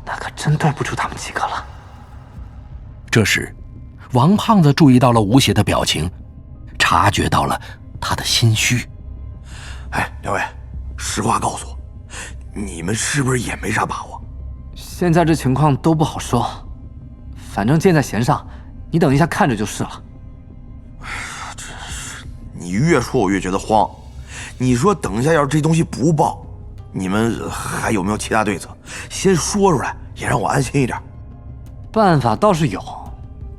那可真对不住他们几个了。这时王胖子注意到了吴邪的表情，察觉到了他的心虚。哎，两位，实话告诉我，你们是不是也没啥把握？现在这情况都不好说，反正箭在弦上，你等一下看着就是了。真是，你越说我越觉得慌。你说等一下要是这东西不爆，你们还有没有其他对策？先说出来，也让我安心一点。办法倒是有，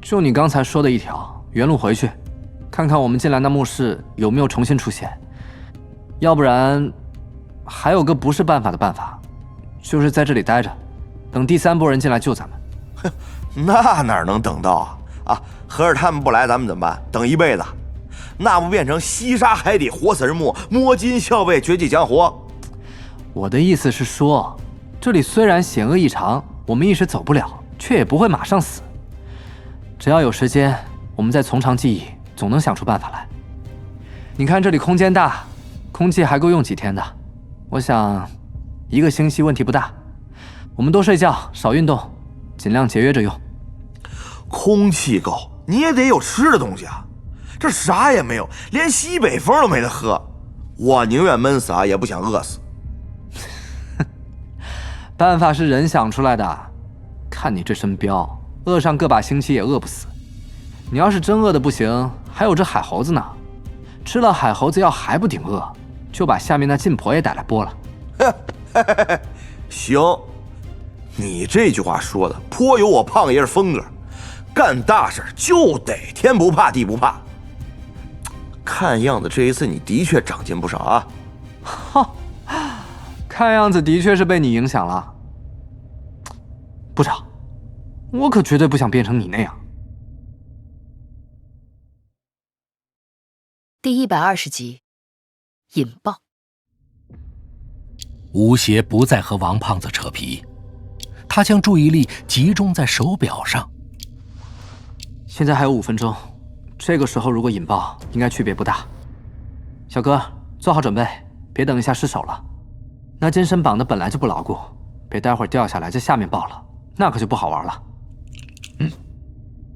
就你刚才说的一条，原路回去，看看我们进来的墓室有没有重新出现。要不然，还有个不是办法的办法，就是在这里待着，等第3波人进来救咱们。哼，那哪能等到啊？啊，合着他们不来，咱们怎么办？等一辈子，那不变成西沙海底活死人墓，摸金校尉，绝技江湖？我的意思是说，这里虽然险恶异常，我们一时走不了，却也不会马上死。只要有时间，我们再从长计议，总能想出办法来。你看这里空间大，空气还够用几天的，我想1个星期问题不大。我们多睡觉，少运动，尽量节约着用。空气够，你也得有吃的东西啊！这啥也没有，连西北风都没得喝，我宁愿闷死啊，也不想饿死。办法是人想出来的，看你这身膘，饿上个把星期也饿不死。你要是真饿得不行，还有这海猴子呢，吃了海猴子药还不顶饿，就把下面那晋婆也逮来剥了。行，你这句话说的颇有我胖爷的风格，干大事就得天不怕地不怕。看样子这一次你的确长进不少啊。哈，看样子的确是被你影响了。部长，我可绝对不想变成你那样。第120集，引爆。吴邪不再和王胖子扯皮，他将注意力集中在手表上。现在还有5分钟，这个时候如果引爆，应该区别不大。小哥，做好准备，别等一下失手了。那金身绑的本来就不牢固，别待会儿掉下来在下面爆了，那可就不好玩了。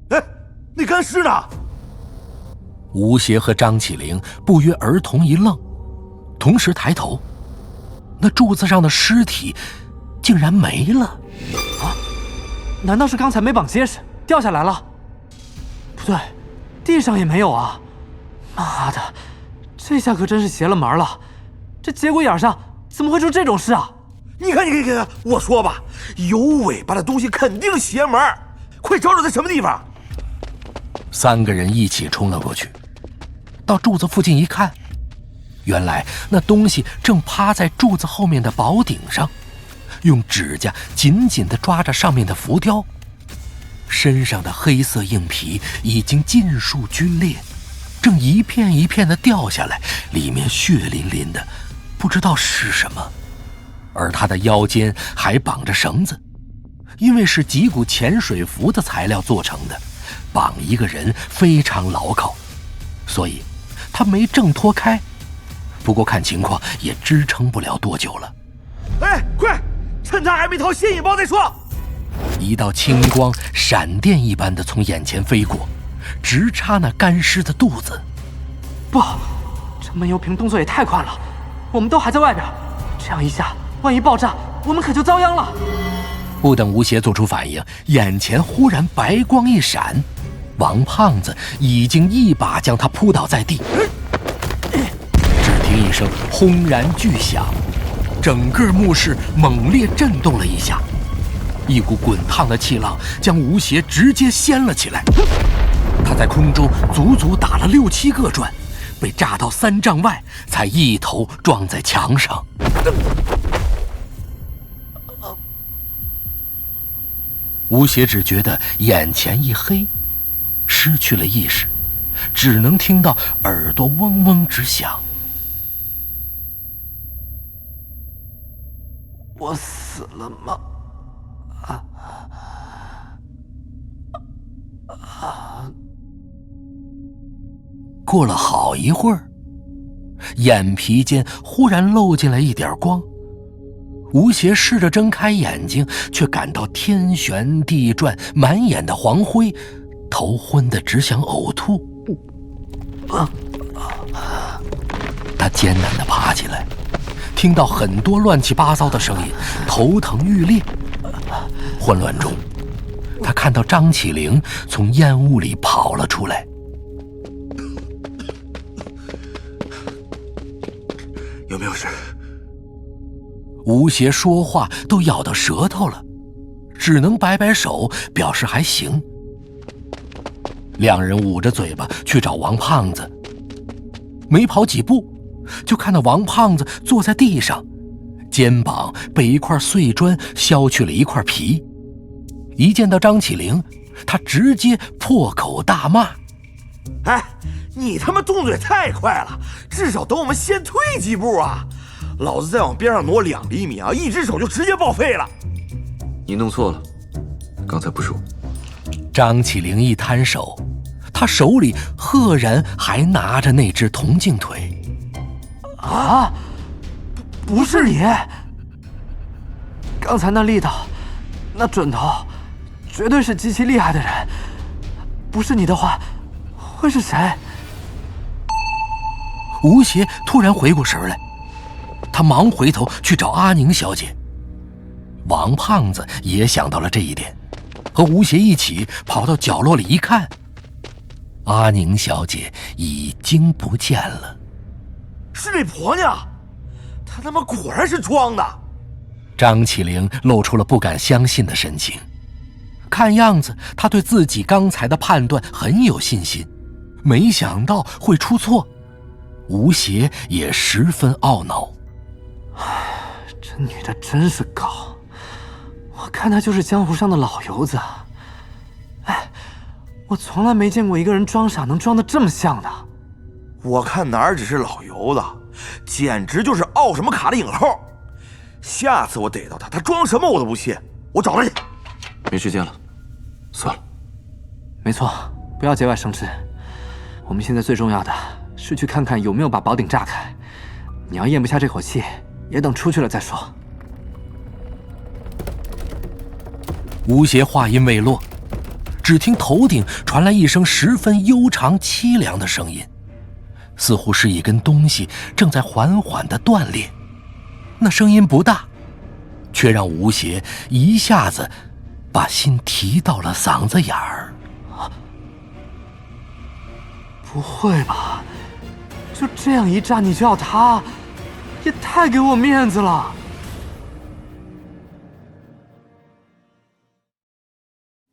哎，那干尸呢？吴邪和张起灵不约而同一愣，同时抬头，那柱子上的尸体竟然没了。啊？难道是刚才没绑结实，掉下来了？不对，地上也没有啊！妈的，这下可真是邪了门了！这节骨眼上怎么会出这种事啊？你看，我说吧，有尾巴的东西肯定邪门，快找找在什么地方！ 3个人一起冲了过去，到柱子附近一看，原来那东西正趴在柱子后面的宝顶上，用指甲紧紧地抓着上面的浮雕，身上的黑色硬皮已经尽数皲裂，正一片一片地掉下来，里面血淋淋的，不知道是什么。而他的腰间还绑着绳子，因为是脊骨潜水服的材料做成的。 绑一个人非常牢靠，所以他没挣脱开。不过看情况也支撑不了多久了。哎，快，趁他还没掏现引包再说。一道青光闪电一般的从眼前飞过，直插那干尸的肚子。不，这闷油瓶动作也太快了，我们都还在外边，这样一下，万一爆炸，我们可就遭殃了。不等吴邪做出反应，眼前忽然白光一闪。 王胖子已经一把将他扑倒在地，只听一声轰然巨响，整个墓室猛烈震动了一下，一股滚烫的气浪将吴邪直接掀了起来。他在空中足足打了6、7个转，被炸到3丈外，才一头撞在墙上。吴邪只觉得眼前一黑。 失去了意识，只能听到耳朵嗡嗡直响。我死了吗？过了好一会儿，眼皮间忽然漏进来一点光。吴邪试着睁开眼睛，却感到天旋地转，满眼的黄灰。 头昏得只想呕吐，他艰难地爬起来，听到很多乱七八糟的声音，头疼欲裂。混乱中，他看到张起灵从烟雾里跑了出来。有没有事？吴邪说话都咬到舌头了，只能摆摆手表示还行。 2人捂着嘴巴去找王胖子，没跑几步，就看到王胖子坐在地上，肩膀被一块碎砖削去了一块皮。一见到张起灵，他直接破口大骂：“哎，你他妈动作也太快了！至少等我们先退几步啊！老子再往边上挪2厘米啊，一只手就直接报废了。”你弄错了，刚才不是我。张起灵一摊手，他手里赫然还拿着那只铜镜腿。啊，不是你！刚才那力道，那准头，绝对是极其厉害的人。不是你的话，会是谁？吴邪突然回过神来，他忙回头去找阿宁小姐。王胖子也想到了这一点，和吴邪一起跑到角落里一看，阿宁小姐已经不见了。是那婆娘，她他妈果然是装的。张起灵露出了不敢相信的神情，看样子他对自己刚才的判断很有信心，没想到会出错。吴邪也十分懊恼。这女的真是高，我看她就是江湖上的老油子。哎，我从来没见过一个人装傻能装得这么像的。我看哪儿只是老油子，简直就是奥什么卡的影后。下次我逮到他，他装什么我都不信。我找他去。没时间了，算了。没错，不要节外生枝。我们现在最重要的是去看看有没有把宝顶炸开。你要咽不下这口气，也等出去了再说。吴邪话音未落，只听头顶传来一声十分悠长凄凉的声音，似乎是一根东西正在缓缓地断裂。那声音不大，却让吴邪一下子把心提到了嗓子眼儿。不会吧？就这样一炸你就要他，也太给我面子了。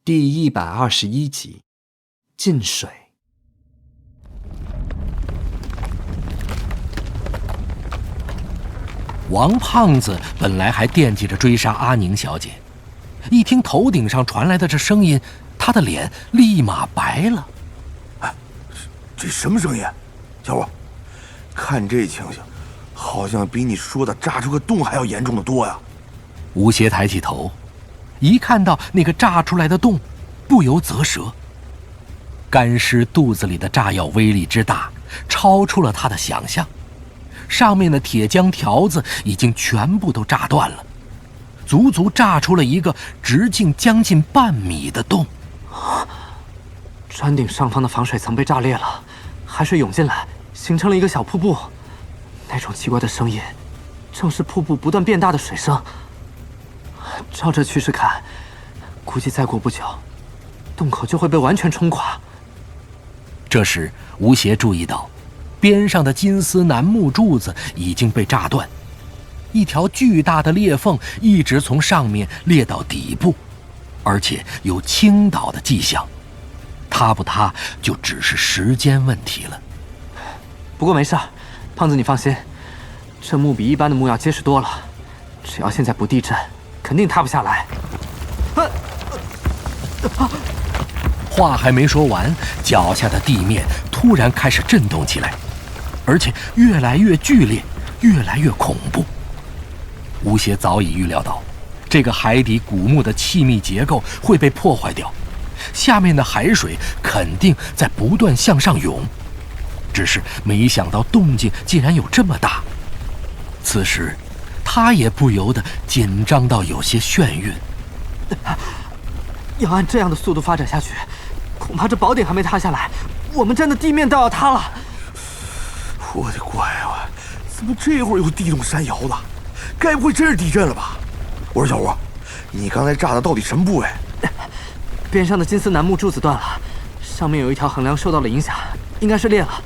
第121集，进水。王胖子本来还惦记着追杀阿宁小姐，一听头顶上传来的这声音，他的脸立马白了。哎，这什么声音？小伙，看这情形，好像比你说的炸出个洞还要严重的多呀。吴邪抬起头，一看到那个炸出来的洞，不由啧舌。干尸肚子里的炸药威力之大，超出了他的想象。上面的铁浆条子已经全部都炸断了，足足炸出了一个直径将近半米的洞。砖顶上方的防水层被炸裂了，海水涌进来，形成了一个小瀑布。那种奇怪的声音，正是瀑布不断变大的水声。照这趋势看，估计再过不久，洞口就会被完全冲垮。这时，吴邪注意到，边上的金丝楠木柱子已经被炸断，一条巨大的裂缝一直从上面裂到底部，而且有倾倒的迹象。塌不塌就只是时间问题了。不过没事，胖子你放心，这木比一般的木要结实多了，只要现在不地震，肯定塌不下来。话还没说完，脚下的地面突然开始震动起来，而且越来越剧烈，越来越恐怖。吴邪早已预料到，这个海底古墓的气密结构会被破坏掉，下面的海水肯定在不断向上涌，只是没想到动静竟然有这么大。此时，他也不由得紧张到有些眩晕。要按这样的速度发展下去，恐怕这宝顶还没塌下来，我们站的地面都要塌了。我的乖啊，怎么这会儿又地动山摇的？该不会真是地震了吧？我说小吴，你刚才炸的到底什么部位？边上的金丝楠木柱子断了，上面有一条横梁受到了影响，应该是裂了。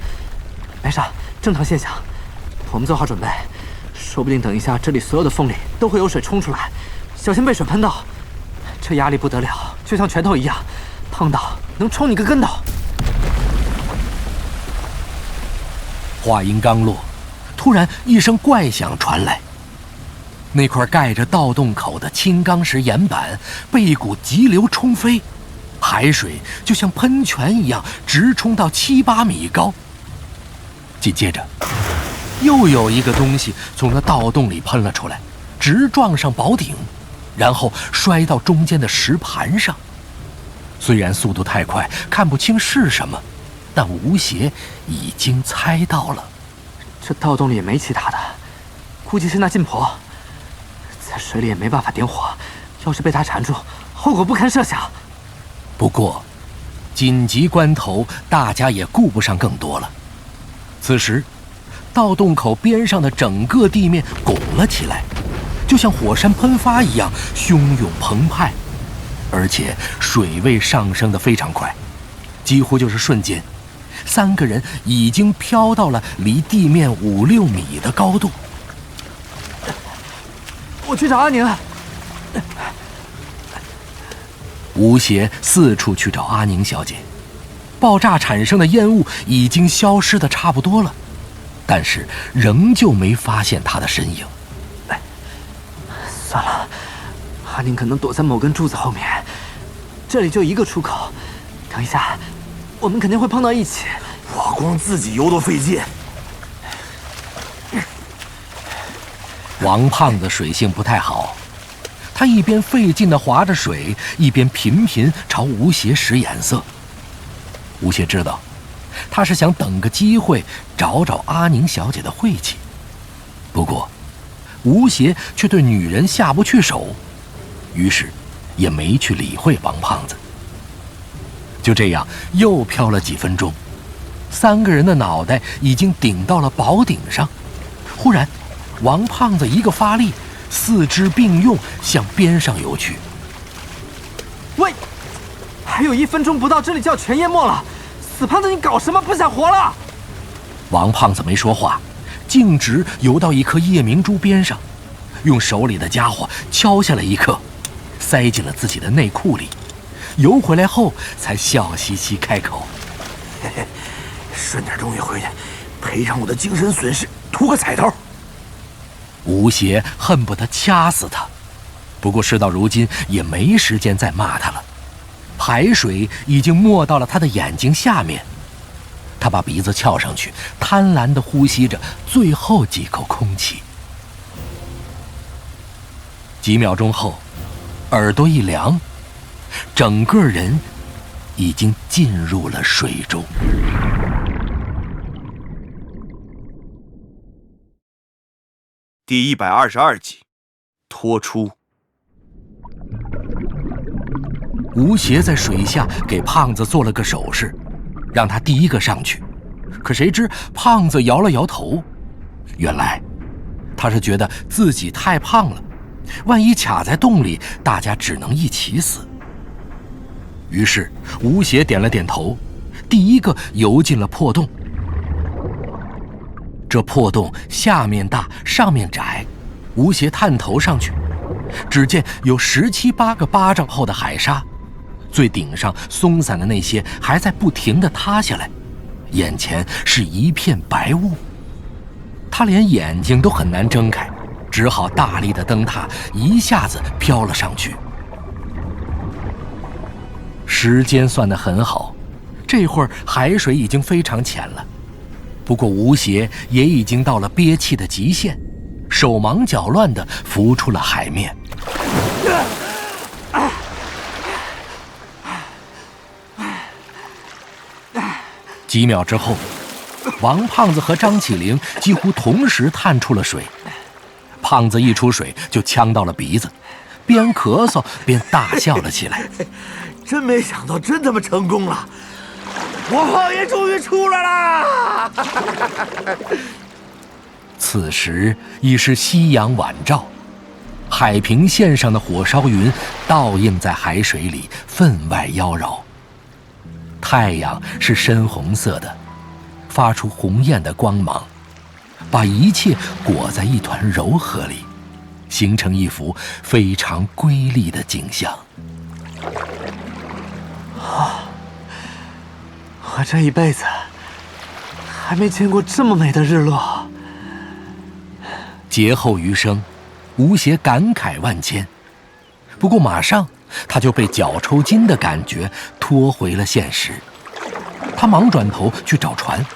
没事，正常现象。我们做好准备，说不定等一下这里所有的缝里都会有水冲出来，小心被水喷到。这压力不得了，就像拳头一样，碰到能冲你个跟头。话音刚落，突然一声怪响传来，那块盖着盗洞口的青钢石岩板被一股急流冲飞，海水就像喷泉一样直冲到7、8米高。紧接着，又有一个东西从那盗洞里喷了出来，直撞上宝顶，然后摔到中间的石盘上。虽然速度太快，看不清是什么，但吴邪已经猜到了。这盗洞里也没其他的，估计是那禁婆，在水里也没办法点火，要是被他缠住，后果不堪设想。不过，紧急关头，大家也顾不上更多了。此时，盗洞口边上的整个地面拱了起来，就像火山喷发一样汹涌澎湃，而且水位上升得非常快，几乎就是瞬间，3个人已经飘到了离地面5、6米的高度。我去找阿宁。吴邪四处去找阿宁小姐，爆炸产生的烟雾已经消失得差不多了，但是仍旧没发现她的身影。算了，阿宁可能躲在某根柱子后面，这里就一个出口，等一下我们肯定会碰到一起。我光自己游都费劲。王胖子水性不太好，他一边费劲地划着水，一边频频朝吴邪使眼色。吴邪知道，他是想等个机会找找阿宁小姐的晦气。不过，吴邪却对女人下不去手，于是也没去理会王胖子。就这样又飘了几分钟，3个人的脑袋已经顶到了宝顶上。忽然，王胖子一个发力，四肢并用向边上游去。喂，还有1分钟不到，这里就要全淹没了，死胖子，你搞什么？不想活了？王胖子没说话，径直游到一颗夜明珠边上，用手里的家伙敲下了一颗，塞进了自己的内裤里。游回来后，才笑嘻嘻开口：“嘿嘿，顺点东西回去，赔偿我的精神损失，图个彩头。”吴邪恨不得掐死他，不过事到如今也没时间再骂他了。海水已经没到了他的眼睛下面，他把鼻子翘上去，贪婪地呼吸着最后几口空气。几秒钟后，耳朵一凉，整个人已经进入了水中。第122集，拖出。吴邪在水下给胖子做了个手势，让他第一个上去。可谁知胖子摇了摇头，原来他是觉得自己太胖了，万一卡在洞里，大家只能一起死。于是吴邪点了点头，第一个游进了破洞。这破洞下面大，上面窄，吴邪探头上去，只见有17、18个巴掌厚的海沙，最顶上松散的那些还在不停地塌下来，眼前是一片白雾。他连眼睛都很难睁开，只好大力的蹬踏，一下子飘了上去。时间算得很好，这会儿海水已经非常浅了。不过吴邪也已经到了憋气的极限，手忙脚乱地浮出了海面。几秒之后，王胖子和张起灵几乎同时探出了水。胖子一出水就呛到了鼻子，边咳嗽边大笑了起来。真没想到，真他妈成功了！我胖爷终于出来啦！此时已是夕阳晚照，海平线上的火烧云倒映在海水里，分外妖娆。太阳是深红色的，发出红艳的光芒，把一切裹在一团柔和里，形成一幅非常瑰丽的景象。我这一辈子还没见过这么美的日落。劫后余生，吴邪感慨万千。不过马上他就被脚抽筋的感觉拖回了现实。他忙转头去找船，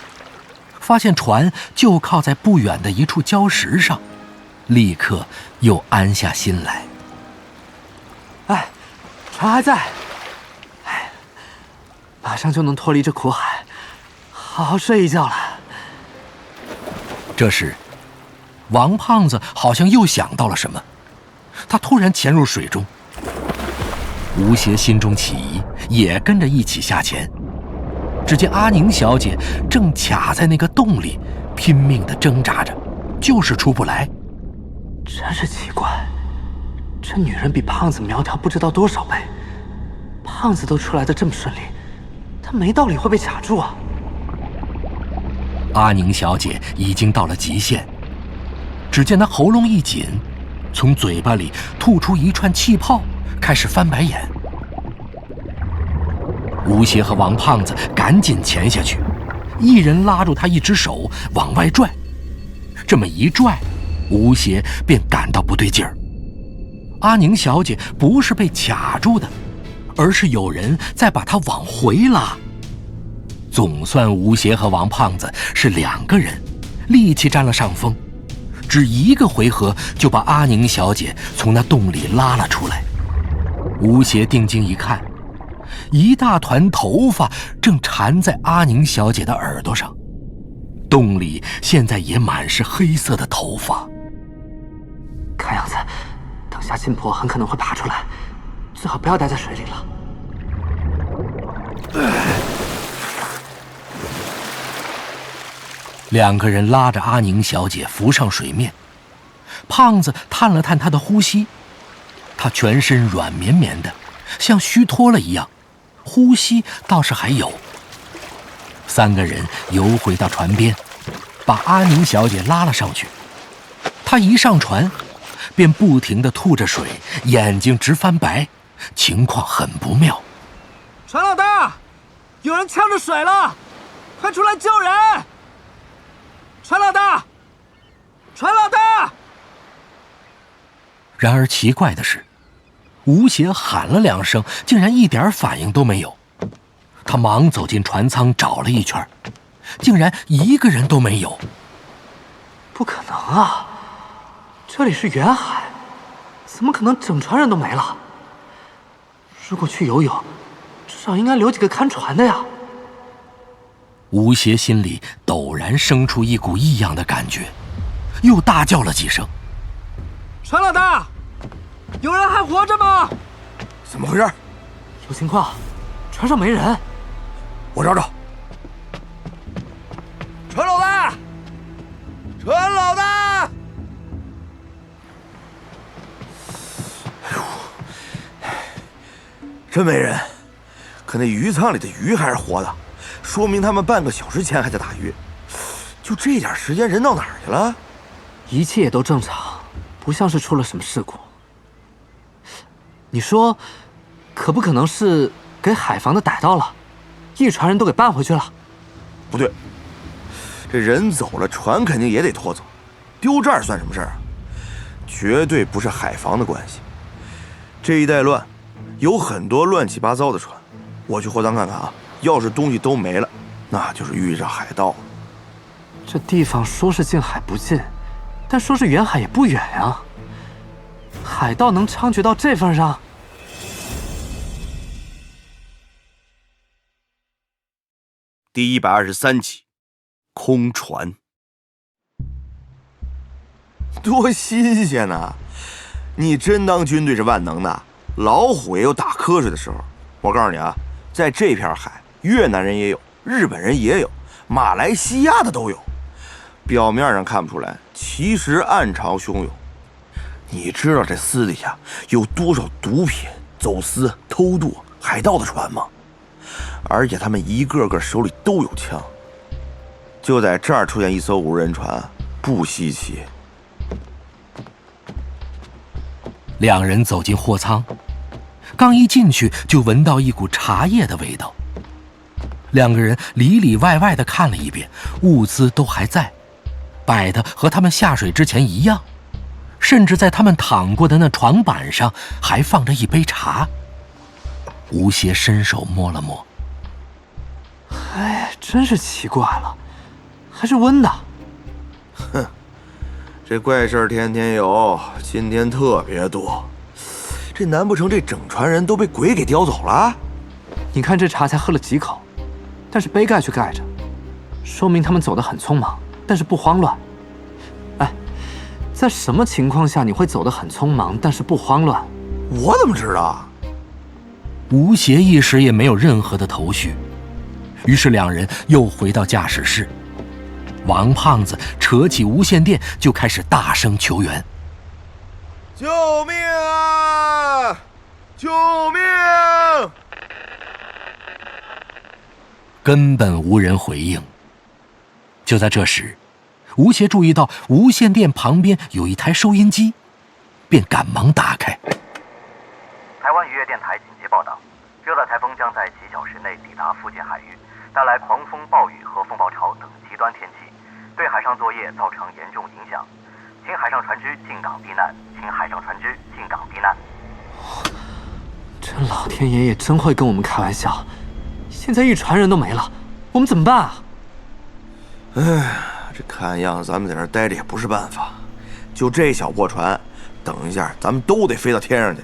发现船就靠在不远的一处礁石上，立刻又安下心来。哎，船还在，马上就能脱离这苦海，好好睡一觉了。这时王胖子好像又想到了什么，他突然潜入水中。吴邪心中起疑，也跟着一起下潜。只见阿宁小姐正卡在那个洞里，拼命地挣扎着，就是出不来。真是奇怪，这女人比胖子苗条不知道多少倍，胖子都出来的这么顺利，她没道理会被卡住啊。阿宁小姐已经到了极限，只见她喉咙一紧，从嘴巴里吐出一串气泡，开始翻白眼。吴邪和王胖子赶紧潜下去，一人拉住他一只手往外拽。这么一拽，吴邪便感到不对劲儿。阿宁小姐不是被卡住的，而是有人在把她往回拉。总算吴邪和王胖子是2个人，力气占了上风，只1个回合就把阿宁小姐从那洞里拉了出来。吴邪定睛一看，一大团头发正缠在阿宁小姐的耳朵上，洞里现在也满是黑色的头发。看样子，等下晋婆很可能会爬出来，最好不要待在水里了。2个人拉着阿宁小姐浮上水面，胖子探了探她的呼吸，她全身软绵绵的，像虚脱了一样，呼吸倒是还有。3个人游回到船边，把阿宁小姐拉了上去。她一上船，便不停地吐着水，眼睛直翻白，情况很不妙。船老大，有人呛着水了，快出来救人！船老大，船老大！然而奇怪的是，吴邪喊了2声，竟然一点反应都没有。他忙走进船舱找了一圈，竟然一个人都没有。不可能啊！这里是远海，怎么可能整船人都没了？如果去游泳，至少应该留几个看船的呀。吴邪心里陡然生出一股异样的感觉，又大叫了几声：“船老大，有人还活着吗？怎么回事？有情况，船上没人。我找找。船老大，船老大！哎呦，真没人。可那鱼舱里的鱼还是活的，说明他们半个小时前还在打鱼。就这点时间，人到哪儿去了？一切也都正常，不像是出了什么事故。你说，可不可能是给海防的逮到了，一船人都给办回去了？不对，这人走了，船肯定也得拖走，丢这儿算什么事儿啊？绝对不是海防的关系。这一带乱，有很多乱七八糟的船。我去货舱看看啊，要是东西都没了，那就是遇上海盗了。这地方说是近海不近，但说是远海也不远呀。海盗能猖獗到这份上？第123集，空船。多新鲜呐！你真当军队是万能的？老虎也有打瞌睡的时候。我告诉你啊，在这片海，越南人也有，日本人也有，马来西亚的都有。表面上看不出来，其实暗潮汹涌。你知道这私底下有多少毒品、走私、偷渡、海盗的船吗？而且他们一个个手里都有枪。就在这儿出现一艘无人船，不稀奇。2人走进货舱，刚一进去就闻到一股茶叶的味道。2个人里里外外的看了一遍，物资都还在，摆的和他们下水之前一样，甚至在他们躺过的那床板上还放着一杯茶。吴邪伸手摸了摸，哎，真是奇怪了，还是温的。哼，这怪事儿天天有，今天特别多。这难不成这整船人都被鬼给叼走了？你看这茶才喝了几口，但是杯盖却盖着，说明他们走得很匆忙，但是不慌乱。哎，在什么情况下你会走得很匆忙，但是不慌乱？我怎么知道？吴邪一时也没有任何的头绪，于是2人又回到驾驶室。王胖子扯起无线电就开始大声求援：“救命啊！救命！”根本无人回应。就在这时，吴邪注意到无线电旁边有一台收音机，便赶忙打开。台湾渔业电台紧急报道，热带台风将在几小时内抵达福建海域，带来狂风、暴雨和风暴潮等极端天气，对海上作业造成严重影响，请海上船只进港避难，请海上船只进港避难。这老天爷也真会跟我们开玩笑，现在一船人都没了，我们怎么办啊？哎，这看样子咱们在这儿待着也不是办法。就这小破船，等一下咱们都得飞到天上去。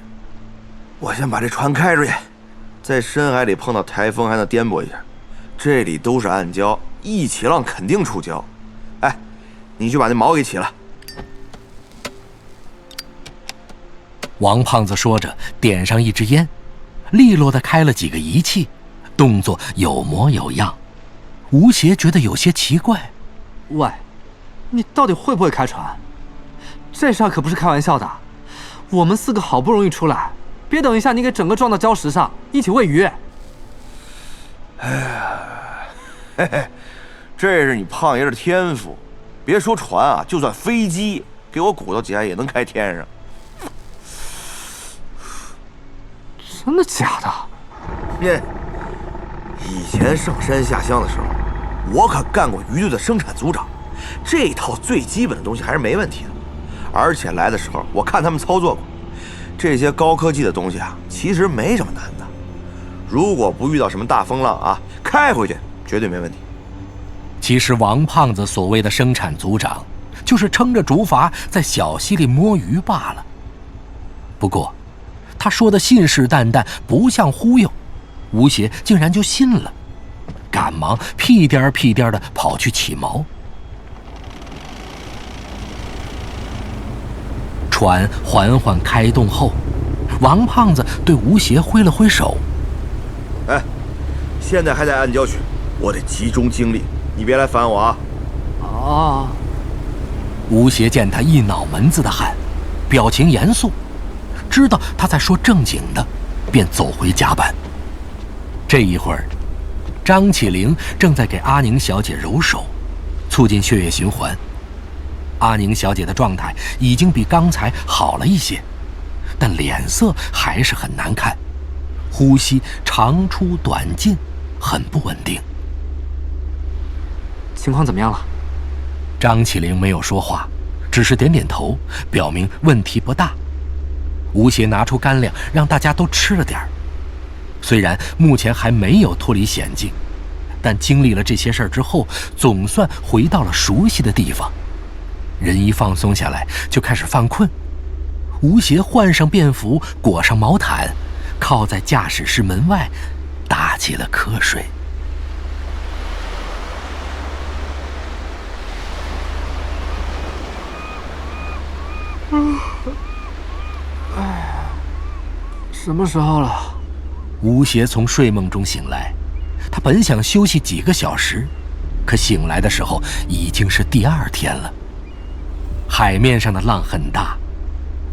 我先把这船开出去，在深海里碰到台风还能颠簸一下。这里都是暗礁，一起浪肯定触礁。哎，你去把那锚给起了。王胖子说着，点上一支烟，利落地开了几个仪器，动作有模有样。吴邪觉得有些奇怪：“喂，你到底会不会开船？这事儿可不是开玩笑的。我们4个好不容易出来，别等一下你给整个撞到礁石上，一起喂鱼。”哎呀，嘿嘿，这是你胖爷的天赋。别说船啊，就算飞机，给我鼓捣起来也能开天上。真的假的？耶！以前上山下乡的时候，我可干过鱼队的生产组长，这套最基本的东西还是没问题的。而且来的时候，我看他们操作过，这些高科技的东西啊，其实没什么难的。如果不遇到什么大风浪啊，开回去绝对没问题。其实王胖子所谓的生产组长，就是撑着竹筏在小溪里摸鱼罢了。不过，他说的信誓旦旦，不像忽悠，吴邪竟然就信了，赶忙屁颠儿屁颠儿的跑去起锚。船缓缓开动后，王胖子对吴邪挥了挥手：“哎，现在还在暗礁区，我得集中精力，你别来烦我啊。”哦。吴邪见他一脑门子的汗，表情严肃，知道他在说正经的，便走回甲板。这一会儿，张启灵正在给阿宁小姐揉手，促进血液循环。阿宁小姐的状态已经比刚才好了一些，但脸色还是很难看，呼吸长出短进，很不稳定。情况怎么样了？张启灵没有说话，只是点点头，表明问题不大。吴邪拿出干粮，让大家都吃了点儿。虽然目前还没有脱离险境，但经历了这些事儿之后，总算回到了熟悉的地方。人一放松下来，就开始犯困。吴邪换上便服，裹上毛毯，靠在驾驶室门外，打起了瞌睡。什么时候了？吴邪从睡梦中醒来，他本想休息几个小时，可醒来的时候已经是第二天了。海面上的浪很大，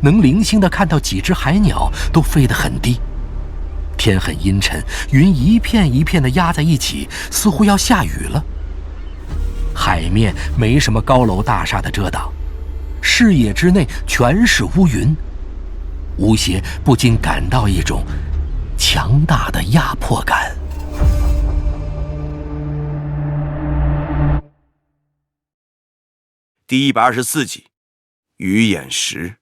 能零星地看到几只海鸟都飞得很低。天很阴沉，云一片一片地压在一起，似乎要下雨了。海面没什么高楼大厦的遮挡，视野之内全是乌云。吴邪不禁感到一种强大的压迫感。第124集，鱼眼石。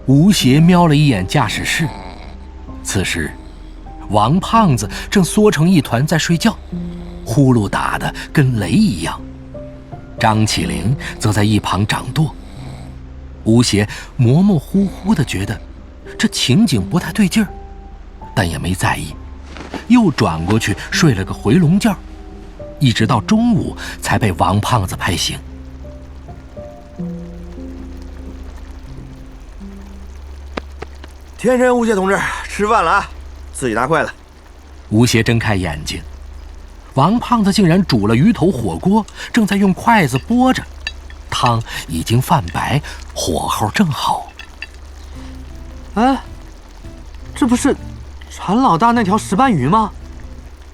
吴邪瞄了一眼驾驶室，此时王胖子正缩成一团在睡觉，呼噜打得跟雷一样。张启灵则在一旁掌舵。吴邪模模糊糊地觉得这情景不太对劲儿，但也没在意，又转过去睡了个回笼觉，一直到中午才被王胖子拍醒。天神吴邪同志，吃饭了啊，自己拿筷子。吴邪睁开眼睛，王胖子竟然煮了鱼头火锅，正在用筷子拨着，汤已经泛白，火候正好。哎，这不是船老大那条石斑鱼吗？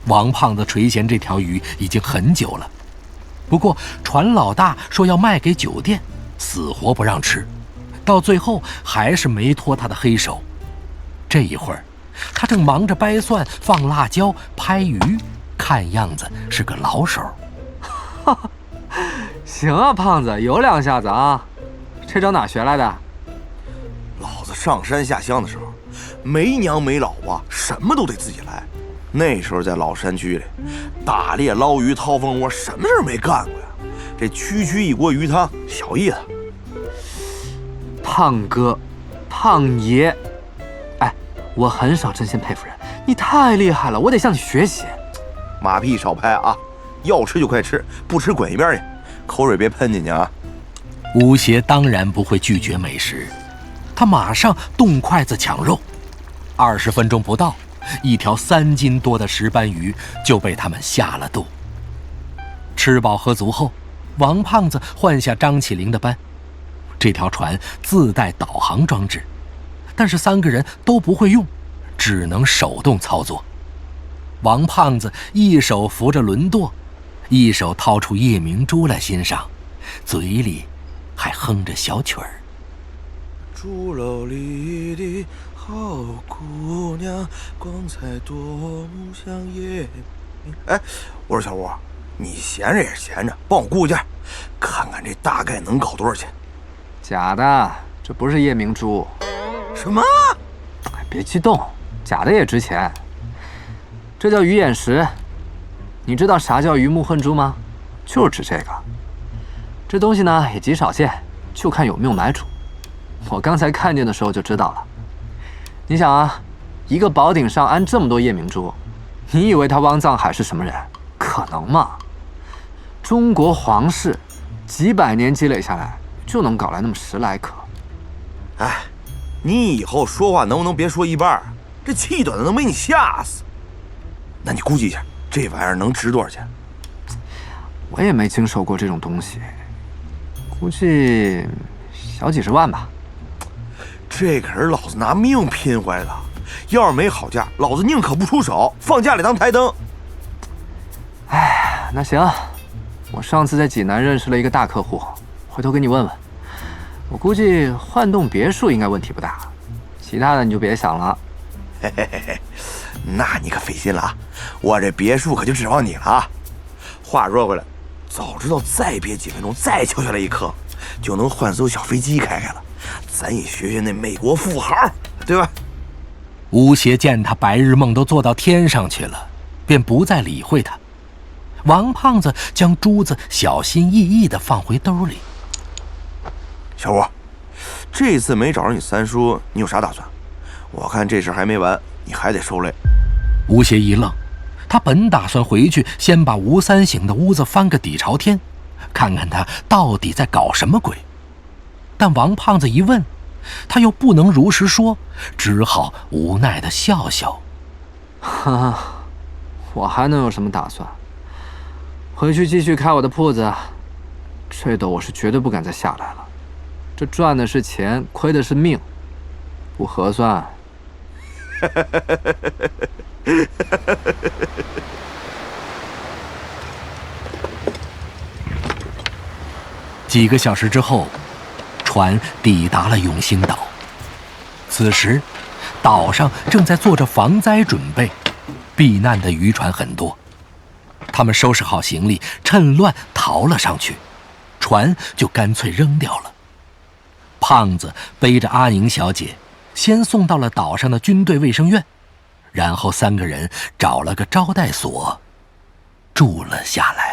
王胖子垂涎这条鱼已经很久了，不过船老大说要卖给酒店，死活不让吃，到最后还是没脱他的黑手。这一会儿，他正忙着掰蒜、放辣椒、拍鱼，看样子是个老手。行啊，胖子，有两下子啊，这招哪学来的？老子上山下乡的时候，没娘没老婆，什么都得自己来。那时候在老山区里，打猎、捞鱼、掏蜂窝，什么事儿没干过呀？这区区一锅鱼汤，小意思。胖哥，胖爷，哎，我很少真心佩服人，你太厉害了，我得向你学习。马屁少拍啊，要吃就快吃，不吃滚一边去，口水别喷进去啊。吴邪当然不会拒绝美食，他马上动筷子抢肉。20分钟不到，一条3斤多的石斑鱼就被他们下了肚。吃饱喝足后，王胖子换下张启灵的班。这条船自带导航装置，但是3个人都不会用，只能手动操作。王胖子一手扶着轮舵，一手掏出夜明珠来欣赏，嘴里还哼着小曲儿。竹篓里的好姑娘，光彩夺目像夜明。哎，我说小吴，你闲着也是闲着，帮我估价，看看这大概能搞多少钱。假的，这不是夜明珠。什么？别激动，假的也值钱。这叫鱼眼石。你知道啥叫鱼目混珠吗？就是指这个。这东西呢也极少见，就看有没有买主。我刚才看见的时候就知道了。你想啊，一个宝顶上安这么多夜明珠，你以为他汪藏海是什么人？可能吗？中国皇室几百年积累下来，就能搞来那么10来颗。哎，你以后说话能不能别说一半？这气短的能被你吓死。那你估计一下，这玩意儿能值多少钱？我也没经手过这种东西，估计小几十万吧。这可是老子拿命拼回来的，要是没好价，老子宁可不出手，放家里当台灯。哎，那行，我上次在济南认识了一个大客户，回头给你问问。我估计换栋别墅应该问题不大，其他的你就别想了。嘿嘿嘿嘿，那你可费心了啊！我这别墅可就指望你了啊！话说回来，早知道再憋几分钟，再敲下来一颗，就能换艘小飞机开了。咱也学学那美国富豪，对吧？吴邪见他白日梦都做到天上去了，便不再理会他。王胖子将珠子小心翼翼地放回兜里。小吴，这次没找着你三叔，你有啥打算？我看这事还没完，你还得受累。吴邪一愣，他本打算回去先把吴三省的屋子翻个底朝天，看看他到底在搞什么鬼。但王胖子一问，他又不能如实说，只好无奈地笑笑。哈哈，我还能有什么打算？回去继续开我的铺子。这斗我是绝对不敢再下来了。这赚的是钱，亏的是命，不合算。几个小时之后，船抵达了永兴岛。此时，岛上正在做着防灾准备，避难的渔船很多。他们收拾好行李，趁乱逃了上去，船就干脆扔掉了。胖子背着阿宁小姐，先送到了岛上的军队卫生院，然后3个人找了个招待所，住了下来。